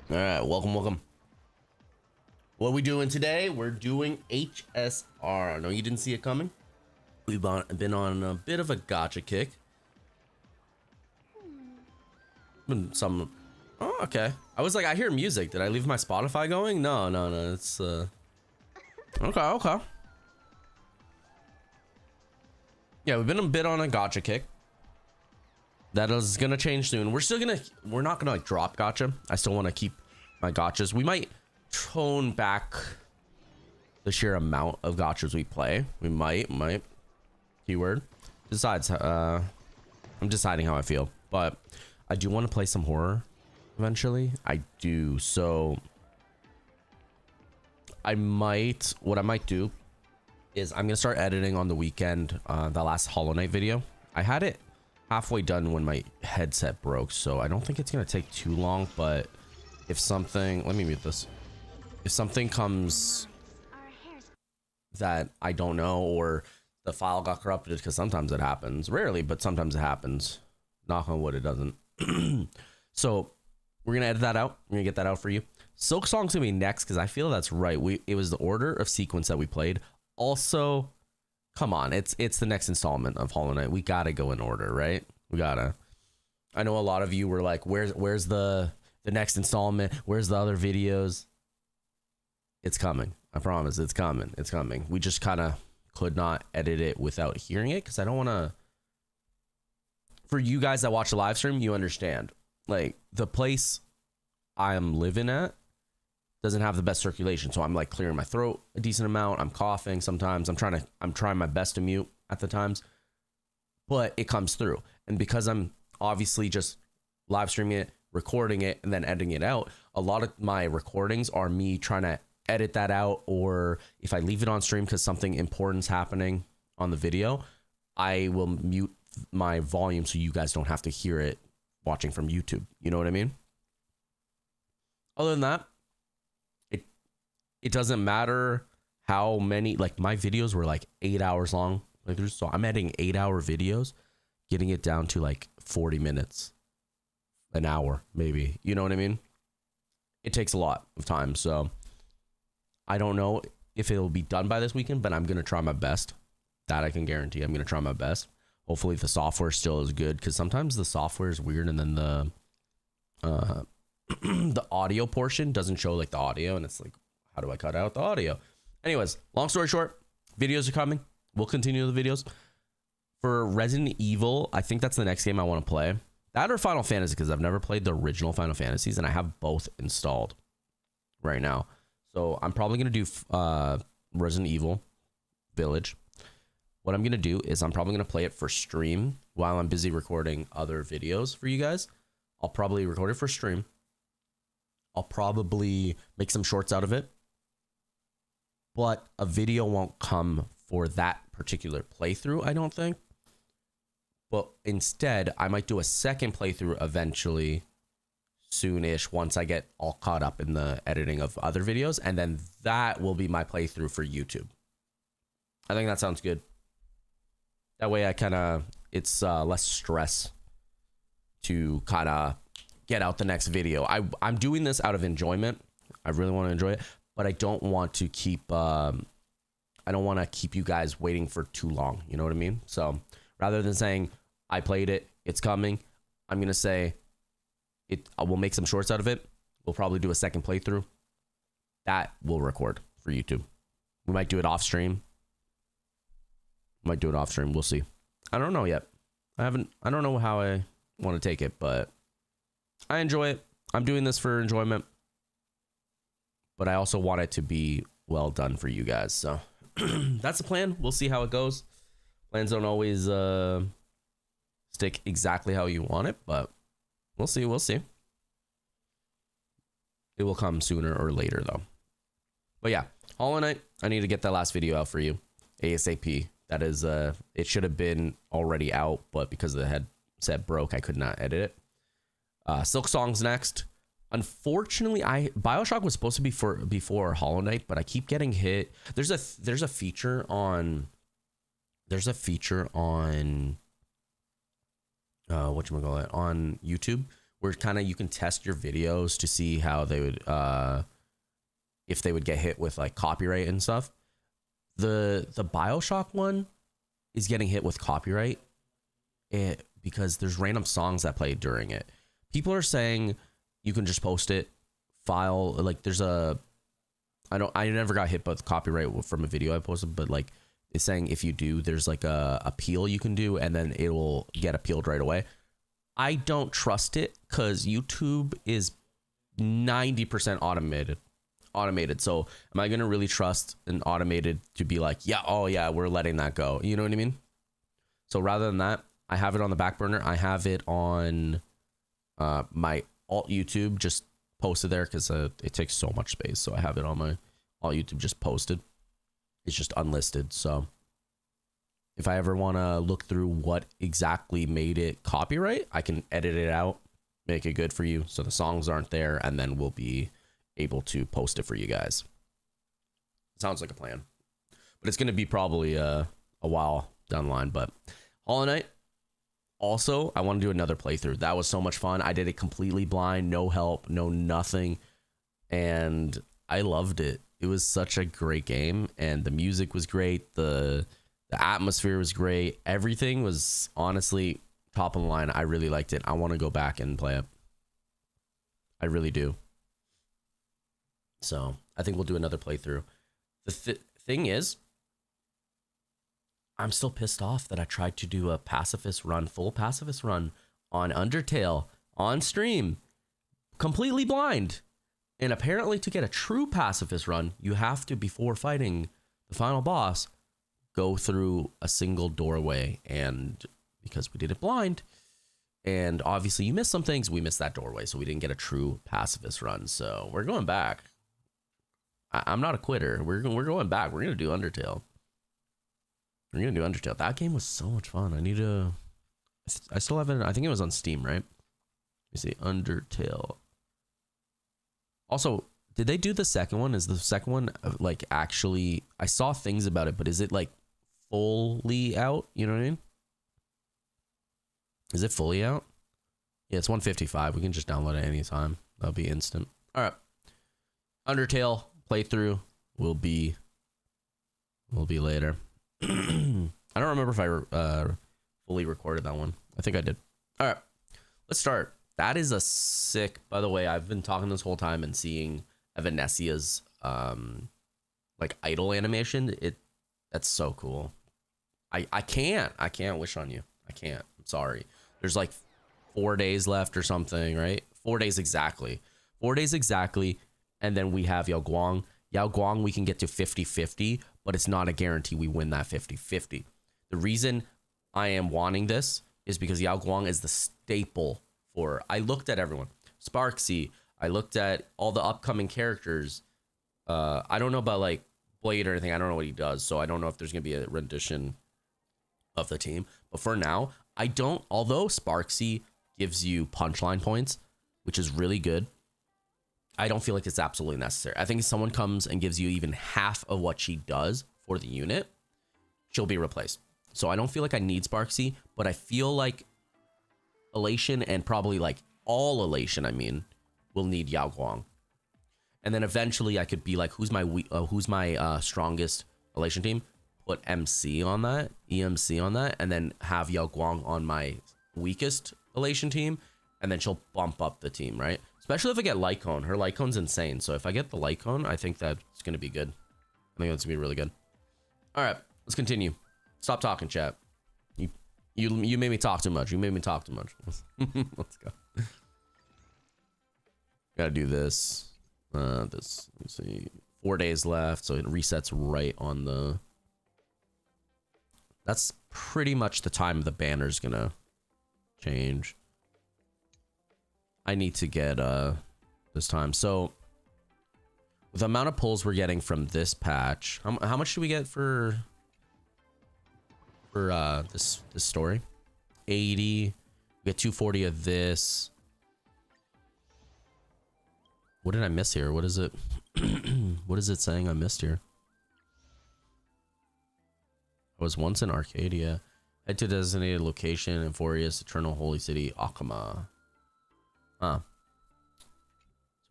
All right, welcome. What are we doing today? We're doing HSR. I know you didn't see it coming. We've been on a bit of a gotcha kick. Been some. Oh, okay. I was like, I hear music. Did I leave my Spotify going? No. It's okay. Yeah, we've been a bit on a gotcha kick. That is gonna change soon. We're not gonna like drop gotcha. I still want to keep my gotchas. We might tone back the sheer amount of gotchas we play. We might keyword. Besides, I'm deciding how I feel, but I do want to play some horror eventually. I do. So what I might do is I'm gonna start editing on the weekend the last Hollow Knight video. I had it halfway done when my headset broke, so I don't think it's gonna take too long. But if something, let me mute this. If something comes that I don't know, or the file got corrupted, because sometimes it happens, rarely, but sometimes it happens. Knock on wood, it doesn't. So we're gonna edit that out. We're gonna get that out for you. Silk Song's gonna be next because I feel that's right. It was the order of sequence that we played. Also, come on, it's the next installment of Hollow Knight. We gotta go in order, right? We gotta. I know a lot of you were like, where's the next installment? Where's the other videos? It's coming. I promise, it's coming. It's coming. We just kind of could not edit it without hearing it because I don't want to. For you guys that watch the live stream, you understand. Like, the place I'm living at doesn't have the best circulation, so I'm like clearing my throat a decent amount. I'm coughing sometimes. I'm trying my best to mute at the times, but it comes through. And because I'm obviously just live streaming it, recording it, and then editing it out, a lot of my recordings are me trying to edit that out, or if I leave it on stream because something important's happening on the video, I will mute my volume so you guys don't have to hear it watching from YouTube. You know what I mean? Other than that, it doesn't matter how many, like, my videos were like 8 hours long. Like, so I'm editing 8-hour videos, getting it down to like 40 minutes, an hour, maybe. You know what I mean? It takes a lot of time. So I don't know if it'll be done by this weekend, but I'm going to try my best. That I can guarantee. I'm going to try my best. Hopefully the software still is good, because sometimes the software is weird, and then the the audio portion doesn't show like the audio, and it's like, how do I cut out the audio? Anyways, long story short, videos are coming. We'll continue the videos. For Resident Evil, I think that's the next game I want to play. That or Final Fantasy, because I've never played the original Final Fantasies, and I have both installed right now. So I'm probably going to do Resident Evil Village. What I'm going to do is I'm probably going to play it for stream while I'm busy recording other videos for you guys. I'll probably record it for stream. I'll probably make some shorts out of it. But a video won't come for that particular playthrough, I don't think. But instead, I might do a second playthrough eventually, soonish, once I get all caught up in the editing of other videos. And then that will be my playthrough for YouTube. I think that sounds good. That way it's less stress to kind of get out the next video. I'm doing this out of enjoyment. I really want to enjoy it, but I don't want to keep you guys waiting for too long. You know what I mean? So rather than saying I played it, it's coming, I'm going to say I will make some shorts out of it. We'll probably do a second playthrough that we'll record for YouTube. We might do it off stream. We'll see. I don't know yet. I don't know how I want to take it, but I enjoy it. I'm doing this for enjoyment, but I also want it to be well done for you guys. So that's the plan. We'll see how it goes. Plans don't always stick exactly how you want it, but we'll see. It will come sooner or later, though. But yeah, Hollow Knight, I need to get that last video out for you ASAP. That is, it should have been already out, but because the headset broke, I could not edit it. Silk Song's next. Unfortunately, BioShock was supposed to be before Hollow Knight, but I keep getting hit. There's a feature on whatchamacallit, on YouTube where kind of you can test your videos to see how they would if they would get hit with like copyright and stuff. The BioShock one is getting hit with copyright because there's random songs that play during it. People are saying you can just post it, file, like there's a, I never got hit with copyright from a video I posted, but like it's saying if you do, there's like a appeal you can do and then it will get appealed right away. I don't trust it because YouTube is 90% automated. So am I going to really trust an automated to be like, yeah, oh yeah, we're letting that go. You know what I mean? So rather than that, I have it on the back burner. I have it on my alt YouTube just posted there because it takes so much space. So I have it on my alt YouTube just posted. It's just unlisted. So if I ever want to look through what exactly made it copyright, I can edit it out, make it good for you so the songs aren't there, and then we'll be able to post it for you guys. Sounds like a plan. But it's going to be probably a while down the line. But Hollow Knight, also, I want to do another playthrough. That was so much fun. I did it completely blind, no help, no nothing. And I loved it. It was such a great game. And the music was great. The atmosphere was great. Everything was honestly top of the line. I really liked it. I want to go back and play it. I really do. So I think we'll do another playthrough. The thing is, I'm still pissed off that I tried to do a full pacifist run on Undertale on stream, completely blind. And apparently to get a true pacifist run, you have to, before fighting the final boss, go through a single doorway. And because we did it blind, and obviously you missed some things, we missed that doorway. So we didn't get a true pacifist run. So we're going back. I'm not a quitter. We're going back. We're going to do Undertale. We're going to do Undertale. That game was so much fun. I still haven't, I think it was on Steam, right? Let me see. Undertale. Also, did they do the second one? Is the second one like actually, I saw things about it, but is it like fully out? You know what I mean? Is it fully out? Yeah, it's 155. We can just download it anytime. That'll be instant. All right. Undertale playthrough will be later. I don't remember if I fully recorded that one. I think I did. All right, let's start. That is a sick, by the way, I've been talking this whole time and seeing Evanesia's like idol animation. That's so cool. I can't wish on you. I can't. I'm sorry. There's like 4 days left or something, right? 4 days exactly. 4 days exactly. And then we have Yao Guang. Yao Guang, we can get to 50-50, but it's not a guarantee we win that 50-50. The reason I am wanting this is because Yao Guang is the staple for, I looked at everyone. Sparksy, I looked at all the upcoming characters. I don't know about like Blade or anything. I don't know what he does, so I don't know if there's going to be a rendition of the team. But for now, I don't, although Sparksy gives you punchline points, which is really good, I don't feel like it's absolutely necessary. I think if someone comes and gives you even half of what she does for the unit, she'll be replaced. So I don't feel like I need Sparksy, but I feel like Elation and probably like all Elation, I mean, will need Yao Guang. And then eventually I could be like, who's my strongest Elation team? Put MC on that, EMC on that, and then have Yao Guang on my weakest Elation team, and then she'll bump up the team, right? Especially if I get Light Cone. Her Light Cone's insane. So if I get the Light Cone, I think that's going to be good. I think that's going to be really good. All right, let's continue. Stop talking, chat. You made me talk too much. You made me talk too much. Let's go. Gotta do this. Let's see. 4 days left, so it resets right on the... That's pretty much the time the banner's gonna change. I need to get this time. So with the amount of pulls we're getting from this patch, how much do we get for this story? 80. We get 240 of this. What did I miss here? What is it? What is it saying I missed here? I was once in Arcadia. Head to designated location in Forius, Eternal Holy City, Akama. So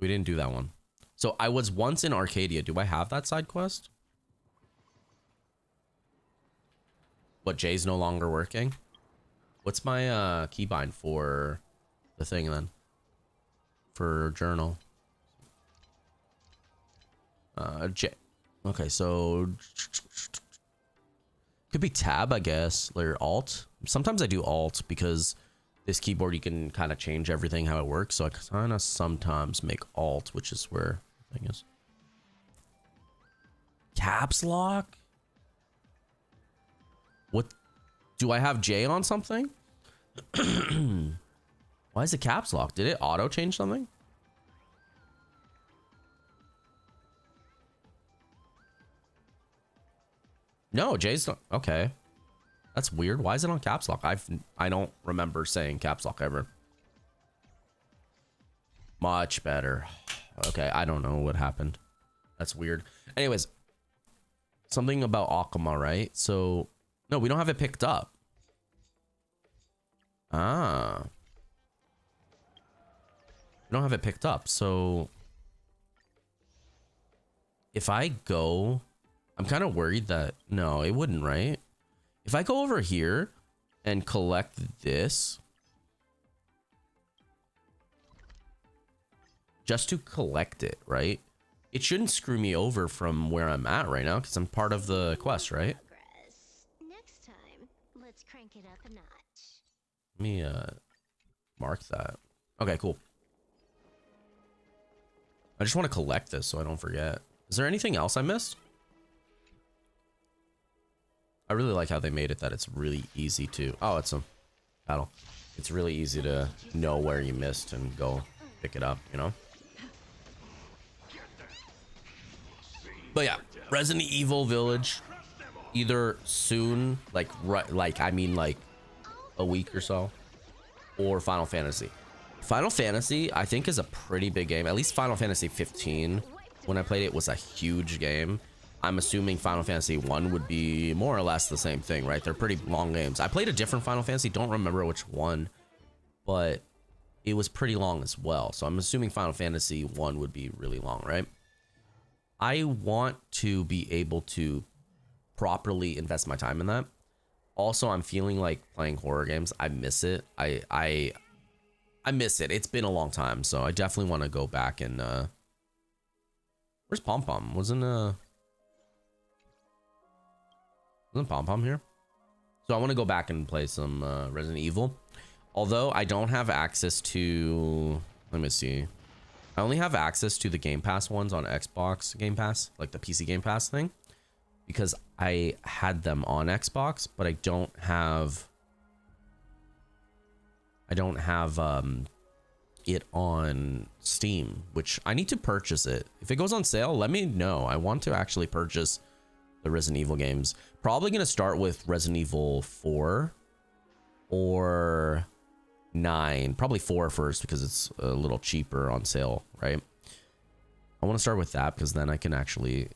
we didn't do that one. So I was once in Arcadia. Do I have that side quest? What, Jay's no longer working? What's my keybind for the thing then? For journal. J. Okay, so could be tab, I guess, or alt. Sometimes I do alt because this keyboard you can kind of change everything how it works. So I kind of sometimes make alt, which is where the thing is. Caps lock? What? Do I have J on something? Why is it caps lock? Did it auto change something? No, J's not. Okay. That's weird. Why is it on caps lock? I don't remember saying caps lock ever. Much better. Okay, I don't know what happened. That's weird. Anyways, something about Akama, right? So, no, we don't have it picked up. Ah. We don't have it picked up. So, if I go, I'm kind of worried that, no, it wouldn't, right? If I go over here and collect this, just to collect it, right? It shouldn't screw me over from where I'm at right now because I'm part of the quest, right? Next time, let's crank it up a notch. Let me mark that. Okay, cool. I just want to collect this so I don't forget. Is there anything else I missed? I really like how they made it that it's really easy to... Oh, it's a battle. It's really easy to know where you missed and go pick it up, you know? But yeah, Resident Evil Village, either soon, like I mean like a week or so, or Final Fantasy. Final Fantasy, I think, is a pretty big game. At least Final Fantasy 15, when I played it, was a huge game. I'm assuming Final Fantasy 1 would be more or less the same thing, right? They're pretty long games. I played a different Final Fantasy, don't remember which one, but it was pretty long as well. So I'm assuming Final Fantasy 1 would be really long, right? I want to be able to properly invest my time in that. Also, I'm feeling like playing horror games. I miss it. I miss it. It's been a long time, so I definitely want to go back and where's Pom Pom? Wasn't Pom Pom here? So I want to go back and play some Resident Evil. Although I don't have access to, let me see. I only have access to the Game Pass ones on Xbox Game Pass, like the PC Game Pass thing, because I had them on Xbox, but I don't have it on Steam, which I need to purchase it. If it goes on sale, let me know. I want to actually purchase the Resident Evil games. Probably going to start with Resident Evil 4 or 9, probably 4 first because it's a little cheaper on sale, right? I want to start with that because then I can actually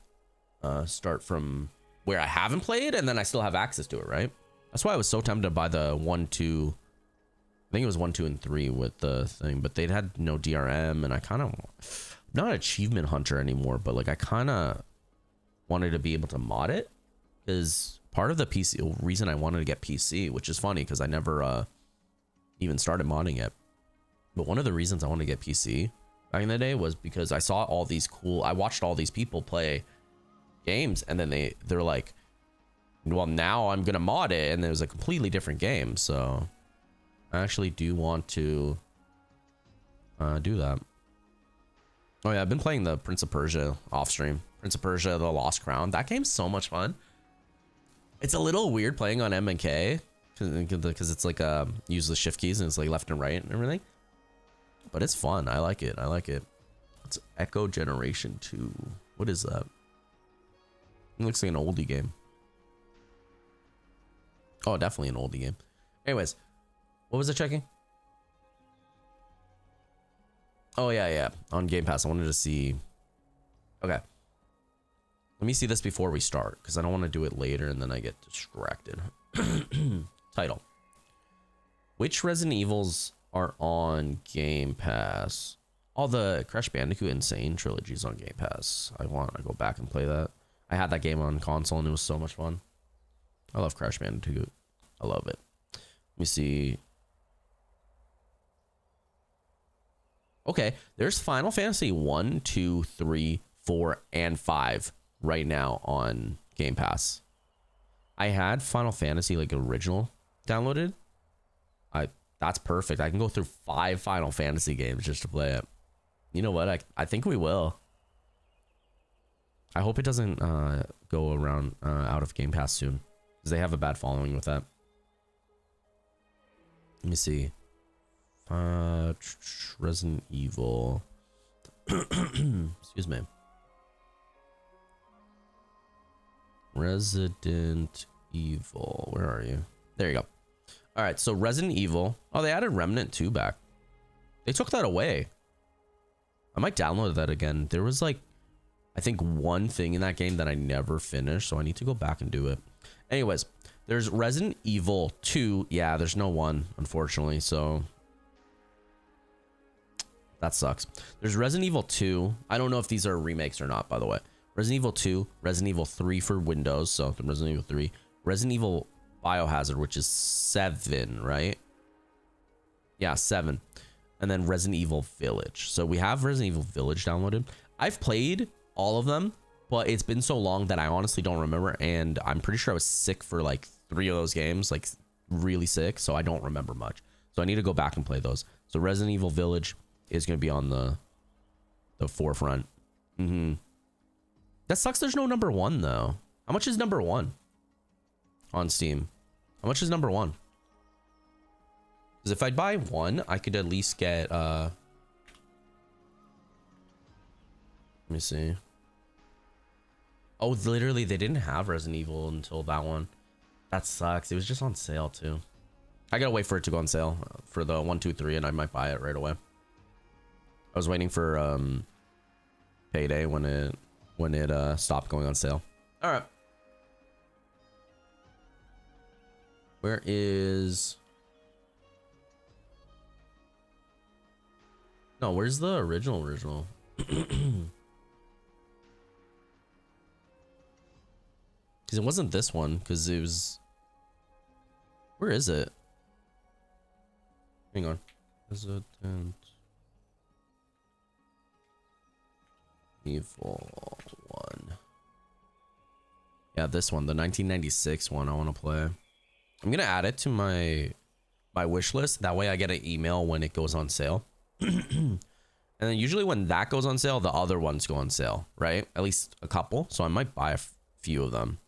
start from where I haven't played and then I still have access to it, right? That's why I was so tempted to buy the 1, 2, I think it was 1, 2, and 3 with the thing, but they had no DRM, and I kind of, I'm not an achievement hunter anymore, but like I kind of wanted to be able to mod it because part of the PC reason I wanted to get PC, which is funny because I never even started modding it, but one of the reasons I wanted to get PC back in the day was because I saw all these cool, I watched all these people play games, and then they're like, well, now I'm gonna mod it, and it was a completely different game. So I actually do want to do that. Oh yeah, I've been playing the Prince of Persia off stream. Prince of Persia: The Lost Crown. That game's so much fun. It's a little weird playing on M and K because it's like use the shift keys and it's like left and right and everything. But it's fun. I like it. I like it. It's Echo Generation 2. What is that? It looks like an oldie game. Oh, definitely an oldie game. Anyways, what was it checking? Oh yeah, on Game Pass. I wanted to see. Okay, let me see this before we start because I don't want to do it later and then I get distracted. Title: Which Resident Evils are on Game Pass. All the Crash Bandicoot Insane trilogies on Game Pass. I want to go back and play that. I had that game on console and it was so much fun. I love Crash Bandicoot. I love it. Let me see. Okay, there's Final Fantasy 1, 2, 3, 4, and 5 right now on Game Pass. I had Final Fantasy like original downloaded. That's perfect. I can go through 5 Final Fantasy games just to play it. You know what? I think we will. I hope it doesn't go around out of Game Pass soon, because they have a bad following with that. Let me see. Resident Evil. Excuse me. Resident Evil. Where are you? There you go. All right, so Resident Evil. Oh, they added Remnant 2 back. They took that away. I might download that again. There was like, I think one thing in that game that I never finished, so I need to go back and do it. Anyways, there's Resident Evil 2. Yeah, there's no 1, unfortunately, so that sucks. There's Resident Evil 2. I don't know if these are remakes or not, by the way. Resident Evil 2, Resident Evil 3 for Windows, so Resident Evil 3, Resident Evil Biohazard, which is 7, right? Yeah, 7. And then Resident Evil Village. So we have Resident Evil Village downloaded. I've played all of them, but it's been so long that I honestly don't remember. And I'm pretty sure I was sick for like 3 of those games, like really sick. So I don't remember much. So I need to go back and play those. So Resident Evil Village is going to be on the forefront. That sucks. There's no number 1 though. How much is number 1 on Steam? How much is number 1? Because if I buy 1, I could at least get let me see. Oh, literally they didn't have Resident Evil until that one. That sucks. It was just on sale too. I gotta wait for it to go on sale for the 1, 2, 3, and I might buy it right away. I was waiting for payday when it stopped going on sale. All right. Where is... No, where's the original? Because it wasn't this one, because it was... Where is it? Hang on. Resident Evil 1. Yeah, this one, the 1996 one I want to play. I'm gonna add it to my wish list. That way I get an email when it goes on sale. And then usually when that goes on sale, the other ones go on sale, right? At least a couple. So I might buy a few of them.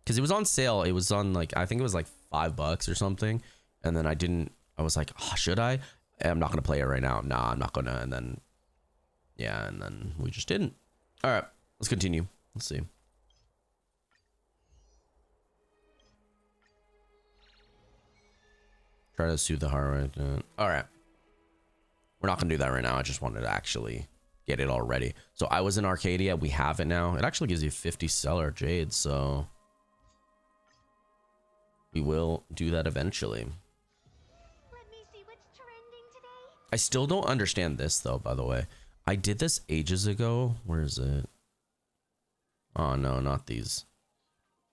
Because it was on sale. It was on like, I think it was like $5 or something. And then I was like, oh, should I? I'm not gonna play it right now. Nah, I'm not gonna. And then, yeah, and then we just didn't. All right, let's continue. Let's see. Try to soothe the heart right. All right. We're not going to do that right now. I just wanted to actually get it all ready. So I was in Arcadia. We have it now. It actually gives you 50 stellar jades. So we will do that eventually. Let me see what's trending today. I still don't understand this though, by the way. I did this ages ago. Where is it? Oh no, not these.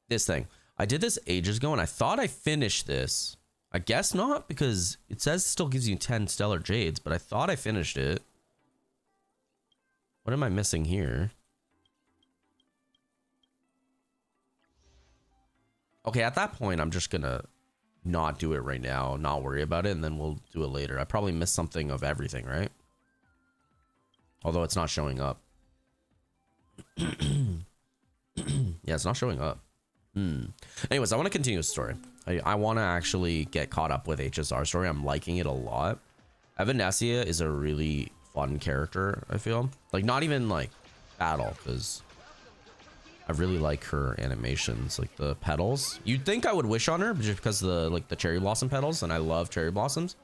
This thing. I did this ages ago and I thought I finished this. I guess not, because it says it still gives you 10 stellar jades, but I thought I finished it. What am I missing here? Okay, at that point, I'm just gonna not do it right now, not worry about it, and then we'll do it later. I probably missed something of everything, right? Although it's not showing up. Yeah, it's not showing up. Anyways, I want to continue the story. I want to actually get caught up with HSR story. I'm liking it a lot. Evanescia is a really fun character, I feel. Like, not even like battle, because I really like her animations, like the petals. You'd think I would wish on her just because of the cherry blossom petals, and I love cherry blossoms.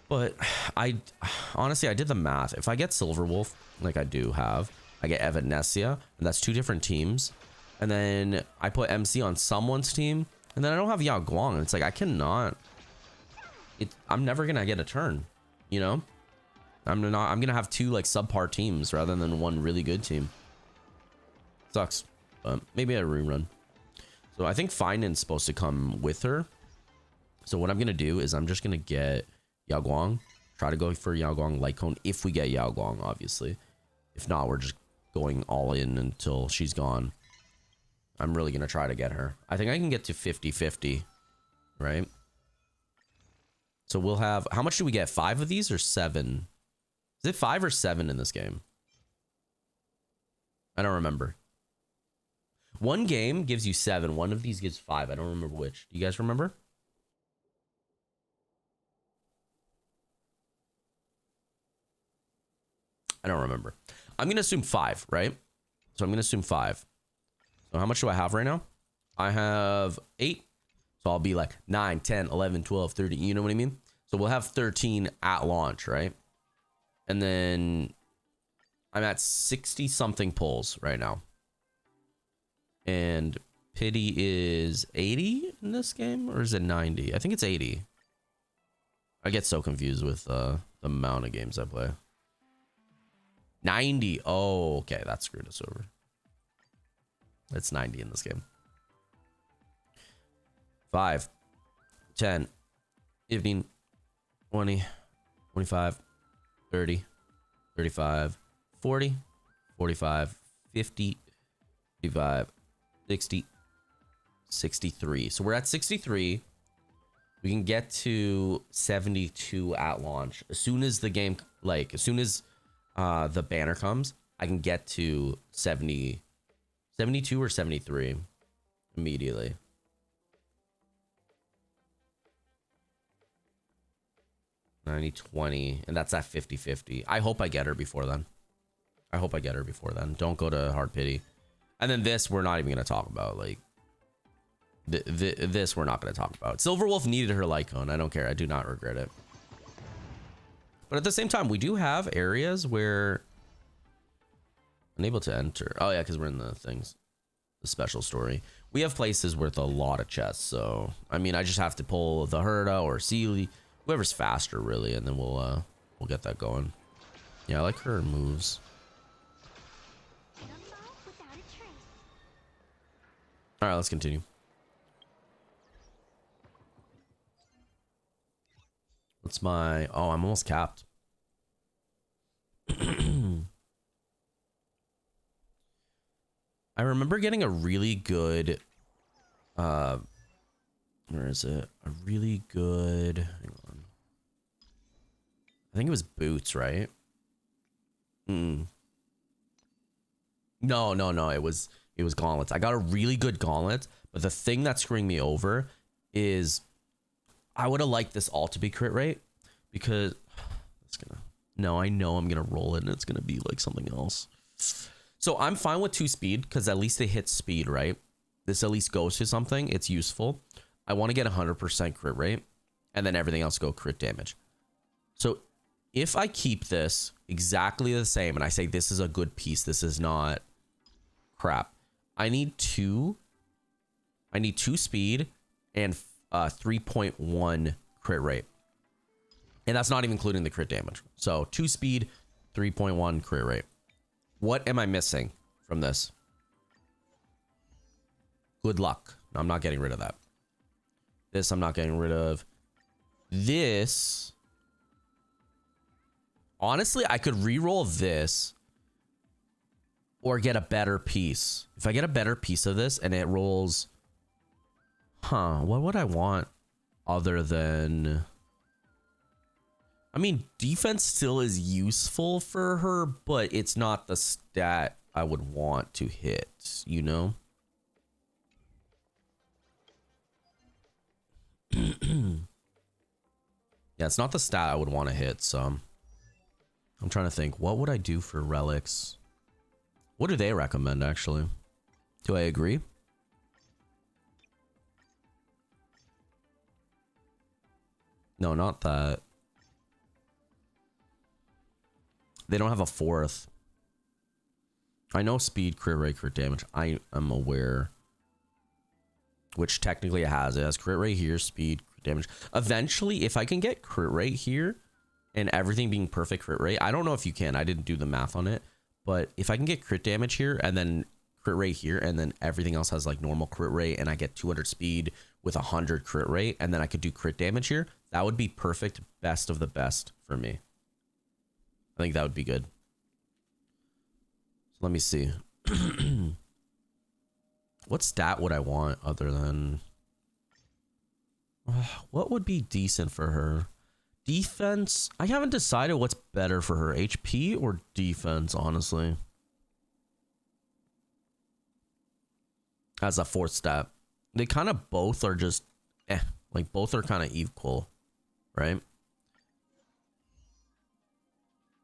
But honestly, I did the math. If I get Silverwolf, like I do have, I get Evanescia, and that's 2 different teams. And then I put MC on someone's team, and then I don't have Yao Guang. And it's like, I cannot I'm never gonna get a turn, you know. I'm gonna have two like subpar teams rather than one really good team. Sucks, but maybe a rerun. So I think Finan's supposed to come with her. So what I'm gonna do is I'm just gonna get Yao Guang, try to go for Yao Guang Light Cone if we get Yao Guang, obviously. If not, we're just going all in until she's gone. I'm really gonna try to get her. I think I can get to 50-50, right? So we'll have, how much do we get? 5 of these or 7? Is it 5 or 7 in this game? I don't remember. One game gives you 7. One of these gives 5. I don't remember which. Do you guys remember? I don't remember. I'm going to assume 5, right? So I'm going to assume 5. So how much do I have right now? I have 8. So I'll be like 9, 10, 11, 12, 13. You know what I mean? So we'll have 13 at launch, right? And then I'm at 60 something pulls right now. And pity is 80 in this game, or is it 90? I think it's 80. I get so confused with the amount of games I play. 90. Oh, okay. That screwed us over. It's 90 in this game. 5, 10, 15, 20, 25, 30, 35, 40, 45, 50, 55, 60, 63. So we're at 63. We can get to 72 at launch. As soon as the game, like, as soon as the banner comes, I can get to 70, 72 or 73 immediately. 90-20, and that's at 50-50. I hope I get her before then. I hope I get her before then. Don't go to hard pity. And then this, we're not even going to talk about. Like, this, we're not going to talk about. Silverwolf needed her light cone. I don't care. I do not regret it. But at the same time, we do have areas where unable to enter. Oh, yeah, because we're in the things. The special story. We have places with a lot of chests. So, I mean, I just have to pull the Herda or Sealy. Whoever's faster, really. And then we'll get that going. Yeah, I like her moves. All right, let's continue. What's my... Oh, I'm almost capped. I remember getting a really good... where is it? A really good... Hang on. I think it was boots, right? No. It was gauntlets. I got a really good gauntlet, but the thing that's screwing me over is I would have liked this all to be crit rate because it's gonna. No, I know I'm gonna roll it and it's gonna be like something else. So I'm fine with 2 speed because at least they hit speed, right? This at least goes to something. It's useful. I want to get 100% crit rate and then everything else go crit damage. So if I keep this exactly the same and I say this is a good piece, this is not crap. I need 2 speed and 3.1 crit rate. And that's not even including the crit damage. So 2 speed, 3.1 crit rate. What am I missing from this? Good luck. I'm not getting rid of that. This I'm not getting rid of. This. Honestly, I could re-roll this or get a better piece. If I get a better piece of this and it rolls... what would I want other than... I mean, defense still is useful for her, but it's not the stat I would want to hit, you know? Yeah, it's not the stat I would want to hit, so... I'm trying to think, what would I do for relics? What do they recommend, actually? Do I agree? No, not that. They don't have a 4th. I know speed, crit rate, crit damage. I am aware. Which technically it has. It has crit rate here, speed, damage. Eventually, if I can get crit rate here and everything being perfect crit rate, I don't know if you can. I didn't do the math on it, but if I can get crit damage here and then crit rate here and then everything else has like normal crit rate and I get 200 speed with 100 crit rate and then I could do crit damage here, that would be perfect, best of the best for me. I think that would be good. So let me see. What stat would I want other than... what would be decent for her? Defense? I haven't decided what's better for her. HP or defense, honestly. As a fourth stat. They kind of both are just... like, both are kind of equal. Right?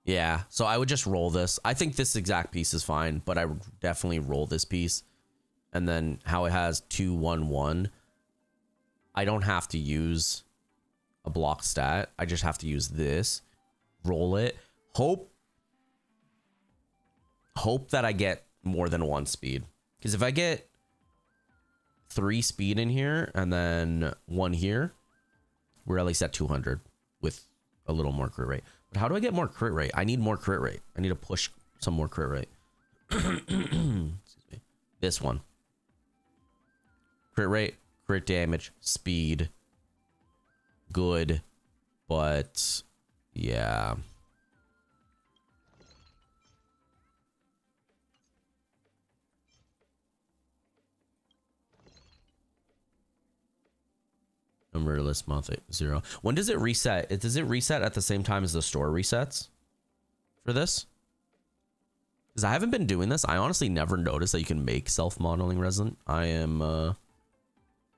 Yeah, so I would just roll this. I think this exact piece is fine, but I would definitely roll this piece. And then how it has 2, 1, 1. I don't have to use a block stat. I just have to use this. Roll it. Hope that I get more than 1 speed. Because if I get 3 speed in here and then 1 here, we're at least at 200 with a little more crit rate. But how do I get more crit rate? I need more crit rate. I need to push some more crit rate. Excuse me. This one. Crit rate, crit damage, speed. Good. But yeah. Number list month 0. When does it reset? Does it reset at the same time as the store resets for this? Because I haven't been doing this. I honestly never noticed that you can make self-modeling resin. I am a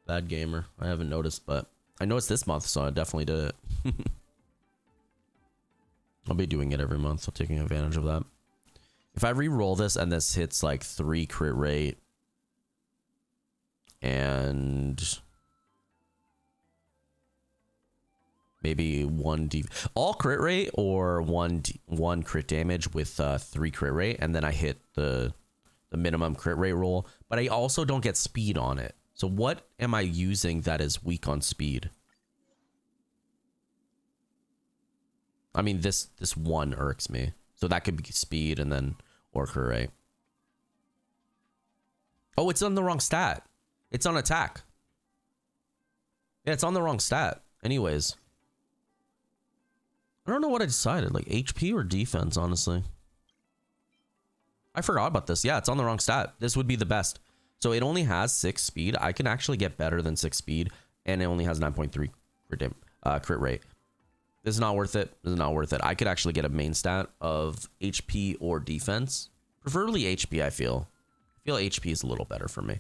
bad gamer. I haven't noticed, but I know it's this month, so I definitely did it. I'll be doing it every month, so taking advantage of that. If I re-roll this and this hits like 3 crit rate and maybe 1 all crit rate or 1 crit damage with 3 crit rate, and then I hit the minimum crit rate roll, but I also don't get speed on it. So what am I using that is weak on speed? I mean, this 1 irks me. So that could be speed and then or crit rate. Oh, it's on the wrong stat. It's on attack. Yeah, it's on the wrong stat. Anyways. I don't know what I decided. Like HP or defense, honestly. I forgot about this. Yeah, it's on the wrong stat. This would be the best. So it only has 6 speed. I can actually get better than 6 speed. And it only has 9.3 crit rate. This is not worth it. This is not worth it. I could actually get a main stat of HP or defense. Preferably HP, I feel. I feel HP is a little better for me.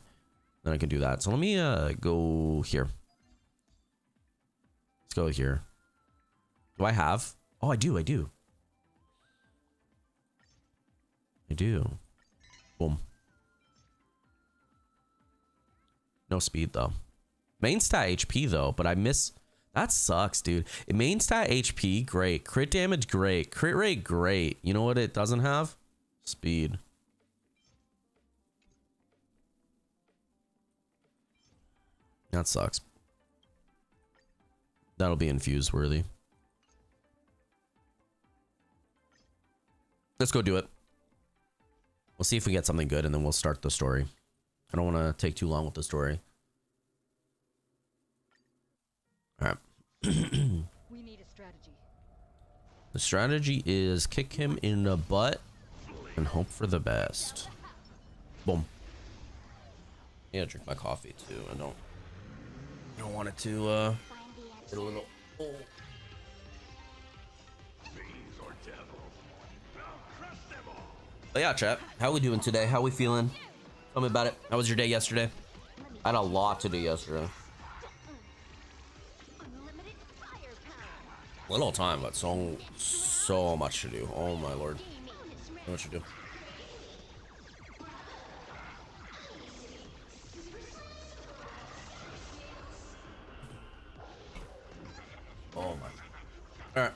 Then I can do that. So let me go here. Let's go here. Do I have? Oh, I do. I do. Boom. No speed, though. Main stat HP, though, but I miss... That sucks, dude. Main stat HP, great. Crit damage, great. Crit rate, great. You know what it doesn't have? Speed. That sucks. That'll be infused worthy. Let's go do it. We'll see if we get something good, and then we'll start the story. I don't want to take too long with the story. All right. We need a strategy. The strategy is kick him in the butt and hope for the best. Boom. Yeah, drink my coffee too. I don't want it to get a little old. But yeah, chat, how we doing today? How we feeling? Tell me about it. How was your day yesterday? I had a lot to do yesterday. Little time, but so much to do. Oh my lord. So much to do. Oh my. Alright.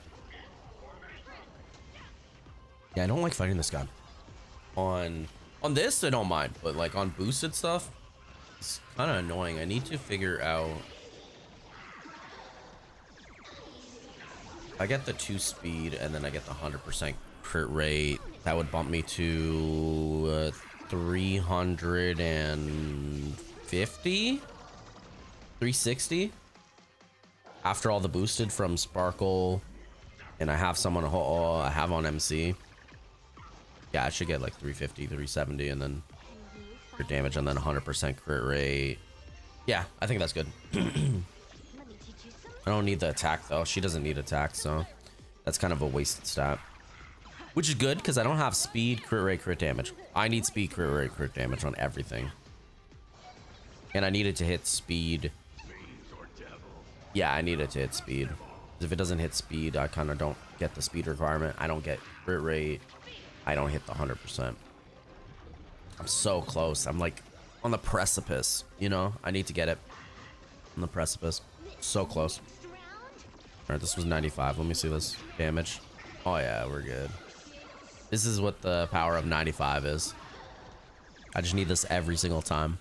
Yeah, I don't like fighting this guy. On this, I don't mind, but like on boosted stuff, it's kind of annoying. I need to figure out I get the 2 speed and then I get the 100% crit rate. That would bump me to 350, 360 after all the boosted from Sparkle, and I have someone I have on MC. Yeah, I should get like 350, 370, and then crit damage, and then 100% crit rate. Yeah, I think that's good. I don't need the attack though. She doesn't need attack, so that's kind of a wasted stat. Which is good because I don't have speed, crit rate, crit damage. I need speed, crit rate, crit damage on everything. And I needed to hit speed. Yeah, I needed to hit speed. Because if it doesn't hit speed, I kind of don't get the speed requirement. I don't get crit rate. I don't hit the 100%. I'm so close. I'm like on the precipice, you know? I need to get it. On the precipice. So close. Alright, this was 95. Let me see this damage. Oh yeah, we're good. This is what the power of 95 is. I just need this every single time.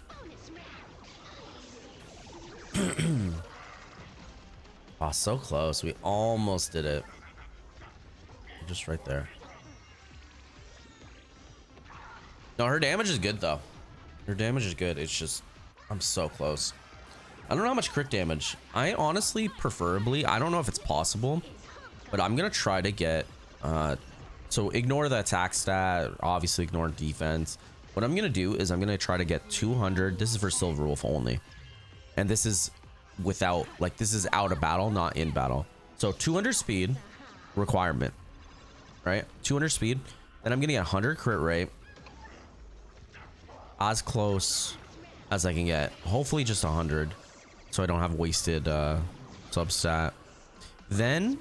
Oh, so close. We almost did it. Just right there. No, her damage is good though. Her damage is good. It's just, I'm so close. I don't know how much crit damage. I honestly, preferably, I don't know if it's possible, but I'm gonna try to get, so ignore the attack stat, obviously ignore defense. What I'm gonna do is I'm gonna try to get 200. This is for Silver Wolf only. And this is without, like, this is out of battle, not in battle. So 200 speed requirement, right? 200 speed. Then I'm gonna get 100 crit rate. As close as I can get. Hopefully just 100. So I don't have wasted substat. Then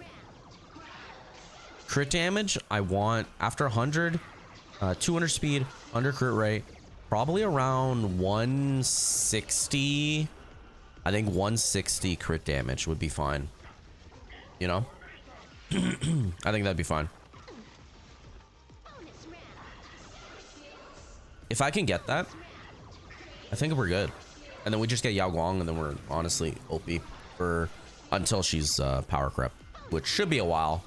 crit damage, I want after 100, 200 speed, under crit rate, probably around 160. I think 160 crit damage would be fine. You know? I think that'd be fine. If I can get that, I think we're good. And then we just get Yao Guang, and then we're honestly OP for until she's power crept, which should be a while.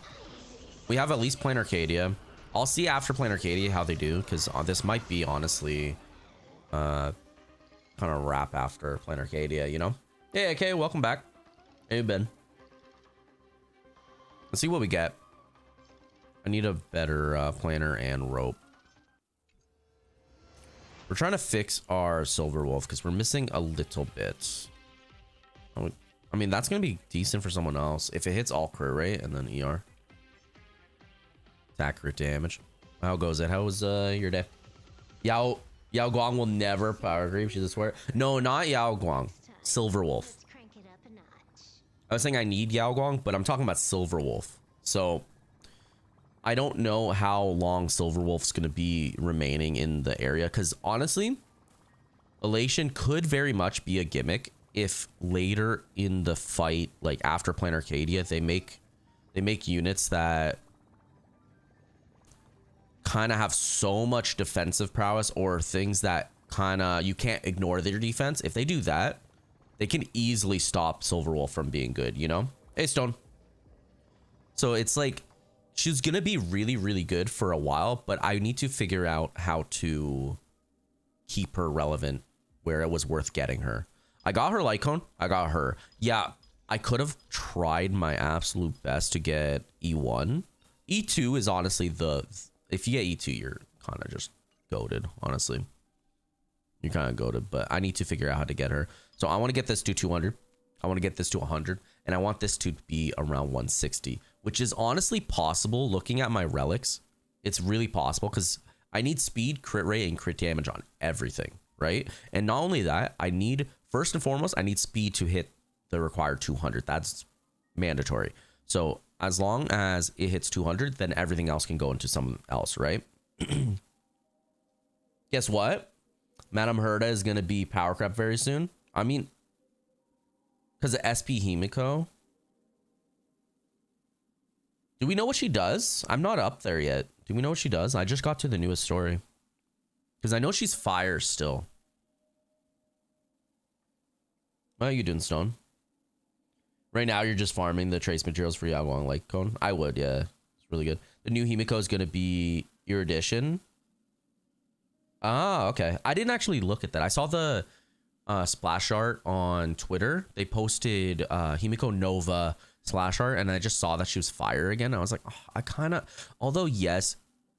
We have at least Plain Arcadia. I'll see after Plain Arcadia how they do, because this might be honestly kind of wrap after Plain Arcadia, you know? Hey, okay, welcome back. How you been? Let's see what we get. I need a better planner and rope. We're trying to fix our Silver Wolf because we're missing a little bit. I mean, that's going to be decent for someone else. If it hits all crit rate and then ER. Attack crit damage. How goes it? How was your day? Yao Guang will never power creep. She's a swear. No, not Yao Guang. Silver Wolf. I was saying I need Yao Guang, but I'm talking about Silver Wolf. So I don't know how long Silver Wolf's going to be remaining in the area, because honestly, Elation could very much be a gimmick if later in the fight, like after Plain Arcadia, they make units that kind of have so much defensive prowess, or things that kind of you can't ignore their defense. If they do that, they can easily stop Silver Wolf from being good, you know? Hey, Stone. So it's like, she's gonna be really, really good for a while, but I need to figure out how to keep her relevant where it was worth getting her. I got her Lycone. I got her. Yeah, I could have tried my absolute best to get E1. E2 is honestly if you get E2, you're kind of just goated, honestly. You're kind of goated, but I need to figure out how to get her. So I want to get this to 200. I want to get this to 100, and I want this to be around 160. Which is honestly possible. Looking at my relics, it's really possible, because I need speed, crit rate, and crit damage on everything, right? And not only that, I need, first and foremost, I need speed to hit the required 200. That's mandatory. So as long as it hits 200, then everything else can go into something else, right? Guess what? Madame Herda is going to be power crept very soon. I mean, because of SP Himiko. Do we know what she does? I'm not up there yet. Do we know what she does? I just got to the newest story. Because I know she's fire still. How are you doing, Stone? Right now, you're just farming the trace materials for Yaguang Lake Cone. I would, yeah. It's really good. The new Himiko is going to be Erudition. Ah, okay. I didn't actually look at that. I saw the splash art on Twitter. They posted Himiko Nova splash art, and I just saw that she was fire again. I was like, oh, I kind of... Although, yes,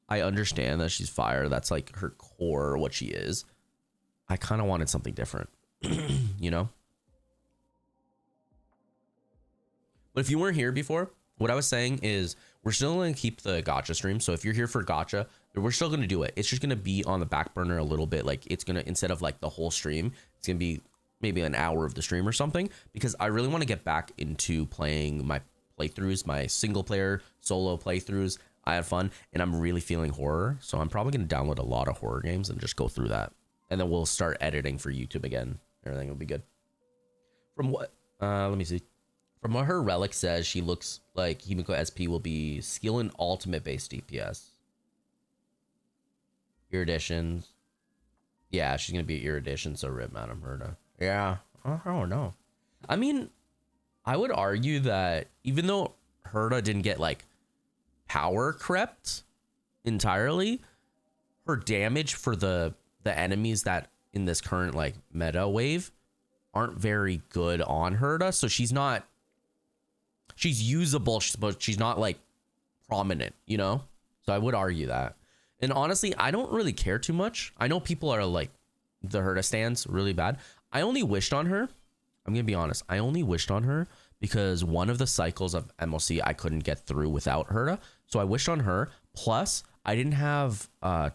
I understand that she's fire. That's like her core, what she is. I kind of wanted something different, you know? But if you weren't here before, what I was saying is we're still going to keep the gacha stream. So if you're here for gacha, we're still going to do it. It's just going to be on the back burner a little bit. Like it's going to, instead of like the whole stream, it's going to be maybe an hour of the stream or something, because I really want to get back into playing my playthroughs, my single player solo playthroughs. I had fun and I'm really feeling horror. So I'm probably going to download a lot of horror games and just go through that. And then we'll start editing for YouTube again. Everything will be good. From what, let me see. From what her relic says, she looks like Himiko SP will be skill and ultimate based DPS. Erudition. Yeah, she's going to be Erudition, so rip Madam Herda. Yeah, I don't know. I mean, I would argue that even though Herda didn't get like power crept entirely, her damage for the enemies that in this current like meta wave aren't very good on Herda, so she's usable, but she's not like prominent, you know? So I would argue that. And honestly, I don't really care too much. I know people are like the Herda stands really bad. I only wished on her. I'm going to be honest. I only wished on her because one of the cycles of MLC I couldn't get through without Herda. So I wished on her. Plus, I didn't have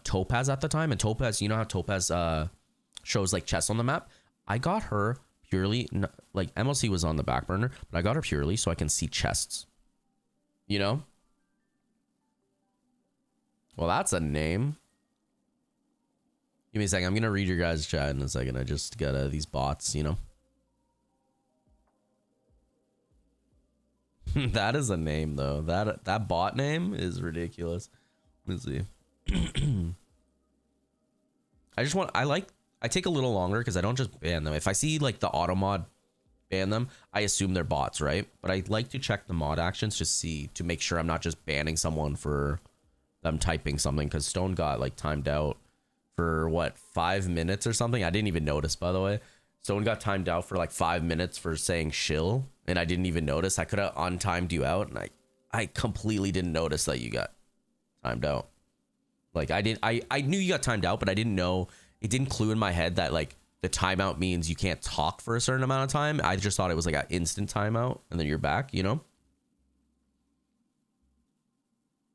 Topaz at the time. And Topaz, you know how Topaz shows like chests on the map? I got her purely, like MLC was on the back burner, but I got her purely so I can see chests. You know? Well, that's a name. Give me a second. I'm going to read your guys' chat in a second. I just got these bots, you know? That is a name, though. That bot name is ridiculous. Let me see. I take a little longer because I don't just ban them. If I see like the auto mod ban them, I assume they're bots, right? But I like to check the mod actions to make sure I'm not just banning someone for them typing something, because Stone got like timed out for what, 5 minutes or something. I didn't even notice, by the way. Stone got timed out for like 5 minutes for saying shill, and I didn't even notice. I could have untimed you out, and I completely didn't notice that you got timed out. Like I knew you got timed out, but I didn't know, it didn't clue in my head that like the timeout means you can't talk for a certain amount of time. I just thought it was like an instant timeout and then you're back, you know?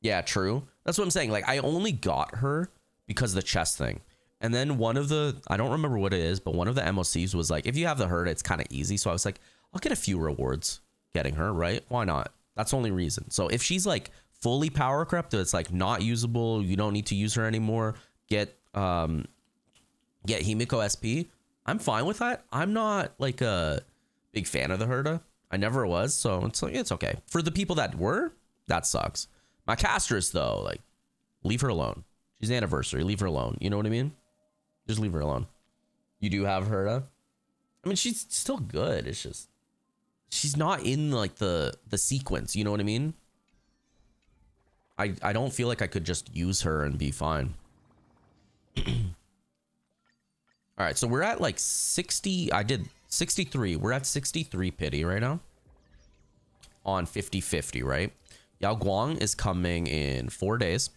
Yeah, true. That's what I'm saying. Like I only got her because of the chest thing. And then one of the, I don't remember what it is, but one of the MOCs was like, if you have the herd, it's kind of easy. So I was like, I'll get a few rewards getting her, right? Why not? That's the only reason. So if she's like fully power crept, it's like not usable, you don't need to use her anymore, get Himiko SP, I'm fine with that. I'm not like a big fan of the Herda. I never was, so it's like, it's okay. For the people that were, that sucks. My castress though, like leave her alone. She's anniversary, leave her alone. You know what I mean? Just leave her alone. You do have Herda. I mean, she's still good. It's just she's not in like the sequence. You know what I mean? I don't feel like I could just use her and be fine. All right, so we're at like 60. I did 63. We're at 63 pity right now on 50-50, right? Yao Guang is coming in 4 days.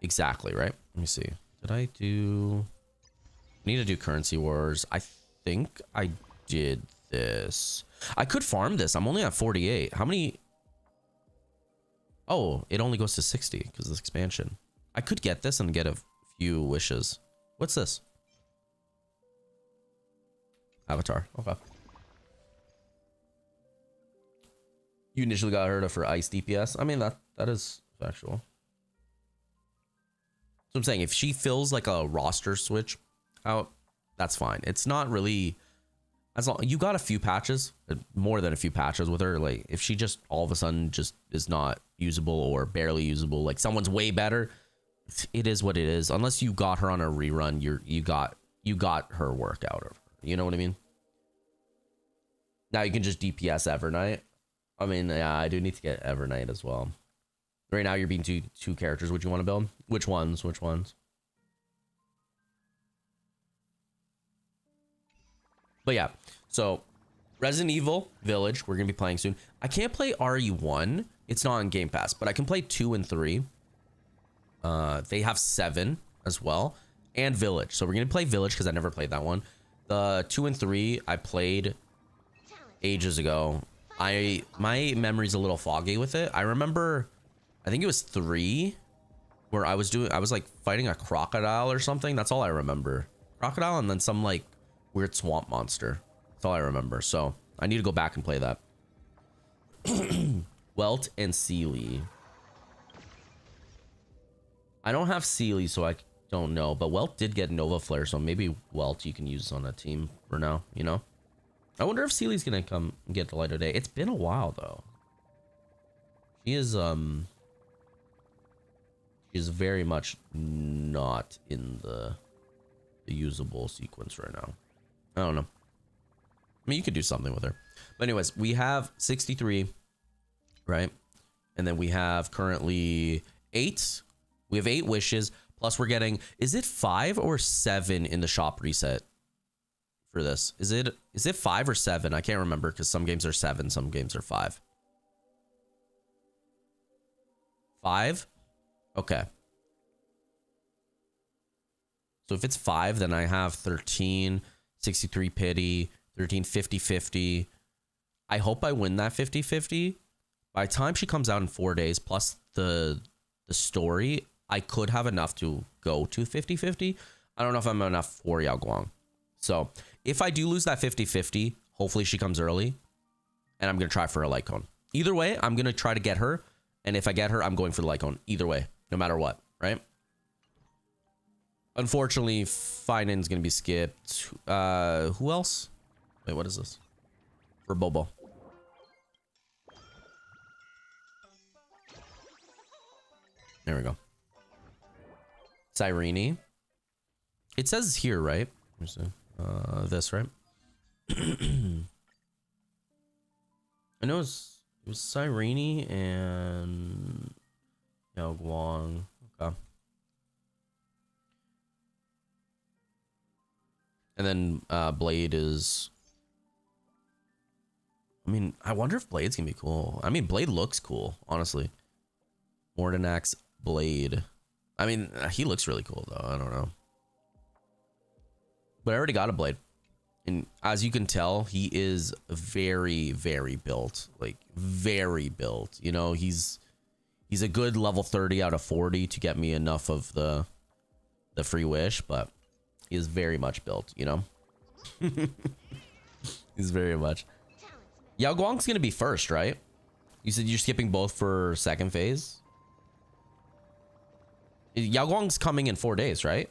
Exactly, right? Let me see. Did I do... I need to do currency wars. I think I did this. I could farm this. I'm only at 48. How many... Oh, it only goes to 60 because of this expansion. I could get this and get a few wishes. What's this? Avatar. Okay. You initially got Herda for ice DPS. I mean, that is factual. So I'm saying if she fills like a roster switch out, that's fine. It's not really, as long you got a few patches, more than a few patches with her. Like if she just all of a sudden just is not usable or barely usable, like someone's way better, it is what it is. Unless you got her on a rerun, you got her work out of her. You know what I mean? Now you can just DPS Evernight. I mean, yeah, I do need to get Evernight as well. Right now you're being two characters. Would you want to build? Which ones? Which ones? But yeah, so Resident Evil Village, we're gonna be playing soon. I can't play RE1. It's not on Game Pass, but I can play 2 and 3. They have 7 as well, and Village. So we're gonna play Village because I never played that one. The 2 and 3 I played ages ago. My memory's a little foggy with it. I remember, I think it was 3, where I was like fighting a crocodile or something. That's all I remember. Crocodile and then some like weird swamp monster. That's all I remember. So I need to go back and play that. Welt and Sealy. I don't have Sealy, so I don't know. But Welt did get Nova Flare, so maybe Welt you can use on a team for now, you know? I wonder if Sealy's gonna come and get the light of day. It's been a while though. She is very much not in the usable sequence right now. I don't know. I mean, you could do something with her. But anyways, we have 63, right? And then we have currently 8. We have 8 wishes. Plus we're getting, is it 5 or 7 in the shop reset for this? Is it 5 or 7? I can't remember because some games are 7, some games are 5. 5? Okay. So if it's 5, then I have 13, 63 pity, 13, 50-50. I hope I win that 50-50. By the time she comes out in 4 days, plus the story, I could have enough to go to 50-50. I don't know if I'm enough for Yao Guang. So if I do lose that 50-50, hopefully she comes early. And I'm going to try for a light cone. Either way, I'm going to try to get her. And if I get her, I'm going for the light cone. Either way, no matter what, right? Unfortunately, Finan's going to be skipped. Who else? Wait, what is this? For Bobo. There we go. Cyrene. It says here, right? This, right? I know it was Cyrene and Yao Guang. Okay. And then Blade is... I mean, I wonder if Blade's gonna be cool. I mean, Blade looks cool, honestly. Mordenax Blade. I mean, he looks really cool, though. I don't know. But I already got a Blade. And as you can tell, he is very, very built. Like, very built. You know, he's a good level 30 out of 40 to get me enough of the free wish, but he is very much built, you know? He's very much. Yao Guang's gonna be first, right? You said you're skipping both for second phase? Yao Guang's coming in 4 days, right?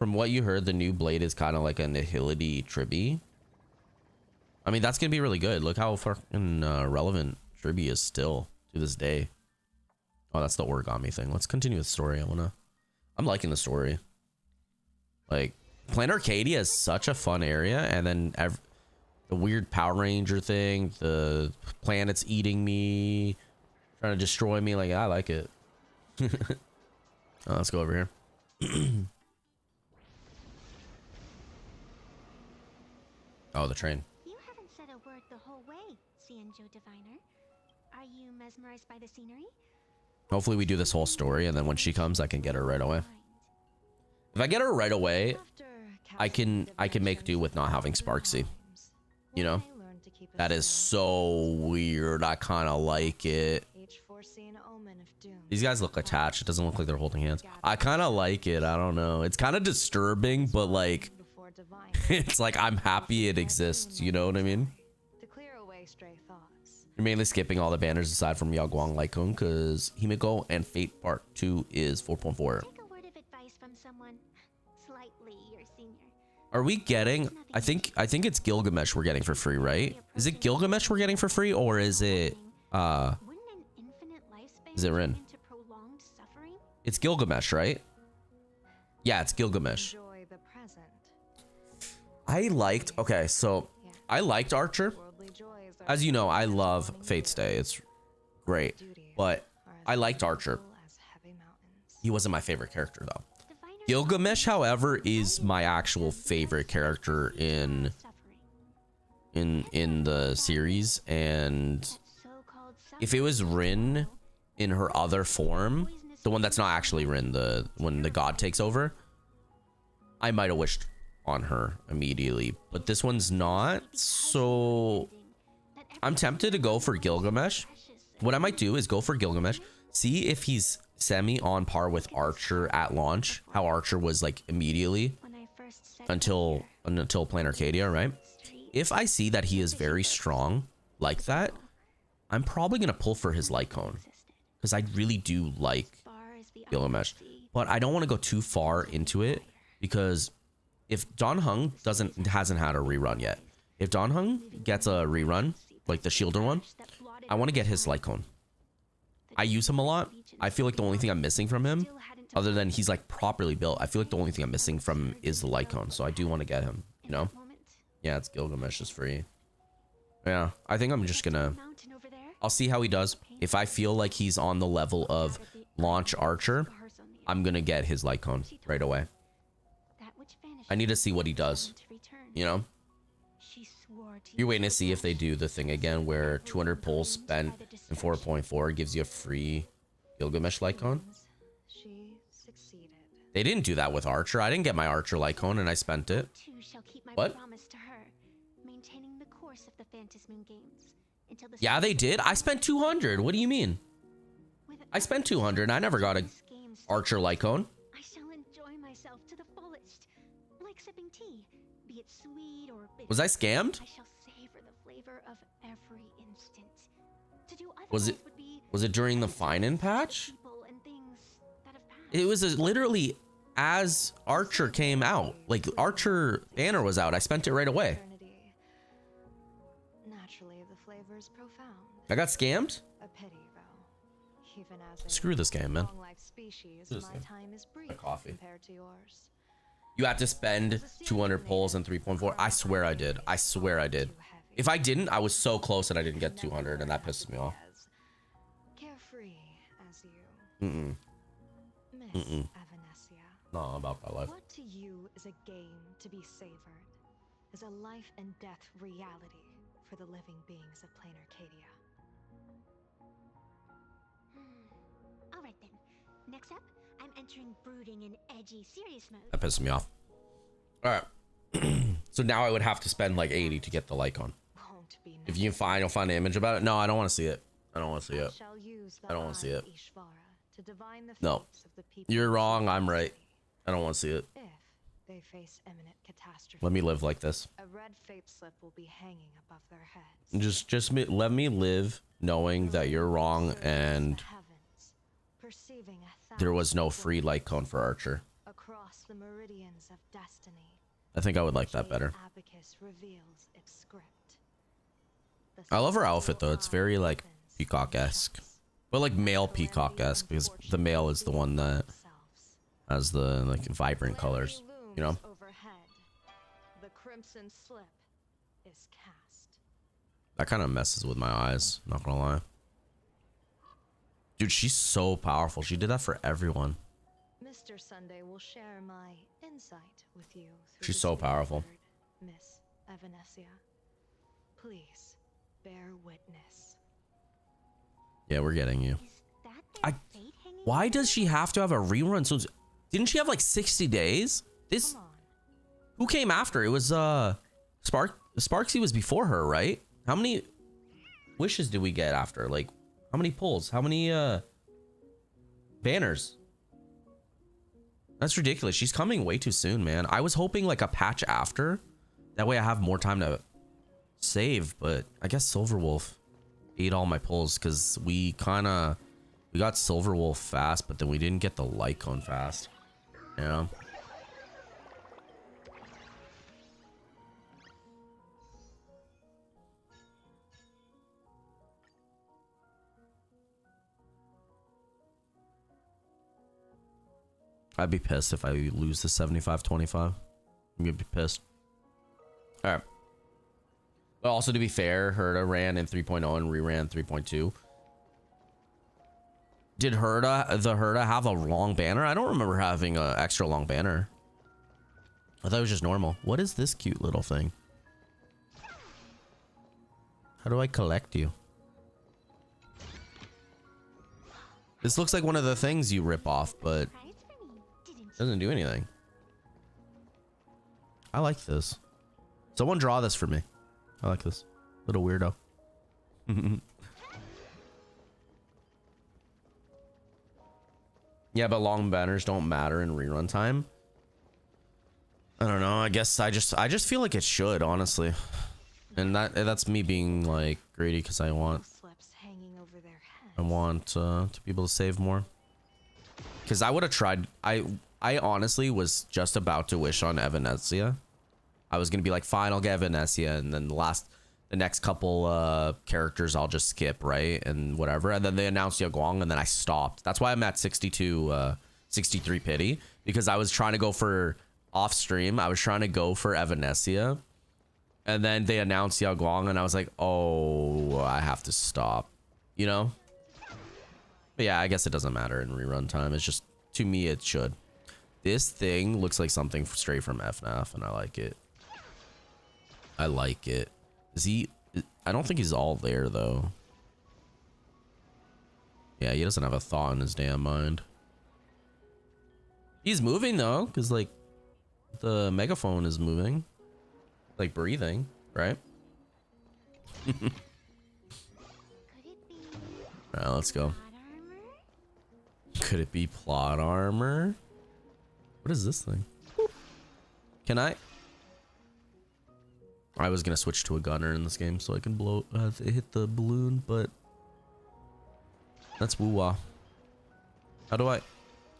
From what you heard, the new Blade is kind of like a Nihility Tribi. I mean, that's gonna be really good. Look how fucking relevant Tribi is still to this day. Oh, that's the origami thing. Let's continue the story. I'm liking the story. Like, Planet Arcadia is such a fun area, and then the weird Power Ranger thing, the planets eating me, trying to destroy me. Like, I like it. Let's go over here. Oh, the train. You haven't said a word the whole way, Cienjo Diviner. Are you mesmerized by the scenery? Hopefully we do this whole story, and then when she comes, I can get her right away. If I get her right away, I can make do with not having Sparksy. You know? That is so weird. I kind of like it. These guys look attached. It doesn't look like they're holding hands. I kind of like it. I don't know. It's kind of disturbing, but like, it's like I'm happy it exists. You know what I mean? You're mainly skipping all the banners aside from Yao Guang Lycone because Himiko and Fate Part 2 is 4.4. Take a word of advice from someone slightly your senior. Are we getting... I think it's Gilgamesh we're getting for free, right? Is it Gilgamesh we're getting for free, or is it... Is it Rin? It's Gilgamesh, right? Yeah, it's Gilgamesh. I liked, okay, so I liked Archer. Worldly joys are As you know, I love only Fate's Day. It's great. duties But are as I liked Archer. beautiful as heavy mountains. He wasn't my favorite character though. Diviner Gilgamesh, however, is my actual favorite character in the series, and if it was Rin in her other form, the one that's not actually Rin, when the god takes over, I might have wished on her immediately, but this one's not, so I'm tempted to go for Gilgamesh. What I might do is go for Gilgamesh, see if he's semi on par with Archer at launch, how Archer was like immediately until playing Arcadia, right? If I see that he is very strong like that, I'm probably gonna pull for his light cone because I really do like Gilgamesh, but I don't want to go too far into it because if Don Hung hasn't had a rerun yet, if Don Hung gets a rerun like the Shielder one, I want to get his light cone. I use him a lot. I feel like the only thing I'm missing from him, other than he's like properly built, I feel like the only thing I'm missing from him is the light cone. So I do want to get him, you know? Yeah, it's Gilgamesh is free. Yeah, I think I'm just gonna, I'll see how he does. If I feel like he's on the level of launch Archer, I'm gonna get his light cone right away. I need to see what he does, you know? You're waiting to see if they do the thing again where 200 pulls spent in 4.4 gives you a free Gilgamesh light cone. She succeeded. They didn't do that with Archer. I didn't get my Archer light cone and I spent it. What? Yeah, they did. I spent 200. What do you mean? I spent 200 and I never got a Archer light cone. I shall enjoy myself to the fullest, like sipping tea, be it sweet or bitter. Was I scammed? I shall savor the flavor of every instant. To do Was it otherwise would be was it during the Fine patch? people and things that have passed. It was literally as Archer came out. Like Archer banner was out. I spent it right away. Eternity. Naturally, the flavor is profound. I got scammed? A pity, though. Even as a Screw this game, man. long-life species, This my game. time is brief coffee. compared to yours. You had to spend 200 pulls and 3.4. I swear I did. I swear I did. If I didn't, I was so close and I didn't get 200 and that pisses me off. Carefree as you. Mm-mm. Miss Avanesia. No, about that life. What to you is a game to be savored, is a life and death reality for the living beings of plain Arcadia. All right then. Next up, I'm entering brooding and edgy serious mode. That pisses me off. All right. So now I would have to spend like 80 to get the like on. Won't be If you'll find an image about it. No, I don't want to see it. I don't want to see it. shall use I don't wanna see it. Ishvara to divine the No. fates of the people You're of wrong. I'm Shanghai right. I don't want to see it. If they face imminent catastrophe, Let me live like this. a red fate slip will be hanging above their heads. Let me live knowing that you're wrong Surveys and the heavens, perceiving a there was no thousand free light cone for Archer. across the meridians of destiny. I think I would like that Jade better. Abacus reveals its script. The I love her celestial outfit though. It's very like opens and peacock-esque. shuts. But like male peacock-esque because the male is the one that Themselves. has the like vibrant colors, Clarity you know? looms overhead. The crimson slip is cast. That kind of messes with my eyes, not gonna lie. Dude, she's so powerful. She did that for everyone. Mr. Sunday will share my insight with you. Through She's the so sweet powerful. word, Miss Avanesia. Please bear witness. Yeah, we're getting you. Is that their fate hanging Why does she have to have a rerun? So didn't she have like 60 days? This Come on. who came after? It was Sparksy was before her, right? How many wishes did we get after? Like how many pulls? How many banners? That's ridiculous. She's coming way too soon, man. I was hoping like a patch after. That way I have more time to save, but I guess Silverwolf ate all my pulls because we got Silverwolf fast, but then we didn't get the light cone fast. Yeah. I'd be pissed if I lose the 75-25. I'm gonna be pissed. All right. But also, to be fair, Herda ran in 3.0 and reran 3.2. Did the Herda have a long banner? I don't remember having an extra long banner. I thought it was just normal. What is this cute little thing? How do I collect you? This looks like one of the things you rip off, but doesn't do anything. I like this. Someone draw this for me. I like this. Little weirdo. Yeah, but long banners don't matter in rerun time. I don't know. I guess I just feel like it should, honestly. And that's me being like greedy because I want to be able to save more. Because I would have tried. I honestly was just about to wish on Evanesia. I was gonna be like, fine, I'll get Evanesia, and then the next couple characters I'll just skip, right, and whatever. And then they announced Yaguang, and then I stopped. That's why I'm at 63 pity, because I was trying to go for off stream. I was trying to go for Evanesia, and then they announced Yaguang, and I was like, oh, I have to stop, you know. But yeah, I guess it doesn't matter in rerun time. It's just, to me, it should. This thing looks like something straight from FNAF, and I like it. I like it. Is he? I don't think he's all there though. Yeah, he doesn't have a thought in his damn mind. He's moving though, because like the megaphone is moving, like breathing, right? Alright, let's go. Could it be plot armor? What is this thing? Can I was gonna switch to a gunner in this game so I can hit the balloon, but that's woo-wah. How do I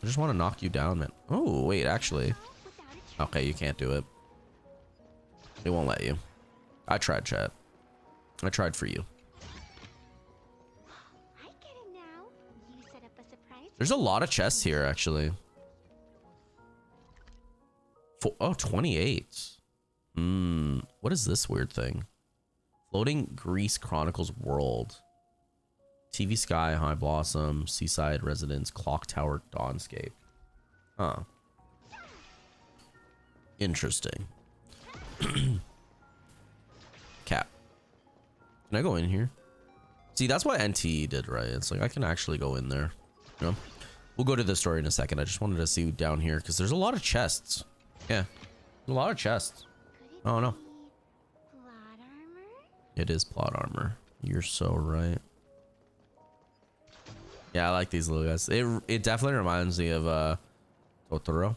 just want to knock you down, man. Oh, wait, actually. Okay, you can't do it. It won't let you. I tried, chat. I tried for you. There's a lot of chests here, actually. Oh, 28. What is this weird thing? Floating Greece Chronicles World. TV Sky, High Blossom, Seaside Residence, Clock Tower, Dawnscape. Huh. Interesting. Cap. Can I go in here? See, that's what NTE did, right? It's like I can actually go in there. You know? We'll go to the story in a second. I just wanted to see down here because there's a lot of chests. Yeah. A lot of chests. Oh no. It is plot armor. You're so right. Yeah, I like these little guys. It definitely reminds me of Totoro.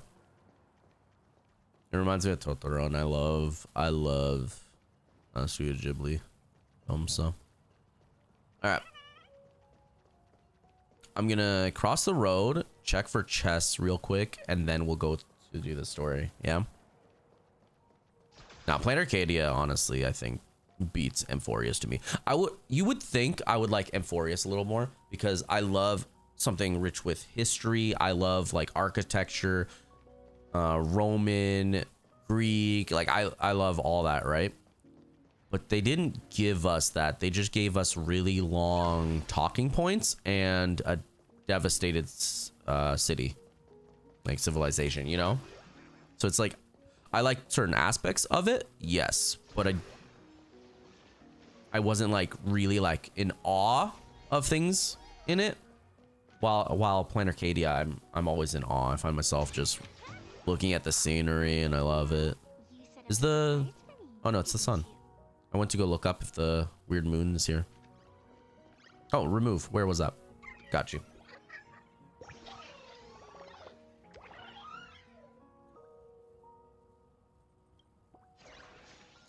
It reminds me of Totoro, and I love Studio Ghibli films. So, all right. I'm gonna cross the road, check for chests real quick, and then we'll go to do the story. Yeah. Now, Planet Arcadia, honestly, I think beats Amphorius to me. You would think I would like Amphorius a little more because I love something rich with history. I love like architecture, Roman, Greek. Like I love all that, right? But they didn't give us that. They just gave us really long talking points and a devastated city, like civilization, you know? So it's like, I like certain aspects of it, yes, but I wasn't like really like in awe of things in it. While Planet Arcadia, I'm always in awe. I find myself just looking at the scenery and I love it. Oh no, it's the sun. I went to go look up if the weird moon is here. Oh, remove. Where was that? Got you.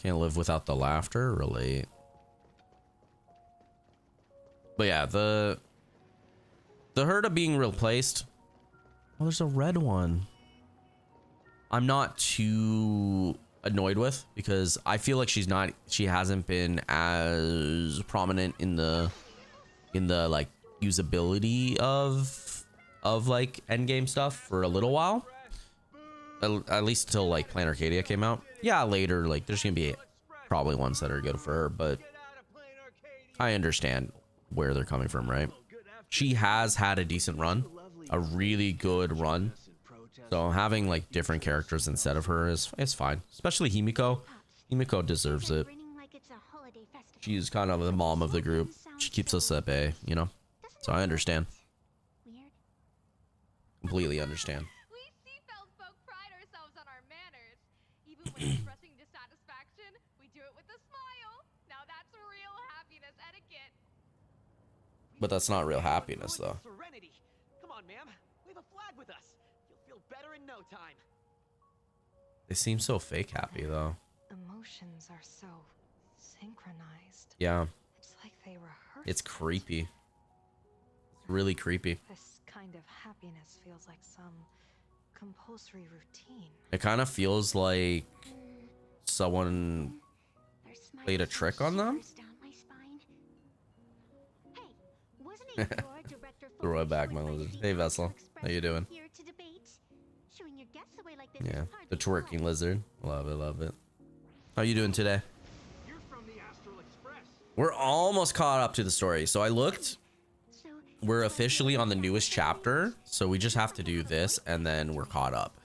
Can't live without the laughter. Relate. But yeah, the Herda being replaced. Oh, there's a red one. I'm not too annoyed with because I feel like she hasn't been as prominent in the like usability of like endgame stuff for a little while. At least till like Plan Arcadia came out. Yeah, later, like there's gonna be probably ones that are good for her, but I understand where they're coming from, right? She has had a decent run, a really good run. So having like different characters instead of her is fine, especially Himiko. Himiko deserves it. She's kind of the mom of the group. She keeps us at bay, you know? So I understand. Completely understand. We seatbelt folk pride ourselves on our manners. Even when expressing dissatisfaction, we do it with a smile. Now that's real happiness etiquette. But that's not real happiness, though. Serenity. Come on, ma'am. Wave a flag with us. You'll feel better in no time. They seem so fake happy, though. Emotions are so synchronized. Yeah. It's like they rehearse. It's creepy. It's really creepy. This kind of happiness feels like some compulsory routine. It kind of feels like someone played a trick on them. Throw it back, my lizard. Hey, Vessel. How you doing? Yeah, the twerking lizard. Love it, love it. How you doing today? You're from the Astral Express. We're almost caught up to the story. So I looked. We're officially on the newest chapter. So we just have to do this and then we're caught up.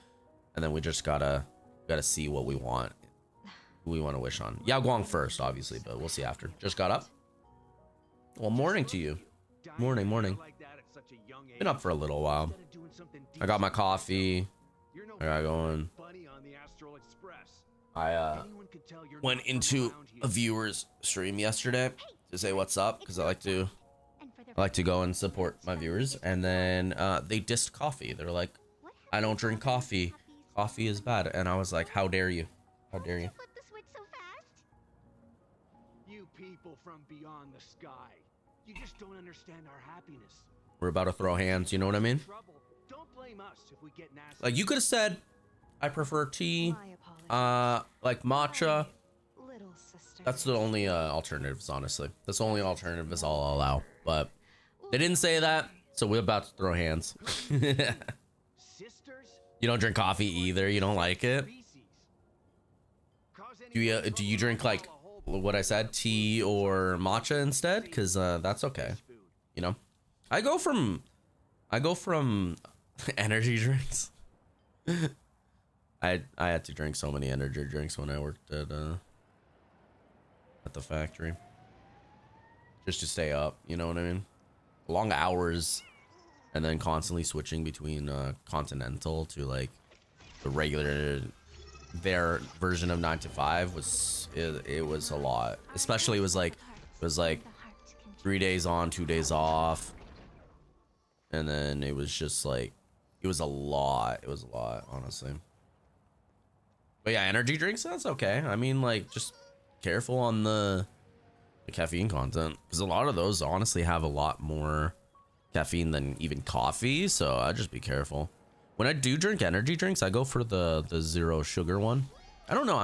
And then we just gotta see what we want. Who we want to wish on. Yao Guang first, obviously, but we'll see after. Just got up? Well, morning to you. Morning, morning. Been up for a little while. I got my coffee. I got going. I went into a viewer's stream yesterday to say what's up because I like to go and support my viewers, and then they dissed coffee. They're like, I don't drink coffee. Coffee is bad. And I was like, how dare you? How dare you? You people from beyond the sky. You just don't understand our happiness. We're about to throw hands, you know what I mean? Don't blame us if we get nasty. Like you could have said, I prefer tea, like matcha. Little sister. That's the only alternatives, honestly. That's the only alternatives I'll allow. But they didn't say that, so we're about to throw hands. You don't drink coffee either. You don't like it. Do you drink like what I said, tea or matcha instead? Because that's okay. You know, I go from energy drinks. I had to drink so many energy drinks when I worked at the factory, just to stay up. You know what I mean? Long hours, and then constantly switching between Continental to like the regular. Their version of 9 to 5 was it was a lot. Especially it was like 3 days on, 2 days off, and then it was just like it was a lot. It was a lot, honestly. But yeah, energy drinks, that's okay. I mean, like, just careful on the caffeine content, because a lot of those honestly have a lot more caffeine than even coffee, so I'd just be careful. When I do drink energy drinks, I go for the zero sugar one. I don't know,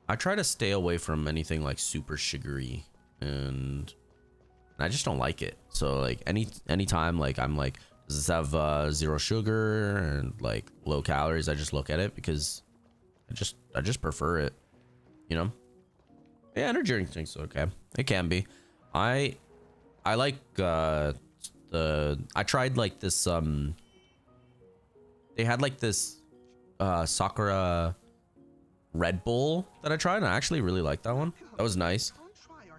I try to stay away from anything like super sugary, and I just don't like it. So like anytime like I'm like, does this have zero sugar and like low calories, I just look at it because I just prefer it, you know. Yeah, energy drinks okay, it can be. I like I tried like this they had like this Sakura Red Bull that I tried, and I actually really liked that one. That was nice.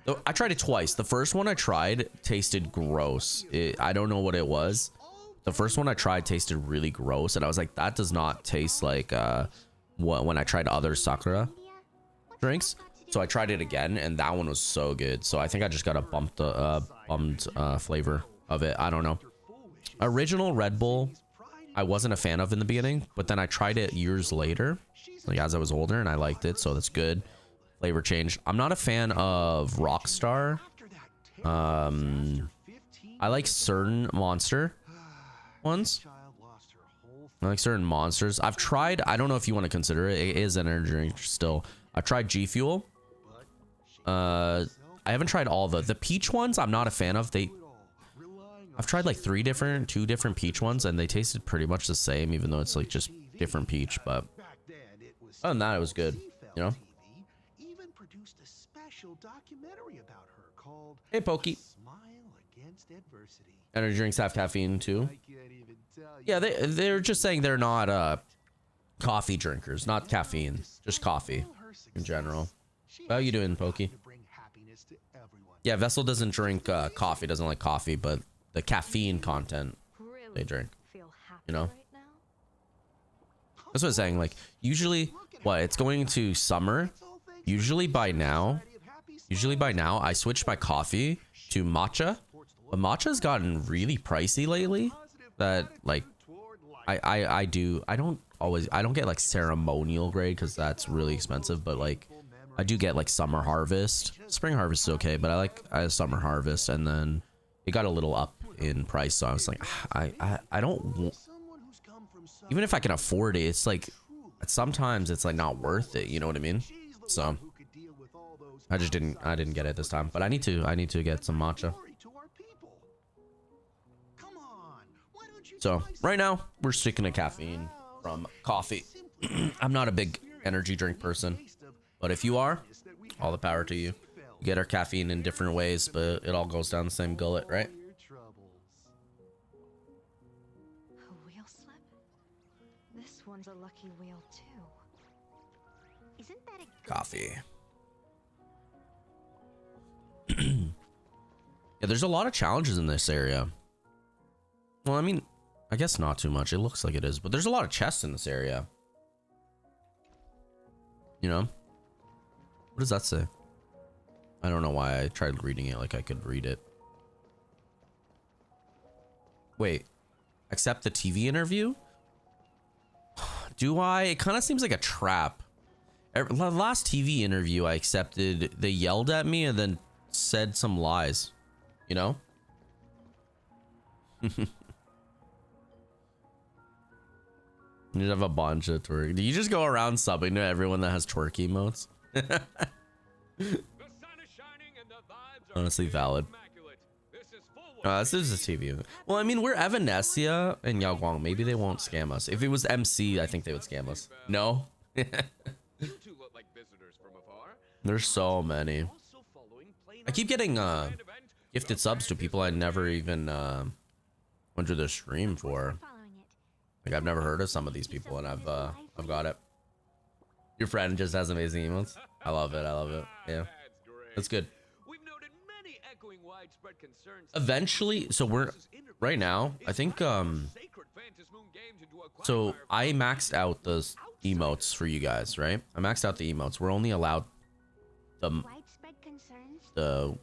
Though I tried it twice. The first one I tried tasted gross. I don't know what it was. The first one I tried tasted really gross, and I was like, that does not taste like when I tried other Sakura drinks. So I tried it again, and that one was so good. So I think I just got a bummed flavor of it. I don't know. Original Red Bull, I wasn't a fan of in the beginning, but then I tried it years later, like as I was older, and I liked it, so that's good. Flavor change. I'm not a fan of Rockstar. I like certain Monster ones. I like certain monsters. I've tried, I don't know if you want to consider it, it is an energy drink still. I've tried G Fuel. I haven't tried all the peach ones. I'm not a fan of. I've tried like two different peach ones, and they tasted pretty much the same, even though it's like just different peach, but Back then, it was other than that, it was good. You know. TV even produced a special documentary about her called Hey, Pokey. Smile Against Adversity. Energy drinks have caffeine too. I can't even tell you. Yeah, they're just saying they're not coffee drinkers, not caffeine, just coffee in general. How you doing, Pokey? To bring happiness to everyone. Yeah, Vessel doesn't drink coffee, doesn't like coffee, but the caffeine content Really they drink. feel happy You know? right now? That's what I'm saying. Like usually, what it's going to summer. Usually by now, I switched my coffee to matcha, but matcha's gotten really pricey lately. That like, I don't get like ceremonial grade because that's really expensive. But like, I do get like summer harvest. Spring harvest is okay, but I like summer harvest, and then it got a little up in price. So I was like, I don't. Even if I can afford it, it's like sometimes it's like not worth it. You know what I mean? So I didn't get it this time, but I need to get some matcha. So right now we're sticking to caffeine from coffee. I'm not a big energy drink person, but if you are, all the power to you. We get our caffeine in different ways, but it all goes down the same gullet, right? A wheel slip? This one's a lucky wheel too. Isn't that a good Coffee. Yeah, there's a lot of challenges in this area. Well, I mean, I guess not too much. It looks like it is, but there's a lot of chests in this area. You know? What does that say? I don't know why I tried reading it like I could read it. Wait. Accept the TV interview? Do I? It kind of seems like a trap. The last TV interview I accepted, they yelled at me and then said some lies. You know? You have a bunch of twerk. Do you just go around subbing to everyone that has twerk emotes? Honestly valid. This is a TV. Well, I mean, we're Evanescia and Yao Guang. Maybe they won't scam us. If it was MC, I think they would scam us. No? There's so many. I keep getting gifted subs to people I never even went to their stream for. following it? Like I've never heard of some of these people, and I've got it. Your friend just has amazing emotes. I love it. I love it. Yeah, that's good. Eventually, so we're right now. I think so I maxed out the emotes for you guys, right? I maxed out the emotes. We're only allowed the Widespread concerns? the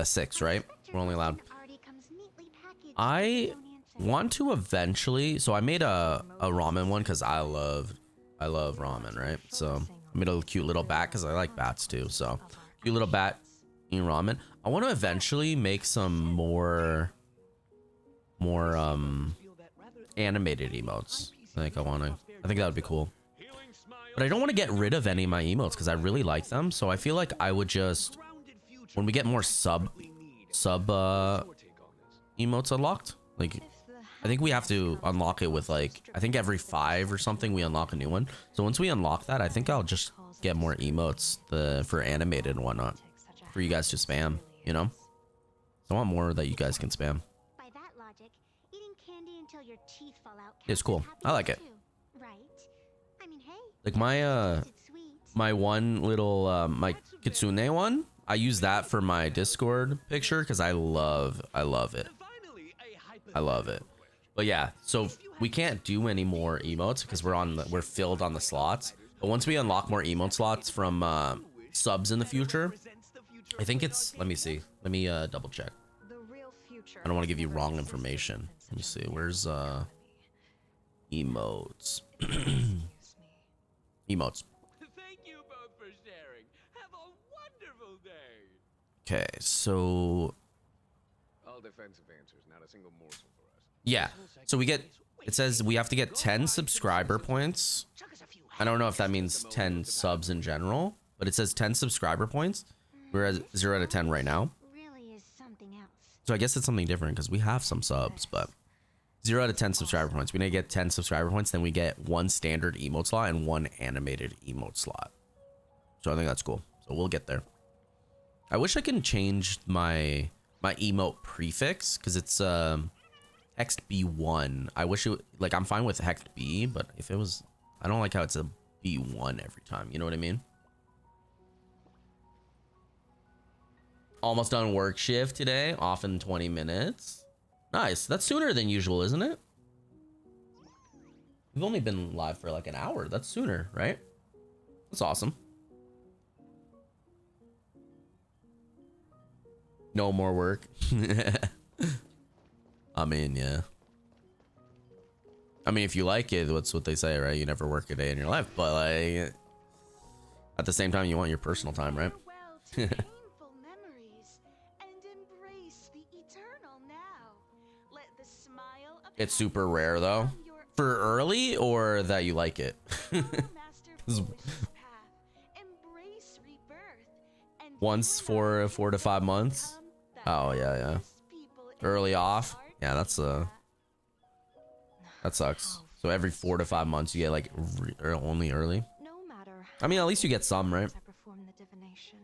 6, right? We're only allowed. Already comes neatly packaged. I Don't answer. want to eventually, so I made a ramen one because I love ramen, right? So I made a cute little bat because I like bats too. So cute little bat eating ramen. I want to eventually make some more animated emotes. I think that would be cool. But I don't want to get rid of any of my emotes because I really like them. So I feel like I would just, when we get more sub emotes unlocked, like I think we have to unlock it with like, I think every 5 or something we unlock a new one. So once we unlock that, I think I'll just get more emotes for animated and whatnot for you guys to spam, you know? So I want more that you guys can spam. By that logic, eating candy until your teeth fall out It's counts cool. as I like happiness it. too, right? I mean, hey, Like my it's sweet. my one little my kitsune one, I use that for my Discord picture because I love it. I love it. But yeah, so we can't do any more emotes because we're filled on the slots. But once we unlock more emote slots from subs in the future, I think it's, let me see. Let me double check. The real future I don't want to is give you never wrong existed information. in Let me such see. a Where's company. emotes? Excuse me. Emotes. Thank you both for sharing. Have a wonderful day. Okay, so All defensive answers, not a single morsel for us. yeah. So we get, it says we have to get 10 subscriber points. I don't know if that means 10 subs in general, but it says 10 subscriber points. We're at 0 out of 10 right now. Really is something else. So I guess it's something different because we have some subs, but 0 out of 10 subscriber points. We need to get 10 subscriber points, then we get 1 standard emote slot and 1 animated emote slot. So I think that's cool. So we'll get there. I wish I can change my emote prefix because it's hext B1. I wish it like I'm fine with hext B, but if it was, I don't like how it's a B1 every time. You know what I mean? Almost done work shift today. Off in 20 minutes. Nice. That's sooner than usual, isn't it? We've only been live for like an hour. That's sooner, right? That's awesome. No more work. I mean, yeah. I mean, if you like it, that's what they say, right? You never work a day in your life, but like, at the same time, you want your personal time, right? Farewell to painful memories and embrace the eternal now. Let the smile of It's super rare though. on your For early or that you like it? master wishes path. Embrace rebirth and Once for 4 to 5 months. become the Oh yeah, yeah. happiest people in Early the off. heart Yeah, that's that sucks. So every 4 to 5 months you get like only early. No matter I mean, at least you get some, right? I perform the divination,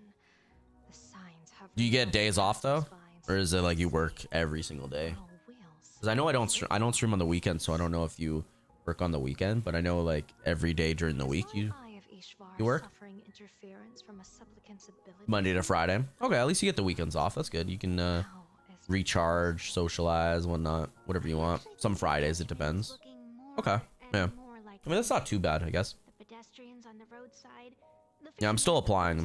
the signs have Do you get days off though, spines or is it like you work every single day? all wheels. Because I know I don't stream on the weekend, so I don't know if you work on the weekend, but I know like every day during the week you you work? Suffering interference from a supplicant's ability Monday to Friday. Okay, at least you get the weekends off. That's good. You can now is recharge, socialize, whatnot, whatever you want. Some Fridays, it depends. Okay, yeah. I mean, that's not too bad, I guess. The pedestrians on the roadside. Yeah, I'm still applying.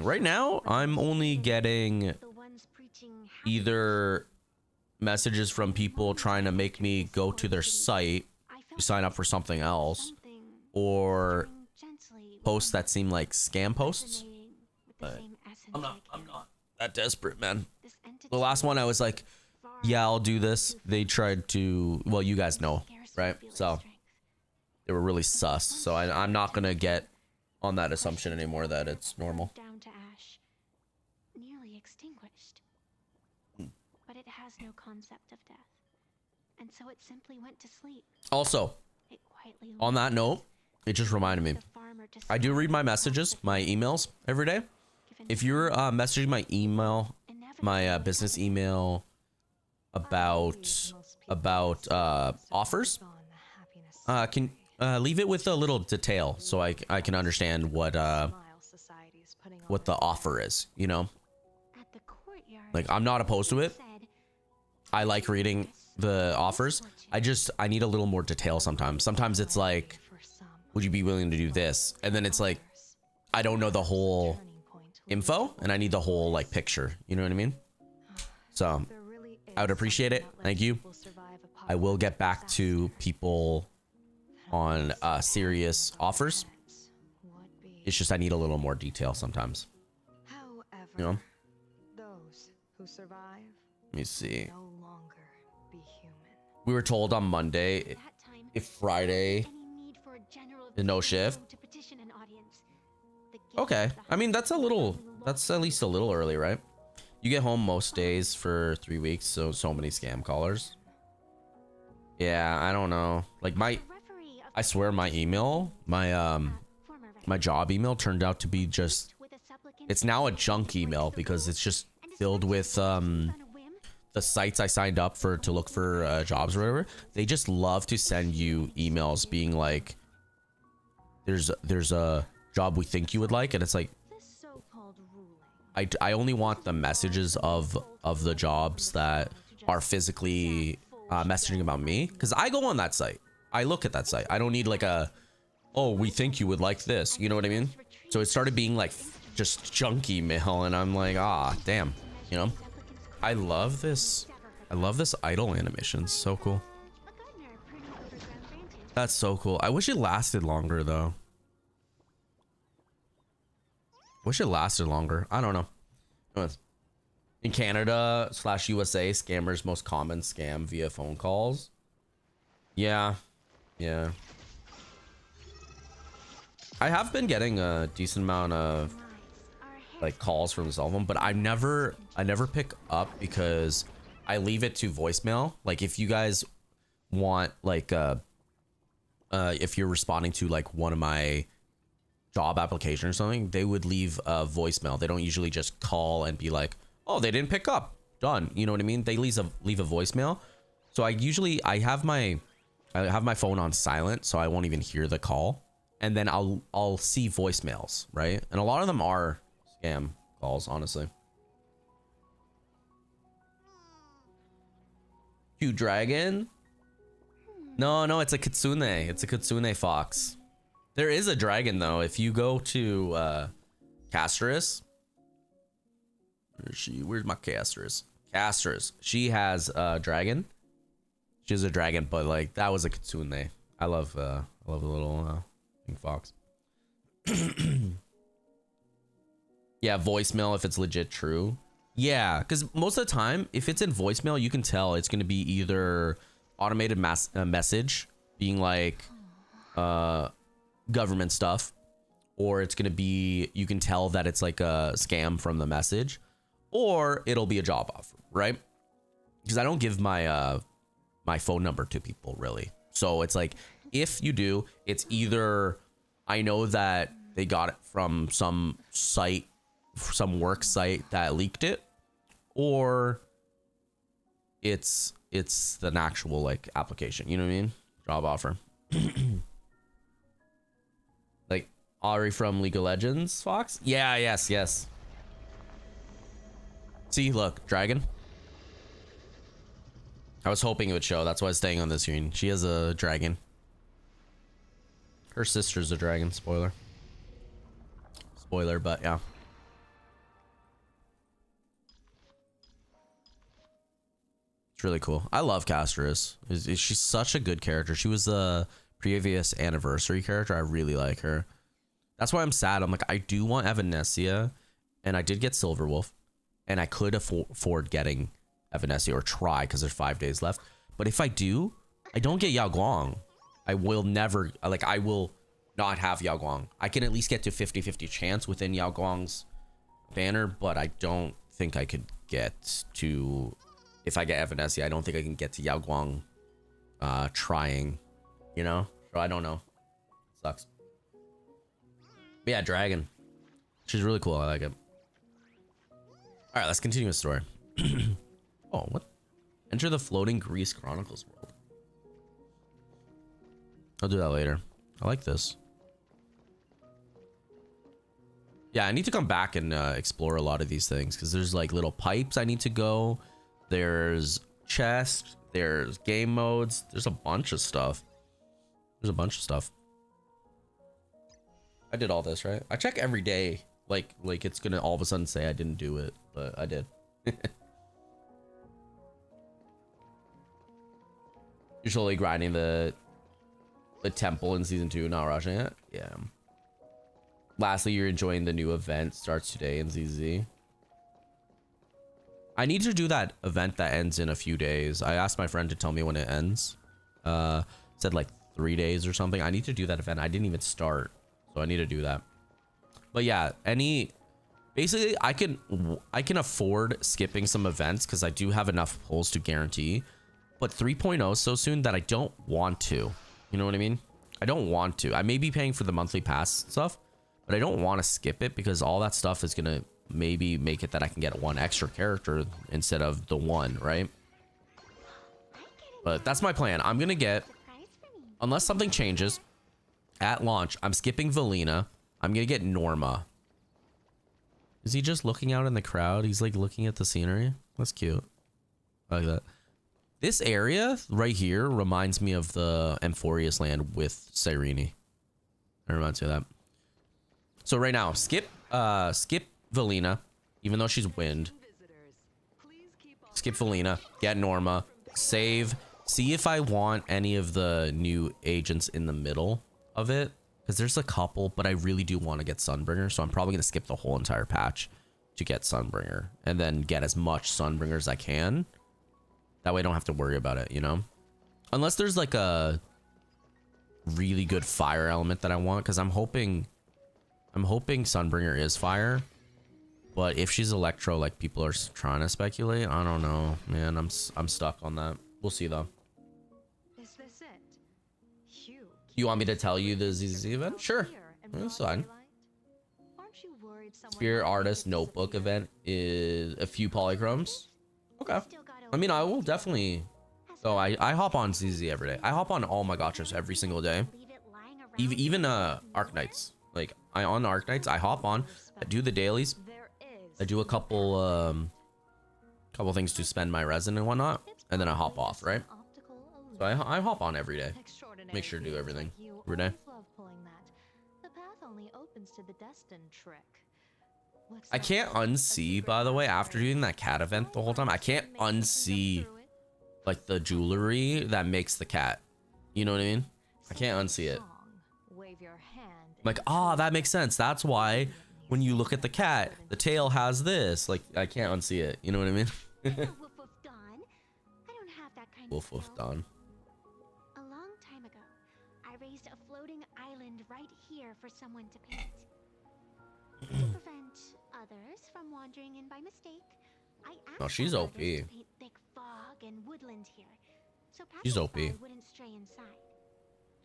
Right now, I'm only getting The ones preaching either messages from people trying to make me go to their site to sign up for something else, or posts that seem like scam posts. But I'm not that desperate, man. The last one I was like, yeah, I'll do this. They tried to, well, you guys know, right? So they were really sus. So I'm not gonna get on that assumption anymore that it's normal. Down to ash, nearly extinguished. But it has no concept of death, and so it simply went to sleep. Also, It quietly on that note, it just reminded me. the farmer to I do read my messages, my emails every day. If you're messaging my email, my business email about offers, gone the happiness can leave it with a little detail so I can understand what smile society is putting on what the offer is, you know? at the courtyard. Like, I'm not opposed to it. Said, I like reading the offers. I need a little more detail sometimes. Sometimes it's like, for some. would you be willing to do this? And then it's like, I don't know the whole Turning point info and I need the whole like picture. You know what I mean? So there really I would is appreciate it. something that Thank lets you. people survive I will apocalypse get back disaster. to people on serious offers. Would be. It's just I need a little more detail sometimes. However, You know? those who survive Let me see. no longer be human. We were told on Monday that time, if Friday. any need for a general No visitor shift? to petition an audience. The gates Okay. of the I mean, that's a house little, were locked that's at least a little early, right? You get home most days for 3 weeks, so many scam callers. Yeah, I don't know. Like The referee of I swear my email, my former my job email turned out to be just, with a supplicant it's now a junk email because it's just filled with on a whim. the sites I signed up for to look for jobs or whatever. They just love to send you emails being like, there's a job we think you would like, and it's like, This so-called ruling I only want the messages of the jobs that are physically messaging about me, because I go on that site, I look at that site. I don't need like a, oh, we think you would like this, you know what I mean? So it started being like just junk email, and I'm like, ah, damn, you know. I love this idle animation. It's so cool. A gardener pruning overgrown branches. That's so cool. I wish it lasted longer though. Wish it lasted longer. I don't know. Anyways, in Canada / USA, scammers most common scam via phone calls. Yeah. I have been getting a decent amount of Lies are like calls from the cell phone, but I never pick up because I leave it to voicemail. Like if you guys want like if you're responding to like one of my job application or something, they would leave a voicemail. They don't usually just call and be like, oh, they didn't pick up, done. You know what I mean? They leave a voicemail. So I have my phone on silent, so I won't even hear the call, and then I'll see voicemails, right? And a lot of them are scam calls, honestly. Cute dragon? No, it's a kitsune. It's a kitsune fox. There is a dragon though. If you go to Castris, where's my Castris? Castris. She has a dragon. She has a dragon, but like that was a kitsune. I love the little pink fox. Yeah, voicemail if it's legit true. Yeah, because most of the time, if it's in voicemail, you can tell it's going to be either automated message being like government stuff, or it's going to be, you can tell that it's like a scam from the message, or it'll be a job offer, right? Because I don't give my my phone number to people really. So it's like, if you do, it's either I know that they got it from some site, some work site that leaked it, or it's an actual like application, you know what I mean? Job offer. Like Ari from League of Legends, Fox? Yeah, yes. See, look, dragon. I was hoping it would show. That's why I was staying on this screen. She has a dragon. Her sister's a dragon. Spoiler, but yeah. It's really cool. I love Castris. She's such a good character. She was the previous anniversary character. I really like her. That's why I'm sad. I'm like, I do want Evanescia, and I did get Silverwolf, and I could afford getting Evanescia or try because there's 5 days left. But if I do, I don't get Yao Guang. I will never, like, I will not have Yao Guang. I can at least get to 50-50 chance within Yao Guang's banner, but I don't think I could get to. If I get Evanescia, I don't think I can get to Yao Guang trying, you know? So I don't know. Sucks. But yeah, dragon. She's really cool. I like it. All right, let's continue the story. Oh, what? Enter the floating Greece Chronicles world. I'll do that later. I like this. Yeah, I need to come back and explore a lot of these things because there's like little pipes I need to go. There's chest, there's game modes, there's a bunch of stuff. I did all this, right? I check every day, like it's gonna all of a sudden say I didn't do it, but I did. You're slowly grinding the temple in season 2, not rushing it. Yeah. Lastly, you're enjoying the new event, starts today in ZZ. I need to do that event that ends in a few days. I asked my friend to tell me when it ends. Said like 3 days or something. I need to do that event. I didn't even start, so I need to do that. But yeah, basically I can afford skipping some events because I do have enough pulls to guarantee. But 3.0 is so soon that I don't want to. You know what I mean? I don't want to. I may be paying for the monthly pass stuff, but I don't want to skip it because all that stuff is gonna maybe make it that I can get one extra character instead of the one, right? But that's my plan. I'm gonna get, unless something changes at launch, I'm skipping Valina. I'm gonna get Norma. Is he just looking out in the crowd? He's like looking at the scenery. That's cute. I like that. This area right here reminds me of the Amphorius land with Cyrene. It reminds me of that. So right now, skip Valina, even though she's wind. Skip Valina, get Norma, save, see if I want any of the new agents in the middle of it, because there's a couple, but I really do want to get Sunbringer, so I'm probably going to skip the whole entire patch to get Sunbringer, and then get as much Sunbringer as I can. That way I don't have to worry about it, you know? Unless there's like a really good fire element that I want, because I'm hoping Sunbringer is fire. But if she's electro, like people are trying to speculate, I don't know, man. I'm stuck on that. We'll see though. This You want me to tell you the ZZ event? Sure. That's fine. Spirit Artist Notebook event is a few polychromes. Okay. I mean, I will definitely. So I hop on ZZ every day. I hop on all my gotchas every single day. Even Arc Nights. Like on Arc Nights, I hop on. I do the dailies. I do a couple things to spend my resin and whatnot, and then I hop off. Right. So I hop on every day. Make sure to do everything every day. I can't unsee, by the way, after doing that cat event the whole time, I can't unsee like the jewelry that makes the cat. You know what I mean? I can't unsee it. Like, that makes sense. That's why when you look at the cat, the tail has this. Like, I can't unsee it. You know what I mean? Woof woof Dawn. A long time ago, I raised a floating island right here for someone to paint. To prevent others from wandering in by mistake, I asked Oh, she's my OP. brothers to paint thick fog and woodland here, so She's OP. passersby wouldn't stray inside.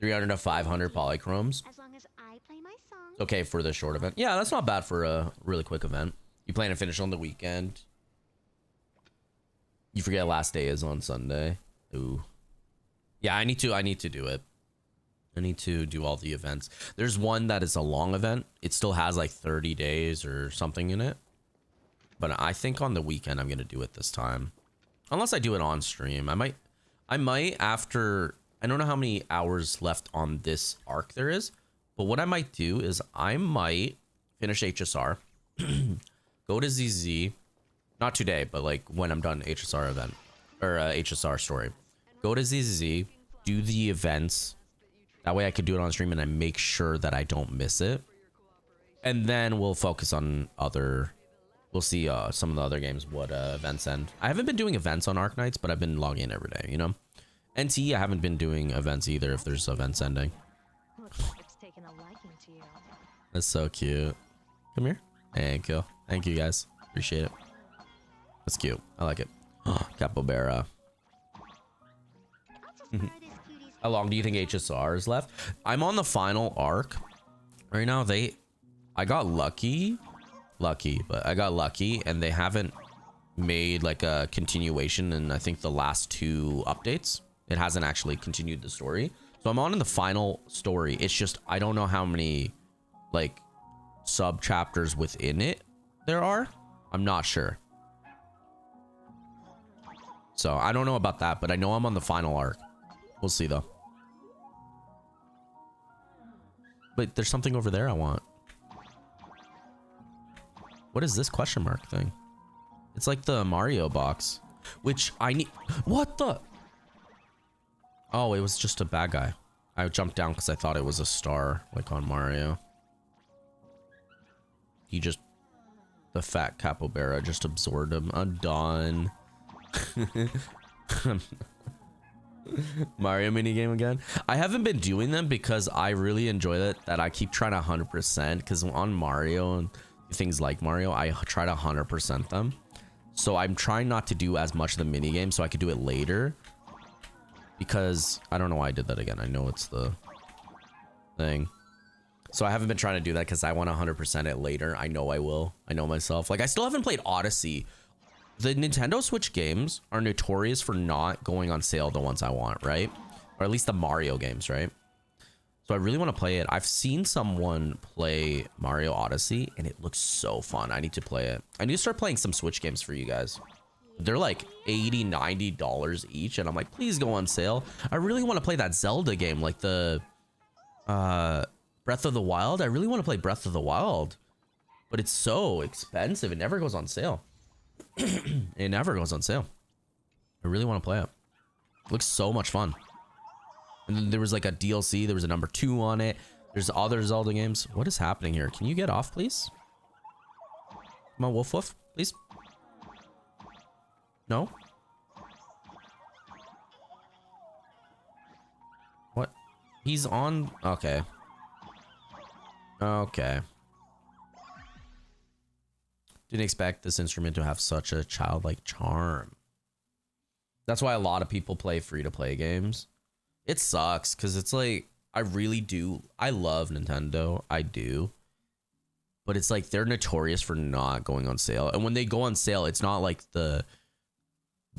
300 to 500 polychromes. As long as I play my song. Okay for the short event. Yeah, that's not bad for a really quick event. You plan to finish on the weekend. You forget last day is on Sunday. Ooh. Yeah, I need to do it. I need to do all the events. There's one that is a long event. It still has like 30 days or something in it. But I think on the weekend I'm gonna do it this time. Unless I do it on stream. I might after, I don't know how many hours left on this arc there is, but what I might do is I might finish HSR, go to ZZ, not today, but like when I'm done HSR event or HSR story, go to ZZ, do the events. That way I could do it on stream and I make sure that I don't miss it. And then we'll focus on other, we'll see some of the other games, what events end. I haven't been doing events on Arc Nights, but I've been logging in every day, you know? NT, I haven't been doing events either if there's events ending. That's so cute. Come here. Thank you. Thank you guys. Appreciate it. That's cute. I like it. Capybara. How long do you think HSR is left? I'm on the final arc right now. I got lucky, but I got lucky and they haven't made like a continuation in I think the last 2 updates. It hasn't actually continued the story. So I'm on in the final story. It's just, I don't know how many like sub chapters within it there are. I'm not sure. So I don't know about that, but I know I'm on the final arc. We'll see though. But there's something over there I want. What is this question mark thing? It's like the Mario box, which I need. What the? Oh, it was just a bad guy. I jumped down because I thought it was a star, like on Mario. The fat capybara just absorbed him. I'm done. Mario minigame again. I haven't been doing them because I really enjoy that I keep trying to 100% because on Mario and things like Mario, I try to 100% them. So I'm trying not to do as much of the minigame so I could do it later. Because I don't know why I did that again. I know it's the thing. So I haven't been trying to do that because I want to 100% it later. I know I will. I know myself. Like I still haven't played Odyssey. The Nintendo Switch games are notorious for not going on sale the ones I want, right? Or at least the Mario games, right? So I really want to play it. I've seen someone play Mario Odyssey and it looks so fun. I need to play it. I need to start playing some Switch games for you guys. They're like $80, $90 each. And I'm like, please go on sale. I really want to play that Zelda game, like the Breath of the Wild. I really want to play Breath of the Wild. But it's so expensive. It never goes on sale. It never goes on sale. I really want to play it. It looks so much fun. And then there was like a DLC. There was a number 2 on it. There's other Zelda games. What is happening here? Can you get off, please? Come on, Wolf Wolf, please. No? What? He's on... Okay. Okay. Didn't expect this instrument to have such a childlike charm. That's why a lot of people play free-to-play games. It sucks, because it's like... I really do. I love Nintendo. I do. But it's like they're notorious for not going on sale. And when they go on sale, it's not like the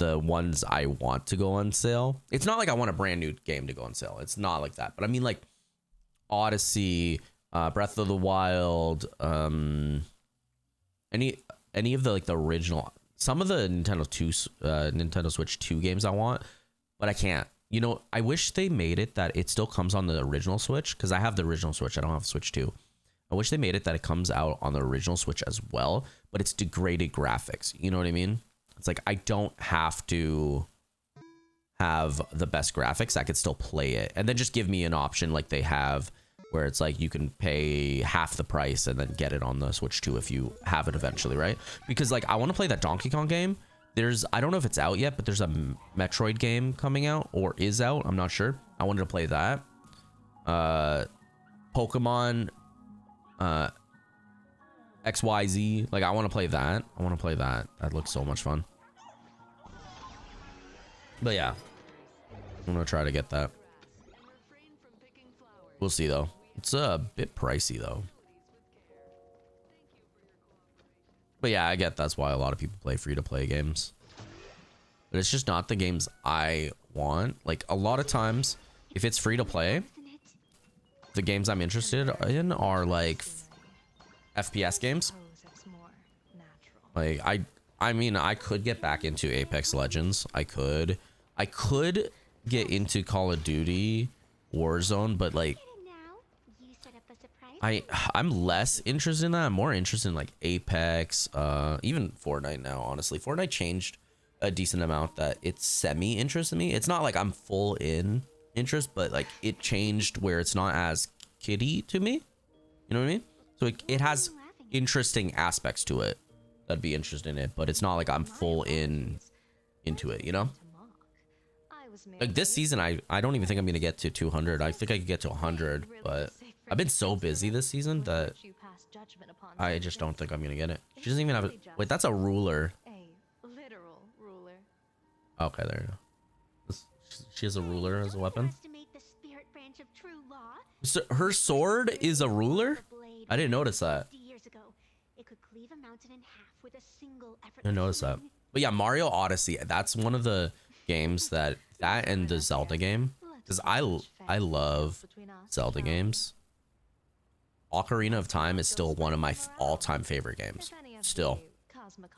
ones I want to go on sale. It's not like I want a brand new game to go on sale. It's not like that. But I mean like Odyssey, Breath of the Wild, any of the like the original, some of the Nintendo Switch 2 games I want, but I can't. You know, I wish they made it that it still comes on the original Switch, because I have the original Switch. I don't have Switch 2. I wish they made it that it comes out on the original Switch as well, but it's degraded graphics. You know what I mean? It's like I don't have to have the best graphics. I could still play it, and then just give me an option like they have, where it's like you can pay half the price and then get it on the Switch 2 if you have it eventually, right? Because like I want to play that Donkey Kong game. I don't know if it's out yet, but there's a Metroid game coming out, or is out. I'm not sure. I wanted to play that. Pokemon XYZ. Like I want to play that. That looks so much fun. But yeah, I'm gonna try to get that. We'll see though. It's a bit pricey though. But yeah, I get that's why a lot of people play free-to-play games. But it's just not the games I want. Like a lot of times, if it's free-to-play, the games I'm interested in are like FPS games. Like I mean, I could get back into Apex Legends. I could get into Call of Duty Warzone, but like I'm less interested in that. I'm more interested in like Apex, even Fortnite now, honestly. Fortnite changed a decent amount that it's semi-interested me. It's not like I'm full in interest, but like it changed where it's not as kiddie to me. You know what I mean? So it has interesting aspects to it that'd be interested in it, but it's not like I'm full into it, you know? Like this season, I don't even think I'm gonna get to 200. I think I could get to 100, but I've been so busy this season that I just don't think I'm gonna get it. She doesn't even have a wait. That's a ruler. Okay, there you go. She has a ruler as a weapon. So her sword is a ruler? I didn't notice that. I didn't notice that. But yeah, Mario Odyssey. That's one of the games that and the Zelda game, because I love Zelda games. Ocarina of Time is still one of my all-time favorite games. Still,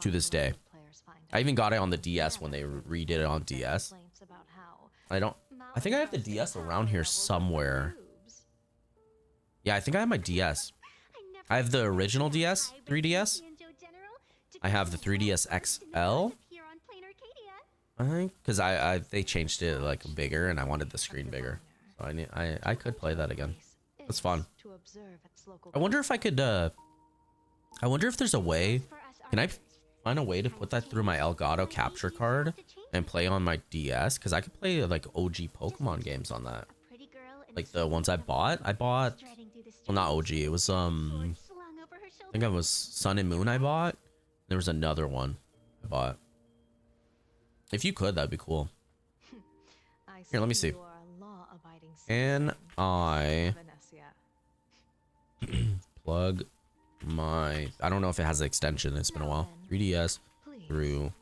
to this day. I even got it on the DS when they redid it on DS. I think I have the DS around here somewhere. Yeah, I think I have my DS. I have the original DS, 3DS. I have the 3DS XL. I think because they changed it like bigger, and I wanted the screen bigger. So I could play that again. That's fun. I wonder if I could. I wonder if there's a way. Can I find a way to put that through my Elgato capture card and play on my DS? Because I could play like OG Pokemon games on that. Like the ones I bought. Well, not OG. It was I think it was Sun and Moon I bought. There was another one I bought. If you could, that'd be cool. Here, let me see. Can I plug my... I don't know if it has an extension. It's been a while. 3DS through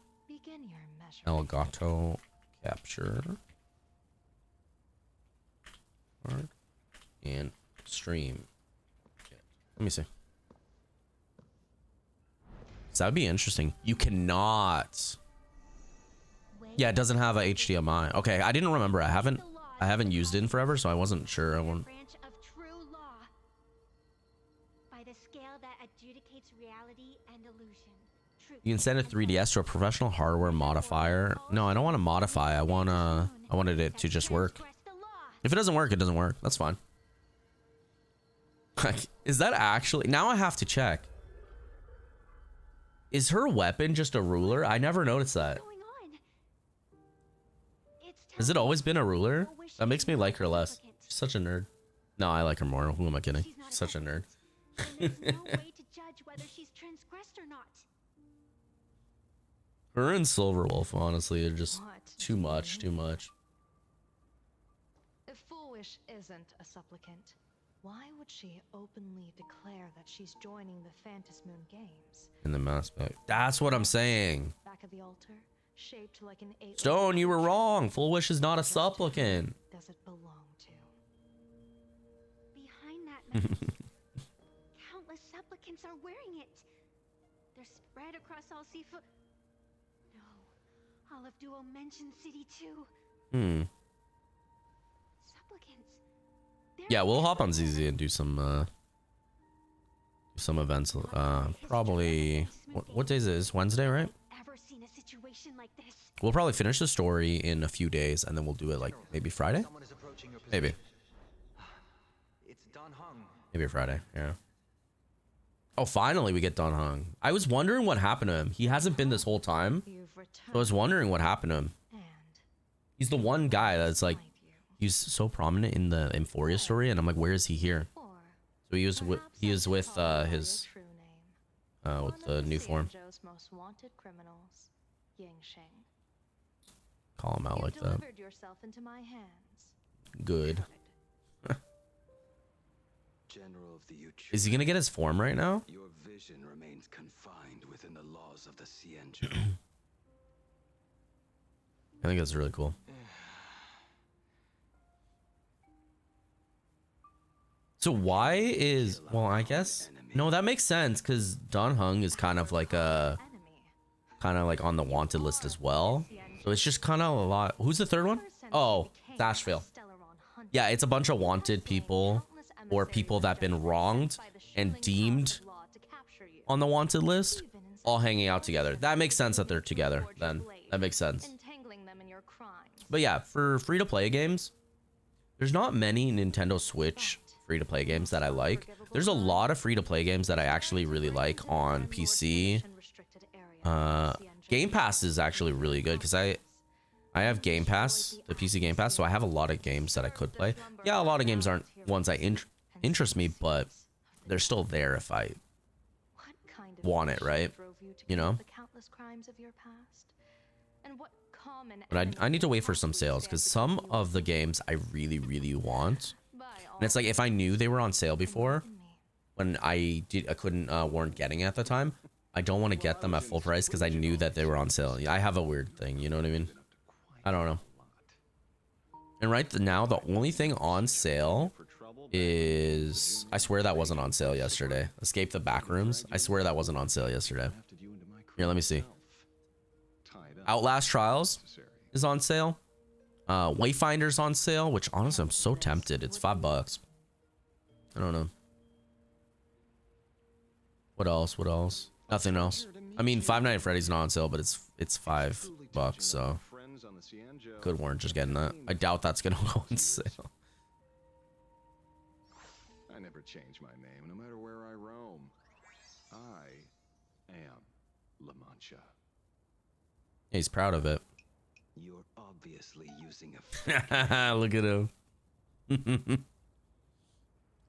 Elgato capture card and stream. Let me see. So that would be interesting. You cannot... Yeah, it doesn't have a HDMI. Okay, I didn't remember. I haven't used it in forever, so I wasn't sure. You can send a 3DS to a professional hardware modifier. No, I don't want to modify. I wanted it to just work. If it doesn't work, it doesn't work. That's fine. Is that actually... Now I have to check. Is her weapon just a ruler? I never noticed that. Has it always been a ruler? That makes me like her less. She's such a nerd. No, I like her more. Who am I kidding? She's such a nerd. Her and Silverwolf, honestly, are just too much. Wish isn't a supplicant, why would she openly declare that she's joining the Phantasmoon Moon Games? In the Mass Effect. That's what I'm saying. Back of the altar, shaped like an 8 Stone, you were wrong. Full Wish is not a supplicant. Does it belong to? Behind that mask, countless supplicants are wearing it. They're spread across all seafood. No, all of Duo mentioned City too. Supplicants. Yeah, we'll hop on ZZ and do some events. Probably what days is it? Wednesday, right? Ever seen a situation like this? We'll probably finish the story in a few days, and then we'll do it like maybe Friday. Maybe. It's Don Hung. Maybe Friday. Yeah. Oh, finally we get Don Hung. I was wondering what happened to him. He hasn't been this whole time. You've So I returned, was wondering what happened to him. and He's the one guy that's like, find you. he's so prominent in the Euphoria story, and I'm like, where is he here? Or So he was with his true name. with the new form. Joe's most wanted criminals, Ying Sheng. Call him out You like that. delivered yourself into my hands. Good. General of the Uchu. Is he gonna get his form right now? Your vision remains confined within the laws of the Cienjo. I think that's really cool. So why is, well, I guess no, that makes sense because Don Hung is kind of like Enemy. on the wanted list as well. So it's just kind of a lot. Who's the third one? Oh, Asheville. Yeah, it's a bunch of wanted people or people that have been wronged and deemed on the wanted list, all hanging out together. That makes sense that they're together then. That makes sense. Entangling them in your crimes. But yeah, for free-to-play games, there's not many Nintendo Switch free-to-play games that I like. There's a lot of free-to-play games that I actually really like on PC. Game Pass is actually really good because I have Game Pass, the PC Game Pass, so I have a lot of games that I could play. Yeah, a lot of games aren't ones that interest me, but they're still there if I What kind of want it, right? drove you to You know? commit the countless crimes of your past? And what common But I need to wait for enemy some sales because some stands of the games I really, really want. by And it's like if I knew they were on sale before, all in me. when I weren't getting it at the time, I don't want to get them at full price because I knew that they were on sale. I have a weird thing, you know what I mean? I don't know. And right now, the only thing on sale is, I swear that wasn't on sale yesterday. Escape the Backrooms. I swear that wasn't on sale yesterday. Here, let me see. Outlast Trials is on sale. Wayfinder's on sale, which honestly I'm so tempted. It's $5. I don't know. What else? What else? Nothing else. I mean, Five Nights at Freddy's not on sale, but it's $5, so could warrant just getting that. I doubt that's gonna go on sale. I never change my name, no matter where I roam. I am La Mancha. He's proud of it. You're obviously using a Look at him.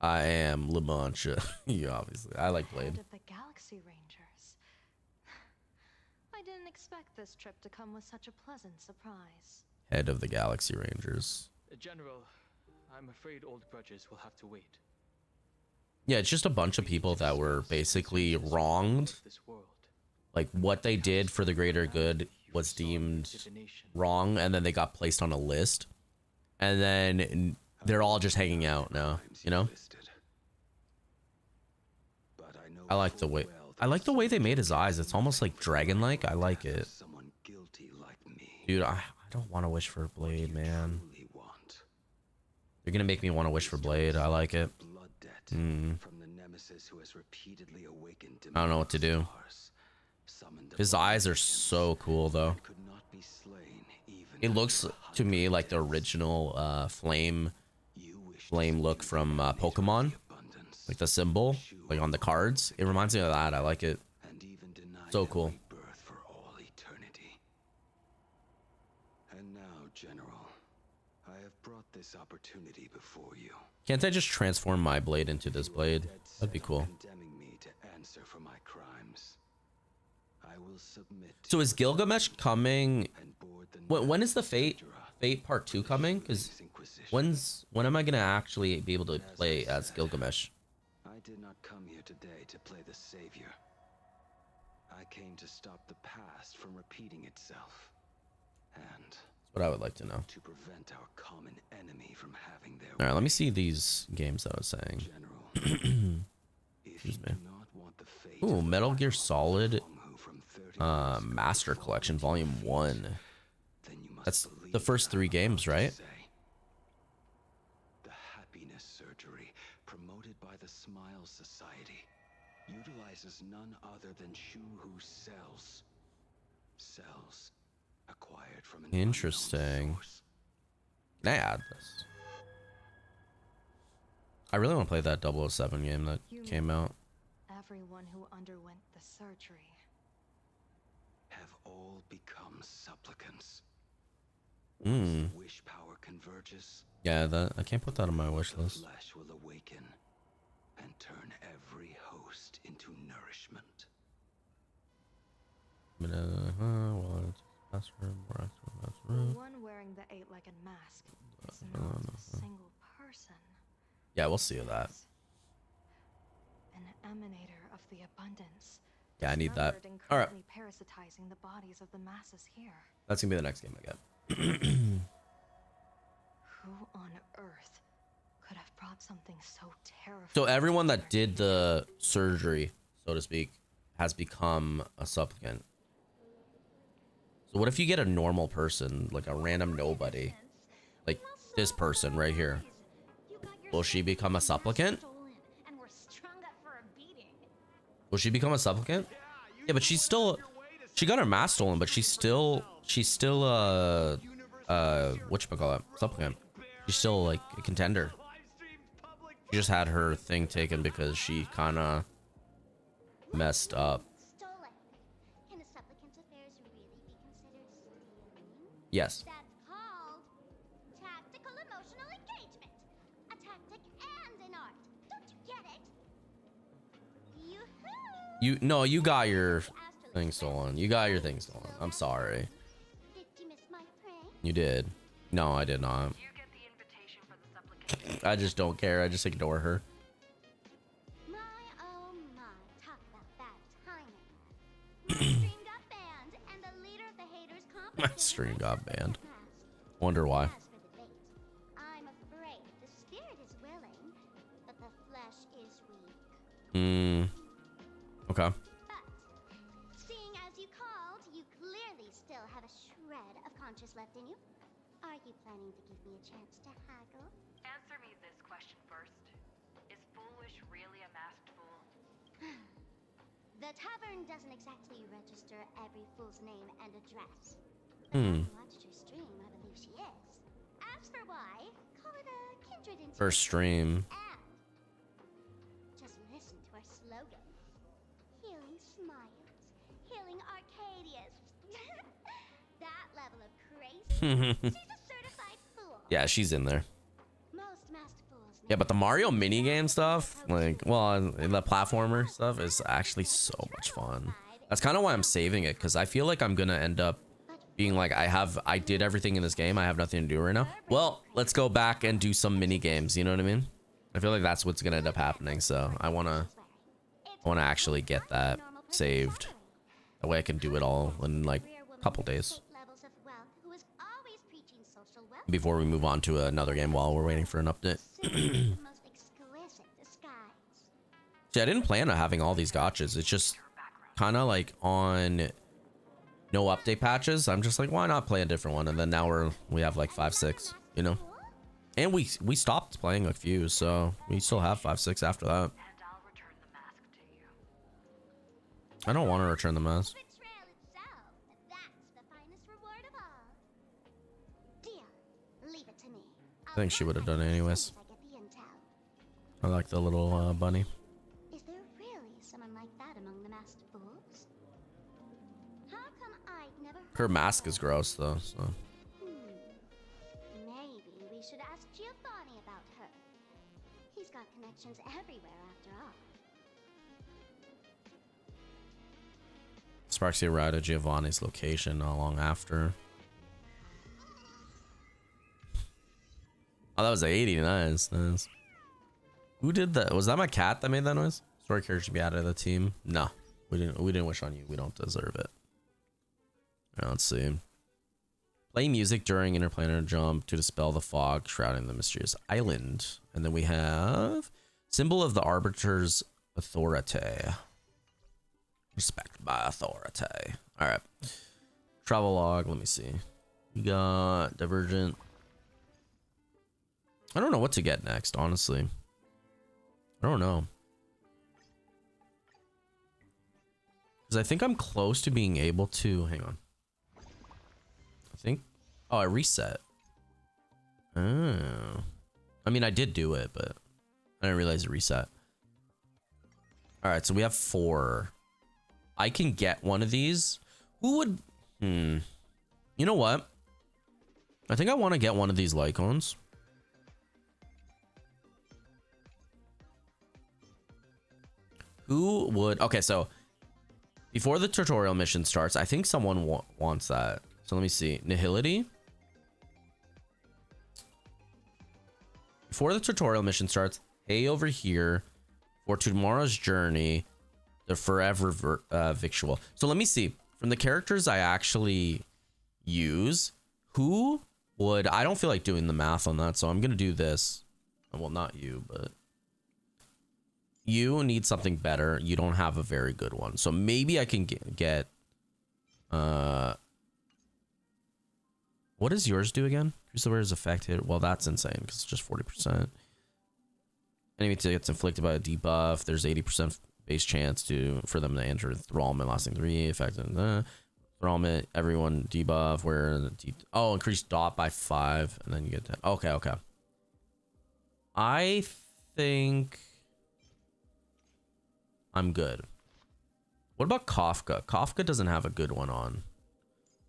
I am La Mancha. You obviously. I like Blade. Head of the Galaxy Rangers. I didn't expect this trip to come with such a pleasant surprise. Head of the Galaxy Rangers. General, I'm afraid old grudges will have to wait. Yeah, it's just a bunch of people that were basically wronged. This world. Like what they did for the greater good was deemed wrong, and then they got placed on a list, and then they're all just hanging out now. You know. I like the way they made his eyes. It's almost like dragon-like. I like it. someone guilty like me. Dude, I don't want to wish for Blade, man. Truly want. You're gonna make me want to wish for Blade. I like it. Blood debt Mm. from the nemesis who has repeatedly awakened I don't know what to do. His eyes are so cool, though. could not be slain even It looks to me like the original flame look from Pokemon, like the symbol, like on the cards. It reminds me of that. I like it. and even denied So a cool. rebirth for all eternity. And now, General, I have brought this opportunity before you. Can't I just transform my blade into this blade? That'd be cool. Condemning me to answer for my crimes. I will submit. So is Gilgamesh coming? and board the When is the Fate Fate Part 2 coming? Because when am I gonna actually be able to play as Gilgamesh? I did not come here today to play the savior. I came to stop the past from repeating itself. And That's what I would like to know. to prevent our common enemy from having their All right, let me way. see these games that I was saying. General, if Excuse you me. do not want the fate Ooh, of the Metal Gear Battle of Solid Wong-Hu from 30 years ago Master to fall Collection into Volume your 1. hands, then you must That's believe the first what I'm 3 games, about to right? say. The happiness surgery promoted by the Smile Society utilizes none other than Shu-Hu's cells. Cells acquired from an unknown Interesting. source. Can I add this? I really want to play that 007 game that came out. Everyone who underwent the surgery. Have all become supplicants. Hmm. Once the wish power converges, Yeah, that I can't put that on my wish the list. flesh will awaken and turn every host into nourishment. The one wearing the 8-legged mask is not a single person. Yeah, we'll see that. An emanator of the abundance. Yeah, I need that. dismembered and All right. currently parasitizing the bodies of the masses here. That's gonna be the next game I get. Who on earth could have brought something so terrifying? So everyone to that their did the surgery, so to speak, has become a supplicant. So what if you get a normal person, like a random nobody, like this person right here? Will she become a supplicant? Will she become a supplicant? Yeah, but she got her mask stolen, but she's still whatchamacallit, supplicant. She's still like a contender. She just had her thing taken because she kind of messed up. Stolen. Can a supplicant's affairs really be considered stealing? Yes. That's called tactical emotional engagement. A tactic and an art. Don't you get it? Yoo-hoo! You got your thing stolen. You got your thing stolen. I'm sorry. Did you miss my prank? You did. No, I did not. You get the invitation for the supplication. I just don't care. I just ignore her. My oh my, talk about bad timing. My stream got banned, and the leader of the haters My confiscated stream my got banned. mask. Wonder why. As for the bait, I'm afraid the spirit is willing, but the flesh is weak. Okay. But, seeing as you called, you clearly still have a shred of conscience left in you. Are you planning to give me a chance to haggle? Answer me this question first. Is Foolish really a masked fool? The tavern doesn't exactly register every fool's name and address. Hmm. I watched your stream, I believe she is. As for why, call it a kindred intuition. First stream. And just listen to our slogan. Healing smiles. Healing Arcadius. That level of crazy. She's a certified fool. Yeah, she's in there. Most masked fools. Yeah, but the Mario minigame stuff, like, well, the platformer stuff is actually so much fun. That's kind of why I'm saving it, because I feel like I'm gonna end up being like, I did everything in this game. I have nothing to do right now. Well, let's go back and do some mini games. You know what I mean? I feel like that's what's gonna end up happening. So I wanna actually get that saved. That way I can do it all in like a couple days before we move on to another game while we're waiting for an update. See, I didn't plan on having all these gotchas. It's just kind of like on no update patches. I'm just like, why not play a different one? And then now we have like 5, 6, you know. And we stopped playing a few, so we still have 5, 6 after that. I don't want to return the mask. I think she would have done it anyways. I like the little bunny. Is there really someone like that among the masked fools? How come I've never heard Her of mask her? is gross though, so. Maybe we should ask Giovanni about her. He's got connections everywhere after all. Sparksy arrived at Giovanni's location not long after. Oh, that was 80. Nice, nice. Who did that? Was that my cat that made that noise? Story character should be out of the team. No, we didn't wish on you. We don't deserve it. Right, let's see. Play music during interplanar jump to dispel the fog shrouding the mysterious island. And then we have symbol of the arbiter's authority. Respect by authority. All right. Travel log. Let me see. We got Divergent. I don't know what to get next, honestly. I don't know. Because I think I'm close to being able to... Hang on. I think... Oh, I reset. Oh. I mean, I did do it, but I didn't realize it reset. Alright, so we have 4. I can get one of these. Who would... You know what? I think I want to get one of these Lycons. Who would... Okay, so before the tutorial mission starts, I think someone wants that. So let me see. Nihility. Before the tutorial mission starts, hey, over here for tomorrow's journey, the forever victual. So let me see. From the characters I actually use, who would... I don't feel like doing the math on that, so I'm going to do this. Well, not you, but... You need something better. You don't have a very good one. So maybe I can get what does yours do again? Increase the wearer's effect hit. Well, that's insane because it's just 40%. Enemy gets inflicted by a debuff. There's 80% base chance for them to enter enthrallment lasting 3 effective. Enthrallment, everyone debuff where oh, increase dot by 5 and then you get that. Okay, okay. I think I'm good. What about Kafka? Kafka doesn't have a good one on.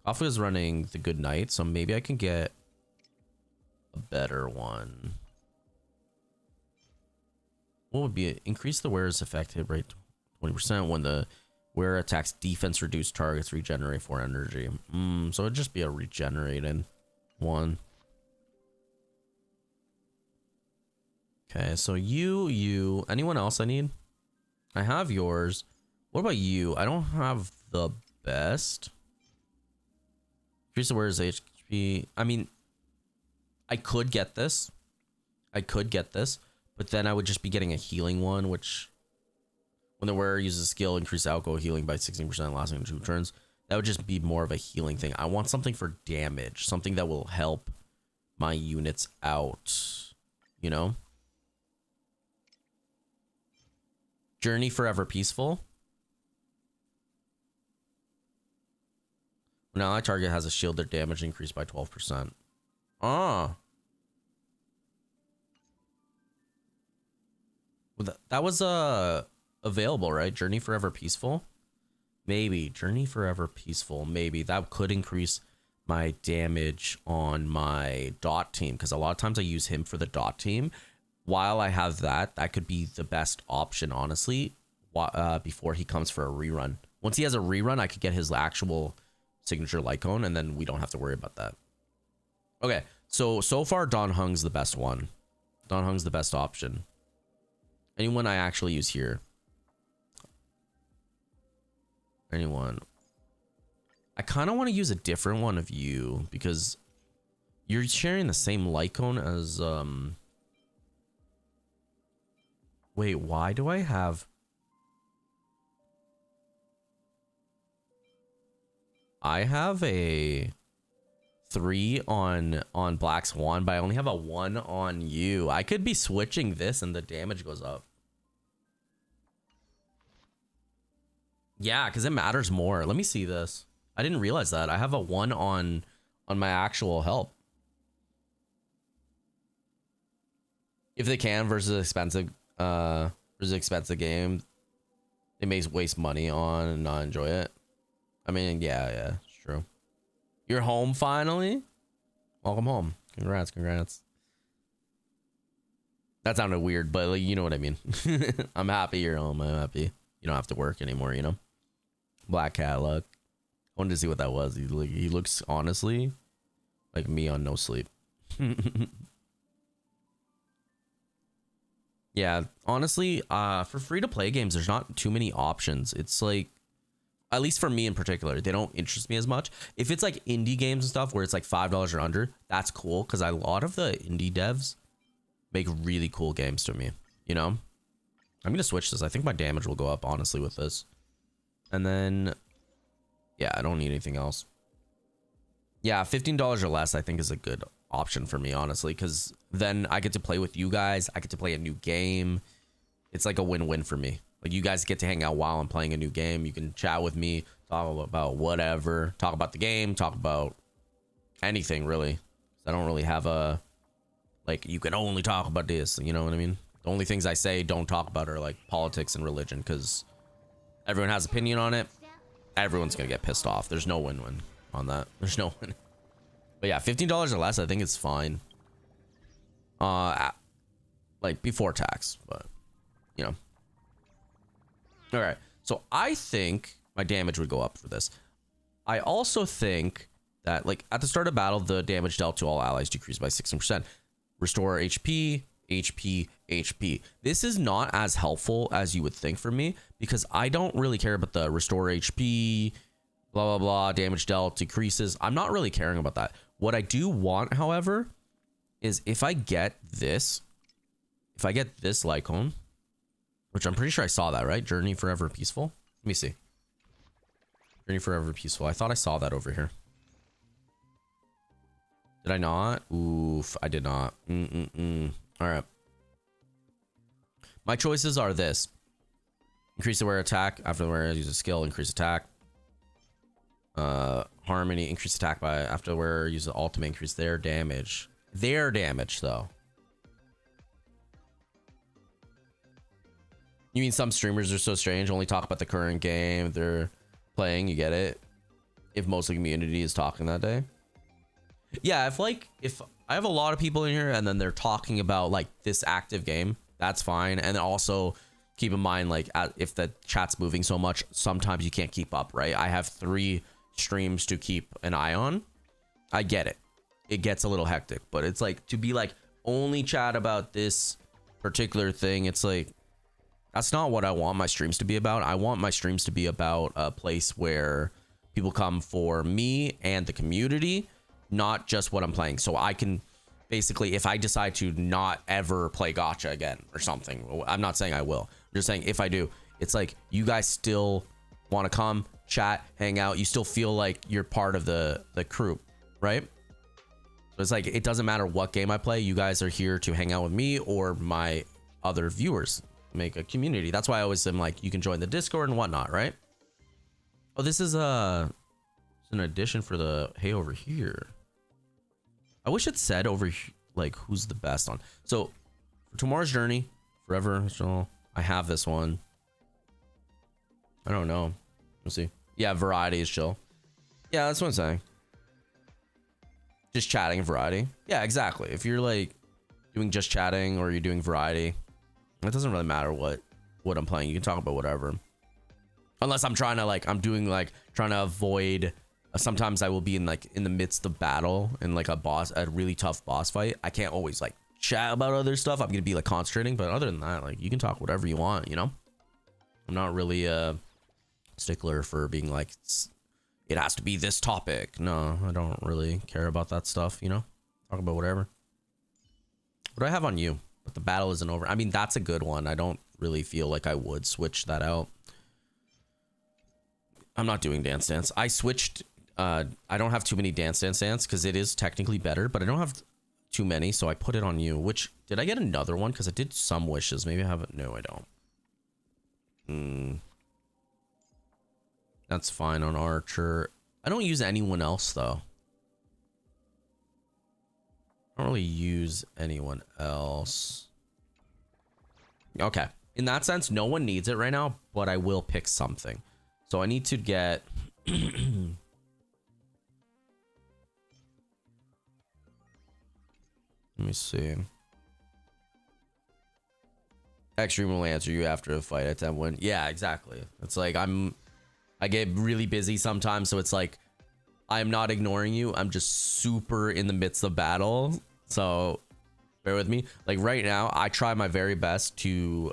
Kafka is running the good night, so maybe I can get a better one. What would be it? Increase the wearer's effect hit rate 20% when the wearer attacks defense reduced targets regenerate 4 energy. So it'd just be a regenerated one. Okay, so you. Anyone else I need? I have yours. What about you? I don't have the best. Increase the wearer's HP. I mean, I could get this. But then I would just be getting a healing one, which when the wearer uses a skill, increase alcohol healing by 16% lasting 2 turns. That would just be more of a healing thing. I want something for damage, something that will help my units out, you know? Journey Forever Peaceful. When an ally target has a shield, their damage increased by 12%. Ah. Well, that was available, right? Journey Forever Peaceful. Maybe Journey Forever Peaceful. Maybe that could increase my damage on my dot team because a lot of times I use him for the dot team. While I have that, that could be the best option, honestly, before he comes for a rerun. Once he has a rerun, I could get his actual signature Lycone, and then we don't have to worry about that. Okay, so far, Don Hung's the best one. Don Hung's the best option. Anyone I actually use here? Anyone? I kind of want to use a different one of you, because you're sharing the same Lycone as... Wait, why do I have... I have a 3 on Black Swan, but I only have a 1 on you. I could be switching this and the damage goes up. Yeah, because it matters more. Let me see this. I didn't realize that. I have a 1 on my actual help. If they can versus expensive game, they may waste money on and not enjoy it. I mean, yeah, it's true. You're home finally? Welcome home. Congrats. That sounded weird, but like, you know what I mean. I'm happy you're home. I'm happy you don't have to work anymore, you know? Black cat luck. I wanted to see what that was. He looks honestly like me on no sleep. Yeah, honestly, for free to play games, there's not too many options. It's like, at least for me in particular, they don't interest me as much. If it's like indie games and stuff where it's like $5 or under, that's cool because a lot of the indie devs make really cool games to me. You know, I'm gonna switch this. I think my damage will go up honestly with this, and then yeah, I don't need anything else. Yeah, $15 or less I think is a good option for me honestly, because then I get to play with you guys. I get to play a new game. It's like a win-win for me. Like you guys get to hang out while I'm playing a new game. You can chat with me, talk about whatever, talk about the game, talk about anything really. I don't really have a like you can only talk about this. You know what I mean? The only things I say don't talk about are like politics and religion because everyone has opinion on it. Everyone's gonna get pissed off. There's no win-win on that. There's no win. But yeah, $15 or less, I think it's fine. Like before tax, but you know. All right, so I think my damage would go up for this. I also think that like at the start of battle, the damage dealt to all allies decreased by 16%. Restore HP, HP, HP. This is not as helpful as you would think for me because I don't really care about the restore HP, blah, blah, blah, damage dealt decreases. I'm not really caring about that. What I do want, however, is if I get this Lycone, which I'm pretty sure I saw that, right? Journey Forever Peaceful. Let me see. Journey Forever Peaceful. I thought I saw that over here. Did I not? Oof, I did not. All right. My choices are this. Increase the wearer attack. After the wearer uses a skill, increase attack. Harmony, increase attack by after the wearer uses ultimate, increase their damage. Their damage, though. You mean some streamers are so strange, only talk about the current game they're playing, you get it? If most of the community is talking that day. Yeah, if I have a lot of people in here and then they're talking about like this active game, that's fine. And also keep in mind, like if the chat's moving so much, sometimes you can't keep up, right? I have 3 streams to keep an eye on. I get it. It gets a little hectic, but it's like to be like only chat about this particular thing. It's like, that's not what I want my streams to be about. I want my streams to be about a place where people come for me and the community, not just what I'm playing. So I can basically, if I decide to not ever play gacha again or something, I'm not saying I will. I'm just saying if I do, it's like you guys still want to come, chat, hang out. You still feel like you're part of the crew, right? So it's like, it doesn't matter what game I play. You guys are here to hang out with me or my other viewers. Make a community. That's why I always am like, you can join the Discord and whatnot, right? Oh, this is an addition for the hey over here. I wish it said over like who's the best on. So for Tomorrow's Journey, Forever, so I have this one. I don't know. We'll see. Yeah, variety is chill. Yeah, that's what I'm saying. Just chatting and variety. Yeah, exactly. If you're like doing just chatting or you're doing variety, it doesn't really matter what I'm playing. You can talk about whatever. Unless I'm trying to like, I'm doing like, trying to avoid, sometimes I will be in like in the midst of battle in like a really tough boss fight. I can't always like chat about other stuff. I'm going to be like concentrating, but other than that, like you can talk whatever you want, you know? I'm not really a stickler for being like, it has to be this topic. No, I don't really care about that stuff, you know? Talk about whatever. What do I have on you? But the battle isn't over. I mean, that's a good one. I don't really feel like I would switch that out. I'm not doing Dance Dance. I switched. I don't have too many Dance Dance because it is technically better, but I don't have too many, so I put it on you. Which, did I get another one? Because I did some wishes. Maybe I haven't. No, I don't. That's fine on Archer. I don't use anyone else, though. I don't really use anyone else. Okay. In that sense, no one needs it right now, but I will pick something. So I need to get... Let me see. Extreme will answer you after a fight at 10 win. Yeah, exactly. It's like I get really busy sometimes, so it's like I'm not ignoring you. I'm just super in the midst of battle. So Bear with me. Like right now, I try my very best to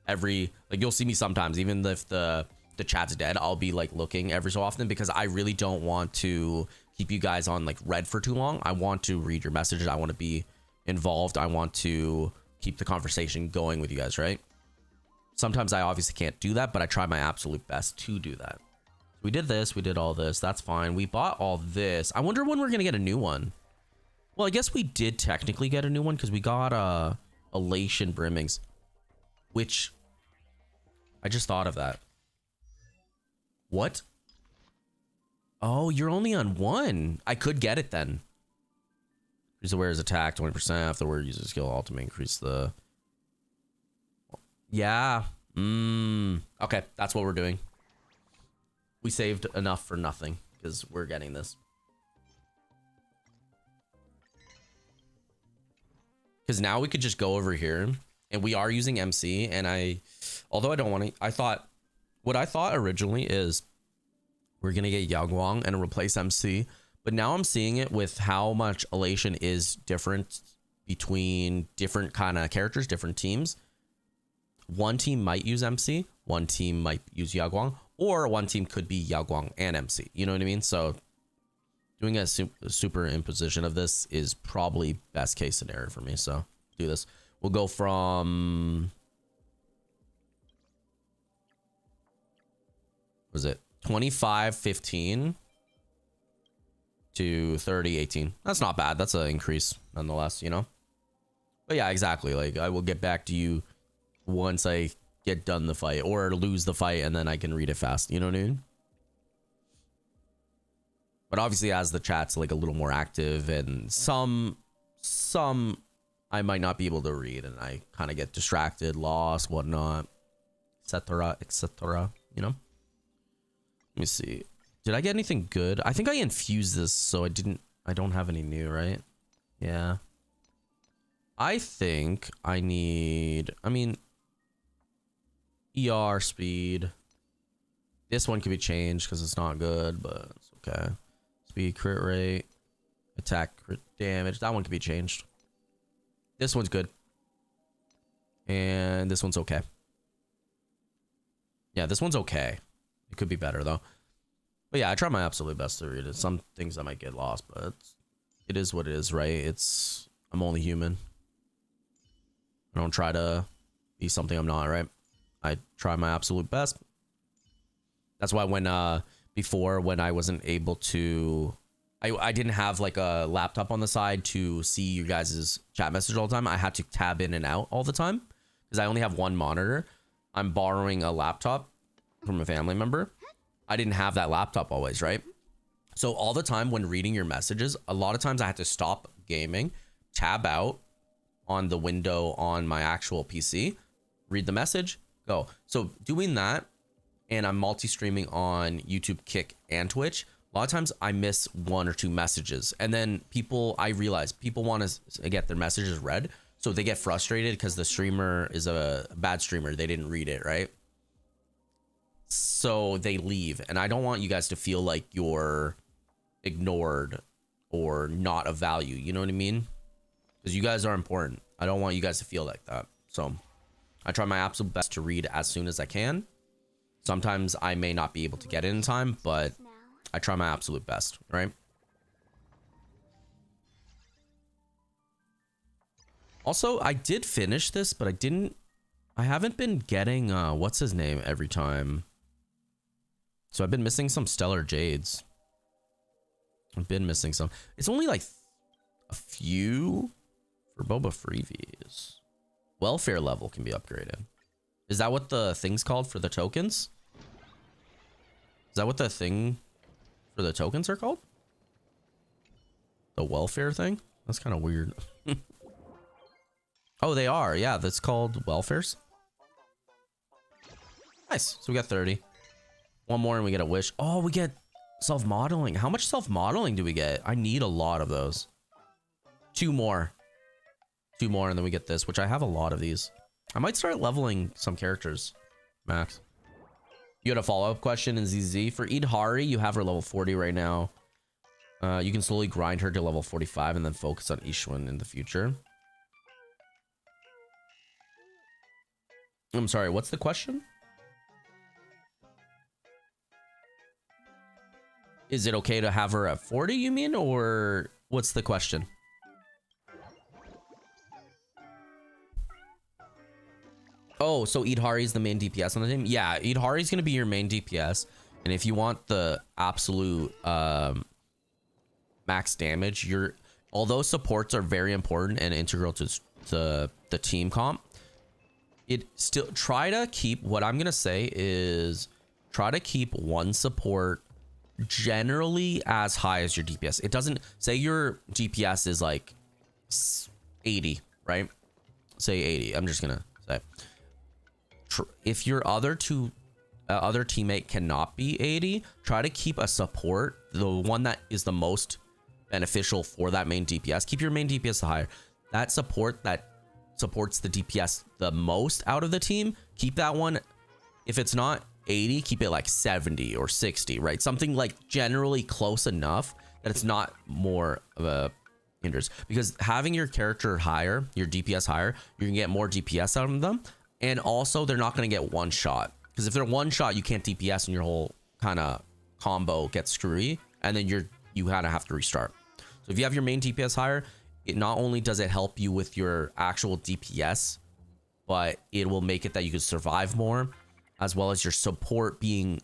like you'll see me sometimes, even if the chat's dead, I'll be like looking every so often because I really don't want to keep you guys on like red for too long. I want to read your messages. I want to be involved. I want to keep the conversation going with you guys, right? Sometimes I obviously can't do that, but I try my absolute best to do that. We did this, we did all this, that's fine. We bought all this. I wonder when we're gonna get a new one. Well, I guess we did technically get a new one because we got Elation Brimmings, which I just thought of that. What? Oh, you're only on one. I could get it then. Increase the wearer's attack 20% if the wearer uses skill ultimate. Increase the... Yeah. Okay, that's what we're doing. We saved enough for nothing because we're getting this. Because now we could just go over here and we are using MC. And although I don't want to, what I thought originally is we're going to get Yaguang and replace MC. But now I'm seeing it with how much Elation is different between different kind of characters, different teams. One team might use MC, one team might use Yaguang, or one team could be Yaguang and MC. You know what I mean? So doing a super imposition of this is probably best case scenario for me. So do this. We'll go from... Was it 25-15 to 30-18? That's not bad. That's an increase nonetheless, you know? But yeah, exactly. Like I will get back to you once I get done the fight or lose the fight and then I can read it fast. You know what I mean? But obviously as the chat's like a little more active and some I might not be able to read and I kind of get distracted, lost, whatnot, etc., you know? Let me see. Did I get anything good? I think I infused this, so I don't have any new, right? Yeah. I think I need, ER speed. This one can be changed because it's not good, but it's okay. Speed, crit rate, attack, crit damage. That one can be changed. This one's good. And this one's okay. Yeah, this one's okay. It could be better though. But yeah, I try my absolute best to read it. Some things I might get lost, but it is what it is, right? I'm only human. I don't try to be something I'm not, right? I try my absolute best. That's why before when I wasn't able to, I didn't have like a laptop on the side to see you guys' chat message all the time. I had to tab in and out all the time because I only have one monitor. I'm borrowing a laptop from a family member. I didn't have that laptop always, right? So all the time when reading your messages, a lot of times I had to stop gaming, tab out on the window on my actual PC, read the message, go. So doing that, and I'm multi-streaming on YouTube, Kick, and Twitch, a lot of times I miss one or two messages. And then I realize people want to get their messages read. So they get frustrated because the streamer is a bad streamer. They didn't read it, right? So they leave. And I don't want you guys to feel like you're ignored or not of value. You know what I mean? Because you guys are important. I don't want you guys to feel like that. So I try my absolute best to read as soon as I can. Sometimes I may not be able to get it in time, but I try my absolute best, right? Also, I did finish this, but I haven't been getting, what's his name every time. So I've been missing some Stellar Jades. I've been missing some. It's only like a few for Boba Freebies. Welfare level can be upgraded. Is that what the thing's called for the tokens? Is that what the thing for the tokens are called? The welfare thing? That's kind of weird. Oh, they are. Yeah, that's called welfares. Nice. So we got 30. One more and we get a wish. Oh, we get self-modeling. How much self-modeling do we get? I need a lot of those. Two more and then we get this, which I have a lot of these. I might start leveling some characters, Max. You had a follow-up question in ZZ. For Idhari, you have her level 40 right now. You can slowly grind her to level 45 and then focus on Ishwan in the future. I'm sorry, what's the question? Is it okay to have her at 40, you mean? Or what's the question? Oh, so Idhari is the main DPS on the team? Yeah, Idhari is going to be your main DPS. And if you want the absolute max damage, although supports are very important and integral to the team comp, it still try to keep, what I'm going to say is try to keep one support generally as high as your DPS. It doesn't say your DPS is like 80, right? Say 80. I'm just going to say if your other teammate cannot be 80, try to keep a support, the one that is the most beneficial for that main DPS. Keep your main DPS higher. That support that supports the DPS the most out of the team, keep that one. If it's not 80, keep it like 70 or 60, right? Something like generally close enough that it's not more of a hindrance, because having your character higher, your DPS higher, you can get more DPS out of them. And also they're not going to get one shot, because if they're one shot, you can't DPS and your whole kind of combo gets screwy, and then you kind of have to restart. So if you have your main DPS higher, it not only does it help you with your actual DPS, but it will make it that you can survive more, as well as your support being,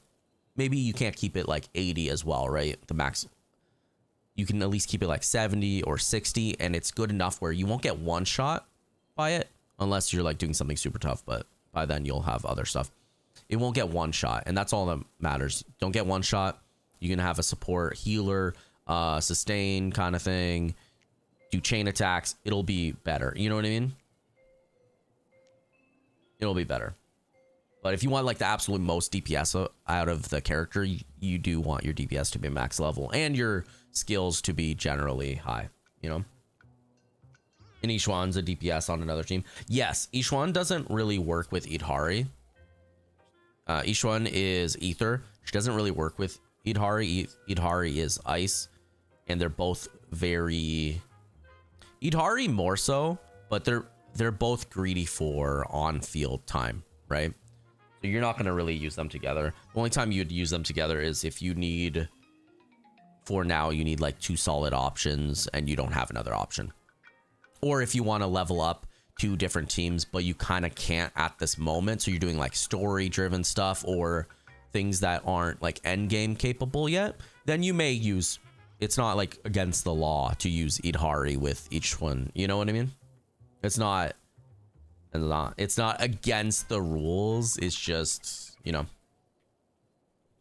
maybe you can't keep it like 80 as well, right? The max, you can at least keep it like 70 or 60, and it's good enough where you won't get one shot by it unless you're like doing something super tough, but by then you'll have other stuff. It won't get one shot, and that's all that matters. Don't get one shot. You can have a support, healer, sustain kind of thing, do chain attacks. It'll be better. You know what I mean? It'll be better. But if you want like the absolute most DPS out of the character, you do want your DPS to be max level and your skills to be generally high, you know? And Ishuan's a DPS on another team. Yes, Ishuan doesn't really work with Idhari. Ishuan is Ether. She doesn't really work with Idhari. Idhari is Ice. And they're both very... Idhari more so, but they're both greedy for on-field time, right? So you're not going to really use them together. The only time you'd use them together is if you need... For now, you need like 2 solid options and you don't have another option. Or if you want to level up 2 different teams, but you kind of can't at this moment. So you're doing like story-driven stuff or things that aren't like end game capable yet. Then you may use... It's not like against the law to use Idhari with each one. You know what I mean? It's not against the rules. It's just, you know.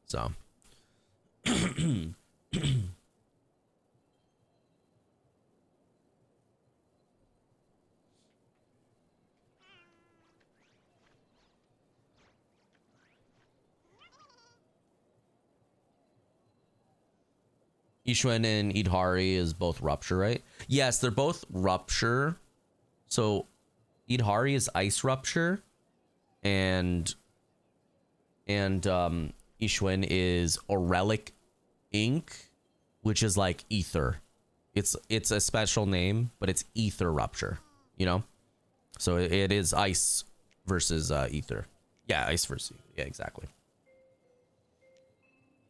So. Ishuan and Idhari is both Rupture, right? Yes, they're both Rupture. So Idhari is Ice Rupture, and Ishuan is Aurelic Ink, which is like Ether. It's a special name, but it's Ether Rupture, you know? So it is Ice versus Ether. Yeah, Ice versus, yeah, exactly.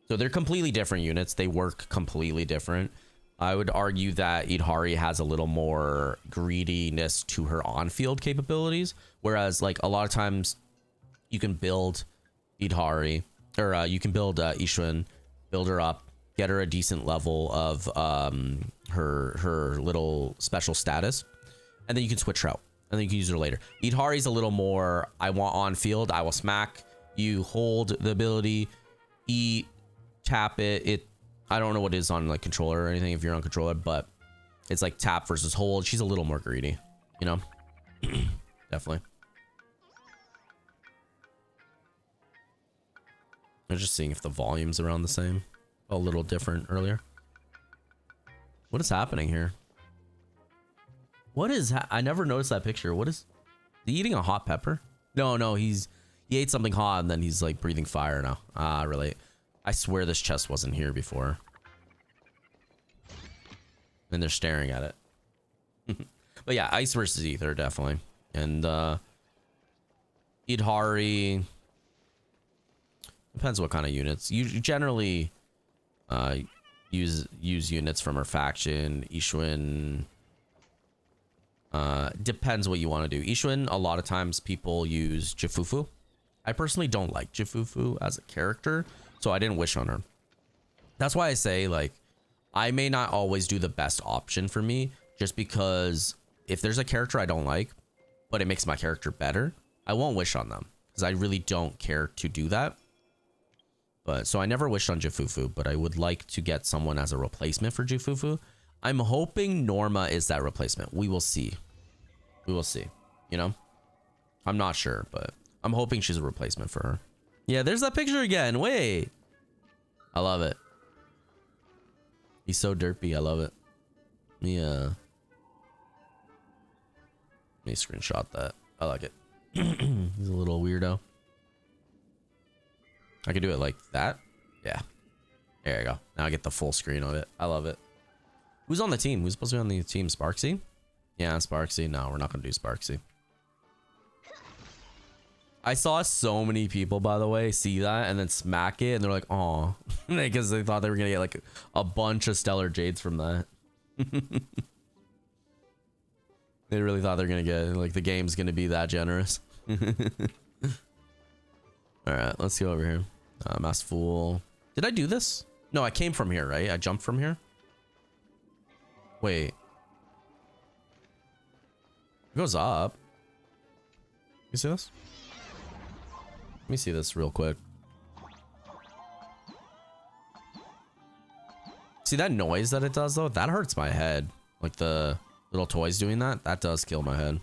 So they're completely different units. They work completely different. I would argue that Idhari has a little more greediness to her on-field capabilities, whereas like a lot of times you can build Idhari, or you can build Ishuan, build her up, get her a decent level of her little special status, and then you can switch her out, and then you can use her later. Idhari's a little more, I want on-field, I will smack, you hold the ability, eat, tap it. I don't know what it is on like controller or anything if you're on controller, but it's like tap versus hold. She's a little more greedy, you know? Definitely. I'm just seeing if the volume's around the same. A little different earlier. What is happening here? What is I never noticed that picture. What is he eating? A hot pepper? No, he ate something hot and then he's like breathing fire now. Ah, really? I swear this chest wasn't here before. And they're staring at it. But yeah, Ice versus Ether, definitely. And Idhari. Depends what kind of units. You generally use units from her faction. Ishwin. Depends what you want to do. Ishwin, a lot of times people use Jifufu. I personally don't like Jifufu as a character, so I didn't wish on her. That's why I say, like, I may not always do the best option for me, just because if there's a character I don't like, but it makes my character better, I won't wish on them, because I really don't care to do that. But so I never wished on Jifufu, but I would like to get someone as a replacement for Jifufu. I'm hoping Norma is that replacement. We will see. We will see. You know? I'm not sure, but I'm hoping she's a replacement for her. Yeah, there's that picture again. Wait. I love it. He's so derpy. I love it. Yeah. Let me screenshot that. I like it. He's a little weirdo. I can do it like that. Yeah. There you go. Now I get the full screen of it. I love it. Who's on the team? Who's supposed to be on the team? Sparksy? Yeah, Sparksy. No, we're not going to do Sparksy. I saw so many people, by the way, see that and then smack it. And they're like, "Aw," because they thought they were going to get like a bunch of Stellar Jades from that. They really thought they're going to get like the game's going to be that generous. All right, let's go over here. Mass Fool. Did I do this? No, I came from here, right? I jumped from here. Wait. It goes up. You see this? Let me see this real quick. See that noise that it does though? That hurts my head. Like the little toys doing that. That does kill my head.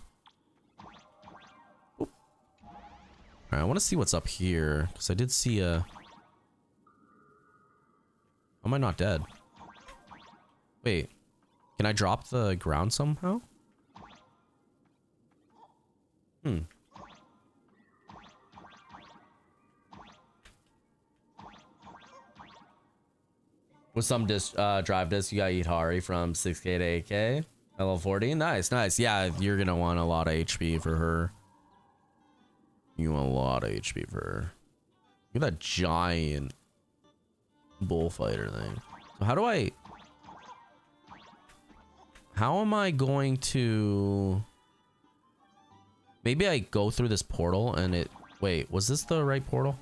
Oop. All right, I want to see what's up here because I did see a. Am I not dead? Wait, can I drop the ground somehow? With some drive disc, you got Idhari from 6K to 8K. Level 40. Nice, nice. Yeah, you're going to want a lot of HP for her. You want a lot of HP for her. Look at that giant bullfighter thing. So how do I... How am I going to... Maybe I go through this portal and it... Wait, was this the right portal?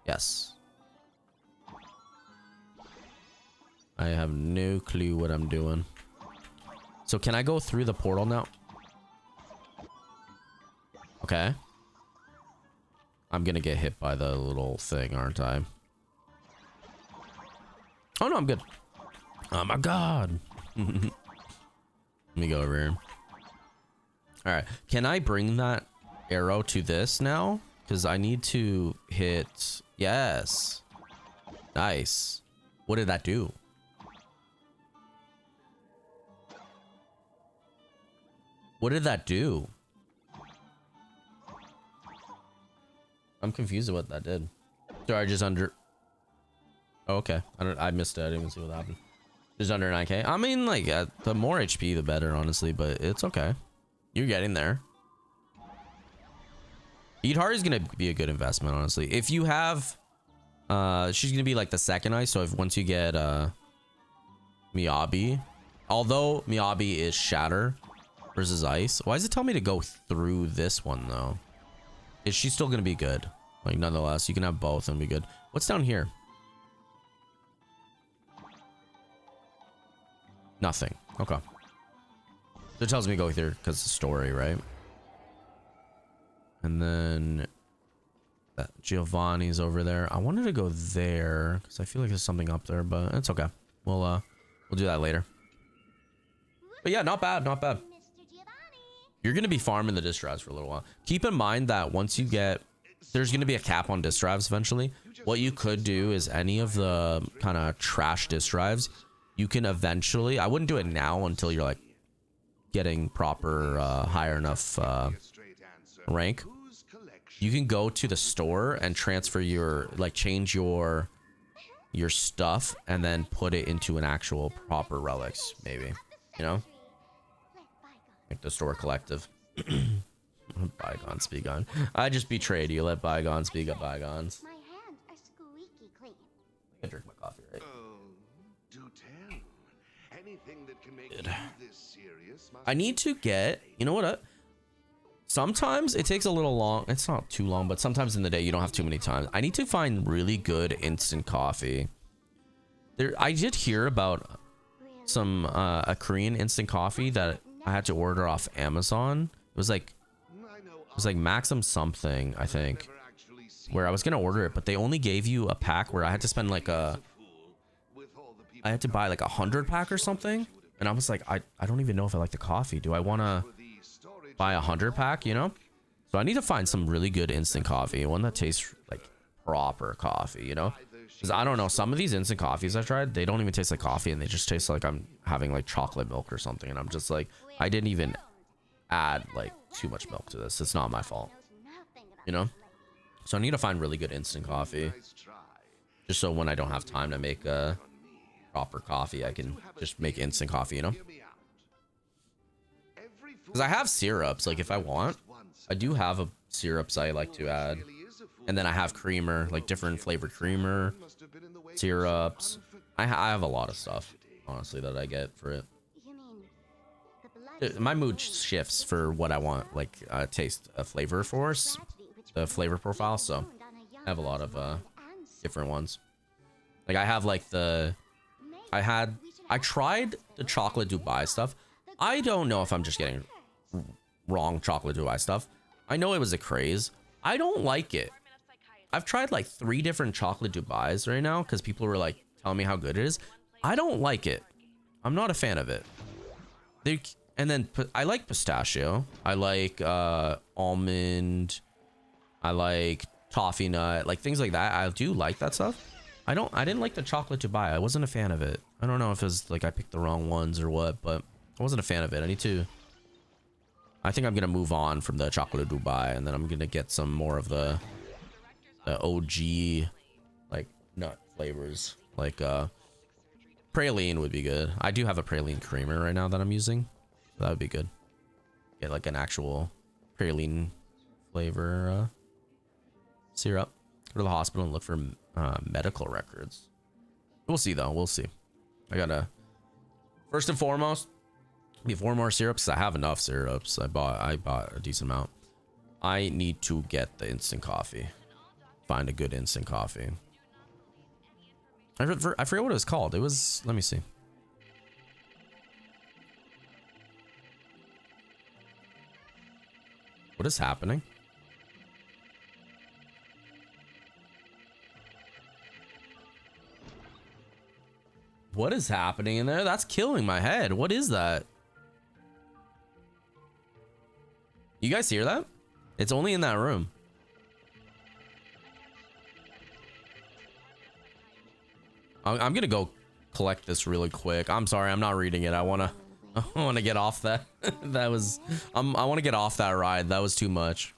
Yes. I have no clue what I'm doing. So can I go through the portal now? Okay. I'm gonna get hit by the little thing, aren't I? Oh no, I'm good. Oh my god. Let me go over here. All right, can I bring that arrow to this now? Because I need to hit... Yes. Nice. What did that do? What did that do? I'm confused at what that did. Sorry, just under... Oh, okay. I missed it. I didn't even see what happened. Just under 9K. I mean, like, the more HP, the better, honestly, but it's okay. You're getting there. Idhari is going to be a good investment, honestly. If you have... she's going to be, like, the second ice, so if once you get Miyabi... Although Miyabi is Shatter versus Ice. Why does it tell me to go through this one, though? Is she still going to be good? Like, nonetheless, you can have both and be good. What's down here? Nothing. Okay. So it tells me to go here because the story, right? And then that Giovanni's over there. I wanted to go there because I feel like there's something up there, but it's okay. We'll do that later. But yeah, not bad, not bad. You're gonna be farming the disc drives for a little while. Keep in mind that once you get, there's gonna be a cap on disc drives eventually. What you could do is any of the kind of trash disc drives, you can eventually, I wouldn't do it now until you're like getting proper higher enough rank. You can go to the store and transfer your, like, change your stuff and then put it into an actual proper relics, maybe, you know, like the store collective. Bygones be gone. I just betrayed you. Let bygones be bygones. My hands are squeaky clean. I can drink my coffee, right? Oh, do tell. Anything that can make Good. you this serious must I need to get, you know what? Sometimes it takes a little long. It's not too long, but sometimes in the day you don't have too many times. I need to find really good instant coffee. I did hear about some a Korean instant coffee that I had to order off Amazon. It was like Maxim something, I think, where I was gonna order it, but they only gave you a pack where I had to spend like I had to buy like 100 pack or something, and I was like, I don't even know if I like the coffee. Do I want to buy 100 pack, you know? So I need to find some really good instant coffee, one that tastes like proper coffee, you know? Because I don't know, some of these instant coffees I tried, they don't even taste like coffee, and they just taste like I'm having like chocolate milk or something, and I'm just like, I didn't even add like too much milk to this. It's not my fault, you know? So I need to find really good instant coffee, just so when I don't have time to make a proper coffee, I can just make instant coffee, you know? Because I have syrups, like if I want, I do have a syrups I like to add. And then I have creamer, like different flavored creamer, syrups. I have a lot of stuff, honestly, that I get for it. My mood shifts for what I want, like taste, a flavor for, the flavor profile. So I have a lot of different ones. Like I have like I tried the chocolate Dubai stuff. I don't know if I'm just getting wrong chocolate Dubai stuff. I know it was a craze. I don't like it. I've tried like 3 different chocolate Dubais right now because people were like telling me how good it is. I don't like it. I'm not a fan of it. And then I like pistachio. I like almond. I like toffee nut, like things like that. I do like that stuff. I didn't like the chocolate Dubai. I wasn't a fan of it. I don't know if it's like I picked the wrong ones or what, but I wasn't a fan of it. I think I'm gonna move on from the chocolate Dubai, and then I'm gonna get some more of the OG like nut flavors. Like praline would be good. I do have a praline creamer right now that I'm using, so that would be good. Get like an actual praline flavor syrup. Go to the hospital and look for medical records. We'll see though. We'll see. I gotta first and foremost, before more syrups, I have enough syrups. I bought a decent amount. I need to get the instant coffee. Find a good instant coffee. I forget what it was called. It was, let me see. What is happening? What is happening in there? That's killing my head. What is that? You guys hear that? It's only in that room. I'm gonna go collect this really quick. I'm sorry, I'm not reading it. I wanna get off that. That was I wanna get off that ride. That was too much.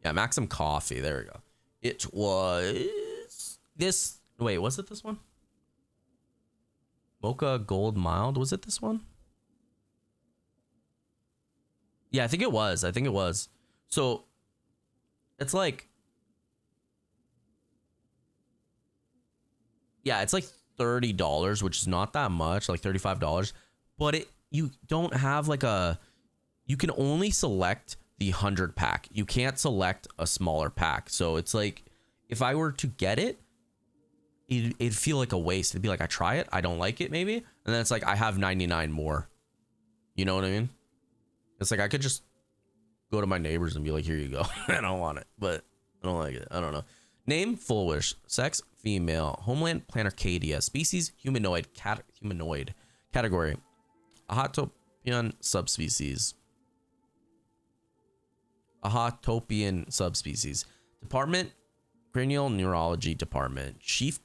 Yeah, Maxim coffee. There we go. It was this. Wait, was it this one? Mocha Gold Mild. Was it this one? Yeah, I think it was. So it's like, yeah, it's like $30, which is not that much, like $35. But you don't have like you can only select the 100 pack. You can't select a smaller pack. So it's like, if I were to get it, it'd feel like a waste. It'd be like, I try it, I don't like it maybe. And then it's like, I have 99 more. You know what I mean? It's like, I could just go to my neighbors and be like, here you go. I don't want it, but I don't like it. I don't know. Name, full wish. Sex, female. Homeland, Planarcadia. Species, humanoid. Humanoid. Category, Ahatopian subspecies. Ahatopian subspecies. Department, cranial neurology department. Chief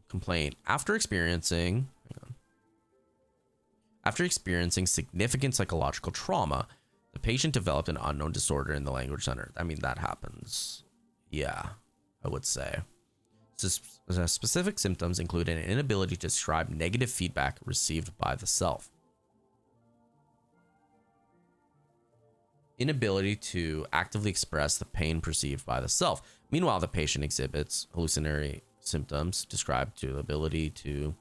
complaint. After experiencing significant psychological trauma, the patient developed an unknown disorder in the language center. I mean, that happens. Yeah, I would say. Specific symptoms include an inability to describe negative feedback received by the self. Inability to actively express the pain perceived by the self. Meanwhile, the patient exhibits hallucinatory symptoms described to the ability to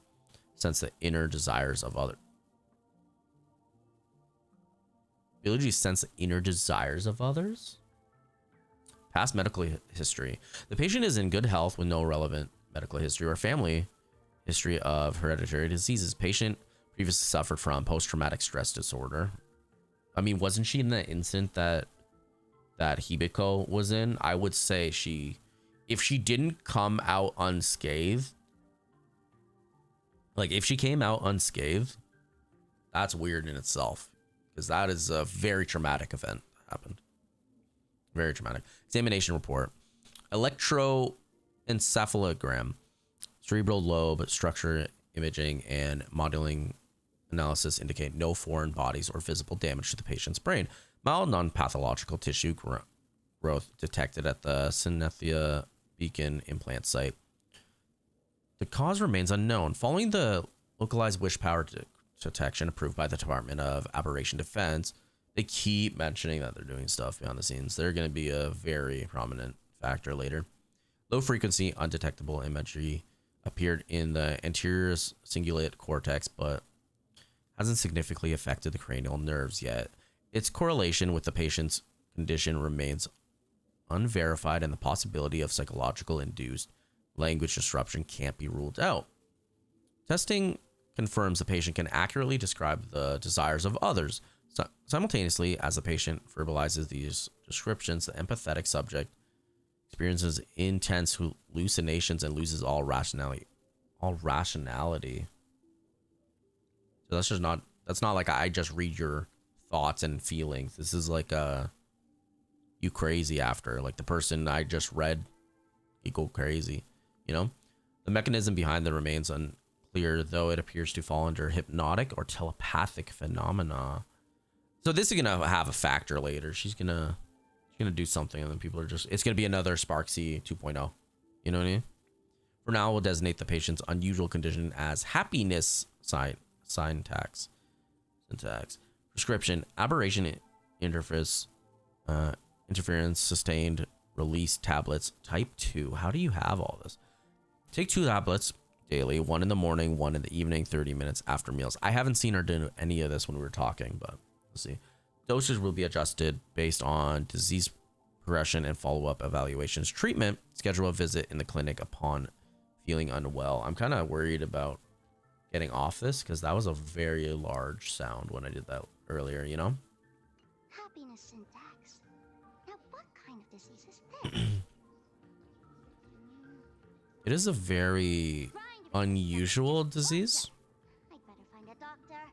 sense the inner desires of others. Ability to sense the inner desires of others? Past medical history. The patient is in good health with no relevant medical history or family history of hereditary diseases. Patient previously suffered from post-traumatic stress disorder. I mean, wasn't she in the incident that Hibiko was in? I would say if she didn't come out unscathed, like if she came out unscathed, that's weird in itself, because that is a very traumatic event that happened. Very traumatic. Examination report. Electroencephalogram, cerebral lobe structure imaging, and modeling analysis indicate no foreign bodies or visible damage to the patient's brain. Mild non-pathological tissue growth detected at the synesthesia beacon implant site. The cause remains unknown. Following the localized wish power detection approved by the Department of Aberration Defense, they keep mentioning that they're doing stuff behind the scenes. They're going to be a very prominent factor later. Low frequency undetectable imagery appeared in the anterior cingulate cortex, but hasn't significantly affected the cranial nerves yet. Its correlation with the patient's condition remains unverified, and the possibility of psychological induced language disruption can't be ruled out. Testing confirms the patient can accurately describe the desires of others. Simultaneously, as the patient verbalizes these descriptions, the empathetic subject experiences intense hallucinations and loses all rationality. So that's not like I just read your thoughts and feelings. This is like you crazy after, like the person I just read, you go crazy, you know? The mechanism behind the remains unclear, though it appears to fall under hypnotic or telepathic phenomena. So this is gonna have a factor later. She's gonna do something, and then people are it's gonna be another Sparksy 2.0. You know what I mean? For now, we'll designate the patient's unusual condition as happiness syntax. Prescription: aberration interference sustained release tablets type 2. How do you have all this? Take 2 tablets daily, 1 in the morning, 1 in the evening, 30 minutes after meals. I haven't seen her do any of this when we were talking, but we'll see. Dosage will be adjusted based on disease progression and follow-up evaluations. Treatment: schedule a visit in the clinic upon feeling unwell. I'm kind of worried about getting off this, because that was a very large sound when I did that earlier, you know? Happiness syntax. Now, what kind of disease is this? It is a very unusual disease. I'd better find a doctor.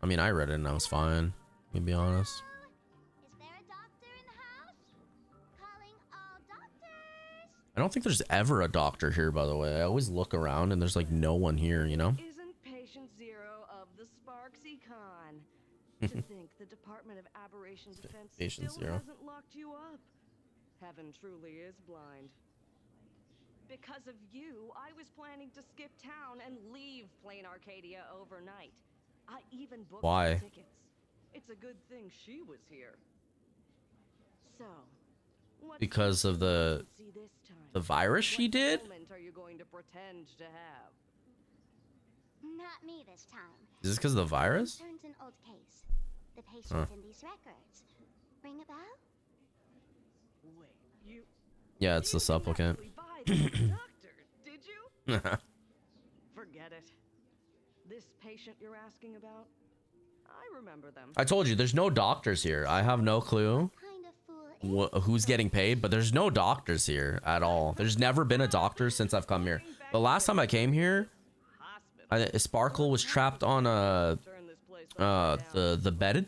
I mean, I read it and I was fine, to be honest. Is there a doctor in the house? Calling all doctors. I don't think there's ever a doctor here, by the way. I always look around and there's like no one here, you know? Isn't patient zero of the Sparksy Con? To think the Department of Aberration Defense Patient still zero. hasn't locked you up. Heaven truly is blind. Because of you, I was planning to skip town and leave Plain Arcadia overnight. I even booked Why? the tickets. It's a good thing she was here. So, what Because of the virus she did? What moment are you going to pretend to have? Not me this time. Is this because of the virus? Concerns an old case. The patient in these records. Ring a bell? Wait, you Yeah, it's the supplicant. actually buy this doctor, did you? Forget it. This patient you're asking about? I remember them. I told you, there's no doctors here. I have no clue Kind of fool. who's getting paid, but there's no doctors here at all. There's never been a doctor since I've come here. The last time I came here, Sparkle was trapped on the bed,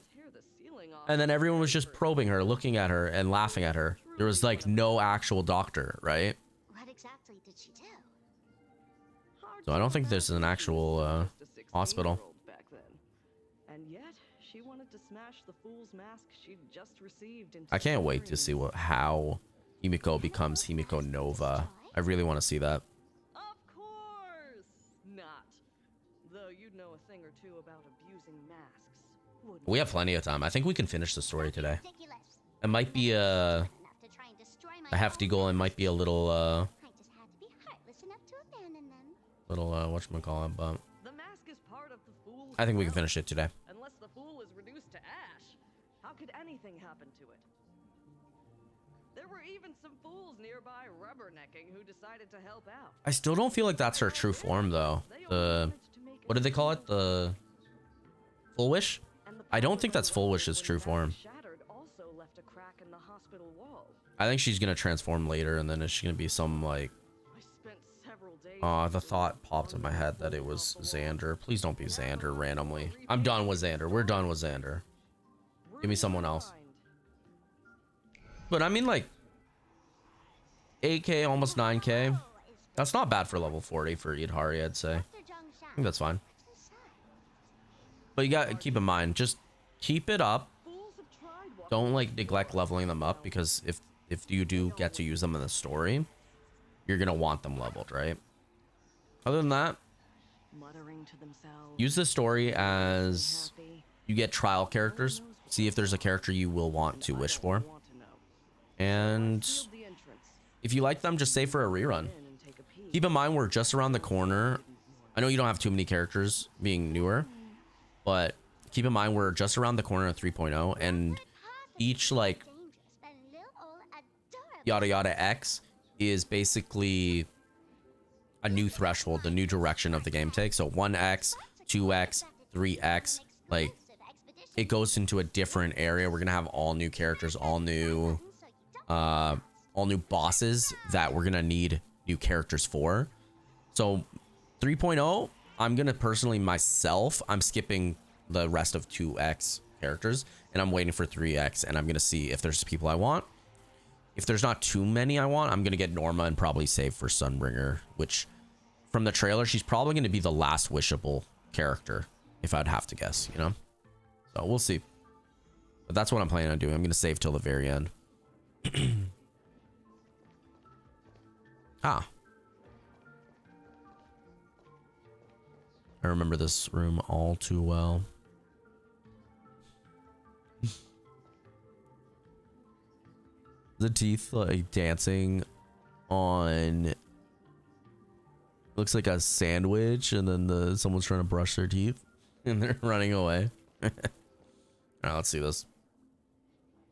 and then everyone was just probing her, looking at her, and laughing at her. There was like no actual doctor, right? What exactly did she do? So I don't think there's an actual hospital. Back then. And yet, she wanted to smash the fool's mask she'd just received. I can't wait to see how Himiko becomes Himiko Nova. I really want to see that. Of course not. Though you'd know a thing or two about abusing masks, wouldn't We you? have plenty of time. I think we can finish the story today. It might be a hefty goal. It might be a little I just had to be heartless enough to abandon them. whatchamacallit, but The mask is part of the fool's I think we can power. finish it today. Unless the fool is reduced to ash, how could anything happen to it? There were even some fools nearby rubbernecking who decided to help out. I still don't feel like that's her true form though. The what did they call it? The full wish? I don't think that's full wish's true form. Shattered also left a crack in the hospital wall. I think she's gonna transform later, and then it's gonna be some like. I spent several days. The thought popped in my head that it was Xander. Please don't be Xander randomly. I'm done with Xander. We're done with Xander. Give me someone else. But I mean, like 8K, almost 9K. That's not bad for level 40 for Idhari, I'd say. I think that's fine. But you gotta keep in mind, just keep it up. Don't like neglect leveling them up, because if you do get to use them in the story, you're gonna want them leveled, right? Other than that, Muttering to themselves, use the story as you get trial characters. See if there's a character you will want to wish for. And if you like them, just save for a rerun. Keep in mind, we're just around the corner. I know you don't have too many characters being newer, but keep in mind, we're just around the corner of 3.0, and each like yada yada X is basically a new threshold, the new direction of the game takes. So 1X, 2X, 3X, like it goes into a different area. We're gonna have all new characters, all new bosses that we're gonna need new characters for. So 3.0, I'm gonna personally myself, I'm skipping the rest of 2X characters and I'm waiting for 3X, and I'm gonna see if there's people I want. If there's not too many I want, I'm gonna get Norma and probably save for Sunbringer, which from the trailer, she's probably gonna be the last wishable character, if I'd have to guess, you know? So we'll see. But that's what I'm planning on doing. I'm gonna save till the very end. Ah. I remember this room all too well. The teeth like dancing on, looks like a sandwich, and then someone's trying to brush their teeth and they're running away. All right, let's see this.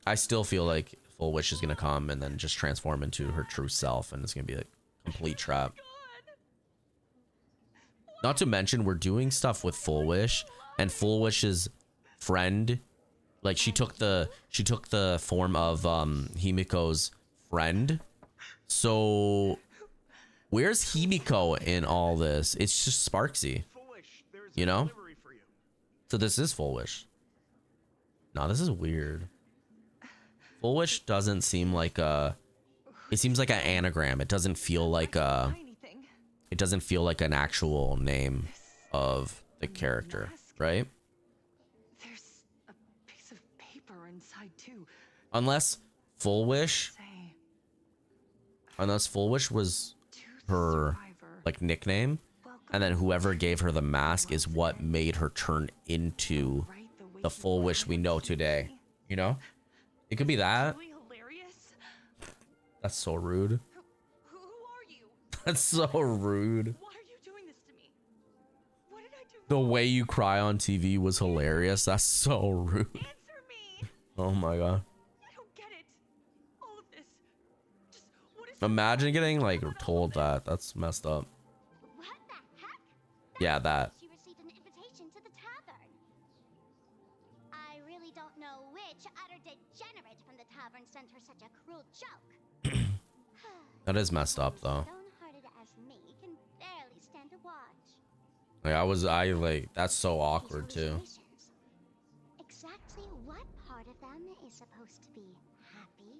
I still feel like Full Wish is gonna come and then just transform into her true self, and it's gonna be a complete trap. Not to mention, we're doing stuff with Full Wish, and Full Wish's friend, like she took the form of Himiko's friend. So where's Himiko in all this? It's just Sparksy, you know? So this is Full Wish. No, this is weird. Full Wish doesn't seem like a, it seems like an anagram. It doesn't feel like a, it doesn't feel like an actual name of the character, right? There's a piece of paper inside too. Unless Full Wish was her like nickname, and then whoever gave her the mask is what made her turn into the Full Wish we know today, you know? It could be that. That's so rude. Who are you? That's so rude. Why are you doing this to me? What did I do? The way you cry on TV was hilarious. That's so rude. Answer me. Oh my god. I don't get it. All of this. Just what is Imagine getting like told that. That's messed up. What the heck? Yeah, that. She received an invitation to the tavern. I really don't know which utter degenerate from the tavern sent her such a cruel joke. That is messed up though. Stone-hearted as me can barely stand to watch. Like I like, that's so awkward too. Exactly what part of them is supposed to be happy?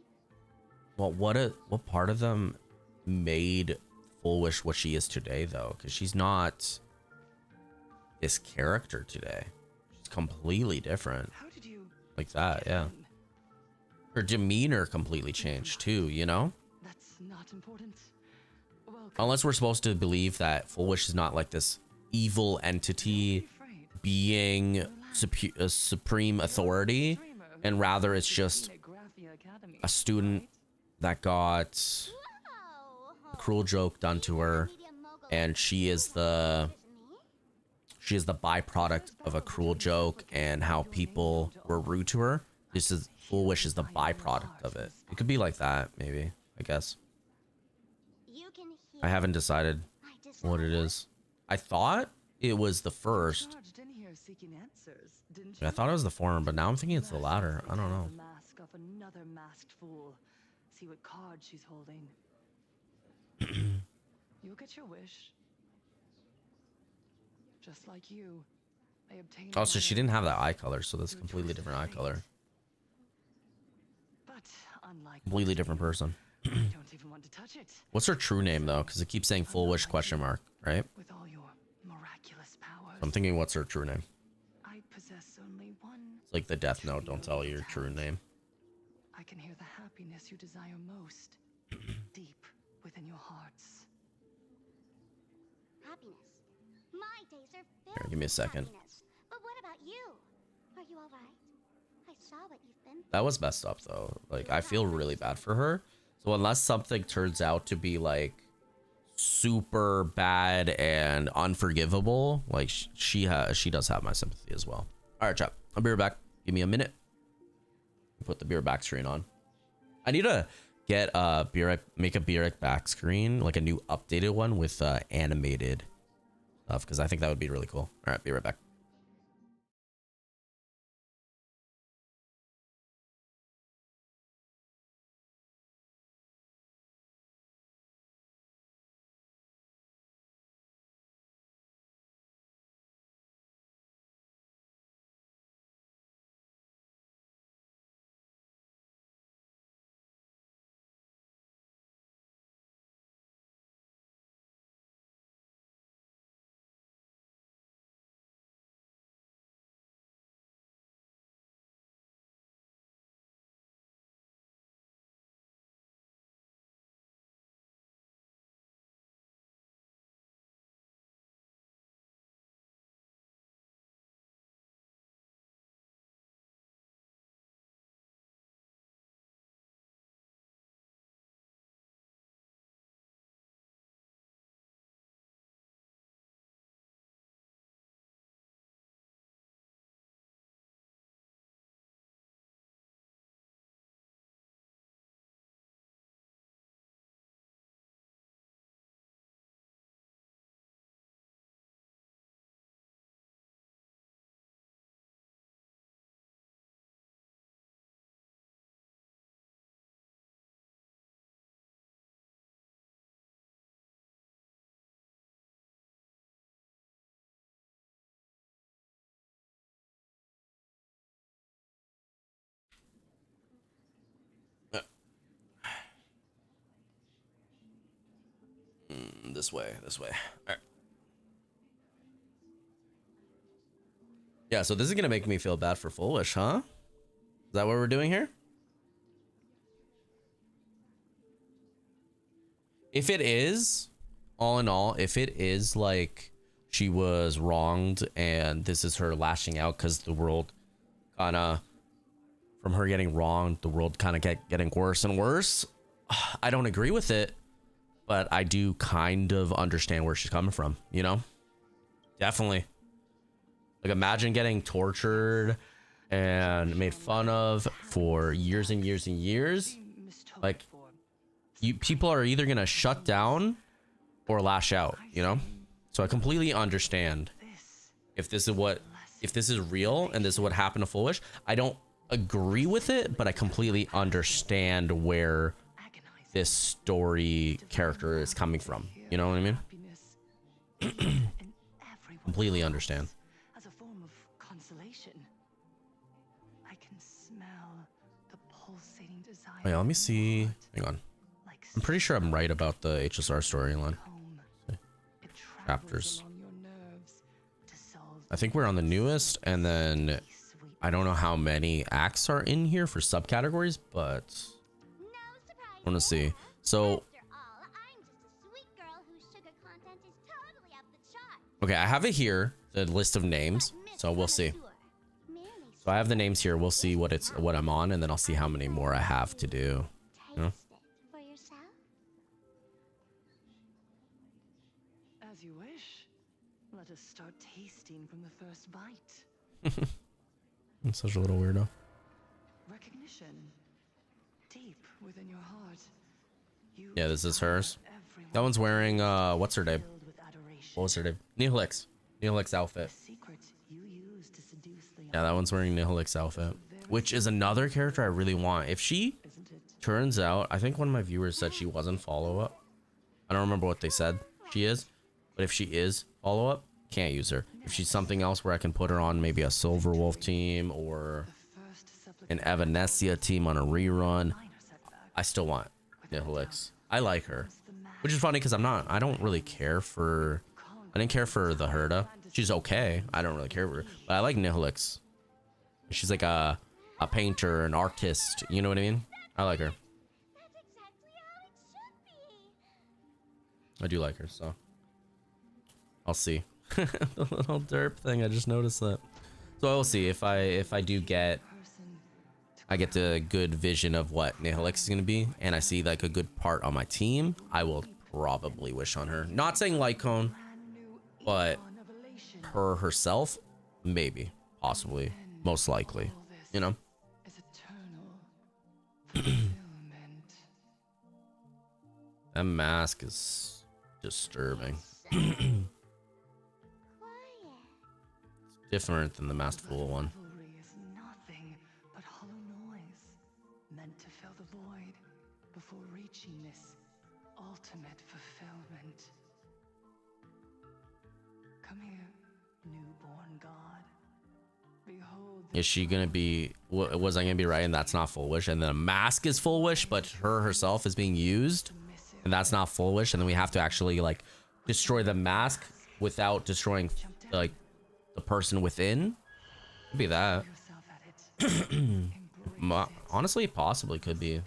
Well, what part of them made Full Wish what she is today though? Because she's not this character today. She's completely different. How did you Like that, yeah. Her demeanor completely changed too, you know? That's not important. Welcome. Unless we're supposed to believe that Full Wish is not like this evil entity being a supreme authority, and rather it's just a student that got a cruel joke done to her, and she is the byproduct of a cruel joke and how people were rude to her. This is Full Wish is the byproduct of it. It could be like that, maybe, I guess. I haven't decided what it is. I thought it was the first. I thought it was the former, but now I'm thinking it's the latter. I don't know. Mask of another masked fool. See what card she's holding. You'll get your wish. Just like you. I obtained. Also, she didn't have that eye color, so that's a completely different eye color. But unlike Completely different person. I don't even want to touch it. What's her true name though? Because it keeps saying Full Wish question mark, right? With all your miraculous powers. So I'm thinking, what's her true name? I possess only one. It's like the Death Note. Don't tell your true name. I can hear the happiness you desire most, deep within your hearts. Happiness. My days are filled Here, give me a with second. happiness. But what about you? Are you all right? I saw what you've been That was messed up though. Like, I feel really bad for her. So unless something turns out to be like super bad and unforgivable, like she does have my sympathy as well. All right, chat. I'll be right back. Give me a minute. Put the beer back screen on. I need to get make a beer back screen, like a new updated one with animated stuff, because I think that would be really cool. All right, be right back. This way. All right. Yeah, so this is gonna make me feel bad for Full Wish, huh? Is that what we're doing here? If it is, all in all, if it is like she was wronged and this is her lashing out because the world kind of, from her getting wronged, the world kind of getting worse and worse, I don't agree with it, but I do kind of understand where she's coming from, you know? Definitely. Like, imagine getting tortured and made fun of for years and years and years. Like, people are either gonna shut down or lash out, you know? So I completely understand if this is real and this is what happened to Full Wish. I don't agree with it, but I completely understand where this story character is coming from. You know what I mean? Completely understand. As a form of consolation, I can smell the pulsating desire. Wait, let me see. Hang on. I'm pretty sure I'm right about the HSR storyline. Chapters. I think we're on the newest, and then I don't know how many acts are in here for subcategories, but I want to see. So, okay, I have it here, the list of names. So we'll see. So I have the names here. We'll see what I'm on, and then I'll see how many more I have to do. You know? As you wish. Let us start tasting from the first bite. I'm such a little weirdo. Recognition. Deep within your heart. Yeah, this is hers. That one's wearing what's her name? What was her name? Nihilix. Nihilix outfit. Yeah, that one's wearing Nihilix outfit. Which is another character I really want. If she turns out, I think one of my viewers said she wasn't follow-up. I don't remember what they said she is. But if she is follow-up, can't use her. If she's something else where I can put her on maybe a Silver Wolf team or an Evanescia team on a rerun, I still want Nihilix. I like her. Which is funny because I don't really care for, I didn't care for the Herda. She's okay. I don't really care for her. But I like Nihilix. She's like a painter, an artist. You know what I mean? I like her. I do like her, so I'll see. The little derp thing, I just noticed that. So I will see if I do get, I get the good vision of what Nihilix is gonna be, and I see like a good part on my team, I will probably wish on her. Not saying Lycone, but her herself, maybe, possibly, most likely, you know. That mask is disturbing. Different than the Masked Fool one. Is nothing but hollow noise, meant to fill the void before reaching this ultimate fulfillment. Come here, newborn god. Behold. Is she gonna be? Was I gonna be right? And that's not full wish, and then a mask is full wish, but her herself is being used, and that's not full wish, and then we have to actually like destroy the mask without destroying like the person within. Could be that. Honestly, possibly could be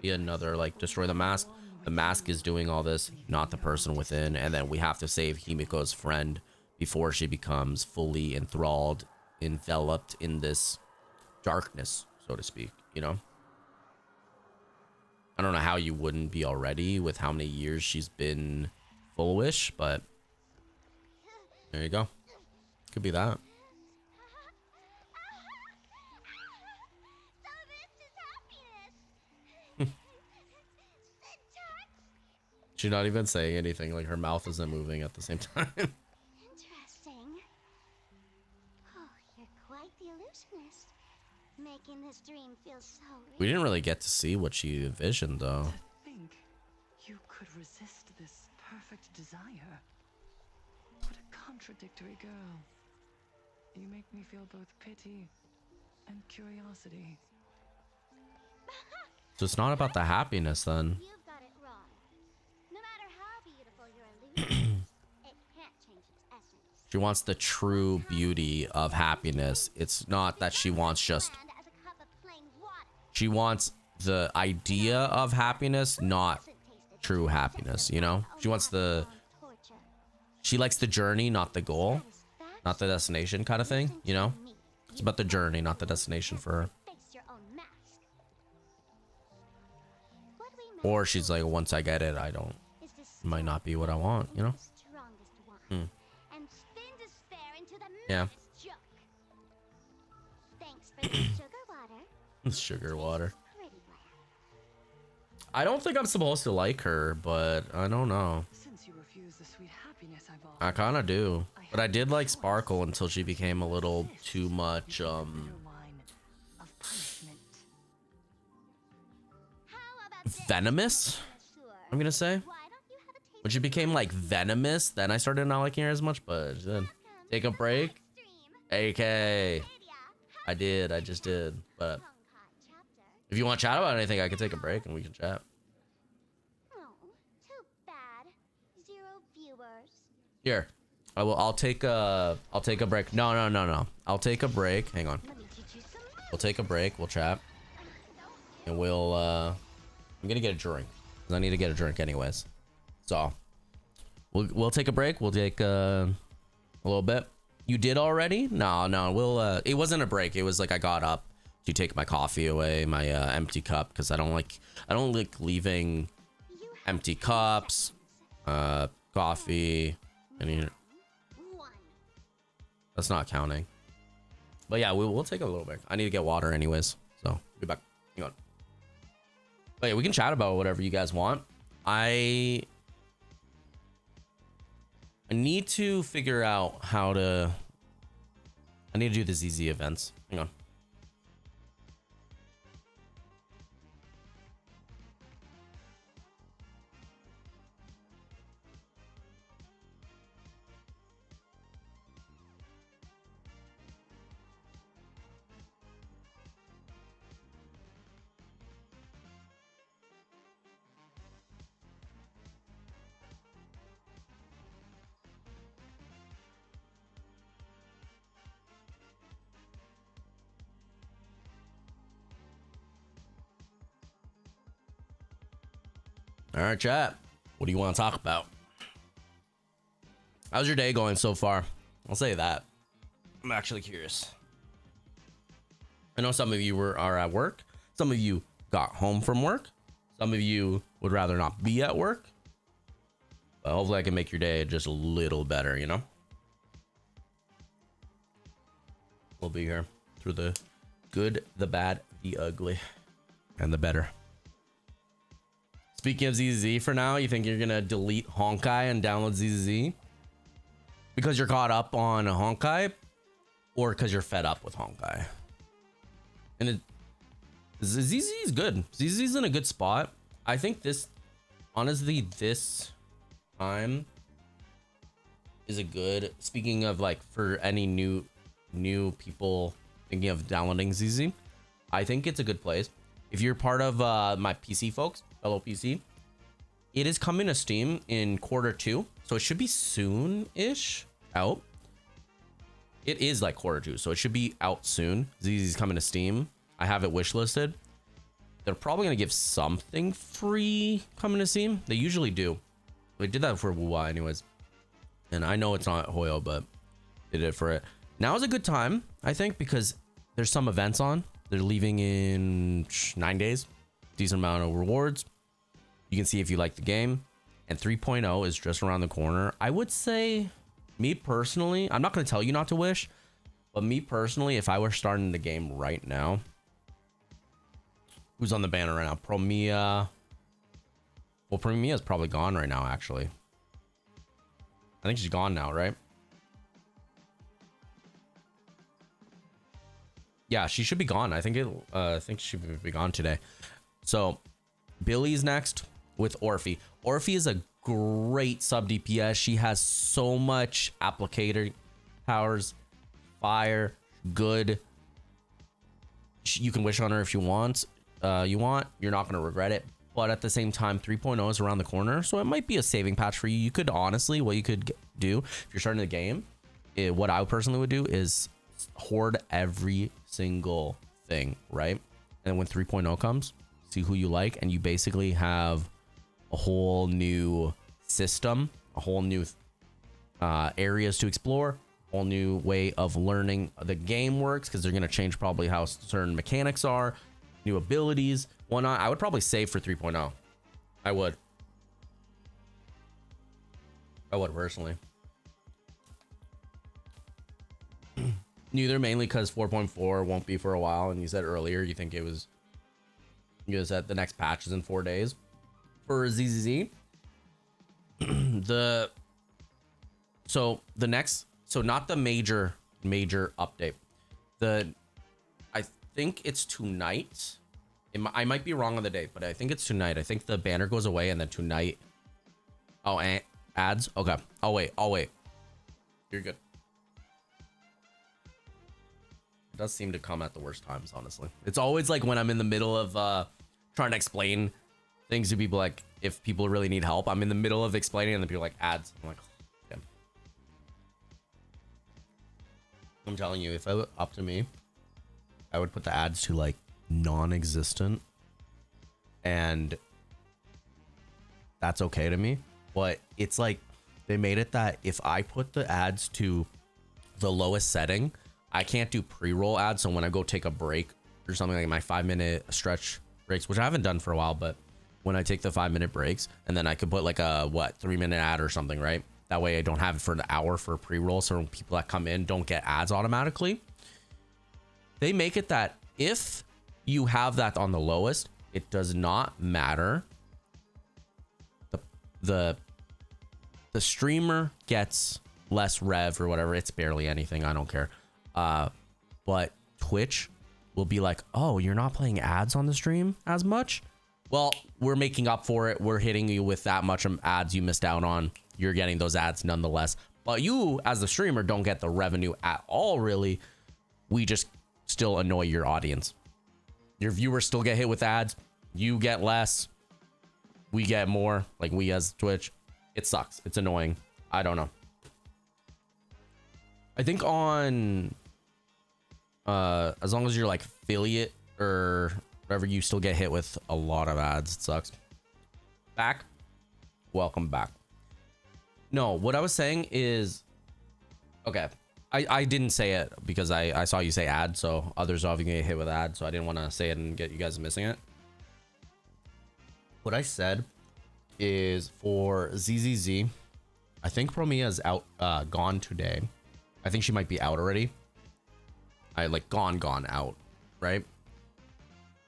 another like destroy the mask. The mask is doing all this, not the person within, and then we have to save Himiko's friend before she becomes fully enthralled, enveloped in this darkness, so to speak, you know. I don't know how you wouldn't be already with how many years she's been full wish, but there you go. Could be that. She's not even saying anything, like her mouth isn't moving at the same time. Interesting. Oh, you're quite the illusionist. Making this dream feel so real. We didn't really get to see what she envisioned though. To think you could resist this perfect desire. What a contradictory girl. You make me feel both pity and curiosity. So it's not about the happiness then. You've got it wrong. No matter how beautiful your illusion is, it can't change its essence. She wants the true beauty of happiness. It's not that she wants just, she wants the idea of happiness, not true happiness, you know? She wants the, she likes the journey, not the goal, not the destination kind of thing, you know? It's about the journey, not the destination for her. Or she's like, once I get it, I don't, it might not be what I want, you know? Yeah. Sugar water. I don't think I'm supposed to like her, but I don't know. I kind of do. But I did like Sparkle until she became a little too much, venomous, I'm gonna say. When she became like venomous, then I started not liking her as much, but then take a break. AK. I just did. But if you want to chat about anything, I can take a break and we can chat. Too bad. 0 viewers. Here. I'll take a break. No. I'll take a break. Hang on. Let me teach you We'll take a break. We'll chat. And we'll, I'm gonna get a drink. 'Cause I need to get a drink anyways. So, we'll take a break. We'll take, a little bit. You did already? No, we'll, it wasn't a break. It was like I got up to take my coffee away, my, empty cup. Because I don't like leaving empty cups, coffee, and that's not counting. But yeah, we'll take a little break. I need to get water anyways, so be back. Hang on. But yeah, we can chat about whatever you guys want. I need to figure out how to. I need to do the ZZ events. Hang on. All right, chat. What do you want to talk about? How's your day going so far? I'll say that. I'm actually curious. I know some of you are at work. Some of you got home from work. Some of you would rather not be at work. But hopefully I can make your day just a little better, you know? We'll be here through the good, the bad, the ugly, and the better. Speaking of ZZ for now, you think you're gonna delete Honkai and download ZZ? Because you're caught up on Honkai? Or because you're fed up with Honkai? And ZZ is good. ZZ is in a good spot. I think honestly, this time is a good, speaking of like for any new people thinking of downloading ZZ, I think it's a good place. If you're part of my PC folks, fellow PC, it is coming to Steam in Q2, so it should be soon-ish out. It is like Q2, so it should be out soon. ZZ is coming to Steam. I have it wishlisted. They're probably gonna give something free coming to Steam. They usually do. They did that for WoWA anyways, and I know it's not Hoyo, but they did it for it. Now is a good time, I think, because there's some events on. They're leaving in 9 days. Decent amount of rewards. You can see if you like the game. And 3.0 is just around the corner. I would say, me personally, I'm not going to tell you not to wish, but me personally, if I were starting the game right now, who's on the banner right now? Promia. Well, Promia is probably gone right now, actually. I think she's gone now, right? Yeah, she should be gone. I think she should be gone today. So Billy's next with Orphe. Orphe is a great sub DPS. She has so much applicator powers, fire, good. You can wish on her if you want. You're not gonna regret it. But at the same time, 3.0 is around the corner, so it might be a saving patch for you. You could honestly, what you could do if you're starting the game, what I personally would do is hoard every single thing, right? And when 3.0 comes, see who you like, and you basically have a whole new system, a whole new areas to explore, a whole new way of learning the game works, because they're going to change probably how certain mechanics are, new abilities, whatnot. I would probably save for 3.0. I would personally. Neither, mainly because 4.4 won't be for a while, and you said earlier you think it was, you said the next patch is in 4 days for ZZZ. Not the major update. I think it's tonight. I might be wrong on the date, but I think it's tonight. I think the banner goes away, and then tonight. Oh, and ads. Okay, I'll wait. You're good. Does seem to come at the worst times, honestly. It's always like when I'm in the middle of trying to explain things to people, like if people really need help, I'm in the middle of explaining and then people are like ads. I'm like, damn. I'm telling you, if it were up to me, I would put the ads to like non-existent, and that's okay to me. But it's like they made it that if I put the ads to the lowest setting, I can't do pre-roll ads. So when I go take a break or something, like my 5-minute stretch breaks, which I haven't done for a while, but when I take the 5-minute breaks, and then I could put like a 3-minute ad or something, right? That way I don't have it for an hour for a pre-roll, so when people that come in don't get ads automatically. They make it that if you have that on the lowest, it does not matter. The streamer gets less rev or whatever. It's barely anything. I don't care. But Twitch will be like, oh, you're not playing ads on the stream as much? Well, we're making up for it. We're hitting you with that much ads you missed out on. You're getting those ads nonetheless. But you, as the streamer, don't get the revenue at all, really. We just still annoy your audience. Your viewers still get hit with ads. You get less. We get more. Like we as Twitch. It sucks. It's annoying. I don't know. I think on as long as you're like affiliate or whatever, you still get hit with a lot of ads. It sucks. Back. Welcome back. No, what I was saying is, okay, I didn't say it because I saw you say ad, so others are obviously get hit with ads, so I didn't want to say it and get you guys missing it. What I said is for ZZZ, I think Promia is out, gone today. I think she might be out already. Gone out, right?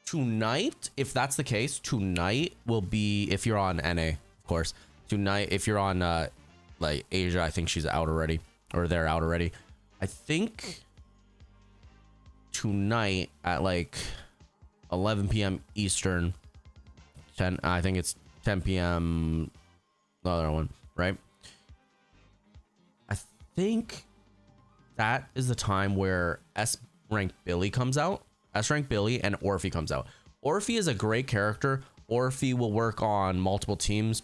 Tonight, if that's the case, tonight will be, if you're on NA, of course. Tonight, if you're on like Asia, I think she's out already, or they're out already. I think tonight at like 11 p.m. Eastern, I think it's 10 p.m. the other one, right? I think that is the time where S rank Billy comes out. S rank Billy and Orphe comes out. Orphe is a great character. Orphe will work on multiple teams.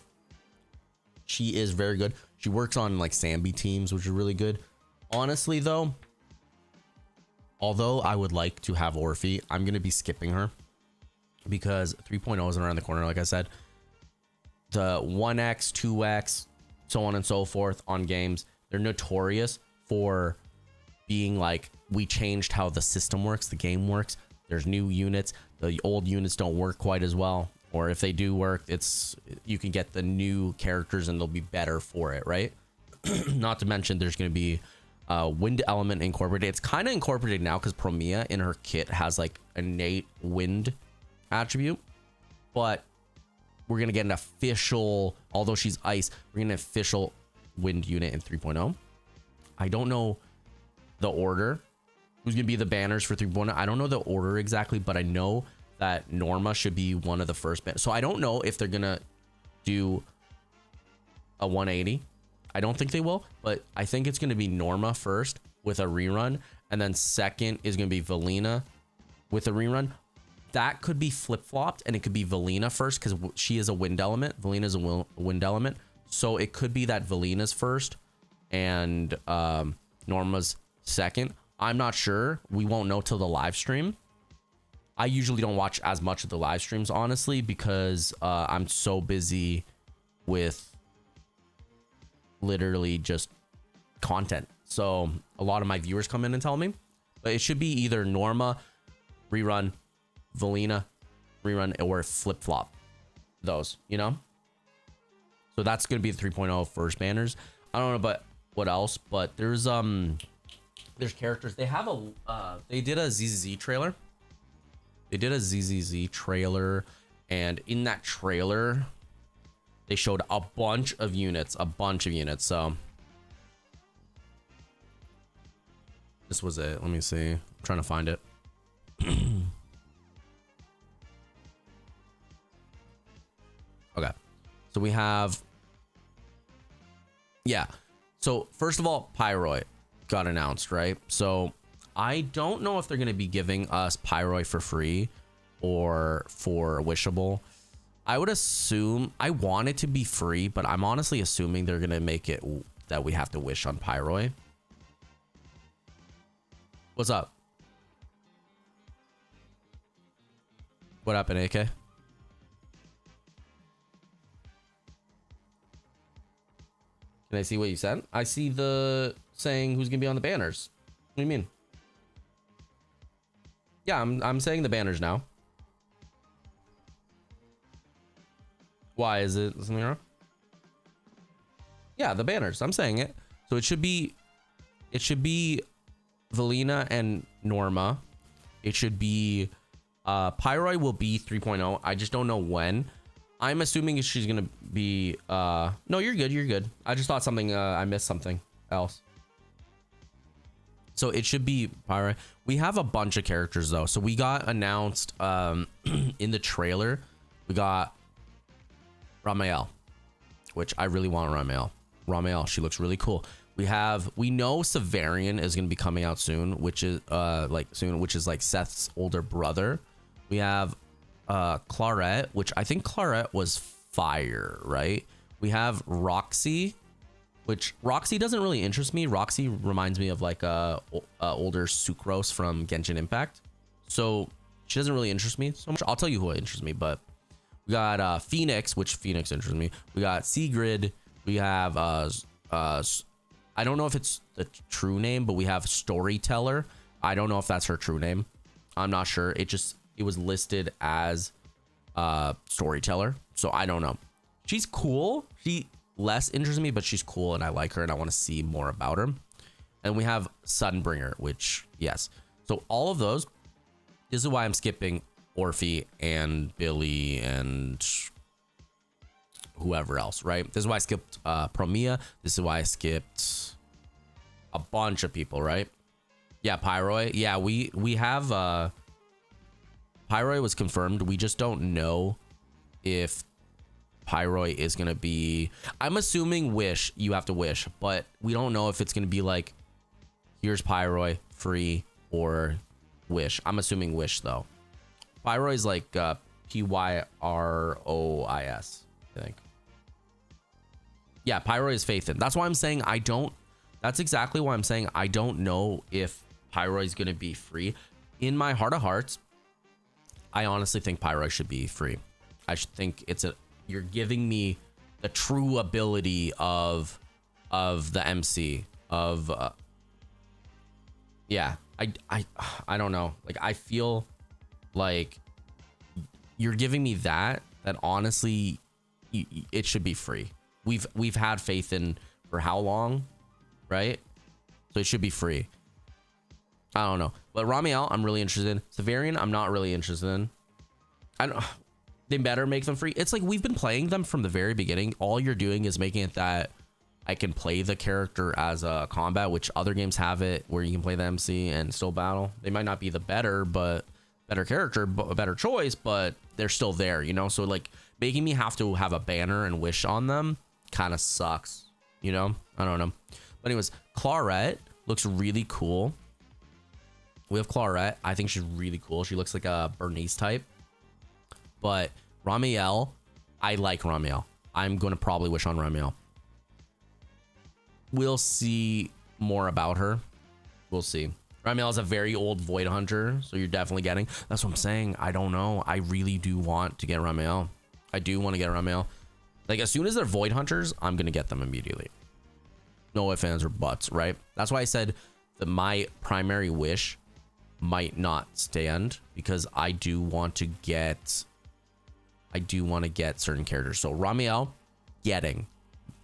She is very good. She works on like Sambi teams, which is really good. Honestly, though, although I would like to have Orphe, I'm going to be skipping her because 3.0 is around the corner. Like I said, the 1x, 2x, so on and so forth on games, they're notorious for being like, we changed how the system works, the game works. There's new units. The old units don't work quite as well. Or if they do work, you can get the new characters and they'll be better for it, right? Not to mention there's going to be wind element incorporated. It's kind of incorporated now because Promia in her kit has like innate wind attribute. But we're going to get an official, although she's ice, we're going to get an official wind unit in 3.0. I don't know the order. Who's going to be the banners for 3.0? I don't know the order exactly, but I know that Norma should be one of the first banners. So I don't know if they're going to do a 180. I don't think they will, but I think it's going to be Norma first with a rerun. And then second is going to be Valina with a rerun. That could be flip-flopped and it could be Valina first because she is a wind element. Valina is a wind element. So it could be that Valina's first and Norma's second. I'm not sure. We won't know till the live stream. I usually don't watch as much of the live streams, honestly, because I'm so busy with literally just content. So a lot of my viewers come in and tell me, but it should be either Norma, rerun, Valina, rerun, or flip-flop those, you know? So that's going to be the 3.0 first banners. I don't know about what else, but there's characters. They have they did a ZZZ trailer. They did a ZZZ trailer, and in that trailer, they showed a bunch of units. So this was it. Let me see. I'm trying to find it. Okay. So we have, yeah. So first of all, Pyroid got announced, right? So I don't know if they're going to be giving us Pyroid for free or for wishable. I would assume, I want it to be free, but I'm honestly assuming they're going to make it that we have to wish on Pyroid. What's up? What happened, AK? Can I see what you sent? I see the saying who's gonna be on the banners. What do you mean? Yeah, I'm saying the banners now. Why is it something wrong? Yeah, the banners. I'm saying it. So it should be Valina and Norma. It should be Pyroi will be 3.0. I just don't know when. I'm assuming she's gonna be no, you're good. I just thought something I missed something else. So it should be Pyroi. We have a bunch of characters though. So we got announced in the trailer. We got Ramael, which I really want. Ramael, she looks really cool. We know Severian is going to be coming out soon, which is like Seth's older brother. We have Claret, which I think Claret was fire, right? We have Roxy, which Roxy doesn't really interest me. Roxy reminds me of like older Sucrose from Genshin Impact. So she doesn't really interest me so much. I'll tell you who interests me, but we got Phoenix, which Phoenix interests me. We got Sigrid. We have I don't know if it's the true name, but we have Storyteller. I don't know if that's her true name. I'm not sure. It was listed as Storyteller, so I don't know. She's cool. She less interests me, but she's cool and I like her and I want to see more about her. And we have Sunbringer, which yes. So all of those. This is why I'm skipping Orphe and Billy and whoever else, right? This is why I skipped Promia. This is why I skipped a bunch of people, right? Yeah, Pyroi. Yeah, we have Pyroi was confirmed. We just don't know if Pyroi is gonna be. I'm assuming Wish. You have to wish, but we don't know if it's gonna be like, here's Pyroi free or Wish. I'm assuming Wish though. Pyroi is like Pyrois, I think. Yeah, Pyroi is faith in. That's why I'm saying I don't. That's exactly why I'm saying I don't know if Pyroi is going to be free. In my heart of hearts, I honestly think Pyroi should be free. I should think you're giving me the true ability of the MC of yeah. I don't know. Like I feel like you're giving me that honestly it should be free. We've had faith in for how long, right? So it should be free. I don't know, but Ramiel I'm really interested in. Severian I'm not really interested in. They better make them free. It's like we've been playing them from the very beginning. All you're doing is making it that I can play the character as a combat, which other games have it where you can play the MC and still battle. They might not be the better character, but a better choice, but they're still there, you know? So like making me have to have a banner and wish on them kind of sucks, you know? I don't know. But anyways, Claret looks really cool. We have Claret. I think she's really cool. She looks like a Bernice type. But Ramiel, I like Ramiel. I'm going to probably wish on Ramiel. We'll see more about her. We'll see. Ramiel is a very old Void Hunter, so you're definitely getting. That's what I'm saying. I don't know. I really do want to get Ramiel. I do want to get Ramiel. Like as soon as they're Void Hunters, I'm gonna get them immediately. No ifs, ands, or buts, right? That's why I said that my primary wish might not stand because I do want to get certain characters. So Ramiel,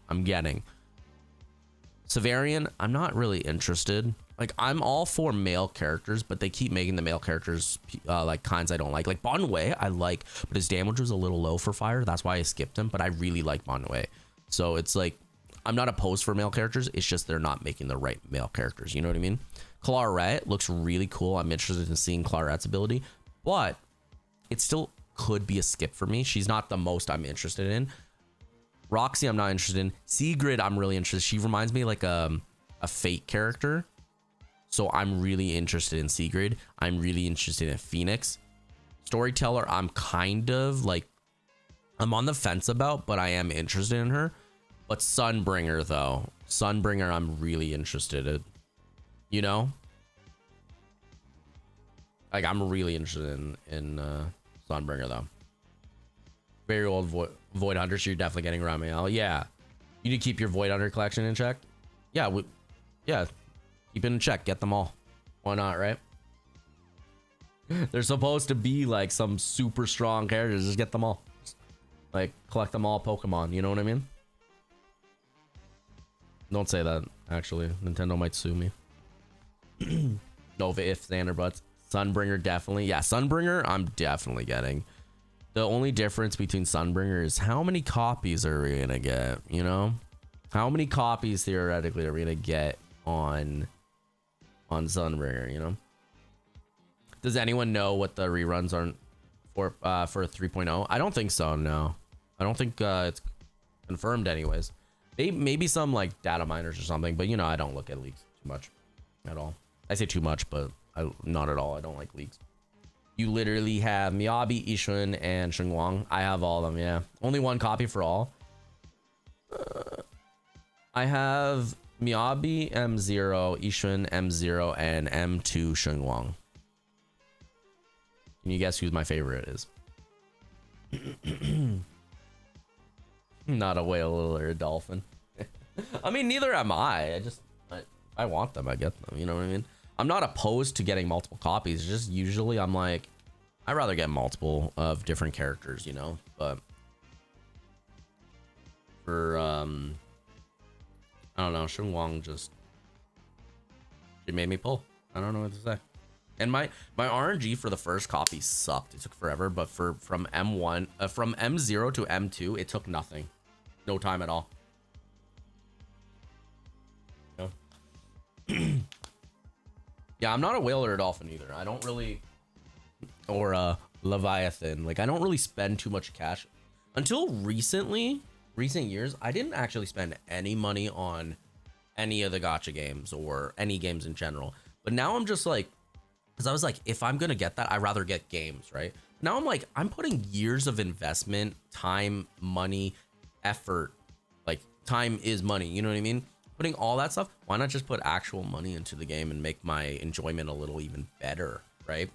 I'm getting. Severian, I'm not really interested. Like I'm all for male characters, but they keep making the male characters like kinds I don't like. Like Bonway, I like, but his damage was a little low for fire. That's why I skipped him. But I really like Bonway. So it's like I'm not opposed for male characters. It's just they're not making the right male characters. You know what I mean? Claret looks really cool. I'm interested in seeing Claret's ability, but it still could be a skip for me. She's not the most I'm interested in. Roxy, I'm not interested in. Sigrid, I'm really interested. She reminds me like a Fate character. So I'm really interested in Sigrid. I'm really interested in Phoenix. Storyteller, I'm kind of like, I'm on the fence about, but I am interested in her. But Sunbringer though, Sunbringer, I'm really interested in, you know? Like I'm really interested in Sunbringer though. Very old Void Hunter, so you're definitely getting Ramiel. Yeah. You need to keep your Void Hunter collection in check. Yeah, yeah. Keep it in check. Get them all. Why not, right? They're supposed to be like some super strong characters. Just get them all. Like, collect them all Pokemon. You know what I mean? Don't say that, actually. Nintendo might sue me. No ifs, and or buts. Sunbringer, definitely. Yeah, Sunbringer, I'm definitely getting. The only difference between Sunbringer is how many copies are we gonna get, you know? How many copies theoretically are we gonna get on Sunbringer, you know? Does anyone know what the reruns are for 3.0? I don't think so, no. I don't think it's confirmed anyways. Maybe some like data miners or something, but you know, I don't look at leaks too much at all. I say too much, but not at all. I don't like leaks. You literally have Miyabi, Ishun, and Shengwang. I have all of them, yeah. Only one copy for all. I have Miyabi, M0, Ishun, M0, and M2 Shengwang. Can you guess who's my favorite is? Not a whale or a dolphin. I mean, neither am I. I want them, I get them. You know what I mean? I'm not opposed to getting multiple copies. It's just usually I'm like, I'd rather get multiple of different characters, you know? But for, I don't know, Shengwang just, it made me pull. I don't know what to say. And my RNG for the first copy sucked. It took forever, but from M1, from M0 to M2, it took nothing. No time at all. No. Yeah, I'm not a whale or a dolphin either. I don't really, or a Leviathan. Like, I don't really spend too much cash. Until recent years, I didn't actually spend any money on any of the gacha games or any games in general. But now I'm just like, because I was like, if I'm gonna get that, I'd rather get games, right? Now I'm like, I'm putting years of investment, time, money, effort. Like, time is money, you know what I mean? Putting all that stuff, why not just put actual money into the game and make my enjoyment a little even better, right?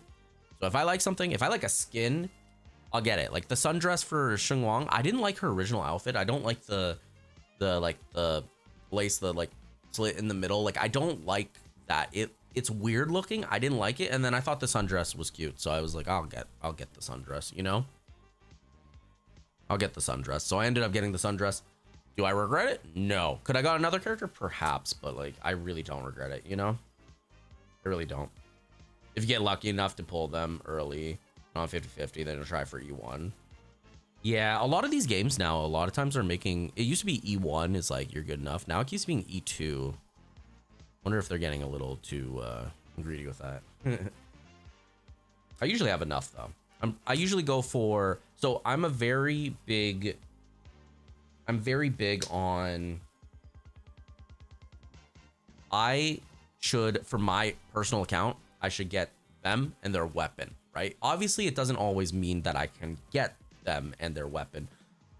So if I like something, if I like a skin, I'll get it. Like the sundress for Shengwang, I didn't like her original outfit. I don't like the lace, the like slit in the middle. Like, I don't like that. It's weird looking. I didn't like it, and then I thought the sundress was cute, so I was like, I'll get the sundress, you know? I'll get the sundress. So I ended up getting the sundress. Do I regret it? No. Could I got another character? Perhaps, but like, I really don't regret it, you know? I really don't. If you get lucky enough to pull them early on 50-50, then you'll try for E1. Yeah, a lot of these games now, a lot of times are making, it used to be E1 is like, you're good enough. Now it keeps being E2. Wonder if they're getting a little too greedy with that. I usually have enough though. I usually go for, so I'm very big on, I should, for my personal account, I should get them and their weapon, right? Obviously it doesn't always mean that I can get them and their weapon,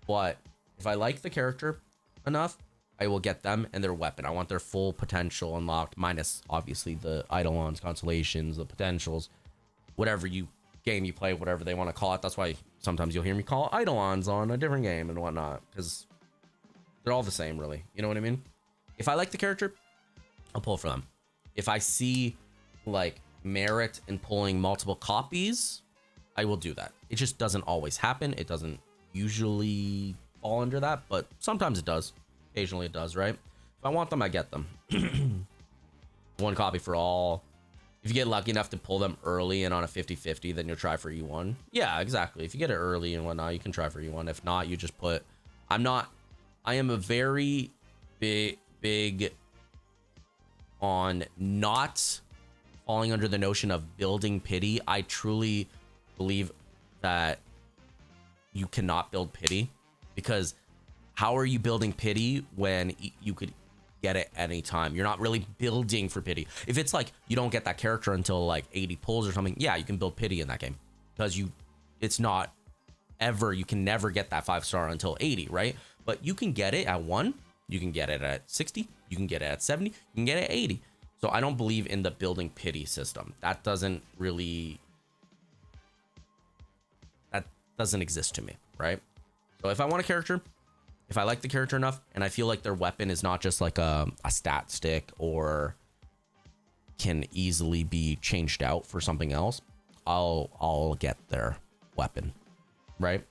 but if I like the character enough, I will get them and their weapon. I want their full potential unlocked, minus obviously the Eidolons, constellations, the potentials, whatever game you play, whatever they want to call it. That's why sometimes you'll hear me call Eidolons on a different game and whatnot, because they're all the same, really. You know what I mean? If I like the character, I'll pull for them. If I see like merit in pulling multiple copies, I will do that. It just doesn't always happen. It doesn't usually fall under that, but sometimes it does. Occasionally it does, right? If I want them, I get them. One copy for all. If you get lucky enough to pull them early and on a 50-50, then you'll try for E1. Yeah, exactly. If you get it early and whatnot, you can try for E1. If not, you just put, I am a very big on not falling under the notion of building pity. I truly believe that you cannot build pity, because how are you building pity when you could get it any time? You're not really building for pity. If it's like you don't get that character until like 80 pulls or something, yeah, you can build pity in that game, because it's not ever, you can never get that 5-star until 80, right? But you can get it at 1, you can get it at 60, you can get it at 70, you can get it at 80. So I don't believe in the building pity system. That doesn't doesn't exist to me, right? So if I want a character, if I like the character enough and I feel like their weapon is not just like a stat stick or can easily be changed out for something else, I'll get their weapon, right?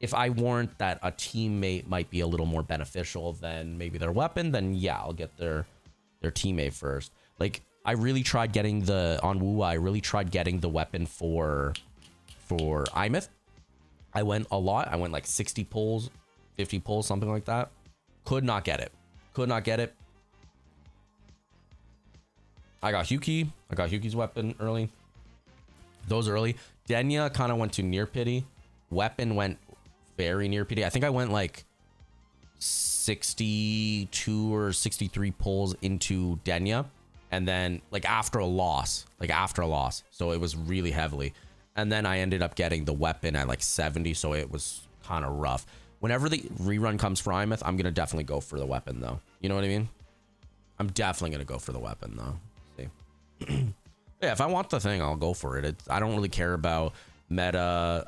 If I warrant that a teammate might be a little more beneficial than maybe their weapon, then yeah, I'll get their teammate first. Like I really tried getting on Wu, I really tried getting the weapon for Imeth. I went a lot. I went like 60 pulls, 50 pulls, something like that. Could not get it. Could not get it. I got Hyuki. I got Hyuki's weapon early. Those early. Denya kind of went to near pity. Weapon went very near pity. I think I went like 62 or 63 pulls into Denya. And then like after a loss. So it was really heavily. And then I ended up getting the weapon at like 70. So it was kind of rough. Whenever the rerun comes for Imeth, I'm going to definitely go for the weapon though. You know what I mean? I'm definitely going to go for the weapon though. See? Yeah, if I want the thing, I'll go for it. I don't really care about meta.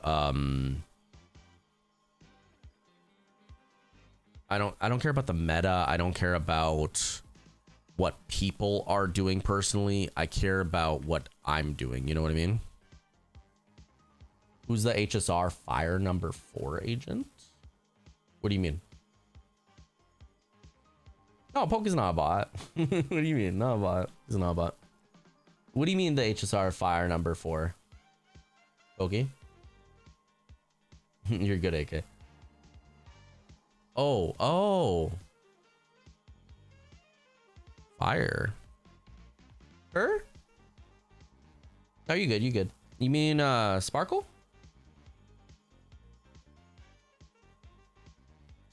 I don't care about the meta. I don't care about what people are doing personally. I care about what I'm doing. You know what I mean? Who's the HSR fire number 4 agent? What do you mean? No, Poke is not a bot. What do you mean? Not a bot. He's not a bot. What do you mean the HSR fire number 4? Poke? You're good, AK. Oh. Fire. Her? Oh, you good, you good. You mean Sparkle?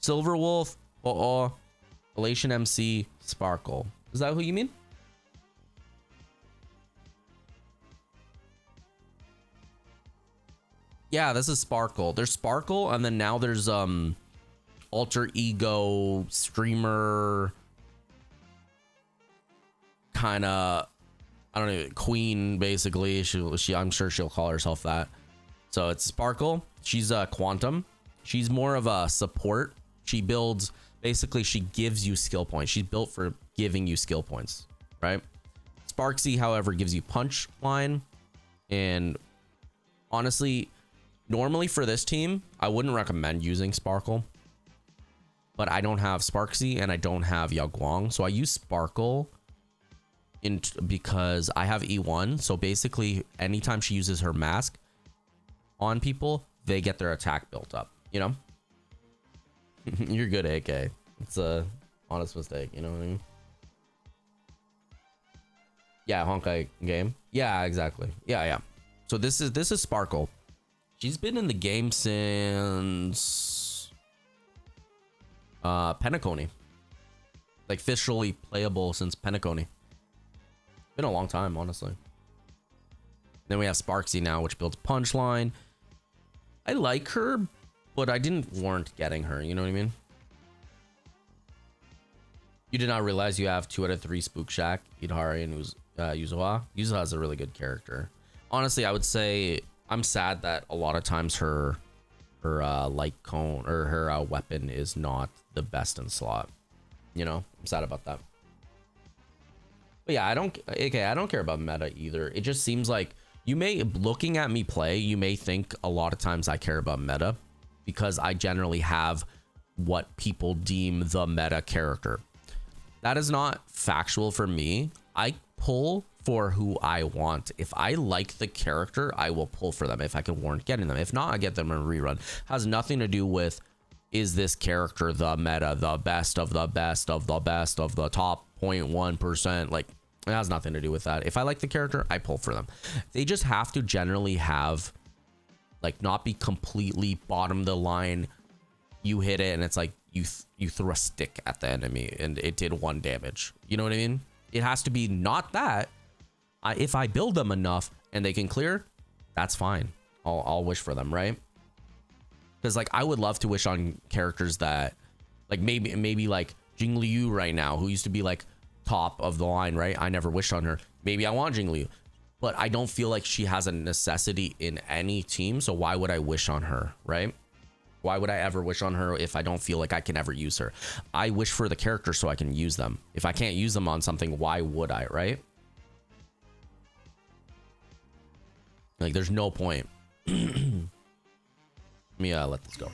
Silver Wolf, Elation MC, Sparkle. Is that who you mean? Yeah, this is Sparkle. There's Sparkle, and then now there's alter ego streamer kind of, I don't know, queen basically. She I'm sure she'll call herself that. So it's Sparkle. She's a quantum. She's more of a support. She builds, basically she gives you skill points. She's built for giving you skill points, right? Sparksy, however, gives you punch line. And honestly, normally for this team, I wouldn't recommend using Sparkle. But I don't have Sparksy and I don't have Yao Guang. So I use Sparkle because I have E1. So basically, anytime she uses her mask on people, they get their attack built up, you know? You're good, AK. It's a honest mistake, you know what I mean? Yeah, Honkai game. Yeah, exactly. Yeah. So this is Sparkle. She's been in the game since Penacony. Like officially playable since Penacony. Been a long time, honestly. Then we have Sparksy now, which builds punchline. I like her, but I didn't warrant getting her. You know what I mean? You did not realize you have 2 out of 3 Spook Shack, Idahari, and Yuzuha. Yuzuha is a really good character. Honestly, I would say I'm sad that a lot of times her light cone or her weapon is not the best in slot. You know, I'm sad about that. But yeah, I don't care about meta either. It just seems like looking at me play, you may think a lot of times I care about meta because I generally have what people deem the meta character. That is not factual for me. I pull for who I want. If I like the character, I will pull for them if I can warrant getting them. If not, I get them in a rerun. Has nothing to do with, is this character the meta, the best of the best of the best of the top 0.1%? Like, it has nothing to do with that. If I like the character, I pull for them. They just have to generally have, like, not be completely bottom of the line. You hit it and it's like you threw a stick at the enemy and it did 1 damage. You know what I mean? It has to be not that. If I build them enough and they can clear, that's fine. I'll wish for them, right? Because like I would love to wish on characters that, like maybe like Jing Liu right now, who used to be like top of the line, right? I never wished on her. Maybe I want Jing Liu. but I don't feel like she has a necessity in any team. So why would I wish on her, right? Why would I ever wish on her if I don't feel like I can ever use her? I wish for the character so I can use them. If I can't use them on something, why would I, right? Like, there's no point. Let me let this go.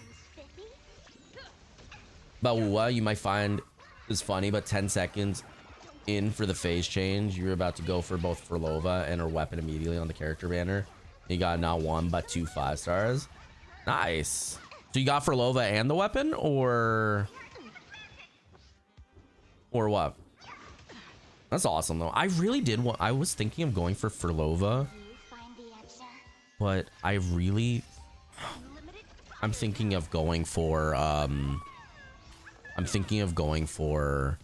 But what you might find is funny, but 10 seconds in for the phase change, you're about to go for both Furlova and her weapon immediately on the character banner. You got not 1 but 2 5-stars. Nice. So you got Furlova and the weapon, or what? That's awesome though. I really did want, I was thinking of going for Furlova, but I'm thinking of going for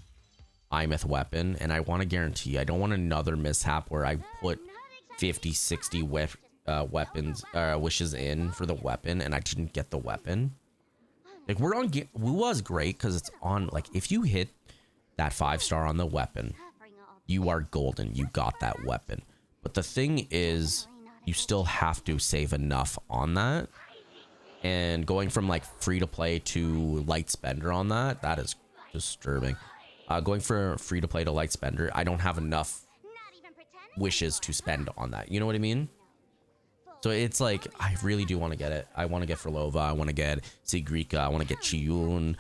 Imeth weapon, and I want to guarantee I don't want another mishap where I put 50-60 weapons wishes in for the weapon and I didn't get the weapon. Like, we're on Wuwa's great because it's on, like, if you hit that 5-star on the weapon, you are golden. You got that weapon. But the thing is, you still have to save enough on that, and going from like free to play to light spender on that is disturbing. Going for free to play to light spender, I don't have enough wishes to spend on that. You know what I mean? So it's like, I really do want to get it. I want to get Furlova. I want to get Sigrika. I want to get Chiyun.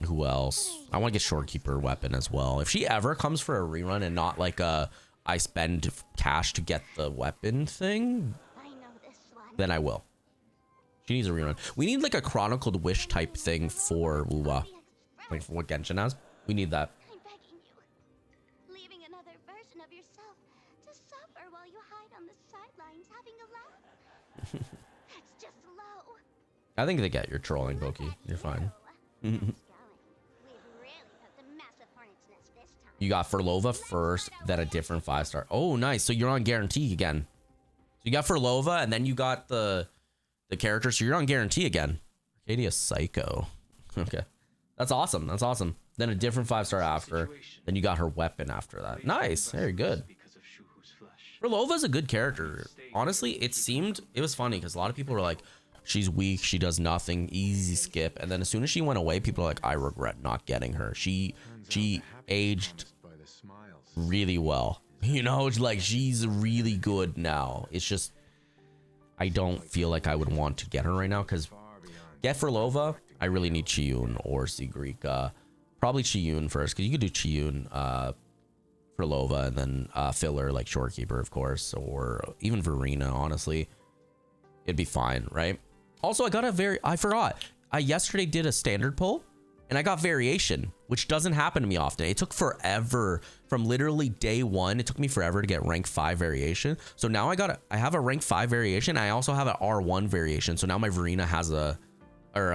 Who else? I want to get Shorekeeper weapon as well. If she ever comes for a rerun and not like a I spend cash to get the weapon thing, then I will. She needs a rerun. We need like a chronicled wish type thing for Wuwa. Like for what Genshin has. We need that. I'm begging you. Leaving another version of yourself to suffer while you hide on the sidelines having a laugh. It's just low. I think they get you're trolling, Boki. You're fine. You got Furlova first, then a different 5-star. Oh, nice. So you're on guarantee again. So you got Furlova, and then you got the character. So you're on guarantee again. Arcadia Psycho. Okay. That's awesome. That's awesome. Then a different 5-star after. Then you got her weapon after that. Nice. Very good. Furlova's a good character. Honestly, it was funny because a lot of people were like, she's weak, she does nothing, easy skip. And then as soon as she went away, people are like, I regret not getting her. She aged really well. You know, like, she's really good now. It's just, I don't feel like I would want to get her right now, because get Furlova, I really need Chiyun or Sigrika. Probably Chiyun first, because you could do Chiyun, Furlova, and then filler like Shorekeeper, of course, or even Verena. Honestly, it'd be fine, right? Also, I forgot. I yesterday did a standard pull, and I got variation, which doesn't happen to me often. It took forever from literally day one. It took me forever to get rank 5 variation. So now I have a rank 5 variation. I also have an R1 variation. So now my Verena has a, or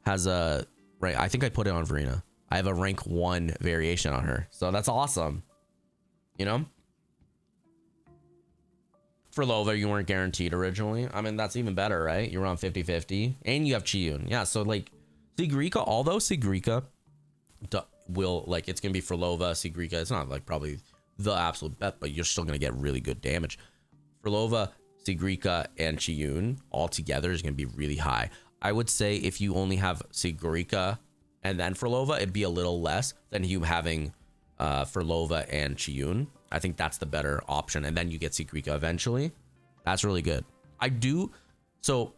has a, right. I think I put it on Verena. I have a rank 1 variation on her. So that's awesome. You know? For Lova, you weren't guaranteed originally. I mean, that's even better, right? You're on 50-50. And you have Chiyun. Yeah, so like Sigrika, although Sigrika will, like, it's going to be for Lova, Sigrika. It's not like probably the absolute bet, but you're still going to get really good damage. For Lova, Sigrika, and Chiyun all together is going to be really high. I would say if you only have Sigrika and then Furlova, it'd be a little less than you having Furlova and Chiyun. I think that's the better option. And then you get Sigrika eventually. That's really good. I do. So,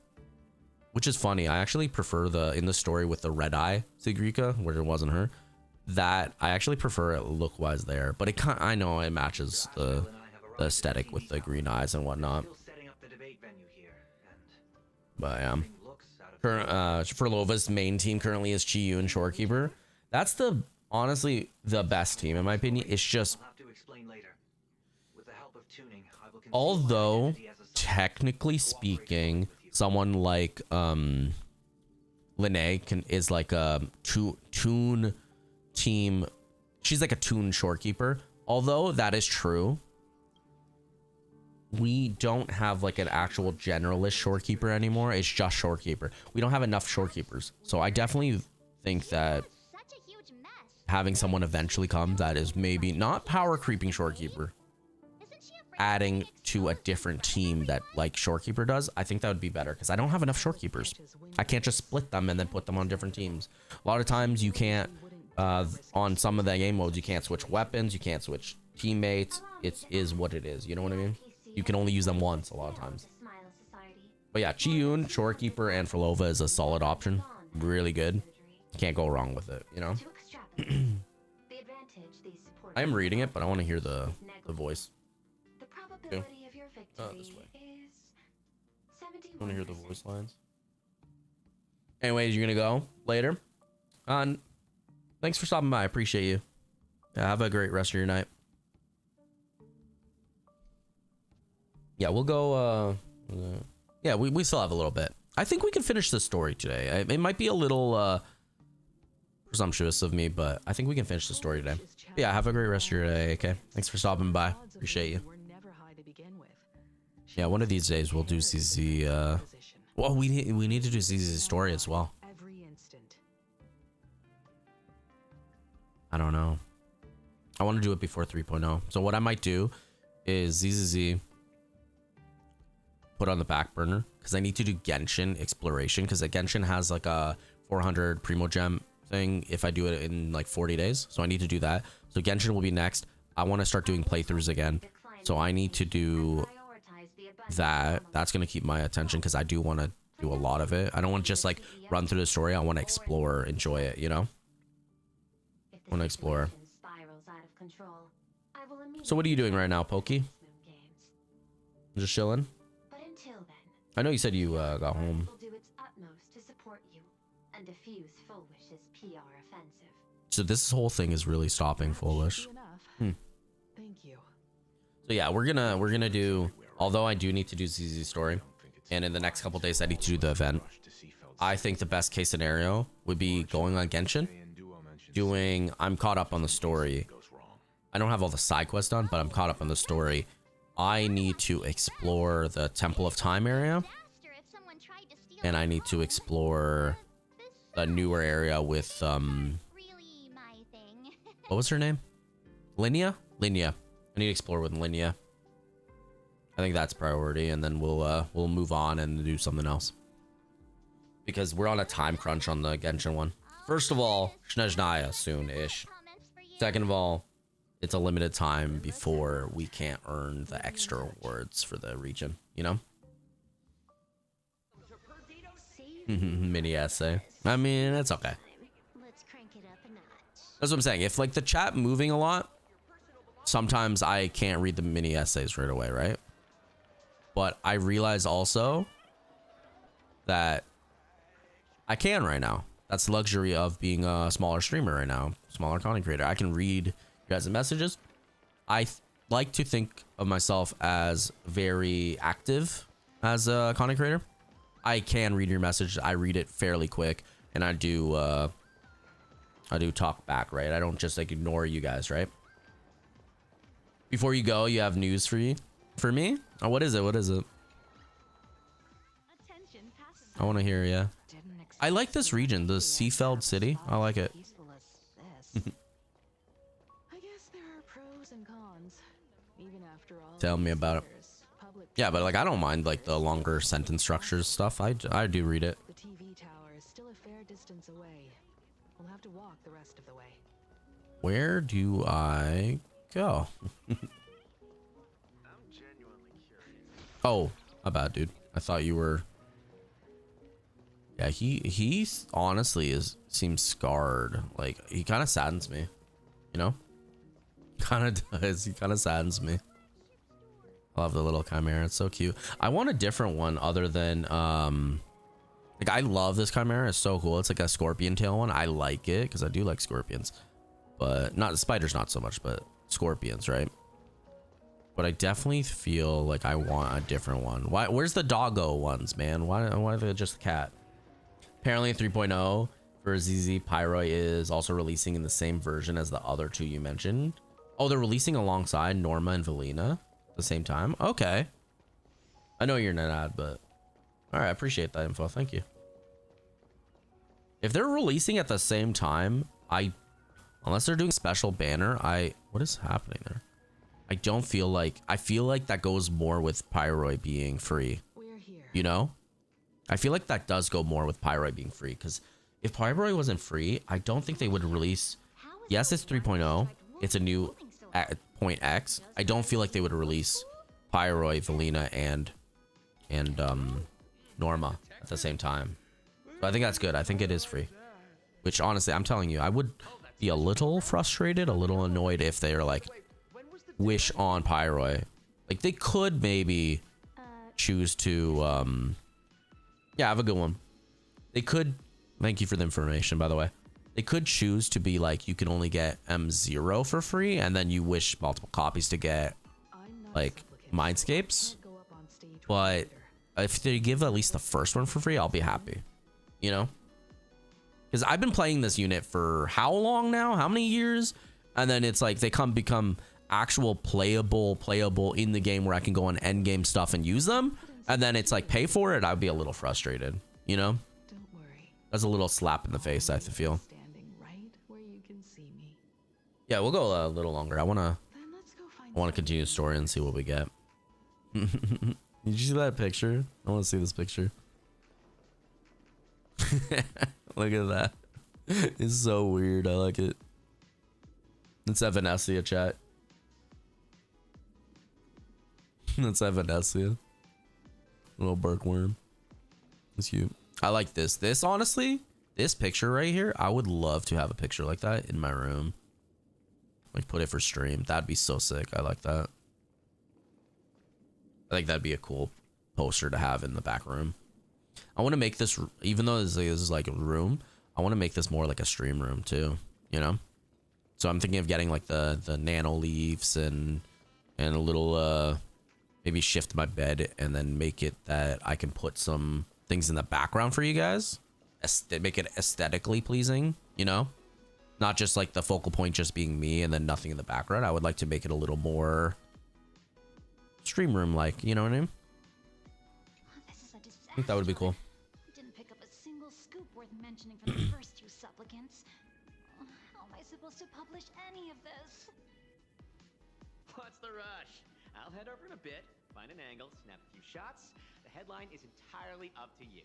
which is funny. I actually prefer in the story with the red eye Sigrika, where it wasn't her. That I actually prefer it look wise there. But I know it matches the aesthetic with the green eyes and whatnot. But yeah. Furlova's main team currently is Chiyun Shorekeeper. That's honestly the best team in my opinion. It's just, although technically speaking, someone like Linnae is like a toon team. She's like a toon Shorekeeper. Although that is true, we don't have like an actual generalist Shorekeeper anymore. It's just Shorekeeper. We don't have enough Shorekeepers. So I definitely think that having someone eventually come that is maybe not power creeping Shorekeeper, adding to a different team that like Shorekeeper does, I think that would be better because I don't have enough Shorekeepers. I can't just split them and then put them on different teams. A lot of times you can't, on some of the game modes, you can't switch weapons, you can't switch teammates. It is what it is. You know what I mean? You can only use them once a lot of times. But yeah, Chiyun, Shorekeeper, and Frolova is a solid option. Really good. Can't go wrong with it, you know? I am reading it, but I want to hear the voice. Okay. This way. I want to hear the voice lines. Anyways, you're going to go later. Thanks for stopping by. I appreciate you. Yeah, have a great rest of your night. Yeah, we'll go. Yeah, we still have a little bit. I think we can finish this story today. It might be a little presumptuous of me, but I think we can finish the story today. Yeah, have a great rest of your day. Okay, thanks for stopping by. Appreciate you. Yeah, one of these days we'll do ZZ. Well, we need to do ZZ's story as well. I don't know. I want to do it before 3.0. So what I might do is ZZZ put on the back burner because I need to do Genshin exploration because Genshin has like a 400 Primo Gem thing if I do it in like 40 days. So I need to do that. So Genshin will be next. I want to start doing playthroughs again. So I need to do that. That's going to keep my attention because I do want to do a lot of it. I don't want to just like run through the story. I want to explore, enjoy it, you know? I want to explore. So what are you doing right now, Pokey? Just chilling? I know you said you got home. So this whole thing is really stopping Foolish. Thank you. So yeah, we're gonna do. Although I do need to do ZZ's story, and in the next couple days I need to do the event. I think the best case scenario would be going on Genshin, doing. I'm caught up on the story. I don't have all the side quests done, but I'm caught up on the story. I need to explore the Temple of Time area, and I need to explore the newer area with what was her name? Linnea? Linnea. I need to explore with Linnea. I think that's priority, and then we'll move on and do something else because we're on a time crunch on the Genshin one. First of all, Snezhnaya soon-ish. Second of all, it's a limited time before we can't earn the extra awards for the region, you know? Mini essay. I mean, it's okay. That's what I'm saying. If like the chat moving a lot, sometimes I can't read the mini essays right away, right? But I realize also that I can right now. That's the luxury of being a smaller streamer right now, smaller content creator. I can read you guys' messages. I like to think of myself as very active as a content creator. I can read your message. I read it fairly quick, and I do talk back, right? I don't just like ignore you guys, right? Before you go, you have news for you, for me? Oh, what is it? What is it? I want to hear, yeah. I like this region, the Seafeld City. I like it. Tell me about it. Yeah, but like I don't mind like the longer sentence structures stuff. I do read it. The TV tower is still a fair distance away. We'll have to walk the rest of the way. Where do I go? Oh, my bad, dude. I thought you were. Yeah, he honestly seems scarred. Like he kind of saddens me, you know. Kind of does. He kind of saddens me. I love the little chimera. It's so cute. I want a different one other than like I love this chimera. It's so cool. It's like a scorpion tail one. I like it because I do like scorpions, but not spiders, not so much, but scorpions, right? But I definitely feel like I want a different one. Why? Where's the doggo ones, man? Why are they just a cat? Apparently 3.0 for ZZ Pyroi is also releasing in the same version as the other two you mentioned. Oh, they're releasing alongside Norma and Valina at the same time. Okay. I know you're not ad, but all right, I appreciate that info. Thank you. If they're releasing at the same time, I Unless they're doing special banner, what is happening there? I don't feel like, I feel like that goes more with Pyroi being free. We're here. You know? I feel like that does go more with Pyroi being free, because if Pyroi wasn't free, I don't think they would release. Yes, it's 3.0. It's a new point X. I don't feel like they would release Pyroi, Valina, and Norma at the same time. So I think that's good. I think it is free. Which honestly, I'm telling you, I would be a little frustrated, a little annoyed if they're like wish on Pyroi. Like they could maybe choose to yeah, have a good one. They could, thank you for the information, by the way. They could choose to be like, you can only get M0 for free, and then you wish multiple copies to get like Mindscapes. But if they give at least the first one for free, I'll be happy. You know? Because I've been playing this unit for how long now? How many years? And then it's like they become actual playable in the game where I can go on end game stuff and use them. And then it's like pay for it. I'd be a little frustrated, you know? Don't worry. That's a little slap in the face, I feel. Standing right where you can see me. Yeah, we'll go a little longer. I wanna continue the story and see what we get. Did you see that picture? I want to see this picture. Look at that. It's so weird. I like it. It's Evanescia, chat. That's Evanescia. Little Berkworm. It's cute. I like this. This, honestly, this picture right here, I would love to have a picture like that in my room. Like, put it for stream. That'd be so sick. I like that. I think that'd be a cool poster to have in the back room. I want to make this, even though this is like a room, I want to make this more like a stream room too, you know? So I'm thinking of getting like the nano leaves and a little, maybe shift my bed and then make it that I can put some things in the background for you guys. Make it aesthetically pleasing, you know? Not just like the focal point just being me and then nothing in the background. I would like to make it a little more stream room like, you know what I mean? This is a disaster. I think that would be cool. We didn't pick up a single scoop worth mentioning from the first two supplicants. How am I supposed to publish any of this? What's the rush? I'll head over in a bit, find an angle, snap a few shots. The headline is entirely up to you.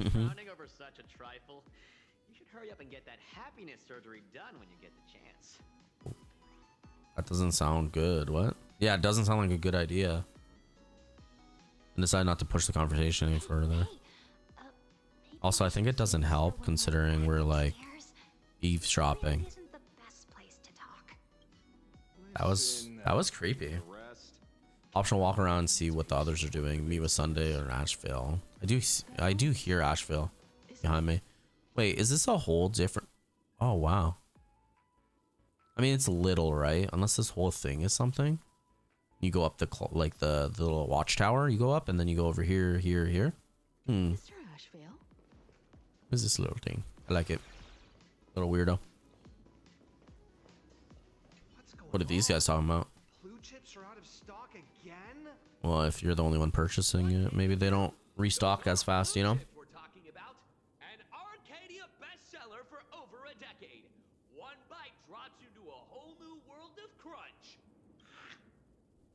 Frowning over such a trifle. You should hurry up and get that happiness surgery done when you get the chance. That doesn't sound good. What? Yeah, it doesn't sound like a good idea. And decide not to push the conversation any further. Also, I think it doesn't help considering we're like eavesdropping. That was creepy. Optional walk around and see what the others are doing. Meet with Sunday or Asheville. I do hear Asheville behind me. Wait, is this a whole different? Oh wow. I mean, it's little, right? Unless this whole thing is something. You go up the little watchtower. You go up and then you go over here. Mr. Asheville. What's this little thing? I like it. Little weirdo. What are these guys talking about? Blue chips are out of stock again? Well, if you're the only one purchasing it, maybe they don't restock as fast, you know? We're talking about an Arcadia bestseller for over a decade. One bite drops you to a whole new world of crunch.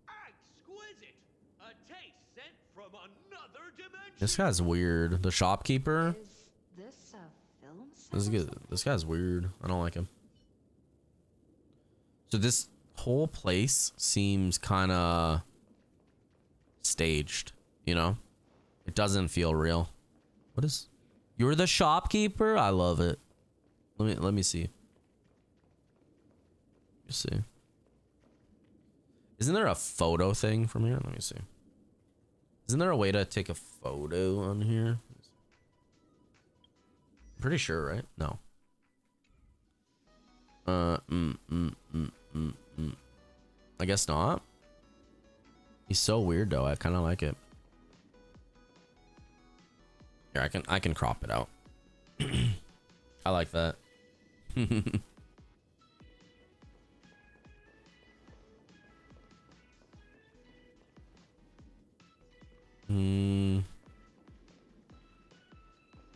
Exquisite. A taste sent from another dimension. This guy's weird. The shopkeeper. Is this a film set? This guy's weird. I don't like him. So this whole place seems kind of staged, you know? It doesn't feel real. What is? You're the shopkeeper? I love it. Let me see. Let's see. Isn't there a photo thing from here? Let me see. Isn't there a way to take a photo on here? I'm pretty sure, right? No. I guess not. He's so weird though. I kind of like it. Here, I can crop it out. I like that.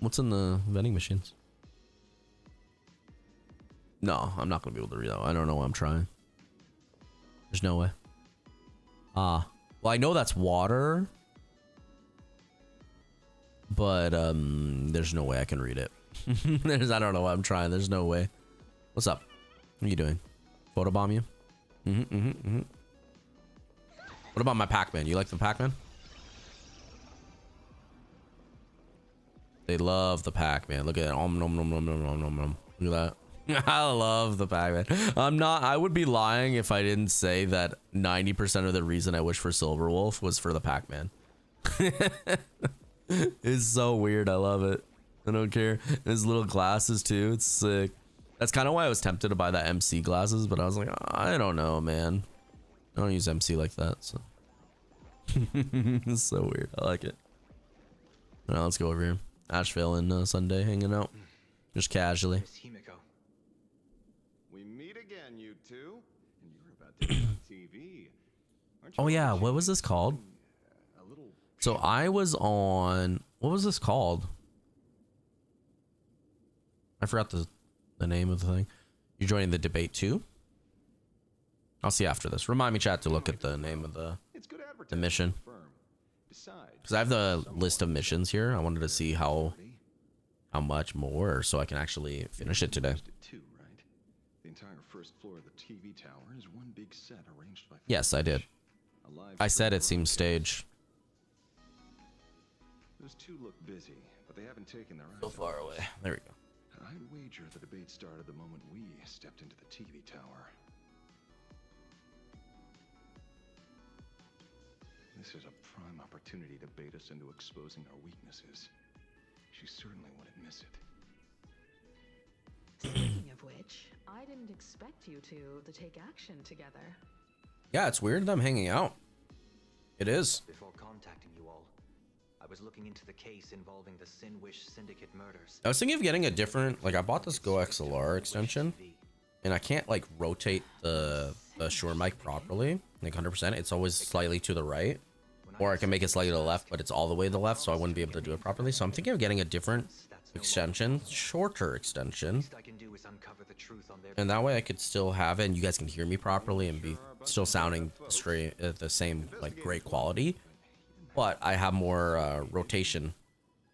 What's in the vending machines? No, I'm not gonna be able to read that. I don't know what I'm trying. There's no way. Well, I know that's water, but there's no way I can read it. I don't know what I'm trying. There's no way. What's up? What are you doing? Photobomb you? What about my Pac-Man? You like the Pac-Man? They love the Pac-Man. Look at that. Nom, nom, nom, nom, nom, nom, nom, nom. Look at that. I love the Pac-Man. I would be lying if I didn't say that 90% of the reason I wish for Silverwolf was for the Pac-Man. It's so weird. I love it. I don't care. His little glasses too. It's sick. That's kind of why I was tempted to buy the MC glasses, but I was like, I don't know, man. I don't use MC like that, so. It's so weird. I like it. Now let's go over here. Asheville and Sunday hanging out. Just casually. We meet again, you two. And you're about to be on TV. Oh yeah, what was this called? So I was on, what was this called? I forgot the name of the thing. You're joining the debate too? I'll see after this. Remind me, chat, to look at the name of the mission. Because I have the list of missions here. I wanted to see how much more so I can actually finish it today. The entire first floor of the TV tower is one big set arranged by Yes, I did. I said it seems staged. Those two look busy, but they haven't taken their eyes So far away. There we go. I'd wager the debate started the moment we stepped into the TV tower. This is a prime opportunity to bait us into exposing our weaknesses. She certainly wouldn't miss it. Speaking of which, I didn't expect you two to take action together. Yeah, it's weird them hanging out. It is. Before contacting you all, I was looking into the case involving the Sinwish Syndicate murders. I was thinking of getting a different, like I bought this Go XLR extension and I can't like rotate the Shure mic properly, like 100%. It's always slightly to the right, or I can make it slightly to the left, but it's all the way to the left, so I wouldn't be able to do it properly. So I'm thinking of getting a different extension, shorter extension, and that way I could still have it and you guys can hear me properly and be still sounding straight at the same like great quality, but I have more rotation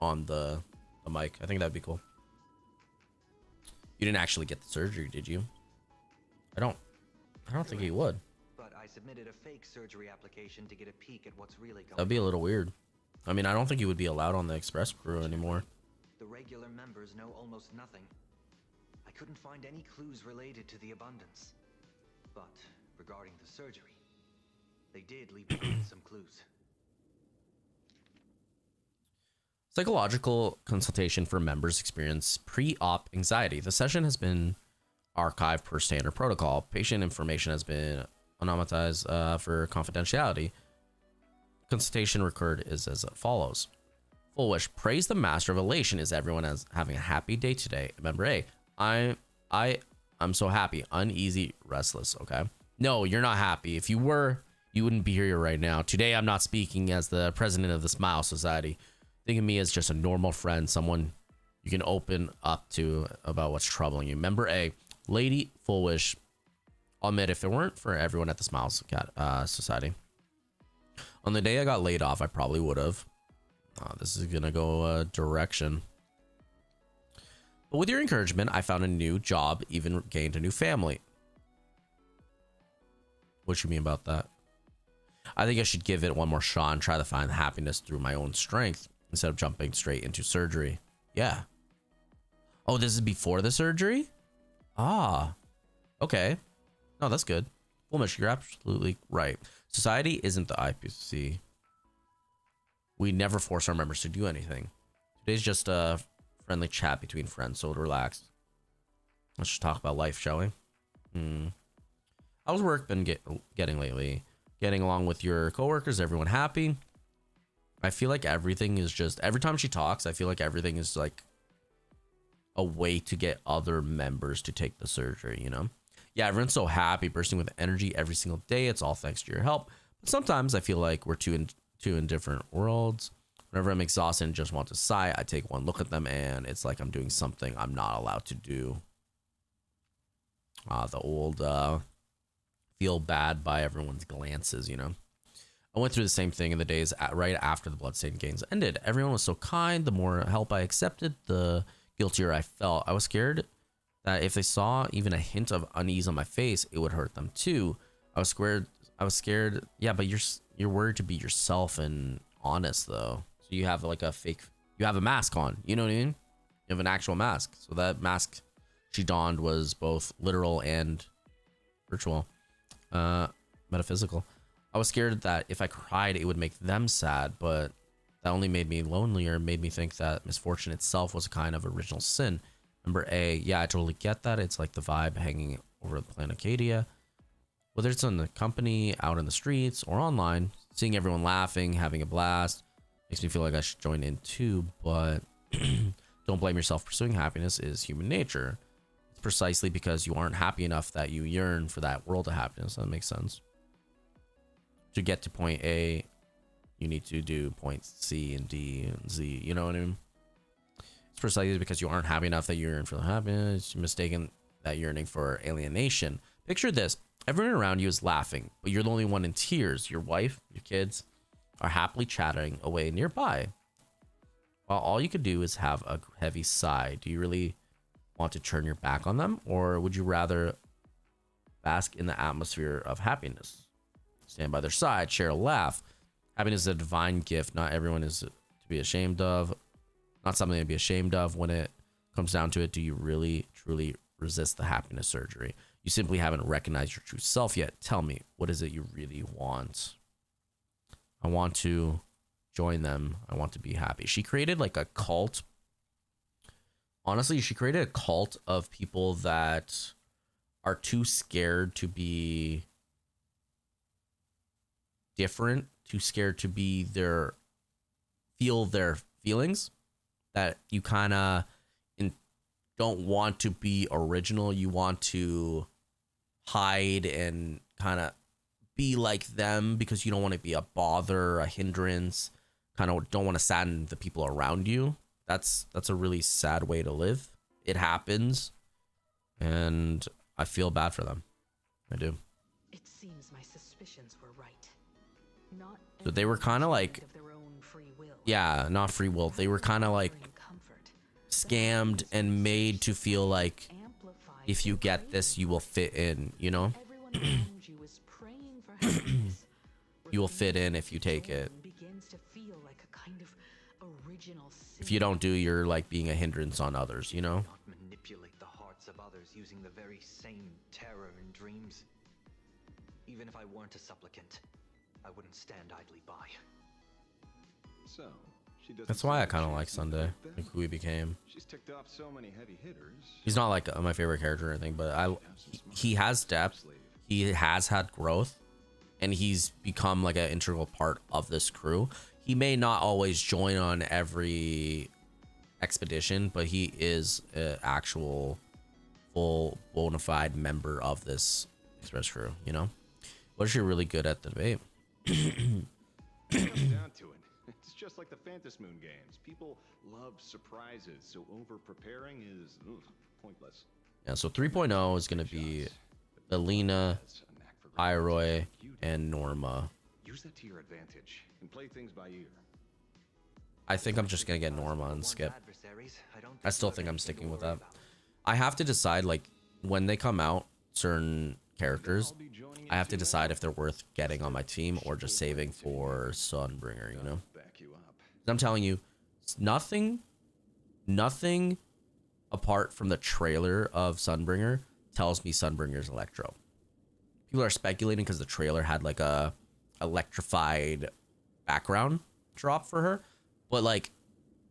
on the mic. I think that'd be cool. You didn't actually get the surgery, did you? I don't think he would. But I submitted a fake surgery application to get a peek at what's really going on. That'd be a little weird. I mean, I don't think he would be allowed on the express crew anymore. The regular members know almost nothing. I couldn't find any clues related to the abundance. But regarding the surgery, they did leave behind some clues. Psychological consultation for members experience pre-op anxiety. The session has been archived per standard protocol. Patient information has been anonymized for confidentiality. Consultation record is as follows. Full wish. Praise the master of elation. Is everyone having a happy day today? Member A. I'm so happy. Uneasy, restless. Okay. No, you're not happy. If you were, you wouldn't be here right now. Today, I'm not speaking as the president of the Smile Society. Think of me as just a normal friend, someone you can open up to about what's troubling you. Member A, Lady Full Wish. I'll admit, if it weren't for everyone at the Smile Society, on the day I got laid off, I probably would have. This is gonna go a direction. But with your encouragement, I found a new job, even gained a new family. What you mean about that? I think I should give it one more shot and try to find happiness through my own strength instead of jumping straight into surgery. Yeah. Oh, this is before the surgery? Ah. Okay. No, that's good. Well, Mish, you're absolutely right. Society isn't the IPC. We never force our members to do anything. Today's just a friendly chat between friends, so relax. Let's just talk about life, shall we? How's work been getting lately? Getting along with your coworkers? Everyone happy? I feel like everything is just, every time she talks, I feel like everything is like a way to get other members to take the surgery, you know? Yeah, everyone's so happy, bursting with energy every single day. It's all thanks to your help. But sometimes I feel like we're two in different worlds. Whenever I'm exhausted and just want to sigh, I take one look at them and it's like I'm doing something I'm not allowed to do. The old feel bad by everyone's glances, you know. I went through the same thing in the days right after the Bloodstained Games ended. Everyone was so kind. The more help I accepted, the guiltier I felt. I was scared that if they saw even a hint of unease on my face, it would hurt them too. I was scared. Yeah, but you're worried to be yourself and honest though. So you have like a fake. You have a mask on. You know what I mean? You have an actual mask. So that mask she donned was both literal and virtual, metaphysical. I was scared that if I cried, it would make them sad, but that only made me lonelier, made me think that misfortune itself was a kind of original sin. Number A, yeah, I totally get that. It's like the vibe hanging over the planet Acadia. Whether it's in the company, out in the streets, or online, seeing everyone laughing, having a blast, makes me feel like I should join in too, but don't blame yourself. Pursuing happiness is human nature. It's precisely because you aren't happy enough that you yearn for that world of happiness. That makes sense. To get to point A, you need to do points C and D and Z. You know what I mean? It's precisely because you aren't happy enough that you yearn for the happiness. You're mistaken that yearning for alienation. Picture this. Everyone around you is laughing, but you're the only one in tears. Your wife, your kids are happily chatting away nearby, while all you could do is have a heavy sigh. Do you really want to turn your back on them, or would you rather bask in the atmosphere of happiness? Stand by their side, share a laugh. Happiness is a divine gift. Not everyone is to be ashamed of. Not something to be ashamed of. When it comes down to it, do you really, truly resist the happiness surgery? You simply haven't recognized your true self yet. Tell me, what is it you really want? I want to join them. I want to be happy. She created like a cult. Honestly, she created a cult of people that are too scared to be different, too scared to be feel their feelings, that you kind of don't want to be original. You want to hide and kind of be like them because you don't want to be a bother, a hindrance, kind of don't want to sadden the people around you. That's a really sad way to live. It happens, and I feel bad for them. I do. It seems my suspicions were right. Not So they were kind of like, yeah, not free will. They were kind of like scammed and made to feel like if you get this, you will fit in, you know? You will fit in if you take it. If you don't do, you're like being a hindrance on others, you know? Not manipulate the hearts of others using the very same terror in dreams. Even if I weren't a supplicant, I wouldn't stand idly by. So, she doesn't That's why I seem kind of to like chase Sunday, you like who he became. She's ticked off so many heavy hitters. He's not like my favorite character or anything, but he has depth. He has had growth, and he's become like an integral part of this crew. He may not always join on every expedition, but he is an actual full bona fide member of this express crew, you know? What is she really good at the debate? It comes down to it. It's just like the Phantasmoon games. People love surprises, so over-preparing is pointless. Yeah, so 3.0 is going to be Alina, Iroy, and Norma. Use that to your advantage and play things by ear. I think I'm just going to get Norma and skip. I still think I'm sticking with that. I have to decide, like, when they come out, certain characters, I have to decide if they're worth getting on my team or just saving for Sunbringer, you know? I'm telling you, nothing apart from the trailer of Sunbringer tells me Sunbringer's Electro. People are speculating because the trailer had like a electrified background drop for her, but like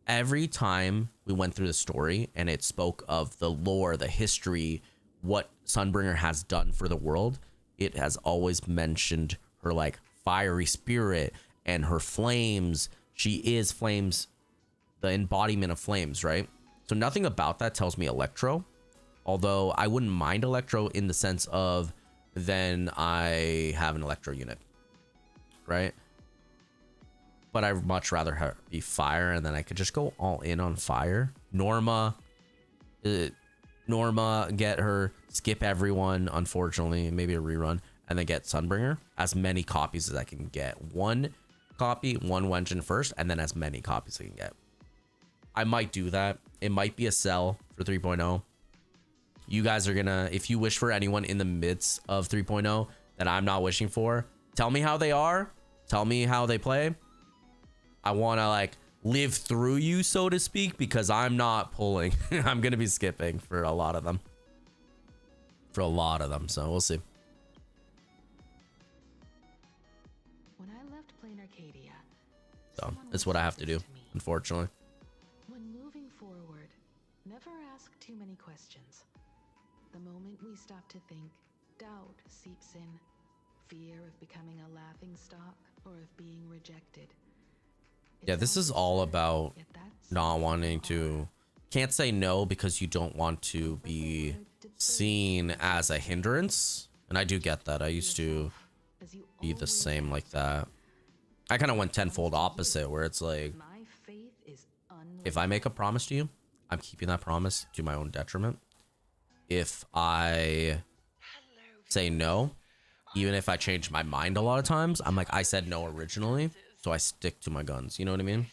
every time we went through the story and it spoke of the lore, the history, what Sunbringer has done for the world, it has always mentioned her like fiery spirit and her flames. She is flames, the embodiment of flames, right? So nothing about that tells me Electro, although I wouldn't mind Electro in the sense of then I have an Electro unit, right? But I'd much rather be fire, and then I could just go all in on fire. Norma Norma, get her, skip everyone, unfortunately, maybe a rerun, and then get Sunbringer. As many copies as I can get. One copy, one Wenjin first, and then as many copies as I can get. I might do that. It might be a sell for 3.0. You guys are gonna, if you wish for anyone in the midst of 3.0 that I'm not wishing for, tell me how they are. Tell me how they play. I want to like live through you, so to speak, because I'm not pulling. I'm gonna be skipping for a lot of them. So we'll see. When I left Plain Arcadia, So it's what I have to do, unfortunately. when moving forward, never ask too many questions. The moment we stop to think, doubt seeps in. Fear of becoming a laughing stock or of being rejected. Yeah, this is all about not wanting to, can't say no because you don't want to be seen as a hindrance. And I do get that. I used to be the same like that. I kind of went tenfold opposite where it's like, if I make a promise to you, I'm keeping that promise to my own detriment. If I say no, even if I change my mind a lot of times, I'm like, I said no originally, so I stick to my guns. You know what I mean?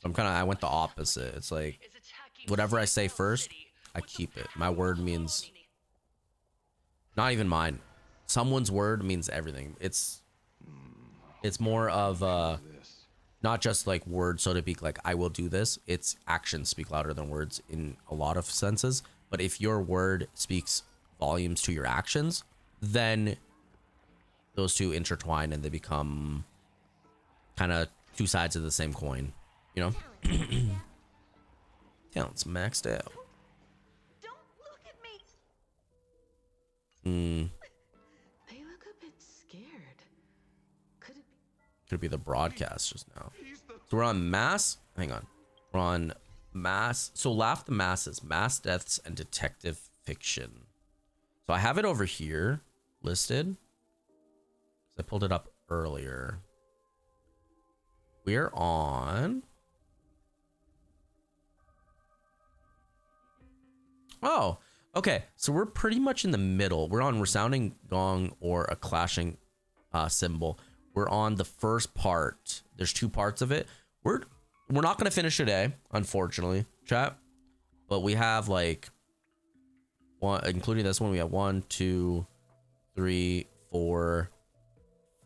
I'm kind of, I went the opposite. It's like, whatever I say first, I keep it. My word means, not even mine. Someone's word means everything. It's more of not just like words, so to speak, like I will do this. It's actions speak louder than words in a lot of senses. But if your word speaks volumes to your actions, then those two intertwine and they become kind of two sides of the same coin, you know? Talent's maxed out. Don't look at me. They look a bit scared. Could be the broadcast just now. So we're on mass. Hang on. We're on mass. So laugh the masses, mass deaths and detective fiction. So I have it over here listed. I pulled it up earlier. We're on. Oh, okay. So we're pretty much in the middle. We're on resounding gong or a clashing cymbal. We're on the first part. There's two parts of it. We're not gonna finish today, unfortunately, chat. But we have like one, including this one. We have 1, 2, 3, 4,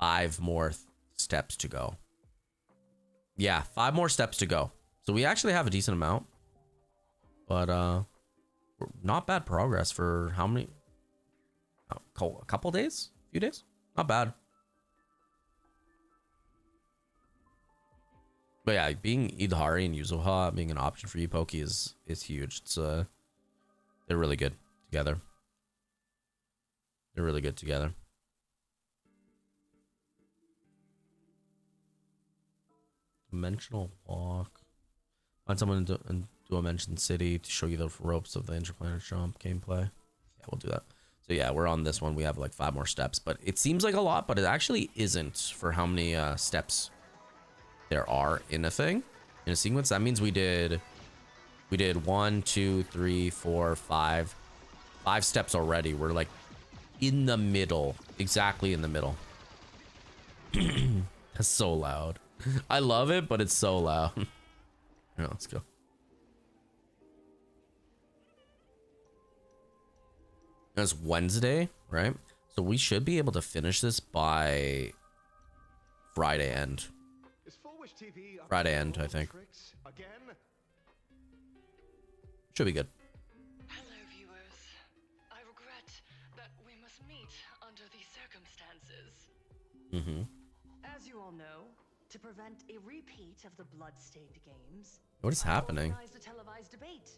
5 more steps to go. Yeah, 5 more steps to go. So we actually have a decent amount, but not bad progress for how many? A couple days, a few days. Not bad. But yeah, being Idahari and Yuzuha being an option for Ippoki is huge. It's they're really good together. They're really good together. Dimensional walk. Find someone in Dimension City to show you the ropes of the interplanet jump gameplay. Yeah, we'll do that. So yeah, we're on this one. We have like 5 more steps, but it seems like a lot, but it actually isn't for how many steps there are in a thing, in a sequence. That means we did 1, 2, 3, 4, 5 steps already. We're like in the middle, exactly in the middle. That's so loud. I love it, but it's so loud. Yeah, let's go. It's Wednesday, right? So we should be able to finish this by Friday end. Friday end, I think. Should be good. Hello, viewers. I regret that we must meet under these circumstances. As you all know, to prevent a repeat of the blood-stained games, What is happening? I organized a televised debate.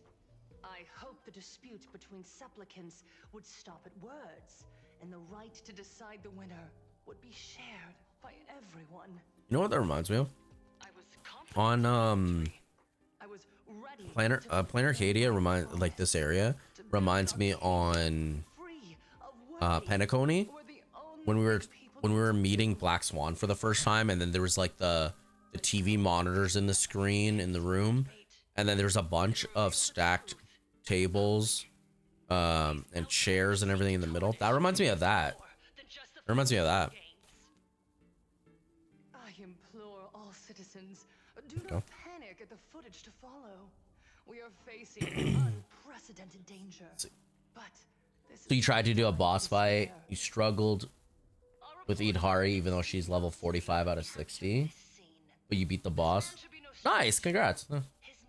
I hope the dispute between supplicants would stop at words, and the right to decide the winner would be shared by everyone. You know what that reminds me of? On Planar Arcadia like this area reminds me on Penacony when we were meeting Black Swan for the first time, and then there was like the TV monitors in the screen in the room, and then there's a bunch of stacked tables and chairs and everything in the middle. That reminds me of that. It reminds me of that. I implore all citizens, do not panic at the footage to follow. We are facing unprecedented danger. But this So you tried to do a boss fight. You struggled with Idhari, even though she's level 45 out of 60. But you beat the boss. Nice, congrats.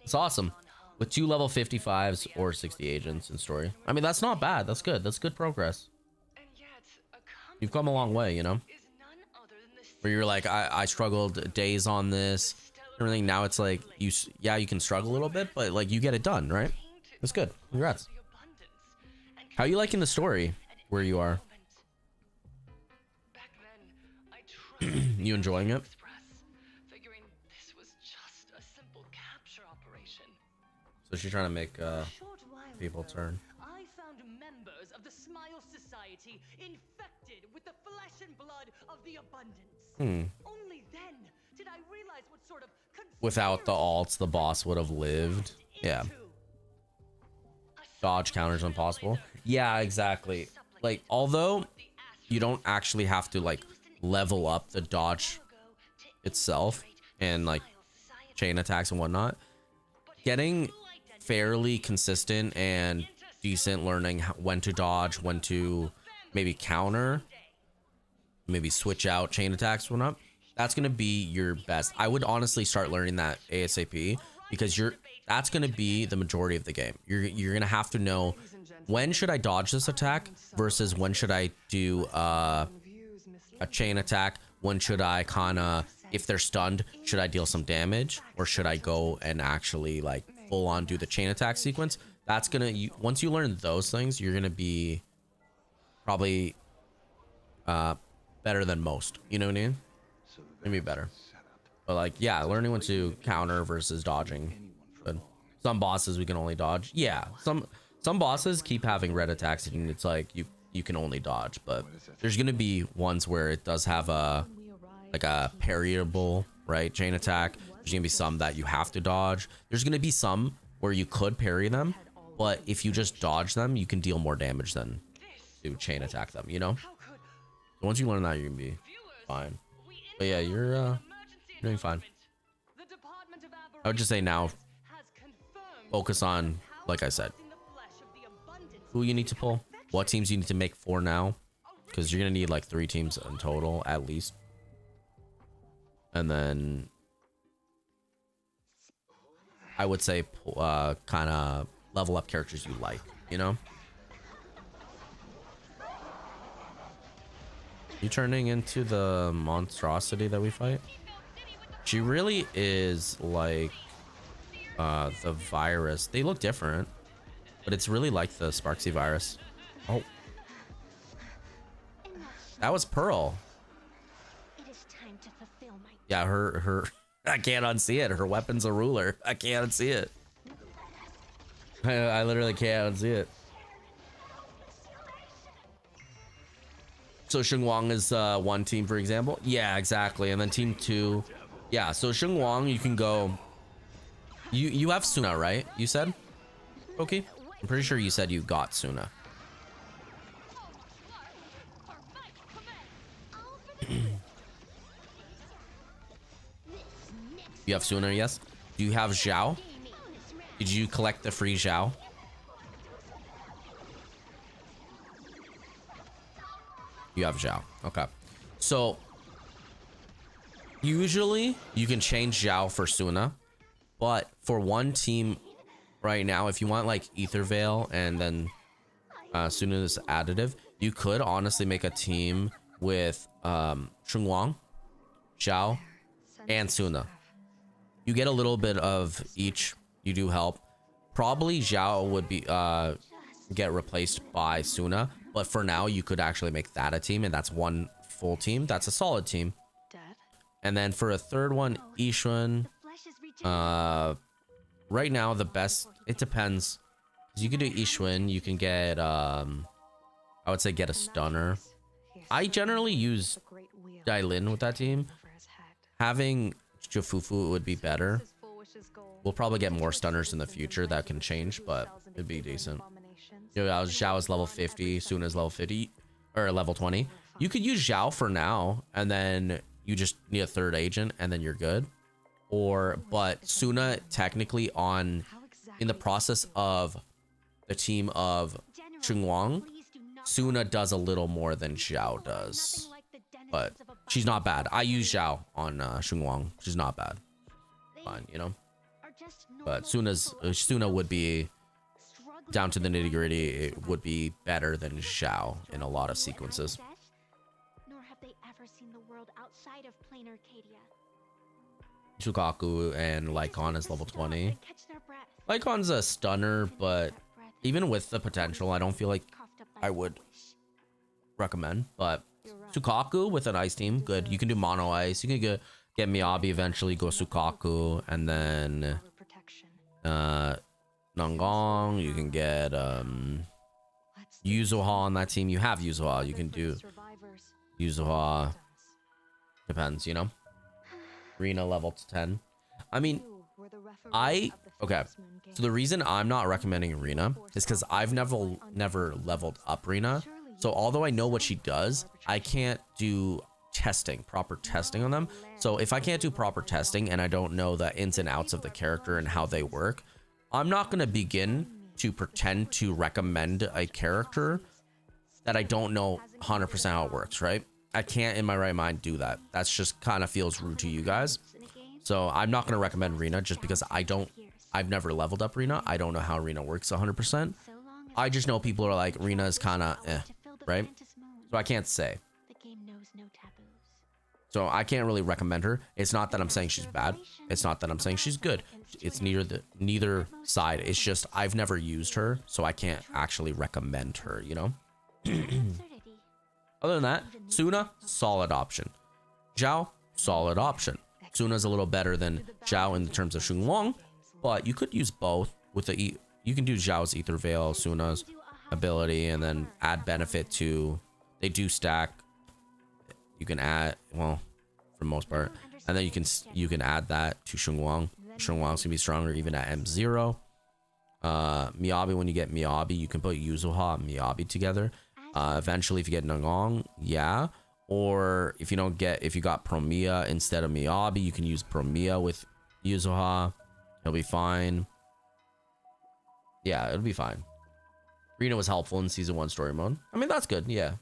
It's awesome. With 2 level 55s or 60 agents in story. I mean, that's not bad. That's good. That's good progress. You've come a long way, you know? Where you're like, I struggled days on this. Everything. Now it's like, you can struggle a little bit, but like you get it done, right? That's good. Congrats. How are you liking the story where you are? You enjoying it? So she's trying to make people turn. I found members of the Smile Society infected with the flesh and blood of the Abundance. Only then did I realize what sort of Without the alts, the boss would have lived. Yeah. Dodge counters impossible. Yeah, exactly. Like, although you don't actually have to like level up the dodge itself and like chain attacks and whatnot, getting fairly consistent and decent learning when to dodge, when to maybe counter, maybe switch out chain attacks or whatnot, that's gonna be your best. I would honestly start learning that ASAP, because that's gonna be the majority of the game. You're gonna have to know when should I dodge this attack versus when should I do a chain attack, when should I kinda, if they're stunned, should I deal some damage, or should I go and actually like full on do the chain attack sequence. That's gonna, once you learn those things, you're gonna be probably better than most, you know what I mean? Maybe better, but like, yeah, learning when to counter versus dodging. But some bosses we can only dodge. Yeah, some bosses keep having red attacks and it's like you can only dodge, but there's gonna be ones where it does have a like a parryable, right, chain attack. There's gonna be some that you have to dodge. There's gonna be some where you could parry them, but if you just dodge them, you can deal more damage than to chain attack them, you know? Once you learn that, you're gonna be fine. But yeah, you're doing fine. I would just say now, focus on, like I said, who you need to pull, what teams you need to make for now, because you're gonna need like 3 teams in total at least. And then I would say kind of level up characters you like, you know? You turning into the monstrosity that we fight? She really is like the virus. They look different, but it's really like the Sparksy virus. Oh. That was Pearl. Yeah, her I can't unsee it. Her weapon's a ruler. I can't unsee it. I literally can't unsee it. So Xingwang is one team, for example. Yeah, exactly. And then team 2. Yeah, so Xingwang, you can go. You have Suna, right? You said? Okay. I'm pretty sure you said you got Suna. You have Suna, yes? Do you have Zhao? Did you collect the free Zhao? You have Zhao. Okay. So usually you can change Zhao for Suna, but for one team right now, if you want like Ether Veil and then Suna is additive, you could honestly make a team with Xingwang, Zhao, and Suna. You get a little bit of each. You do help. Probably Zhao would be get replaced by Suna, but for now you could actually make that a team, and that's one full team. That's a solid team. And then for a third one, Ishun. Right now the best, it depends. You can do Ishun. You can get I would say get a stunner. I generally use Dailin with that team. Having Jafufu would be better, We'll probably get more stunners in the future that can change, but it'd be decent. You know, Zhao is level 50, Suna is level 50 or level 20. You could use Zhao for now, and then you just need a third agent, and then you're good. But Suna technically in the process of the team of Xingwang, Suna does a little more than Zhao does, but she's not bad. I use Zhao on Xingwang. She's not bad. Fine, you know. But Suna would be down to the nitty gritty. It would be better than Zhao in a lot of sequences. Nor have they ever seen the world outside of plain Arcadia. Sukaku and Lycon is level 20. Lycon's a stunner, but even with the potential, I don't feel like I would recommend. But Sukaku with an ice team, good. You can do mono ice. You can get Miyabi eventually, go Sukaku, and then Nangong. You can get Yuzuha on that team. You have Yuzuha. You can do Yuzuha. Depends, you know. Rina level 10. I mean, okay. So the reason I'm not recommending Rina is because I've never leveled up Rina. So although I know what she does, I can't do proper testing on them. So if I can't do proper testing and I don't know the ins and outs of the character and how they work, I'm not going to begin to pretend to recommend a character that I don't know 100% how it works, right? I can't in my right mind do that. That's just kind of feels rude to you guys. So I'm not going to recommend Rina just because I've never leveled up Rina. I don't know how Rina works 100%. I just know people are like, Rina is kind of right? So I can't say. So I can't really recommend her. It's not that I'm saying she's bad. It's not that I'm saying she's good. It's neither side. It's just I've never used her, so I can't actually recommend her, you know? Other than that, Suna, solid option. Zhao, solid option. Suna's a little better than Zhao in terms of Xingwang, but you could use both with you can do Zhao's Ether Veil, Suna's ability, and then add benefit to, they do stack. You can add, well, for the most part, and then you can add that to Xingwang. Xingwang's gonna be stronger even at M0. Miyabi, when you get Miyabi, you can put Yuzuha and Miyabi together. Eventually if you get Nangong, yeah. Or if you got Promia instead of Miyabi, you can use Promia with Yuzuha. It'll be fine. Yeah, it'll be fine. Rina was helpful in season 1 story mode. I mean, that's good, yeah.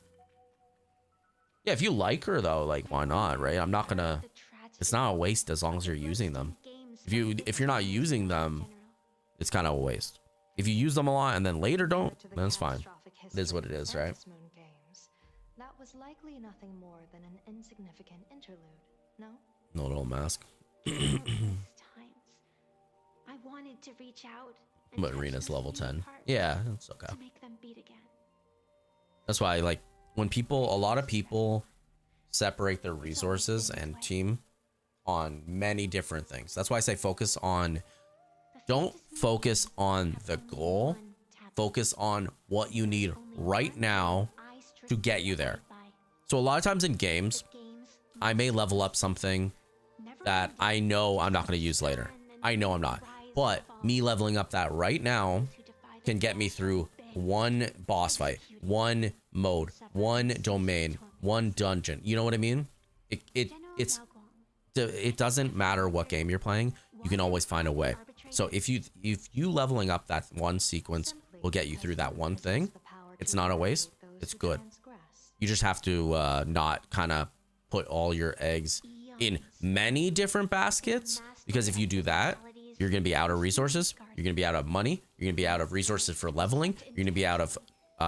Yeah, if you like her though, like, why not, right? I'm not gonna, it's not a waste as long as you're using them. If you're not using them, it's kind of a waste. If you use them a lot and then later don't, then it's fine. It is what it is, right? That was likely nothing more than an insignificant interlude, no? No little mask. I wanted to reach out, But Rina's level 10. Yeah, it's okay. to make them beat again. That's why, like, when a lot of people separate their resources and team on many different things. That's why I say don't focus on the goal. Focus on what you need right now to get you there. So a lot of times in games, I may level up something that I know I'm not going to use later. I know I'm not. But me leveling up that right now can get me through one boss fight, one mode, one domain, one dungeon. You know what I mean? It doesn't matter what game you're playing. You can always find a way. So if you leveling up that one sequence will get you through that one thing, it's not a waste. It's good. You just have to not kind of put all your eggs in many different baskets, because if you do that, you're going to be out of resources. You're going to be out of money. You're going to be out of resources for leveling. You're going to be out of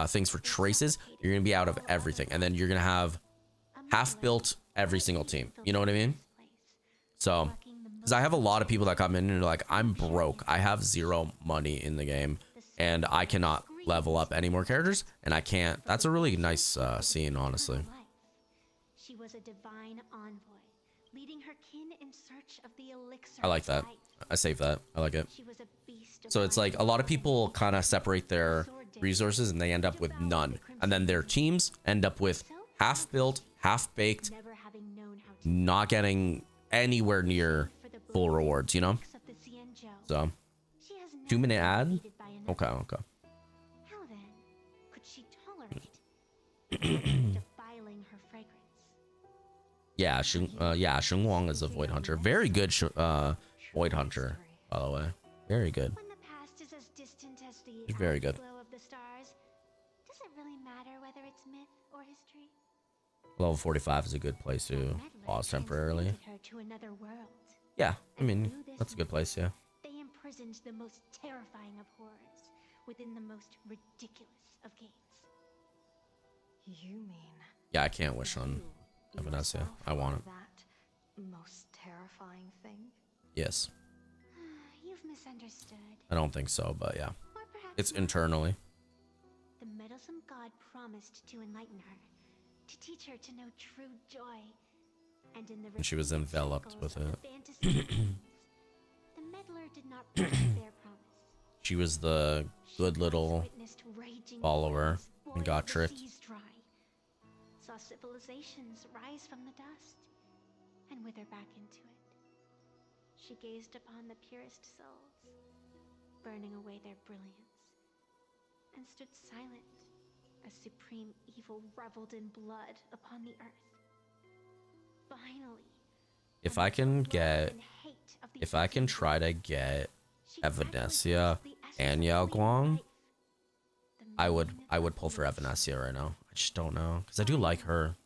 things for traces. You're going to be out of everything. And then you're going to have half built every single team. You know what I mean? So, because I have a lot of people that come in and are like, I'm broke. I have 0 money in the game and I cannot level up any more characters, and I can't. That's a really nice scene, honestly. She was a divine envoy, leading her kin in search of the elixir. I like that. I saved that. I like it. So it's like a lot of people kind of separate their resources and they end up with none. And then their teams end up with half built, half baked, not getting anywhere near full rewards, you know? So, She has never 2-minute been ad. defeated by another. Okay, okay. How then could she tolerate defiling her fragrance? Yeah, Sheng Wang is a Void Hunter. Very good Void Hunter, by the way. Very good. When the past is as distant as the He's very good. afterglow of the stars, does it really matter whether it's myth or history? Level 45 is a good place to pause temporarily. Her to another world. Yeah, I mean, that's a good place, yeah. They imprisoned the most terrifying of horrors within the most ridiculous of games. You mean Yeah, I can't wish on Evanescia. I want it. that most terrifying thing? Yes. You've misunderstood. I don't think so, but yeah. Or perhaps It's not. internally. The meddlesome god promised to enlighten her, to teach her to know true joy. And in the And she was enveloped with it. fantasy the meddler did not break their promise. She was the good little Witnessed raging follower waves and boil got the tricked. seas dry, saw civilizations rise from the dust and wither back into it. She gazed upon the purest souls, burning away their brilliance, and stood silent as supreme evil reveled in blood upon the earth. Finally, If I can try to get Evanescia and Yao Guang, I would pull for Evanescia right now. I just don't know, because I do like her.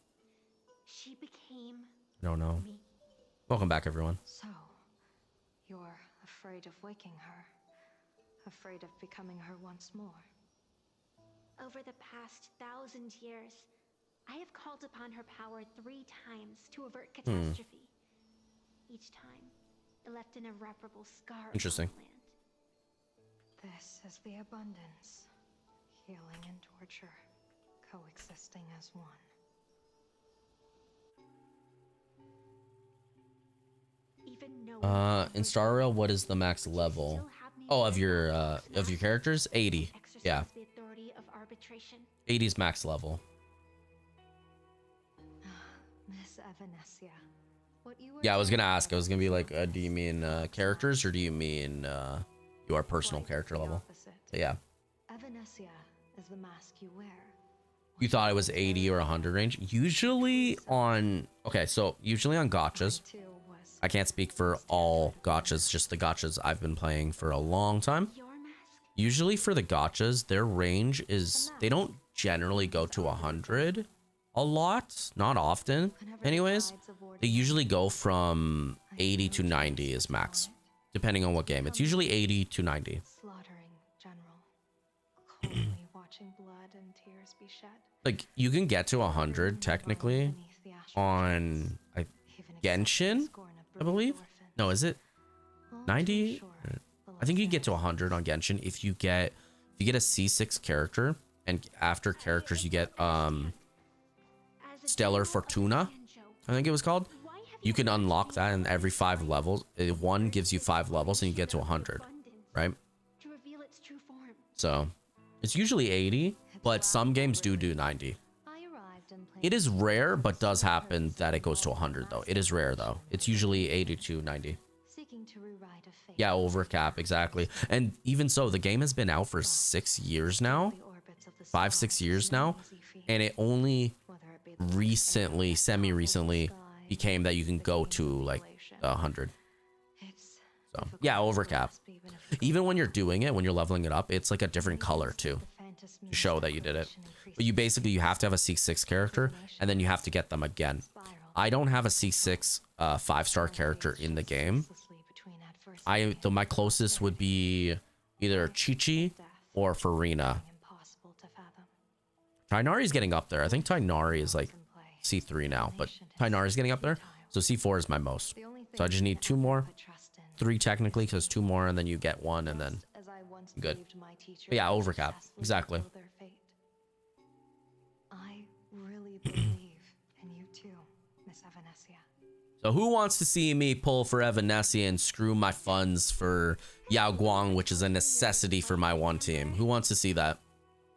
she became I don't know. me. Welcome back, everyone. So, you're afraid of waking her, afraid of becoming her once more. Over the past 1,000 years, I have called upon her power 3 times to avert catastrophe. Each time, it left an irreparable scar upon Interesting. the land. This is the abundance. Healing and torture, coexisting as one. Even no In Star Rail, what is the max level? Oh, of your characters? 80. Yeah. the authority of arbitration. 80's max level. Miss Evanescia, what you were Yeah, I was gonna saying ask. I was gonna be like, do you mean characters or do you mean your personal character level? So yeah. Evanescia is the mask you wear. You thought it was 80 or 100 range? Usually on gotchas. I can't speak for all gotchas, just the gotchas I've been playing for a long time. Usually for the gotchas, their range is, they don't generally go to 100 a lot, not often. Anyways, they usually go from 80 to 90 is max, depending on what game. It's usually 80 to 90. Slaughtering general, coldly watching blood and tears be shed. Like, you can get to 100 technically on Genshin, I believe. No, is it 90? I think you get to 100 on Genshin if you get a C6 character, and after characters you get Stellar Fortuna, I think it was called. You can unlock that in every 5 levels. One gives you 5 levels and you get to 100, right? To reveal its true form. So it's usually 80, but some games do 90. It is rare, but does happen that it goes to 100 though. It is rare though. It's usually 80 to 90. Seeking to rewrite a fate. Yeah, overcap, exactly. And even so, the game has been out for 6 years now. 5-6 years now. And it only recently, semi-recently, became that you can go to like 100. So yeah, overcap. Even when you're doing it, when you're leveling it up, it's like a different color too, to show that you did it. But you have to have a C6 character, and then you have to get them again. I don't have a C6 5-star character in the game. My closest would be either Chi-Chi or Farina. Tainari's getting up there. I think Tainari is like C3 now, but Tainari's getting up there. So C4 is my most. So I just need 2 more. 3 technically, because 2 more, and then you get 1, and then good. But yeah, overcap. Exactly. I really believe in you too, Miss Evanescia. So who wants to see me pull for Evanescia and screw my funds for Yao Guang, which is a necessity for my one team? Who wants to see that?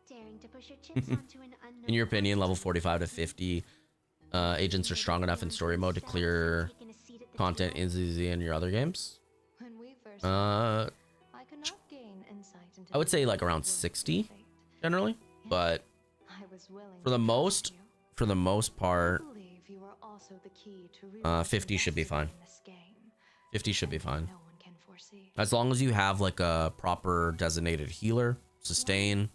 Daring to push your chips onto an unknown In your opinion, level 45 to 50 agents are strong enough in story mode to clear content easy in your other games? into I would the say like evil around will of 60 fate. generally, but I was willing for the to most trust you. for the most part, I believe you are also the key to real 50 should be fine. in this game. 50 should be Something fine. No one can foresee. As long as you have like a proper designated healer, sustain,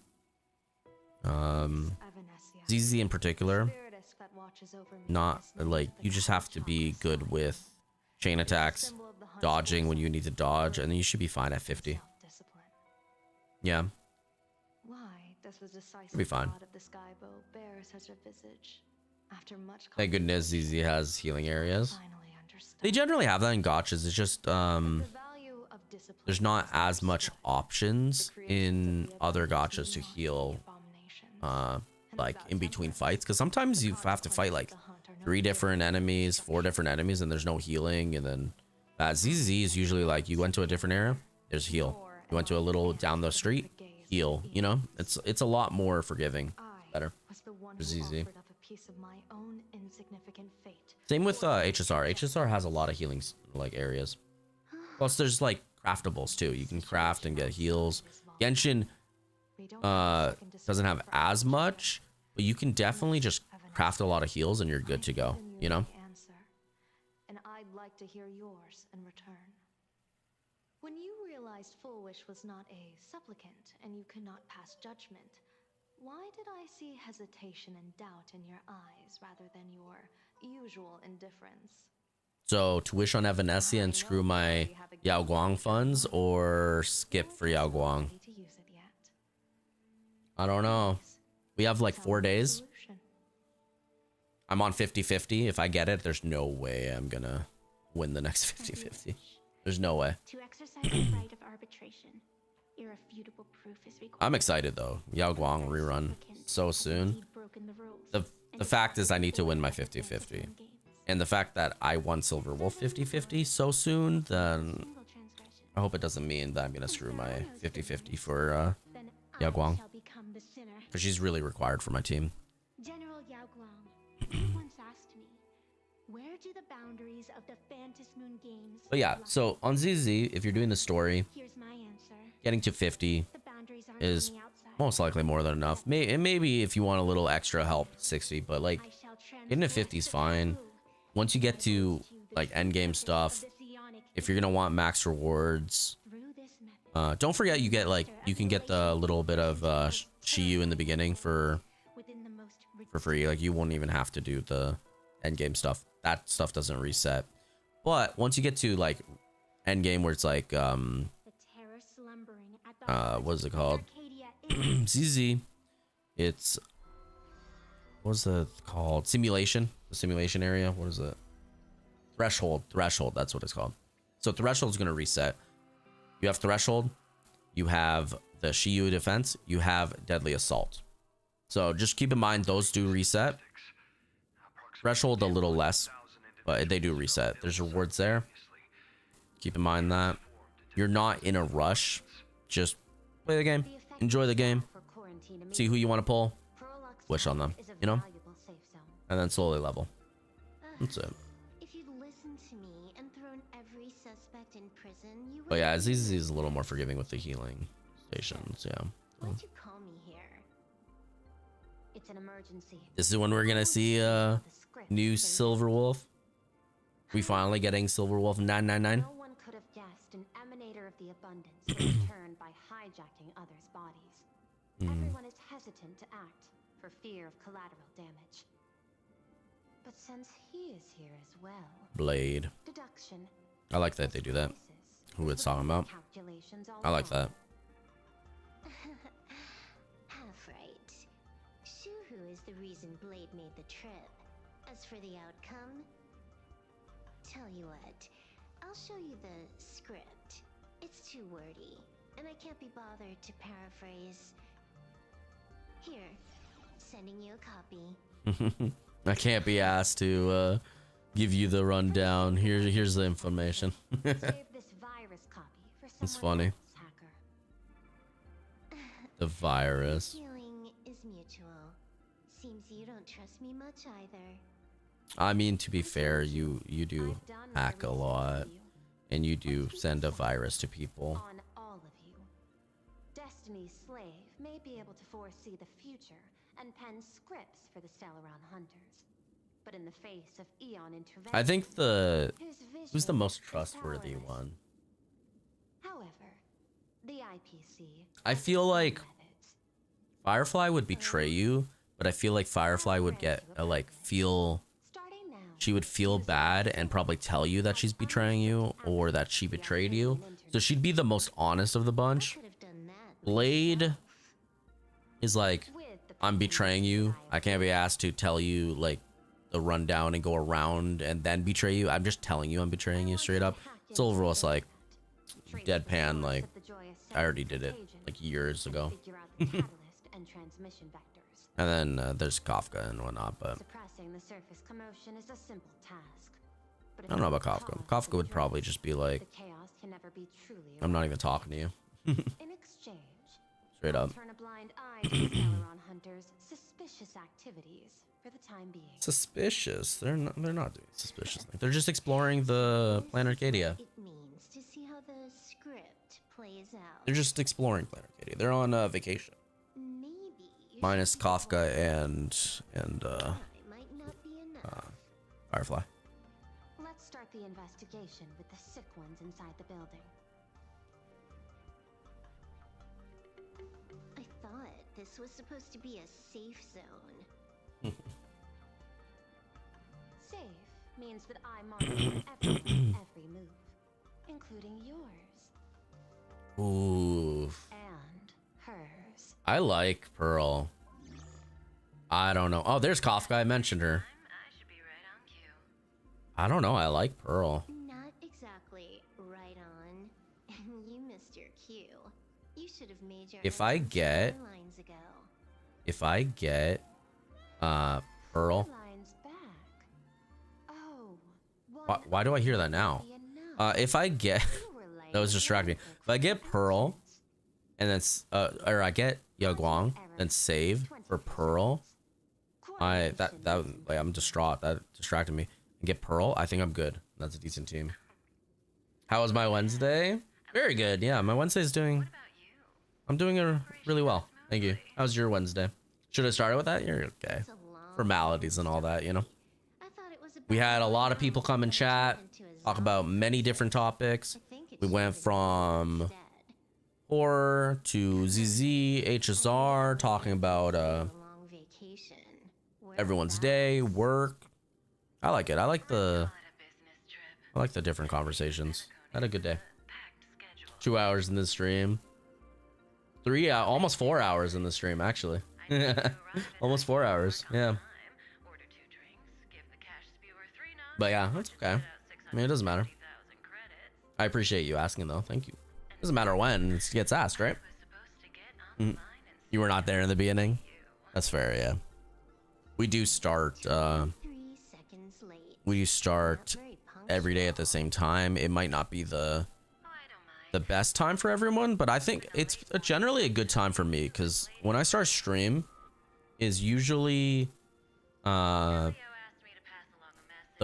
ZZ in particular, Spiritist that watches over me not listening like to the you just have to be good with chain attacks, symbol of the hunt's dodging when foresight, you need to dodge, and then you should be fine at 50. self-discipline. Yeah, Why does the decisive be fine. god of the skybow bear such a visage? After much Thank goodness ZZ has healing areas. finally understood. They generally have that in gotchas. It's just The value of discipline there's not is as much understood. options The creations in of the other abundance gotchas to beyond heal the abominations. uh like in between fights, because sometimes you have to fight like 3 different enemies, 4 different enemies, and there's no healing. And then ZZ is usually like you went to a different area, there's heal. You went to a little down the street, heal. You know, it's a lot more forgiving, better Was the one for who ZZ. offered up a piece of my own insignificant fate. Same with HSR. HSR has a lot of healing like areas. Plus there's like craftables too. You can craft and get heals. Genshin doesn't have as much, but you can definitely just craft a lot of heals and you're good to go, you know? Answer, and I'd like to hear yours in return. When you realized Full Wish was not a supplicant and you could not pass judgment, why did I see hesitation and doubt in your eyes rather than your usual indifference? So to wish on Evanescence and screw my Yao Guang funds, or skip for Yao Guang? Ready to use it yet? I don't know. We have like 4 days. Solution. I'm on 50-50. If I get it, there's no way I'm gonna win the next 50-50. There's no way. To exercise the right of arbitration, irrefutable proof is required. I'm excited though. Yao Guang rerun so soon. The fact is I need to win my 50-50. And the fact that I won Silver Wolf 50-50 so soon, then I hope it doesn't mean that I'm gonna screw my 50-50 for Yao Guang. Because she's really required for my team. General Yao Guang once asked me, where do the boundaries of the Phantom Moon games But yeah, lie? so on ZZ, if you're doing the story, Here's my answer. getting to 50 The boundaries aren't is on the outside. most likely more than enough. Maybe if you want a little extra help, 60, but like I shall getting to transport 50 is the fine. taboo. Once you get to like end game stuff, if you're gonna want max rewards, Through this method, don't forget you get like you can get the little bit of Shiyu in the beginning for within the most free. Like you won't even have to do the end game stuff. That stuff doesn't reset. But once you get to like end game where it's like the terror slumbering at the heart what is it of called? Arcadia is ZZ. It's what's it called? Simulation. The simulation area. What is it? Threshold. Threshold. That's what it's called. So threshold is gonna reset. You have threshold. You have the Shiyu defense. You have deadly assault. So just keep in mind those do reset. Threshold a little less, but they do reset. There's rewards there. Keep in mind that you're not in a rush. Just play the game, enjoy the game, see who you want to pull, wish on them, you know, and then slowly level. That's it. If you'd listened to me and thrown every suspect in prison, you would. But yeah, ZZ is a little more forgiving with the healing stations. Yeah. Why'd you call me here? It's an emergency. This is when we're gonna see new Silver Wolf. We finally getting Silver Wolf 999. No one could have guessed an emanator of the abundance would return by hijacking others' bodies. Everyone is hesitant to act for fear of collateral damage. But since he is here as well, Blade. deduction. I like that they do that. Who it's talking about? Calculations all I like that. Half right. Shuhu is the reason Blade made the trip. As for the outcome, tell you what, I'll show you the script. It's too wordy, and I can't be bothered to paraphrase. Here, sending you a copy. I can't be asked to give you the rundown. Here's the information. Save this virus copy for It's someone funny. else, hacker. The virus. Feeling is mutual. Seems you don't trust me much either. I mean, to be fair, you do hack a lot, and you do send a virus to people. On all of you. Destiny's slave may be able to foresee the future and pen scripts for the Stellaron hunters. But in the face of Eon intervention, I think who's the most trustworthy one? However, the IPC, I feel like Firefly would betray you, but I feel like Firefly would get she would feel bad and probably tell you that she's betraying you or that she betrayed you. So she'd be the most honest of the bunch. Blade is like, I'm betraying you. I can't be asked to tell you like the rundown and go around and then betray you. I'm just telling you I'm betraying you straight up. Silver was like deadpan, like I already did it like years ago. And then there's Kafka and whatnot, but suppressing the surface commotion is a simple task. I don't know about Kafka. Kafka would probably just be like, I'm not even talking to you. In exchange, Straight up. turn a blind eye to Stellaron hunters' suspicious activities for the time being. Suspicious? They're not doing suspicious things. They're just exploring the planet Arcadia. It means to see how the script plays out. They're just exploring planet Arcadia. They're on vacation. Minus Kafka and Firefly. Let's start the investigation with the sick ones inside the building. I thought this was supposed to be a safe zone. Safe means that I monitor every move, including yours. Ooh. And hers. I like Pearl. I don't know. Oh, there's Kafka. I mentioned her. I don't know. I like Pearl. Not exactly right on. You missed your cue. You should have made your If I get Pearl. Why do I hear that now? If I get that was distracting. If I get Pearl and then or I get Yaguang then save for Pearl, like I'm distraught. That distracted me. And get Pearl, I think I'm good. That's a decent team. How was my Wednesday? Very good. Yeah, my Wednesday's doing. I'm doing it really well. Thank you. How's your Wednesday? Should have started with that? You're okay. Formalities and all that, you know. We had a lot of people come and chat, talk about many different topics. We went from horror to ZZ, HSR, talking about everyone's day, work. I like it. I like the different conversations. Had a good day. 2 hours in the stream. Almost 4 hours in the stream, actually. Almost 4 hours. Yeah. But yeah, that's okay. I mean, it doesn't matter. I appreciate you asking, though. Thank you. Doesn't matter when it gets asked, right? You were not there in the beginning? That's fair, yeah. We do start every day at the same time. It might not be the best time for everyone, but I think it's generally a good time for me because when I start stream is usually the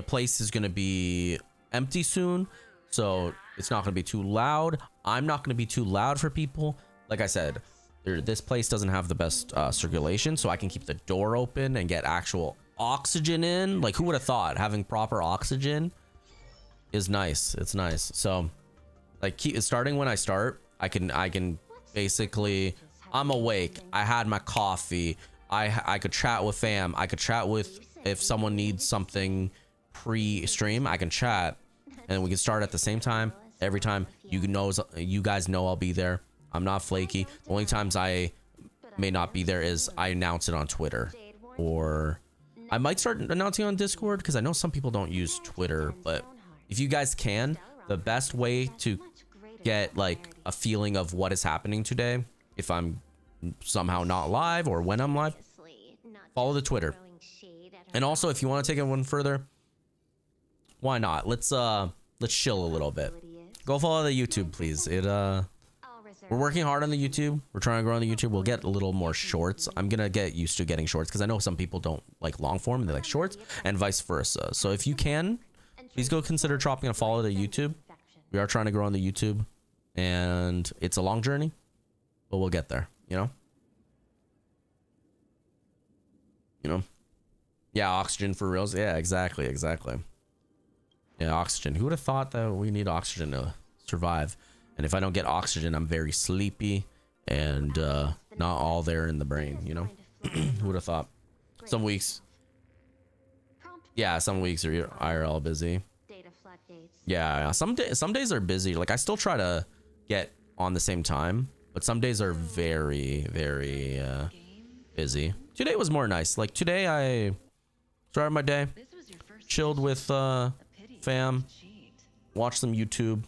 place is going to be empty soon, so it's not going to be too loud. I'm not going to be too loud for people. Like I said, this place doesn't have the best circulation, so I can keep the door open and get actual oxygen in. Like, who would have thought having proper oxygen is nice? It's nice. So like starting when I start, I can basically, I'm awake, I had my coffee, I could chat with fam, I could chat with, if someone needs something pre-stream, I can chat, and we can start at the same time every time. You guys know I'll be there. I'm not flaky. The only times I may not be there is I announce it on Twitter, or I might start announcing on Discord because I know some people don't use Twitter. But if you guys can, the best way to get like a feeling of what is happening today, if I'm somehow not live or when I'm live, follow the Twitter. And also, if you want to take it one further, why not? Let's chill a little bit. Go follow the YouTube, please. We're working hard on the YouTube. We're trying to grow on the YouTube. We'll get a little more shorts. I'm gonna get used to getting shorts because I know some people don't like long form, they like shorts, and vice versa. So if you can, please go consider dropping a follow to YouTube. We are trying to grow on the YouTube, and it's a long journey, but we'll get there, you know? You know? Yeah, oxygen for reals. Yeah, exactly, exactly. Yeah, oxygen. Who would have thought that we need oxygen to survive? And if I don't get oxygen, I'm very sleepy and not all there in the brain, you know? Who would have thought? Some weeks. Yeah, some weeks are IRL busy. Yeah, some days are busy. Like I still try to get on the same time, but some days are very, very busy. Today was more nice. Like today I started my day, chilled with fam, watched some YouTube,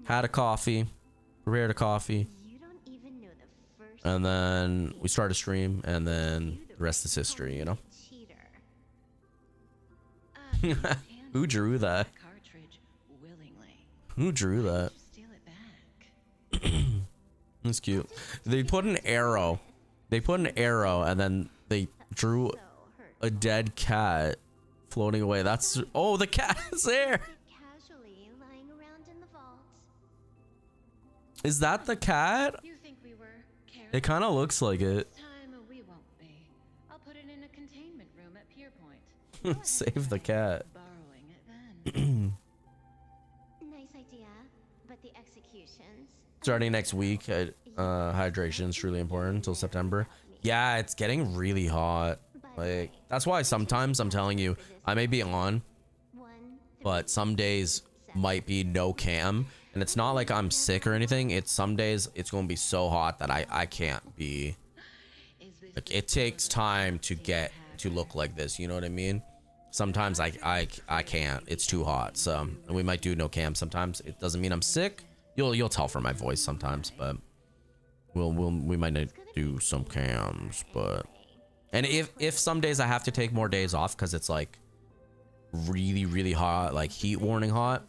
had a coffee, prepared a coffee, and then we started a stream, and then the rest is history, you know? Who drew that? Who drew that? That's cute. They put an arrow. They put an arrow and then they drew a dead cat floating away. That's oh, the cat is there. Is that the cat? It kind of looks like it. Save the cat. Starting next week, hydration is really important until September. Yeah, it's getting really hot. Like that's why sometimes I'm telling you, I may be on, but some days might be no cam, and it's not like I'm sick or anything. It's some days it's gonna be so hot that I can't be. Like it takes time to get to look like this. You know what I mean? Sometimes I can't. It's too hot. So we might do no cam sometimes. It doesn't mean I'm sick. You'll tell from my voice sometimes, but we might not do some cams, but and if some days I have to take more days off because it's like really hot, like heat warning hot.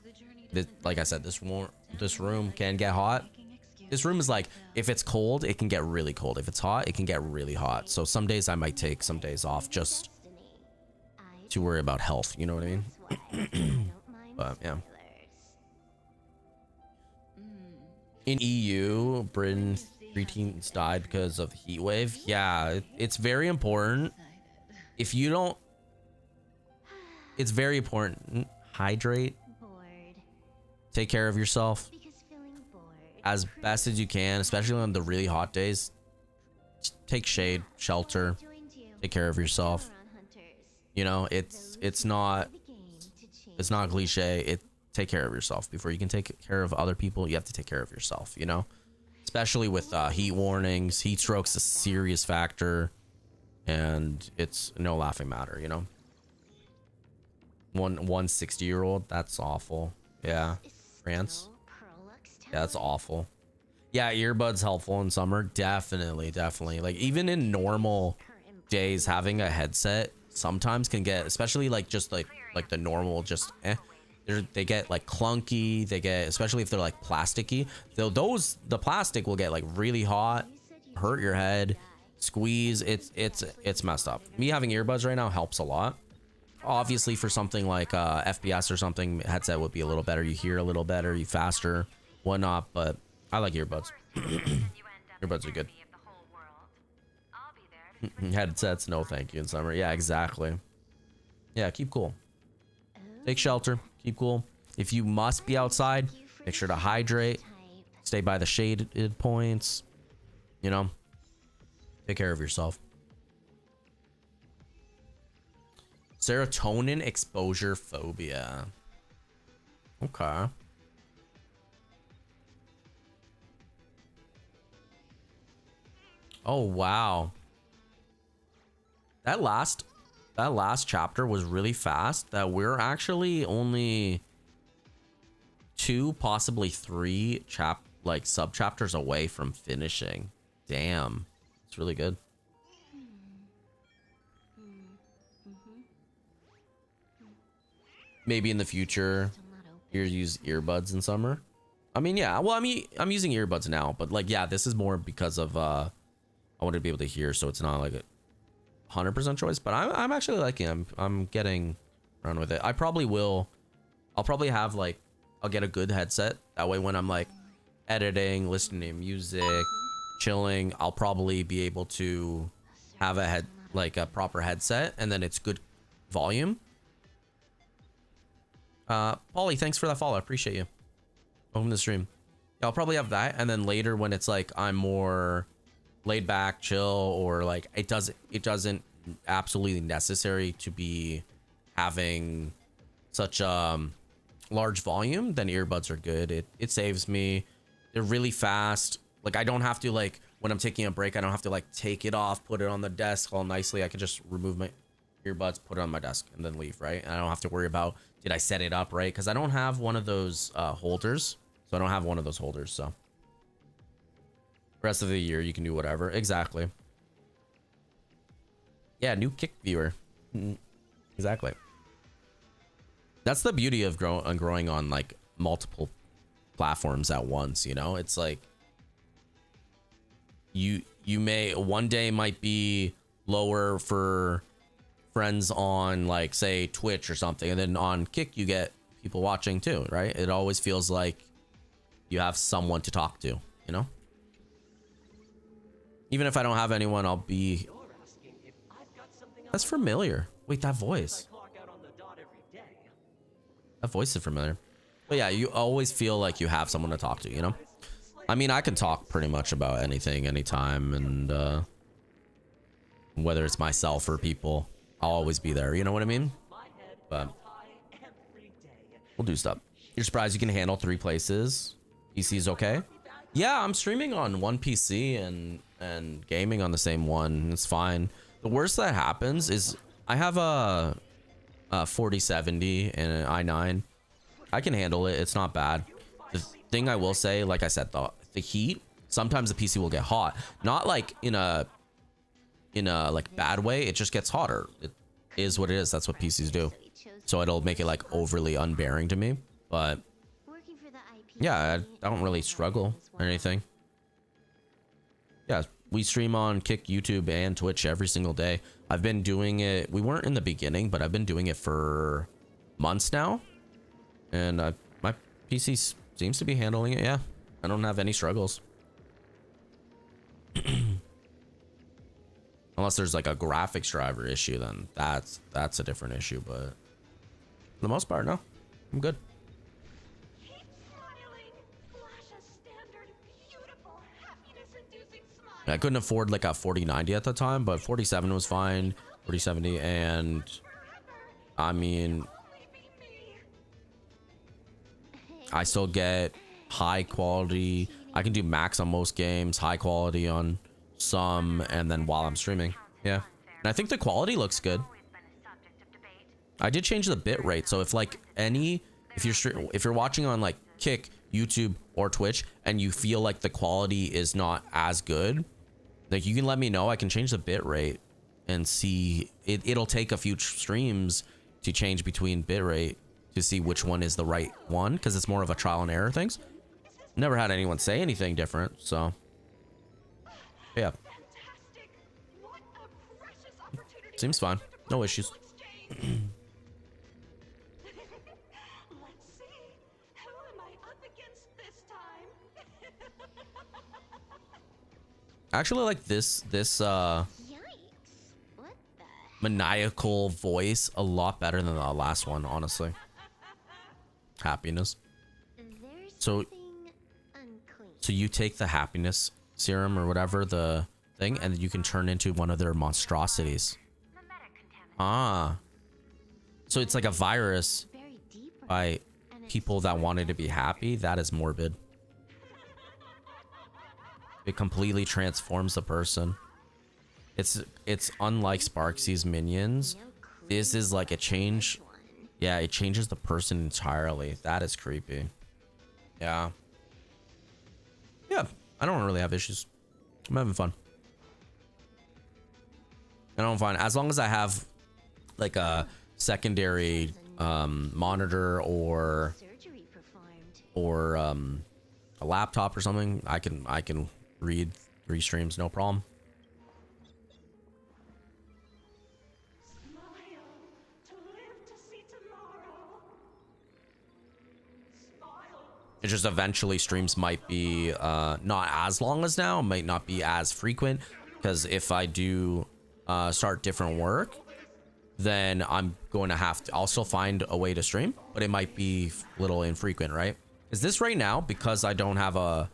Like I said, this room can get hot. This room is like if it's cold, it can get really cold. If it's hot, it can get really hot. So some days I might take some days off just to worry about health. You know what I mean? But yeah. In EU, Britain, 3 teens died because of heat wave. Yeah, it's very important. If you don't, it's very important. Hydrate. Take care of yourself as best as you can, especially on the really hot days. Take shade, shelter, take care of yourself. You know, it's not cliche. Take care of yourself. Before you can take care of other people, you have to take care of yourself, you know? Especially with heat warnings. Heat stroke's a serious factor, and it's no laughing matter, you know? One 60-year-old, that's awful. Yeah. France. Yeah, that's awful. Yeah, earbuds helpful in summer. Definitely. Like even in normal days, having a headset sometimes can get, especially like just like the normal just they get like clunky. They get, especially if they're like plasticky, the plastic will get like really hot, hurt your head, squeeze. It's messed up. Me having earbuds right now helps a lot. Obviously for something like FPS or something, headset would be a little better. You hear a little better, you faster, whatnot, but I like earbuds. Earbuds are good. Headsets, no thank you in summer. Yeah, exactly. Yeah, keep cool. Take shelter, keep cool. If you must be outside, make sure to hydrate, stay by the shaded points, you know, take care of yourself. Serotonin exposure phobia. Okay. Oh wow. That last chapter was really fast. That we're actually only 2, possibly 3 sub chapters away from finishing. Damn. It's really good. Maybe in the future you use earbuds in summer. I mean, yeah, well, I'm using earbuds now, but like, yeah, this is more because of I wanted to be able to hear, so it's not like a 100% choice, but I'm actually liking it. I'm getting around with it. I'll probably have like, I'll get a good headset. That way when I'm like editing, listening to music, chilling, I'll probably be able to have a proper headset, and then it's good volume. Paulie, thanks for that follow. I appreciate you. Welcome to the stream. Yeah, I'll probably have that, and then later when it's like I'm more laid back, chill, or like it doesn't absolutely necessary to be having such large volume, then earbuds are good. It saves me. They're really fast. Like I don't have to, like when I'm taking a break, I don't have to like take it off, put it on the desk all nicely. I can just remove my earbuds, put it on my desk, and then leave, right? And I don't have to worry about, did I set it up right? Because I don't have one of those holders. So I don't have one of those holders, so rest of the year you can do whatever. Exactly. Yeah, new Kick viewer. Exactly. That's the beauty of growing on like multiple platforms at once, you know? It's like you may one day might be lower for friends on like say Twitch or something, and then on Kick you get people watching too, right? It always feels like you have someone to talk to, you know? Even if I don't have anyone, I'll be... That's familiar. Wait, that voice. That voice is familiar. But yeah, you always feel like you have someone to talk to, you know? I mean, I can talk pretty much about anything, anytime, and whether it's myself or people, I'll always be there, you know what I mean? But we'll do stuff. You're surprised you can handle 3 places? PC's okay? Yeah, I'm streaming on one PC and gaming on the same one. It's fine. The worst that happens is I have a 4070 and an i9. I can handle it. It's not bad. The thing I will say, like I said, the heat, sometimes the PC will get hot. Not like in a like bad way. It just gets hotter. It is what it is. That's what PCs do. So it'll make it like overly unbearing to me. But yeah, I don't really struggle or anything. Yeah, we stream on Kick, YouTube, and Twitch every single day. I've been doing it. We weren't in the beginning, but I've been doing it for months now. And my PC seems to be handling it. Yeah, I don't have any struggles. Unless there's like a graphics driver issue, then that's a different issue. But for the most part, no, I'm good. I couldn't afford like a 4090 at the time, but 4070 was fine. 4070, and I mean, I still get high quality. I can do max on most games, high quality on some, and then while I'm streaming, yeah. And I think the quality looks good. I did change the bit rate, so if like if you're watching on like Kick, YouTube, or Twitch, and you feel like the quality is not as good, like you can let me know. I can change the bit rate and see. It'll take a few streams to change between bit rate to see which one is the right one, because it's more of a trial and error things. Never had anyone say anything different, so yeah. Seems fine. No issues. Actually, like this maniacal voice a lot better than the last one, honestly. Happiness. So you take the happiness serum or whatever, the thing, and you can turn into one of their monstrosities. Ah. So it's like a virus by people that wanted to be happy. That is morbid. It completely transforms the person. It's unlike Sparksy's minions. This is like a change. Yeah, it changes the person entirely. That is creepy. Yeah. Yeah, I don't really have issues. I'm having fun. I don't find, as long as I have like a secondary monitor or a laptop or something, I can read 3 streams, no problem. It's just eventually streams might be not as long as now, might not be as frequent, because if I do start different work, then I'm going to have to also find a way to stream, but it might be a little infrequent, right? Is this right now, because I don't have a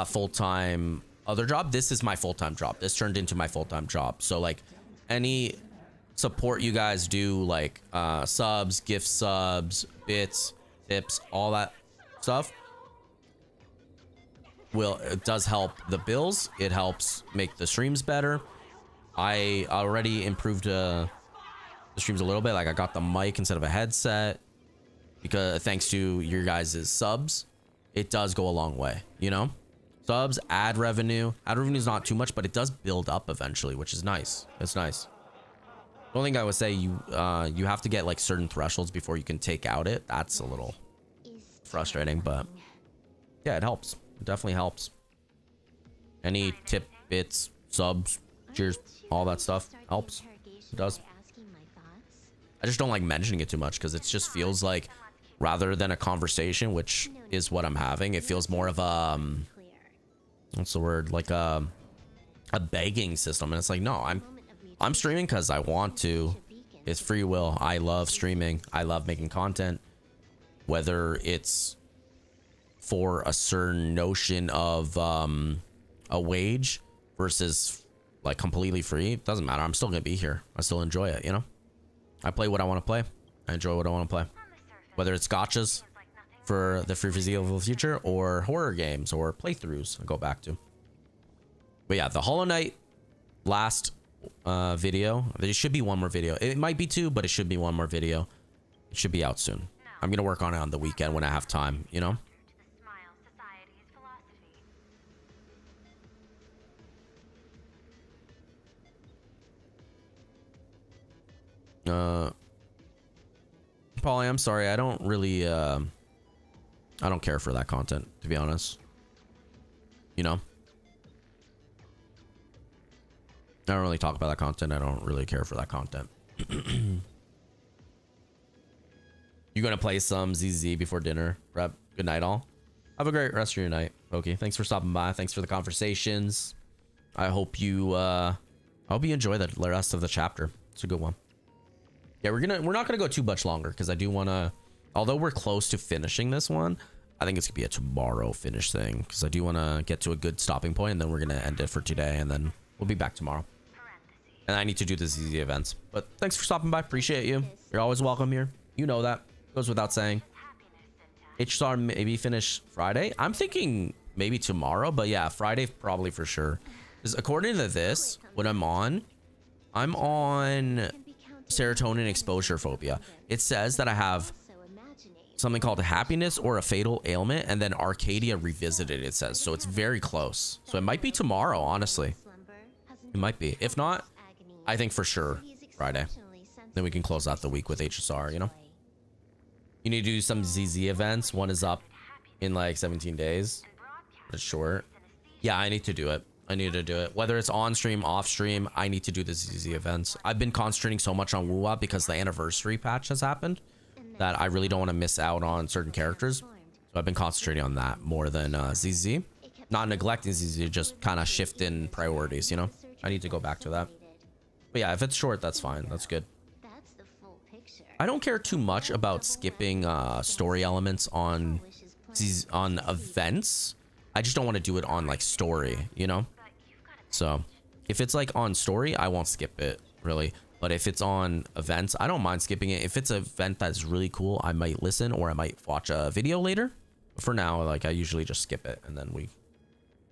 full-time other job, this is my full-time job. This turned into my full-time job. So like any support you guys do, like subs, gift subs, bits, tips, all that stuff, it does help the bills. It helps make the streams better. I already improved the streams a little bit. Like I got the mic instead of a headset, because thanks to your guys' subs, it does go a long way, you know? Subs, ad revenue is not too much, but it does build up eventually, which is nice. It's nice. The only thing I would say, you have to get like certain thresholds before you can take out it. That's a little frustrating, but yeah, it helps. It definitely helps. Any tip, bits, subs, cheers, all that stuff helps. It does. I just don't like mentioning it too much, because it just feels like, rather than a conversation, which is what I'm having, it feels more of a what's the word, like a begging system. And it's like, no, I'm streaming because I want to. It's free will. I love streaming. I love making content, whether it's for a certain notion of a wage versus like completely free. It doesn't matter. I'm still gonna be here. I still enjoy it, you know? I play what I want to play. I enjoy what I want to play, whether it's gotchas for the free foreseeable future or horror games or playthroughs I go back to. But yeah, the Hollow Knight last video, there should be one more video. It might be two, but it should be one more video. It should be out soon. I'm gonna work on it on the weekend when I have time, you know? Polly, I'm sorry, I don't really I don't care for that content, to be honest. You know, I don't really talk about that content. I don't really care for that content. You gonna play some ZZ before dinner? Rep, good night all. Have a great rest of your night. Okay, thanks for stopping by. Thanks for the conversations. I hope you enjoy the rest of the chapter. It's a good one. Yeah, we're not gonna go too much longer, because I do want to, although we're close to finishing this one, I think it's gonna be a tomorrow finish thing, because I do want to get to a good stopping point, and then we're gonna end it for today, and then we'll be back tomorrow. And I need to do the ZZ events. But thanks for stopping by. Appreciate you. You're always welcome here. You know that. Goes without saying. HSR maybe finish Friday. I'm thinking maybe tomorrow, but yeah, Friday probably for sure. Because according to this, when I'm on serotonin exposure phobia. It says that I have something called a happiness or a fatal ailment, and then Arcadia revisited, it says. So it's very close. So it might be tomorrow, honestly. It might be. If not, I think for sure Friday. Then we can close out the week with HSR, you know? You need to do some ZZ events. One is up in like 17 days. It's short. Yeah, I need to do it. I need to do it. Whether it's on stream, off stream, I need to do the ZZ events. I've been concentrating so much on WoWA because the anniversary patch has happened that I really don't want to miss out on certain characters. So I've been concentrating on that more than ZZ. Not neglecting ZZ, just kind of shifting priorities, you know? I need to go back to that. But yeah, if it's short, that's fine. That's good. I don't care too much about skipping story elements on events. I just don't want to do it on like story, you know? So if it's like on story, I won't skip it really. But if it's on events, I don't mind skipping it. If it's an event that's really cool, I might listen or I might watch a video later. But for now, like I usually just skip it and then we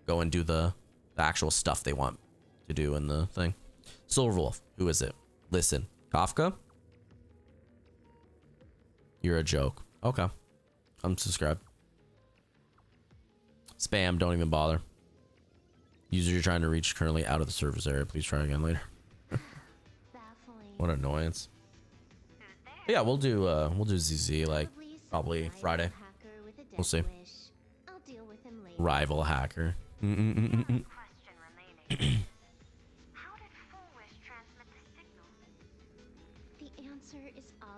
go and do the actual stuff they want to do in the thing. Silverwolf, who is it? Listen, Kafka? You're a joke. Okay. Unsubscribe. Spam, don't even bother. User you're trying to reach currently out of the service area. Please try again later. What annoyance. But yeah, we'll do ZZ like probably Friday. We'll see. Rival hacker.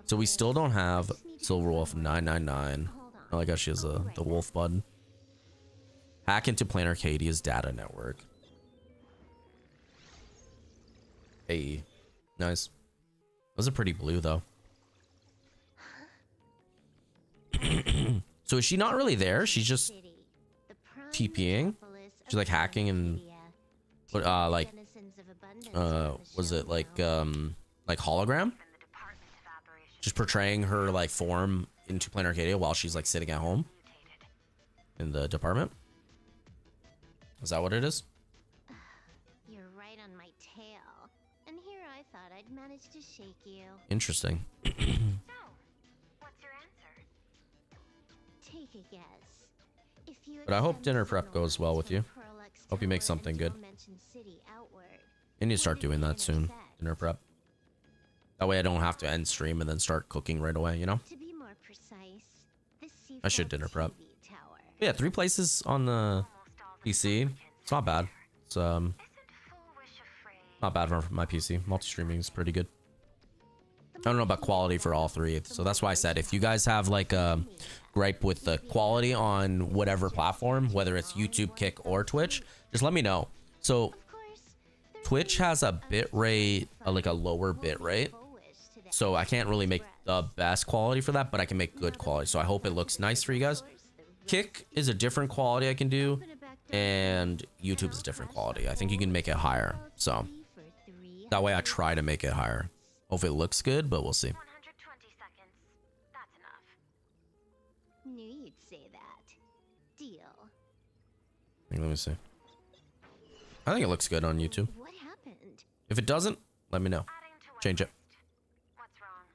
So we still don't have Silverwolf 999 I like how she has the wolf button. Hack into Plain Arcadia's data network. Hey, nice. Those are pretty blue though. So is she not really there? She's just TPing. She's like hacking and was it like hologram? Just portraying her like form into Plain Arcadia while she's like sitting at home in the department. Is that what it is? You're right on my tail. And here I thought I'd manage to shake you. Interesting. So, what's your answer? Take a guess. If you But I hope dinner prep goes well with you. Hope you make something good. You need to start doing that soon. Dinner prep. That way I don't have to end stream and then start cooking right away, you know? To be more precise, this I should dinner prep. But yeah, 3 places on the PC. It's not bad. It's not bad for my PC. Multi-streaming is pretty good. I don't know about quality for all 3, so that's why I said if you guys have like a gripe with the quality on whatever platform, whether it's YouTube, Kick, or Twitch, just let me know. So Twitch has a bit rate, like a lower bit rate, so I can't really make the best quality for that, but I can make good quality. So I hope it looks nice for you guys. Kick is a different quality I can do, and YouTube is a different quality. I think you can make it higher, so that way I try to make it higher. Hope it looks good, but we'll see. 120 seconds. That's enough. Knew you'd say that. Deal. Let me see. I think it looks good on YouTube. What happened? If it doesn't, let me know. Change it. What's wrong?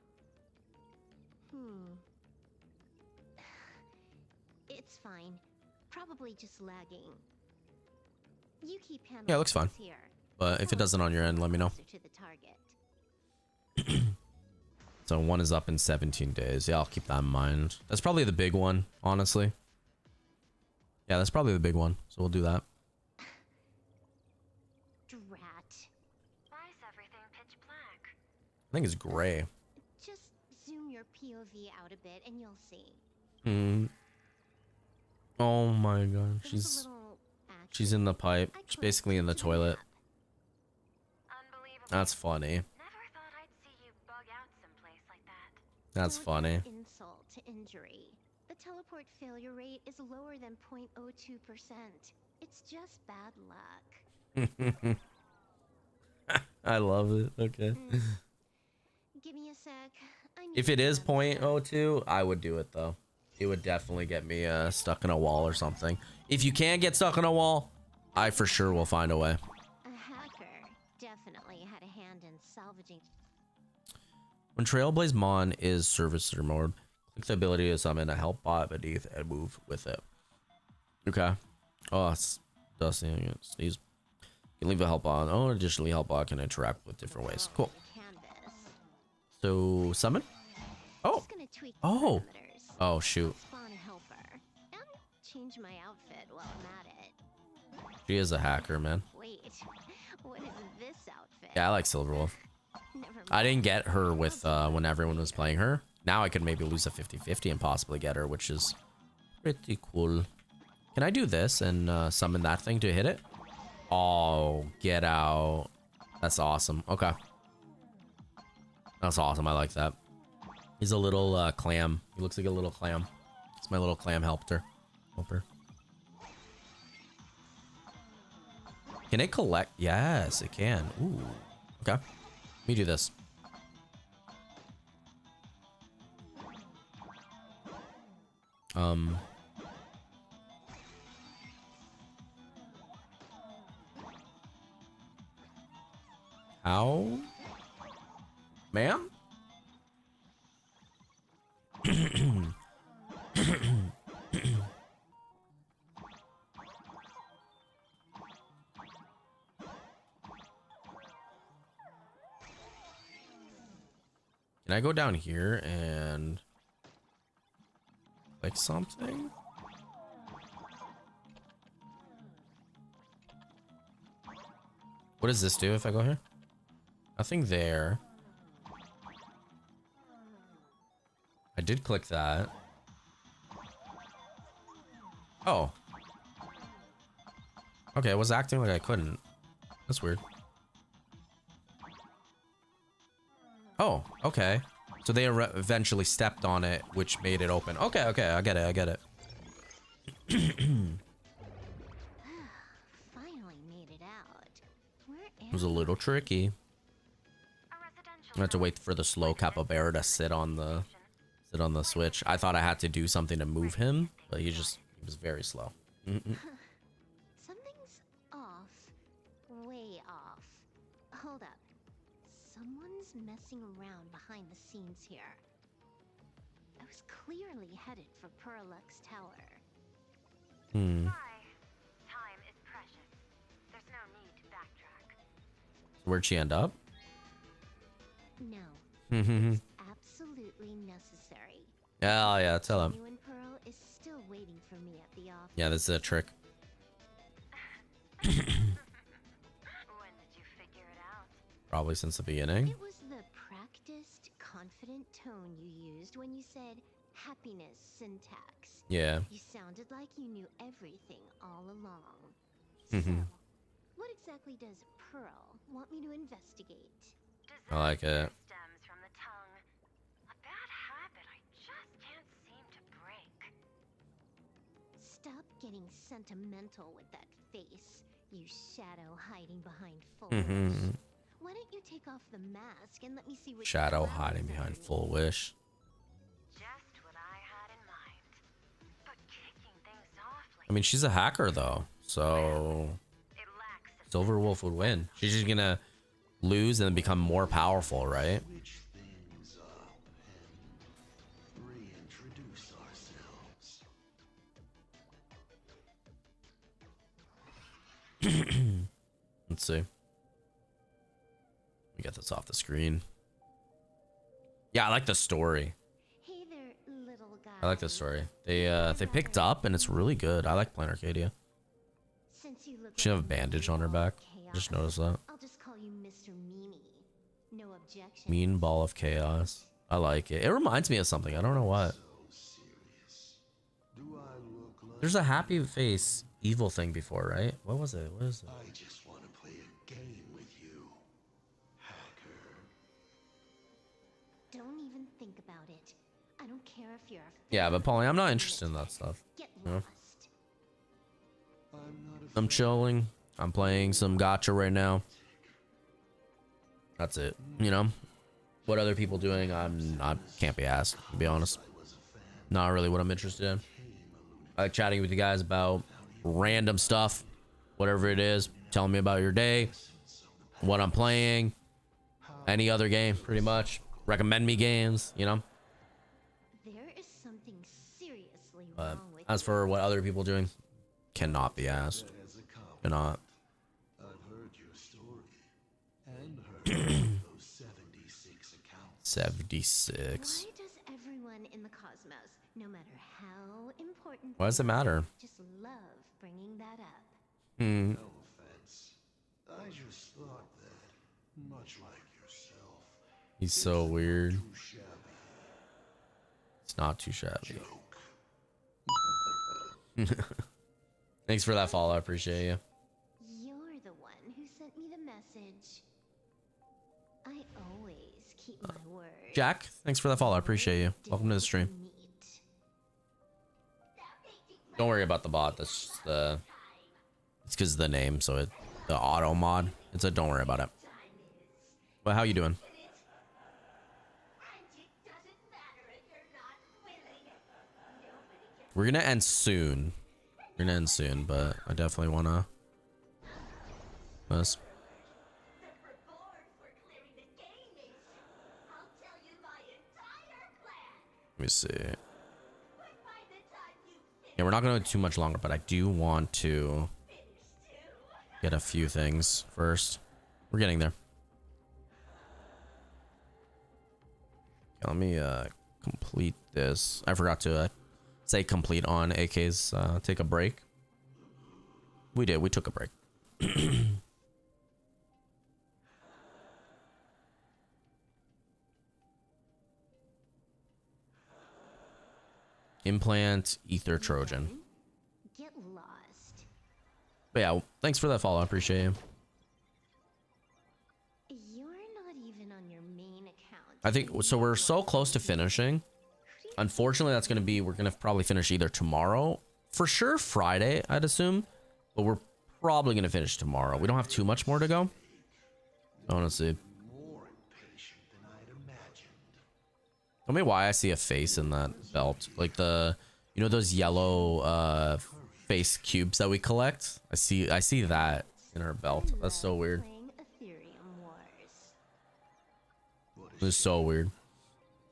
It's fine. Probably just lagging. You keep handling Yeah, it looks fine. this here. But if it doesn't on your end, let me know. Closer to the target. So 1 is up in 17 days. Yeah, I'll keep that in mind. That's probably the big one, honestly. Yeah, that's probably the big one. So we'll do that. Drat. Why is everything pitch black? I think it's gray. Just zoom your POV out a bit and you'll see. Oh my god. She's in the pipe. She's basically in the toilet. That's funny. That's funny. Insult to injury. The teleport failure rate is lower than 0.02%. It's just bad luck. I love it. Okay. Give me a sec. If it is 0.02, I would do it though. It would definitely get me stuck in a wall or something. If you can't get stuck in a wall, I for sure will find a way. A hacker definitely had a hand in salvaging. When Trailblaze Mon is servicer mode, click the ability to summon a help bot beneath and move with it. Okay. Oh, it's dusty. Sneeze. You can leave a help bot. Oh, additionally, help bot can interact with different ways. Cool. So summon. Oh. Oh. Oh shoot. Spawn a helper and change my outfit while I'm at it. She is a hacker, man. Wait, what is this outfit? Yeah, I like Silverwolf. I didn't get her with when everyone was playing her. Now I could maybe lose a 50-50 and possibly get her, which is pretty cool. Can I do this and summon that thing to hit it? Oh, get out. That's awesome. Okay. That's awesome. I like that. He's a little clam. He looks like a little clam. It's my little clam helper. Can it collect? Yes, it can. Ooh. Okay. Let me do this. How? Ma'am? Can I go down here and click something? What does this do if I go here? Nothing there. I did click that. Oh. Okay, I was acting like I couldn't. That's weird. Oh, okay. So they eventually stepped on it, which made it open. Okay, okay, I get it, I get it. Finally made it out. Where It was a little tricky. I had to wait for the slow capybara to sit on the switch. I thought I had to do something to move him, but he was very slow. Something's off. Way off. Hold up. Someone's messing around behind the scenes here. I was clearly headed for Perlux Tower. Hmm. Time is precious. There's no need to backtrack. Where'd she end up? No. Mm-hmm. It's absolutely necessary. Oh yeah, tell him. Genuine Pearl is still waiting for me at the office. Yeah, this is a trick. When did you figure it out? Probably since the beginning. It was the practiced, confident tone you used when you said happiness syntax. Yeah. You sounded like you knew everything all along. Mhm. So, what exactly does Pearl want me to investigate? I like it. Stems from the tongue. A bad habit I just can't seem to break. Stop getting sentimental with that face, you shadow hiding behind full Mhm. wish. Why don't you take off the mask and let me see what Shadow clouds hiding behind underneath? full wish. Just what I had in mind. But kicking things off like I mean, she's a hacker though, so Silverwolf would win. She's just gonna lose and then become more powerful, right? Switch things up and reintroduce ourselves. Let's see. We get this off the screen. Yeah, I like the story. Hey there, little guy. I like the story. They picked up and it's really good. I like playing Arcadia. Since you look She have a like bandage on her back. chaos, Just noticed that. I'll just call you Mr. Meanie. No objection. Mean ball of chaos. I like it. It reminds me of something. I don't know what. Do I look like There's a happy face evil thing before, right? What was it? What is it? I just want to play a game with you, hacker? Don't even think about it. I don't care if you're a Yeah, but Paulie, I'm not interested in that stuff. Get You know? lost. I'm chilling. I'm playing some gacha right now. That's it. You know, what other people doing? I can't be asked, to be honest. Not really what I'm interested in. I like chatting with you guys about random stuff, whatever it is. Telling me about your day, what I'm playing, any other game, pretty much. Recommend me games, you know. There is something seriously But wrong with as for what other people doing, cannot be asked. Cannot. I've heard your story and heard those 76 accounts. 76. Why does everyone in the cosmos, no matter how important, Why does it matter? just love bringing that up? Hmm. No offense. I just thought that, much like yourself, He's so weird. too shabby. It's not too shabby. Thanks for that follow. I appreciate you. You're the one who sent me the message. I always keep my word. Jack, thanks for that follow. I appreciate you. Welcome to the stream. Don't worry about the bot. That's just the. It's because of the name, so it the auto mod. It's a don't worry about it. Well, how you doing? We're gonna end soon. We're gonna end soon, but I definitely wanna. Let me see. Yeah, we're not gonna go too much longer, but I do want to get a few things first. We're getting there. Okay, let me complete this. I forgot to say complete on AK's take a break. We did. We took a break. Implant ether Trojan. But yeah, thanks for that follow. I appreciate you. You're not even on your main account. I think so. We're so close to finishing. Unfortunately, that's going to be, we're going to probably finish either tomorrow, for sure Friday, I'd assume, but we're probably going to finish tomorrow. We don't have too much more to go. Honestly. Tell me why I see a face in that belt. Like the, you know, those yellow face cubes that we collect? I see that in her belt. That's so weird. It's so weird.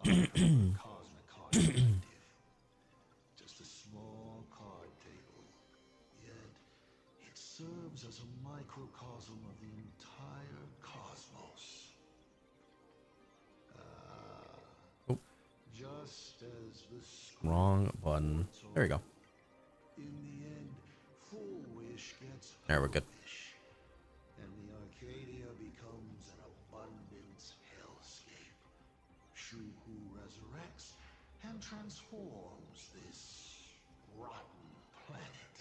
Just a small card table. Yet it serves as a microcosm of the entire cosmos. Just as the Wrong button. There we go. in the end, full wish gets There, we're good. wish, and the Arcadia becomes an abundance hellscape. Shu who resurrects and transforms this rotten planet.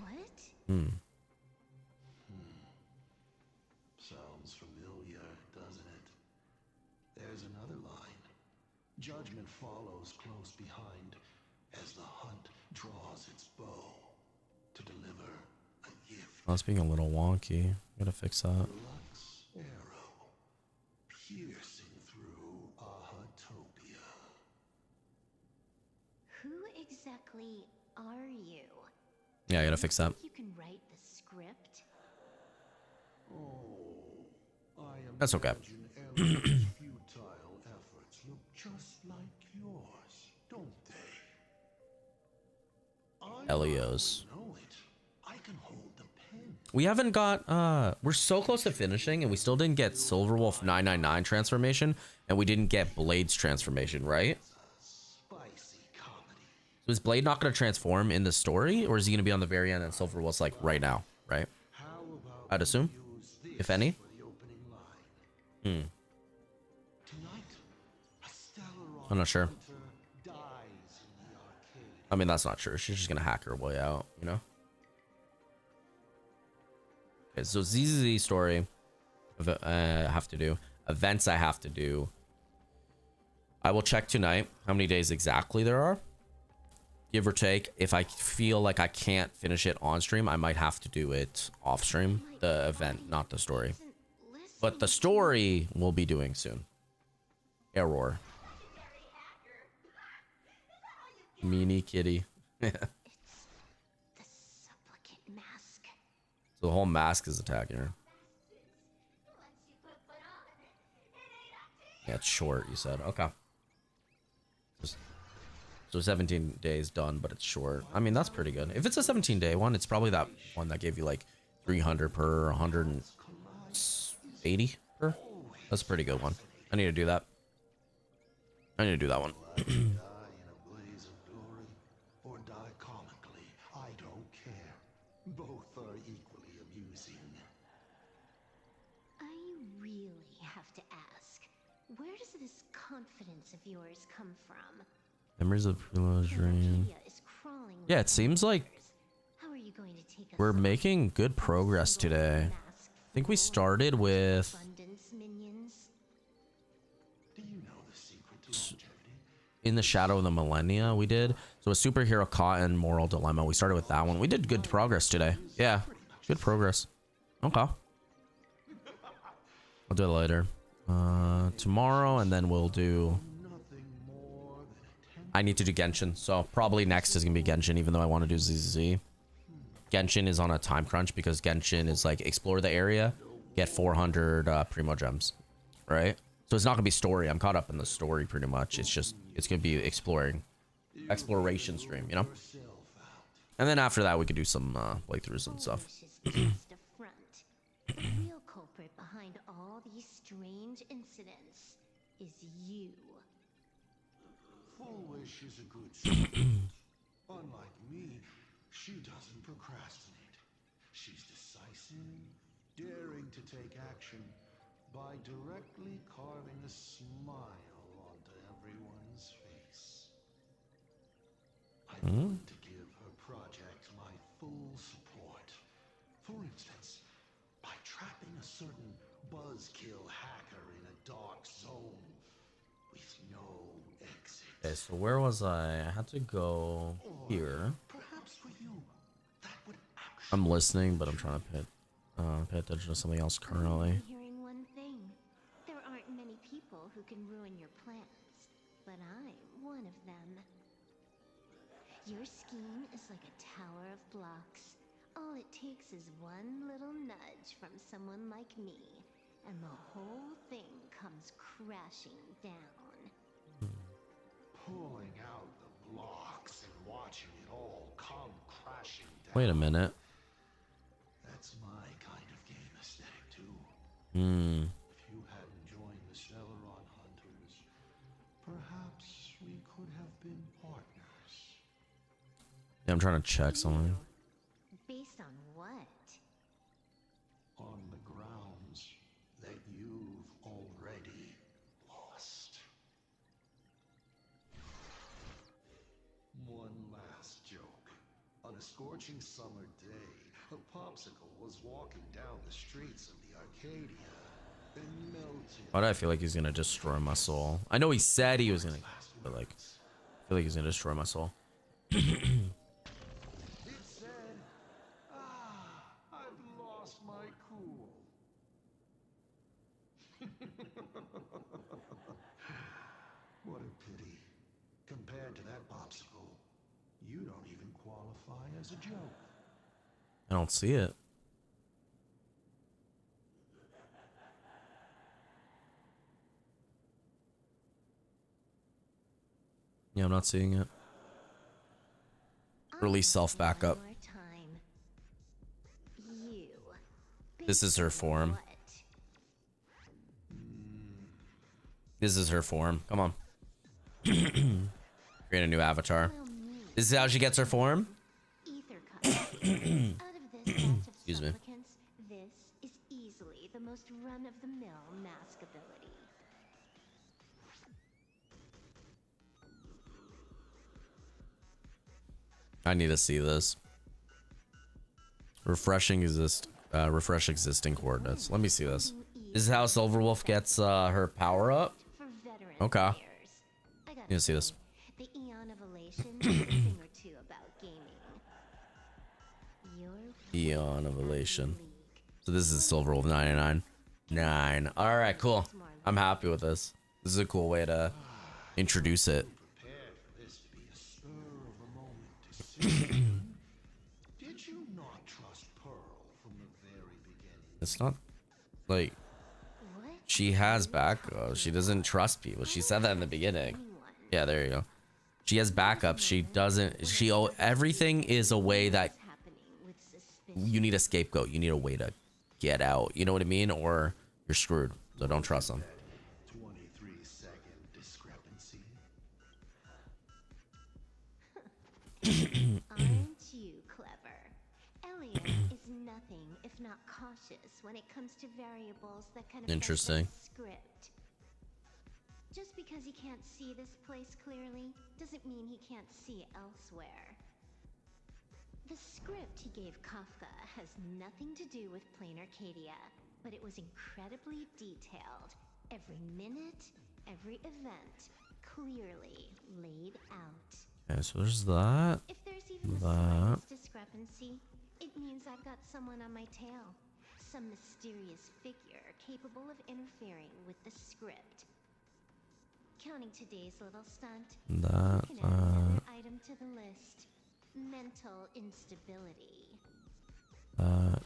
What? Sounds familiar, doesn't it? There's another line. Judgment follows close behind as the hunt draws its bow to deliver a gift. Oh, it's being a little wonky. Gotta fix that. Lux arrow piercing through Ahatopia. Who exactly are you? Yeah, I gotta fix that. You can write the script. That's okay. Elio's futile efforts look just like yours, don't they? Elios. Know it. I can hold the pen. We haven't got, we're so close to finishing and we still didn't get Silverwolf 999 transformation and we didn't get Blade's transformation, right? So is Blade not going to transform in the story or is he going to be on the very end and Silverwolf's like right now, right? I'd assume, if any. I'm not sure. I mean, that's not true. She's just going to hack her way out, you know? Okay, so ZZZ story I have to do. Events I have to do. I will check tonight how many days exactly there are. Give or take. If I feel like I can't finish it on stream, I might have to do it off stream. The event, not the story. But the story we'll be doing soon. Error. Meanie kitty. So the whole mask is attacking her. Yeah, it's short, you said. Okay. So 17 days done, but it's short. I mean, that's pretty good. If it's a 17-day one, it's probably that one that gave you like 300 per, 180 per. That's a pretty good one. I need to do that. I need to do that one. Or die comically. I don't care. Both are equally amusing. I really have to ask, where does this confidence of yours come from? Memories of Preload's Dream. Yeah, it seems like we're making good progress today. I think we started with In the Shadow of the Millennia we did. So a superhero caught in moral dilemma. We started with that one. We did good progress today. Yeah, good progress. Okay. I'll do it later. Tomorrow, and then we'll do... I need to do Genshin, so probably next is gonna be Genshin, even though I want to do ZZ. Genshin is on a time crunch because Genshin is like explore the area, get 400 Primo Gems, right? So it's not gonna be story. I'm caught up in the story pretty much. It's just, it's gonna be exploration stream, you know? And then after that, we could do some playthroughs and stuff. The real culprit behind all these strange incidents is you. Full Wish is a good student. Unlike me, she doesn't procrastinate. She's decisive, daring to take action by directly carving a smile onto everyone's face. I'm going to give her project my full support. For instance, by trapping a certain buzzkill hacker in a dark zone with no exit. Okay, so where was I? I had to go here. Perhaps for you, that would I'm listening, but I'm trying to pay attention to something else currently. I'm hearing one thing. There aren't many people who can ruin your plans, but I'm one of them. Your scheme is like a tower of blocks. All it takes is one little nudge from someone like me, and the whole thing comes crashing down. Pulling out the blocks and watching it all come crashing down. Wait a minute. That's my kind of game aesthetic too. If you hadn't joined the Celeron Hunters, perhaps we could have been partners. Yeah, I'm trying to check something. Based on what? On the grounds that you've already lost. One last joke. On a scorching summer day, a popsicle was walking down the streets of the Arcadia and melted. Why do I feel like he's gonna destroy my soul? I know he said he was gonna, but like, I feel like he's gonna destroy my soul. It said, I've lost my cool. What a pity. Compared to that popsicle, you don't even qualify as a joke. I don't see it. Yeah, I'm not seeing it. Release self backup. This is her form. This is her form. Come on. Create a new avatar. This is how she gets her form? Excuse me. This is easily the most run-of-the-mill mask ability. I need to see this. Refresh existing coordinates. Let me see this. This is how Silverwolf gets her power up. Okay. Need to see this. The Eon of Elation knows a thing or two about gaming. Eon of Elation. So this is Silverwolf 99. All right, cool. I'm happy with this. This is a cool way to introduce it. Did you not trust Pearl from the very beginning? It's not like she has backup. She doesn't trust people. She said that in the beginning. Yeah, there you go. She has backup. She doesn't. Everything is a way that you need a scapegoat. You need a way to get out. You know what I mean? Or you're screwed. So don't trust them. 23-second discrepancy. Aren't you clever? Elliot is nothing if not cautious when it comes to variables that can affect Interesting. the script. Just because he can't see this place clearly doesn't mean he can't see elsewhere. The script he gave Kafka has nothing to do with Plain Arcadia, but it was incredibly detailed. Every minute, every event, clearly laid out. Okay, so there's that. If there's even the slightest discrepancy, it means I've got someone on my tail. Some mysterious figure capable of interfering with the script. Counting today's little stunt, That. we can add another item to the list. Mental instability. Wow.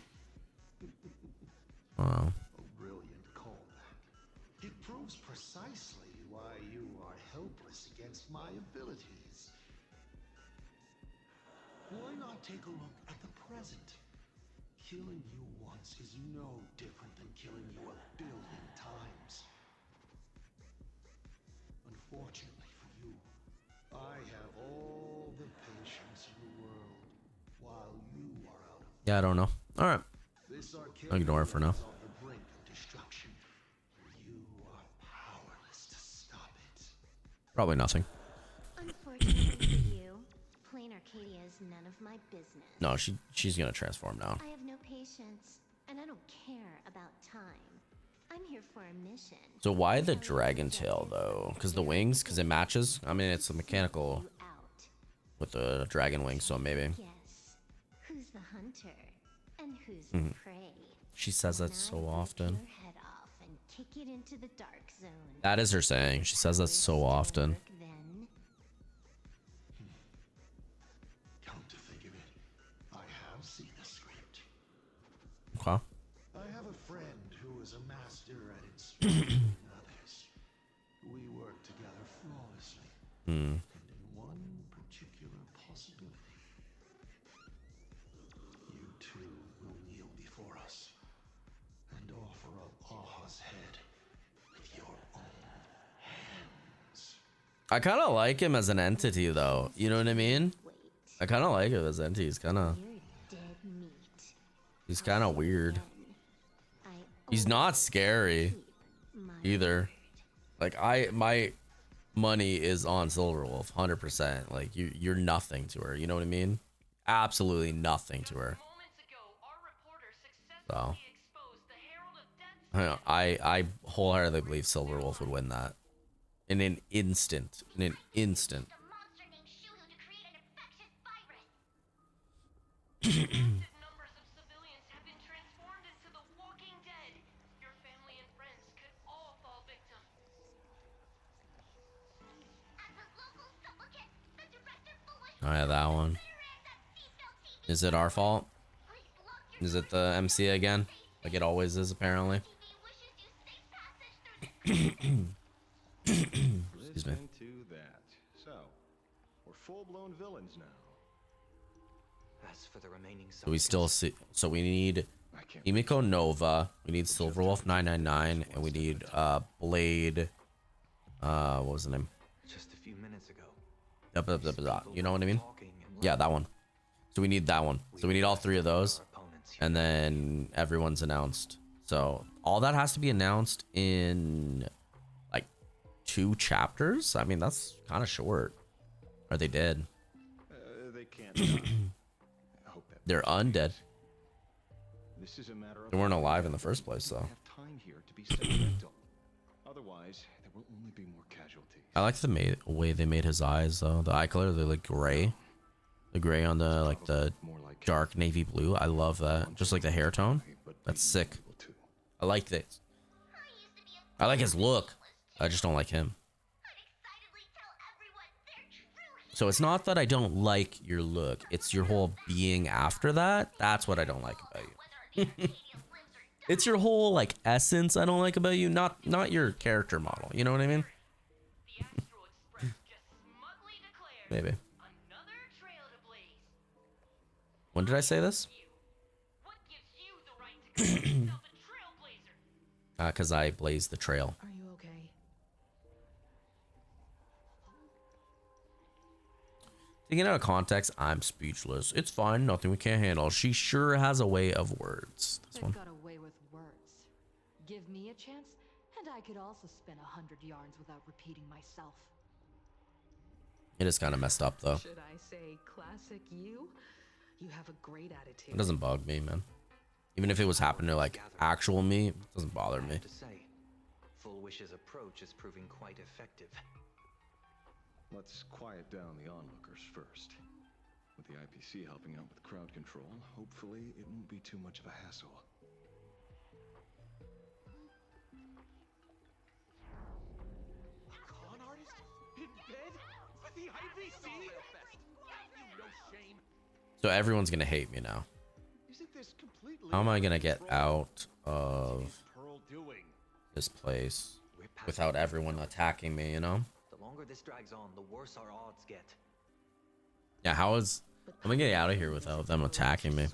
A brilliant callback. It proves precisely why you are helpless against my abilities. Why not take a look at the present? Killing you once is no different than killing you 1 billion times. Unfortunately for you, I have all the patience in the world, while you are out of. Yeah, I don't know. All right. This I'll ignore it for now. is on the brink of destruction. You are powerless to stop it. Probably nothing. Unfortunately for you, Plain Arcadia is none of my business. No, she's gonna transform now. I have no patience, and I don't care about time. I'm here for a mission. So why the dragon tail though? Because the wings? Because it matches? I mean, it's a mechanical with the dragon wings, so maybe. Yes. Who's the hunter and who's Mhm. the prey? She says that so often. Your head off and kick it into the dark zone. That is her saying. She says that so often. Then Come to think of it, I have seen the script. Okay. I have a friend who is a master at instructing others. We work together flawlessly. Hmm. And in one particular possibility, you too will kneel before us and offer up Aha's head with your own hands. I kind of like him as an entity though. You know what I mean? I kind of like him as an entity. He's kind of... He's kind of weird. He's not scary either. Like my money is on Silverwolf 100%. Like you're nothing to her. You know what I mean? Absolutely nothing to her. So I wholeheartedly believe Silverwolf would win that in an instant. In an instant. Oh yeah, that one. Is it our fault? Is it the MC again? Like it always is, apparently. Excuse me. Listen to that. So, we're full-blown villains now. As for the remaining So we still see. So we need Himiko Nova. We need Silverwolf 999, and we need Blade. What was the name? Just a few minutes ago. You know what I mean? Yeah, that one. So we need that one. So we need all three of those, and then everyone's announced. So all that has to be announced in like 2 chapters. I mean, that's kind of short. Or they did. They can't die. I hope that They're undead. this is a matter of They weren't alive in the first place, though. have time here to be sentimental. Otherwise, there will only be more casualties. I like the way they made his eyes, though. The eye color, they're like gray. The gray on the like the dark navy blue. I love that. Just like the hair tone. That's sick. I like this. I like his look. I just don't like him. So it's not that I don't like your look. It's your whole being after that. That's what I don't like about you. It's your whole like essence I don't like about you. Not your character model. You know what I mean? Maybe. When did I say this? Because I blazed the trail. Are you okay? Taking out of context, I'm speechless. It's fine, nothing we can't handle. She sure has a way of words. This They've one. got a way with words. Give me a chance, and I could also spin 100 yarns without repeating myself. It is kind of messed up though. Should I say classic you? You have a great attitude. It doesn't bug me, man. Even if it was happening to like actual me, it doesn't bother me. To say, Full Wish's approach is proving quite effective. Let's quiet down the onlookers first. With the IPC helping out with crowd control, hopefully it won't be too much of a hassle. Con artist? In bed? With the IPC? You no shame. So everyone's gonna hate me now. How am I gonna get out of this place without everyone attacking me, you know? The longer this drags on, the worse our odds get. Yeah, how is... I'm gonna get out of here without them attacking me.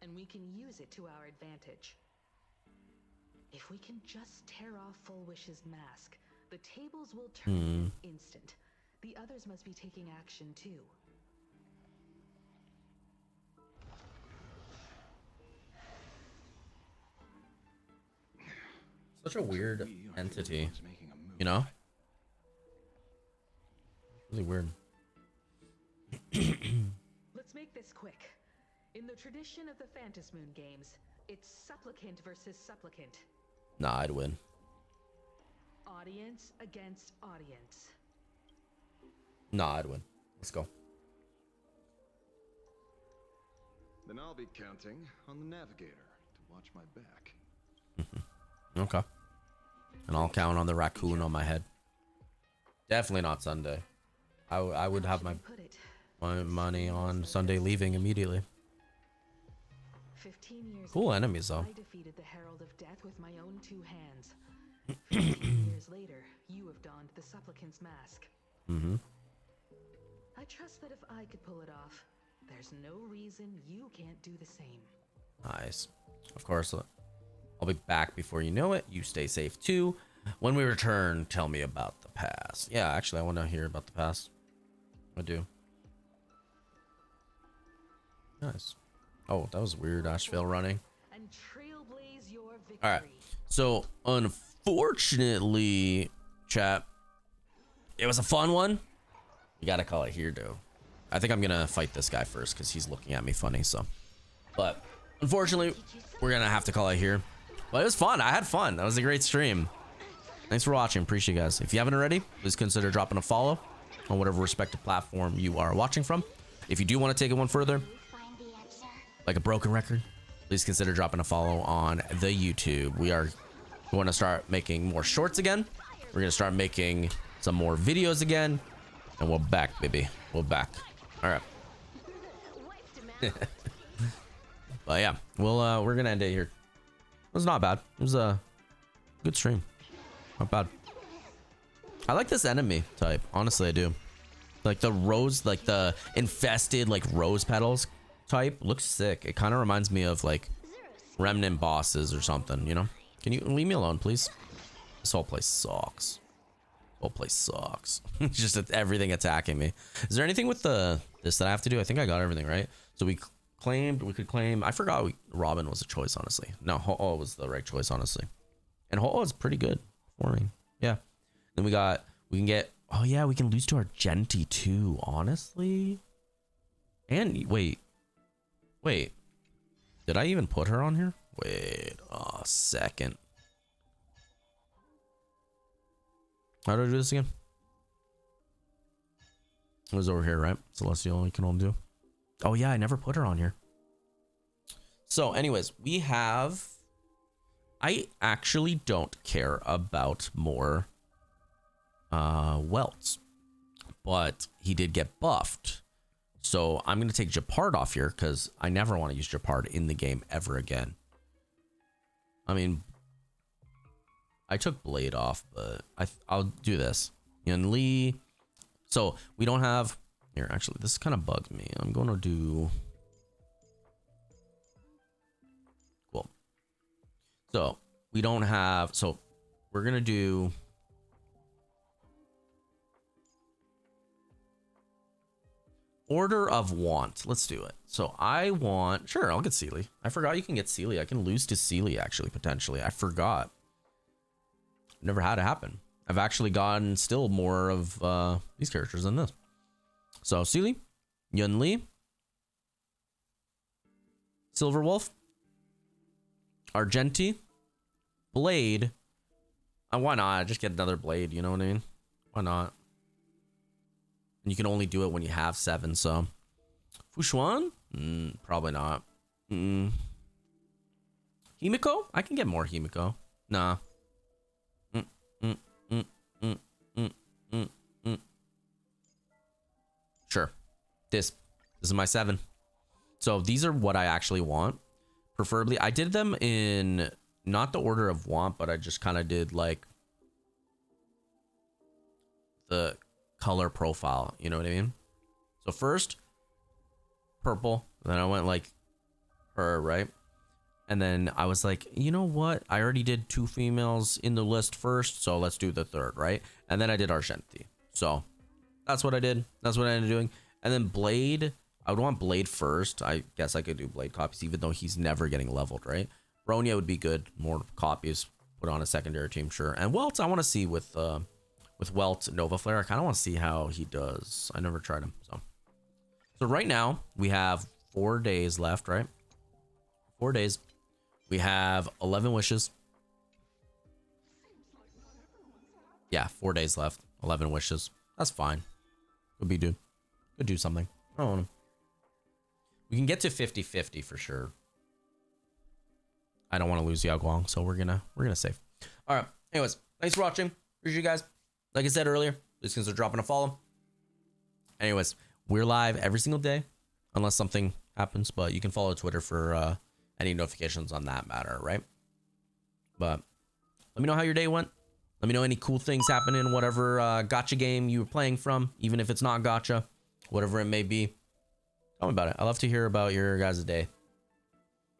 And we can use it to our advantage. If we can just tear off Full Wish's mask, the tables will turn in an instant. The others must be taking action too. Such a weird entity, you know? Really weird. this quick. In the tradition of the Phantasm Moon games, it's supplicant versus supplicant. Nah, I'd win. Audience against audience. Nah, I'd win. Let's go. Then I'll be counting on the navigator to watch my back. Okay. And I'll count on the raccoon on my head. Definitely not Sunday. I would have my money on Sunday leaving immediately. 15 years Cool ago, enemies though. I defeated the Herald of Death with my own 2 hands. 15 years later, you have donned the supplicant's mask. Mm-hmm. I trust that if I could pull it off, there's no reason you can't do the same. Nice. Of course. I'll be back before you know it. You stay safe too. When we return, tell me about the past. Yeah, actually, I want to hear about the past. I do. Nice. Oh, that was weird. Asheville running. And trailblaze your victory. All right. So, unfortunately, chat, it was a fun one. You got to call it here, though. I think I'm going to fight this guy first because he's looking at me funny. So, but unfortunately, we're going to have to call it here. But it was fun. I had fun. That was a great stream. Thanks for watching. Appreciate you guys. If you haven't already, please consider dropping a follow on whatever respective platform you are watching from. If you do want to take it one further, like a broken record, please consider dropping a follow on the YouTube. We want to start making more shorts again. We're going to start making some more videos again. And we're back, baby. We're back. All right. But yeah, we're going to end it here. It was not bad. It was a good stream. Not bad. I like this enemy type. Honestly, I do. Like the rose, like the infested, like rose petals type looks sick. It kind of reminds me of like remnant bosses or something, you know? Can you leave me alone, please? This whole place sucks. Whole place sucks. Just everything attacking me. Is there anything with this that I have to do? I think I got everything right. So we could claim. I forgot Robin was a choice, honestly. No, Ho-Oh was the right choice, honestly. And Ho-Oh is pretty good for me. Yeah. Then we can get, oh yeah, we can lose to Argenti too, honestly. And wait. Did I even put her on here? Wait a second. How do I do this again? It was over here, right? Celestial, you can all do. Oh yeah, I never put her on here. So anyways, I actually don't care about more welts, but he did get buffed. So I'm going to take Japard off here because I never want to use Japard in the game ever again. I mean, I took Blade off, but I'll do this. Yun Li. So we don't have here. Actually, this kind of bugs me. I'm going to do. Cool. So we don't have. So we're going to do. Order of Want. Let's do it. So I want. Sure, I'll get Sealy. I forgot you can get Sealy. I can lose to Sealy actually, potentially. I forgot. Never had it happen. I've actually gotten still more of these characters than this. So Sealy, Yun Li, Silver Wolf, Argenti, Blade. Why not? Just get another Blade, you know what I mean? Why not? And you can only do it when you have 7, so. Fushuan? Probably not. Himiko? I can get more Himiko. Nah. Sure. This is my 7. So these are what I actually want. Preferably, I did them in not the order of want, but I just kind of did like the color profile. You know what I mean? So first, purple. Then I went like her, right? And then I was like, you know what? I already did 2 females in the list first, so let's do the 3rd, right? And then I did Argenti. So that's what I did. That's what I ended up doing. And then Blade, I would want Blade first. I guess I could do Blade copies, even though he's never getting leveled, right? Bronya would be good. More copies. Put on a secondary team, sure. And Welt, I want to see with Welt Nova Flare. I kind of want to see how he does. I never tried him, so So right now we have 4 days left, right? 4 days. We have 11 wishes. Yeah, 4 days left. 11 wishes. That's fine. Could do something. I don't know. We can get to 50-50 for sure. I don't want to lose Yao Guang, so we're gonna save. All right. Anyways, thanks for watching. Appreciate you guys. Like I said earlier, please consider dropping a follow. Anyways, we're live every single day, unless something happens. But you can follow Twitter for any notifications on that matter, right? But let me know how your day went. Let me know any cool things happening, whatever gacha game you were playing from, even if it's not gacha, whatever it may be. Tell me about it. I love to hear about your guys' day.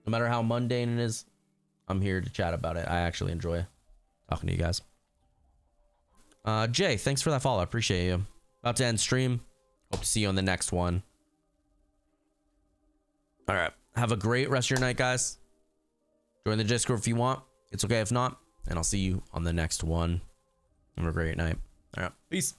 No matter how mundane it is, I'm here to chat about it. I actually enjoy talking to you guys. Jay, thanks for that follow. I appreciate you. About to end stream. Hope to see you on the next one. All right. Have a great rest of your night, guys. Join the Discord if you want. It's okay if not. And I'll see you on the next one. Have a great night. All right. Peace.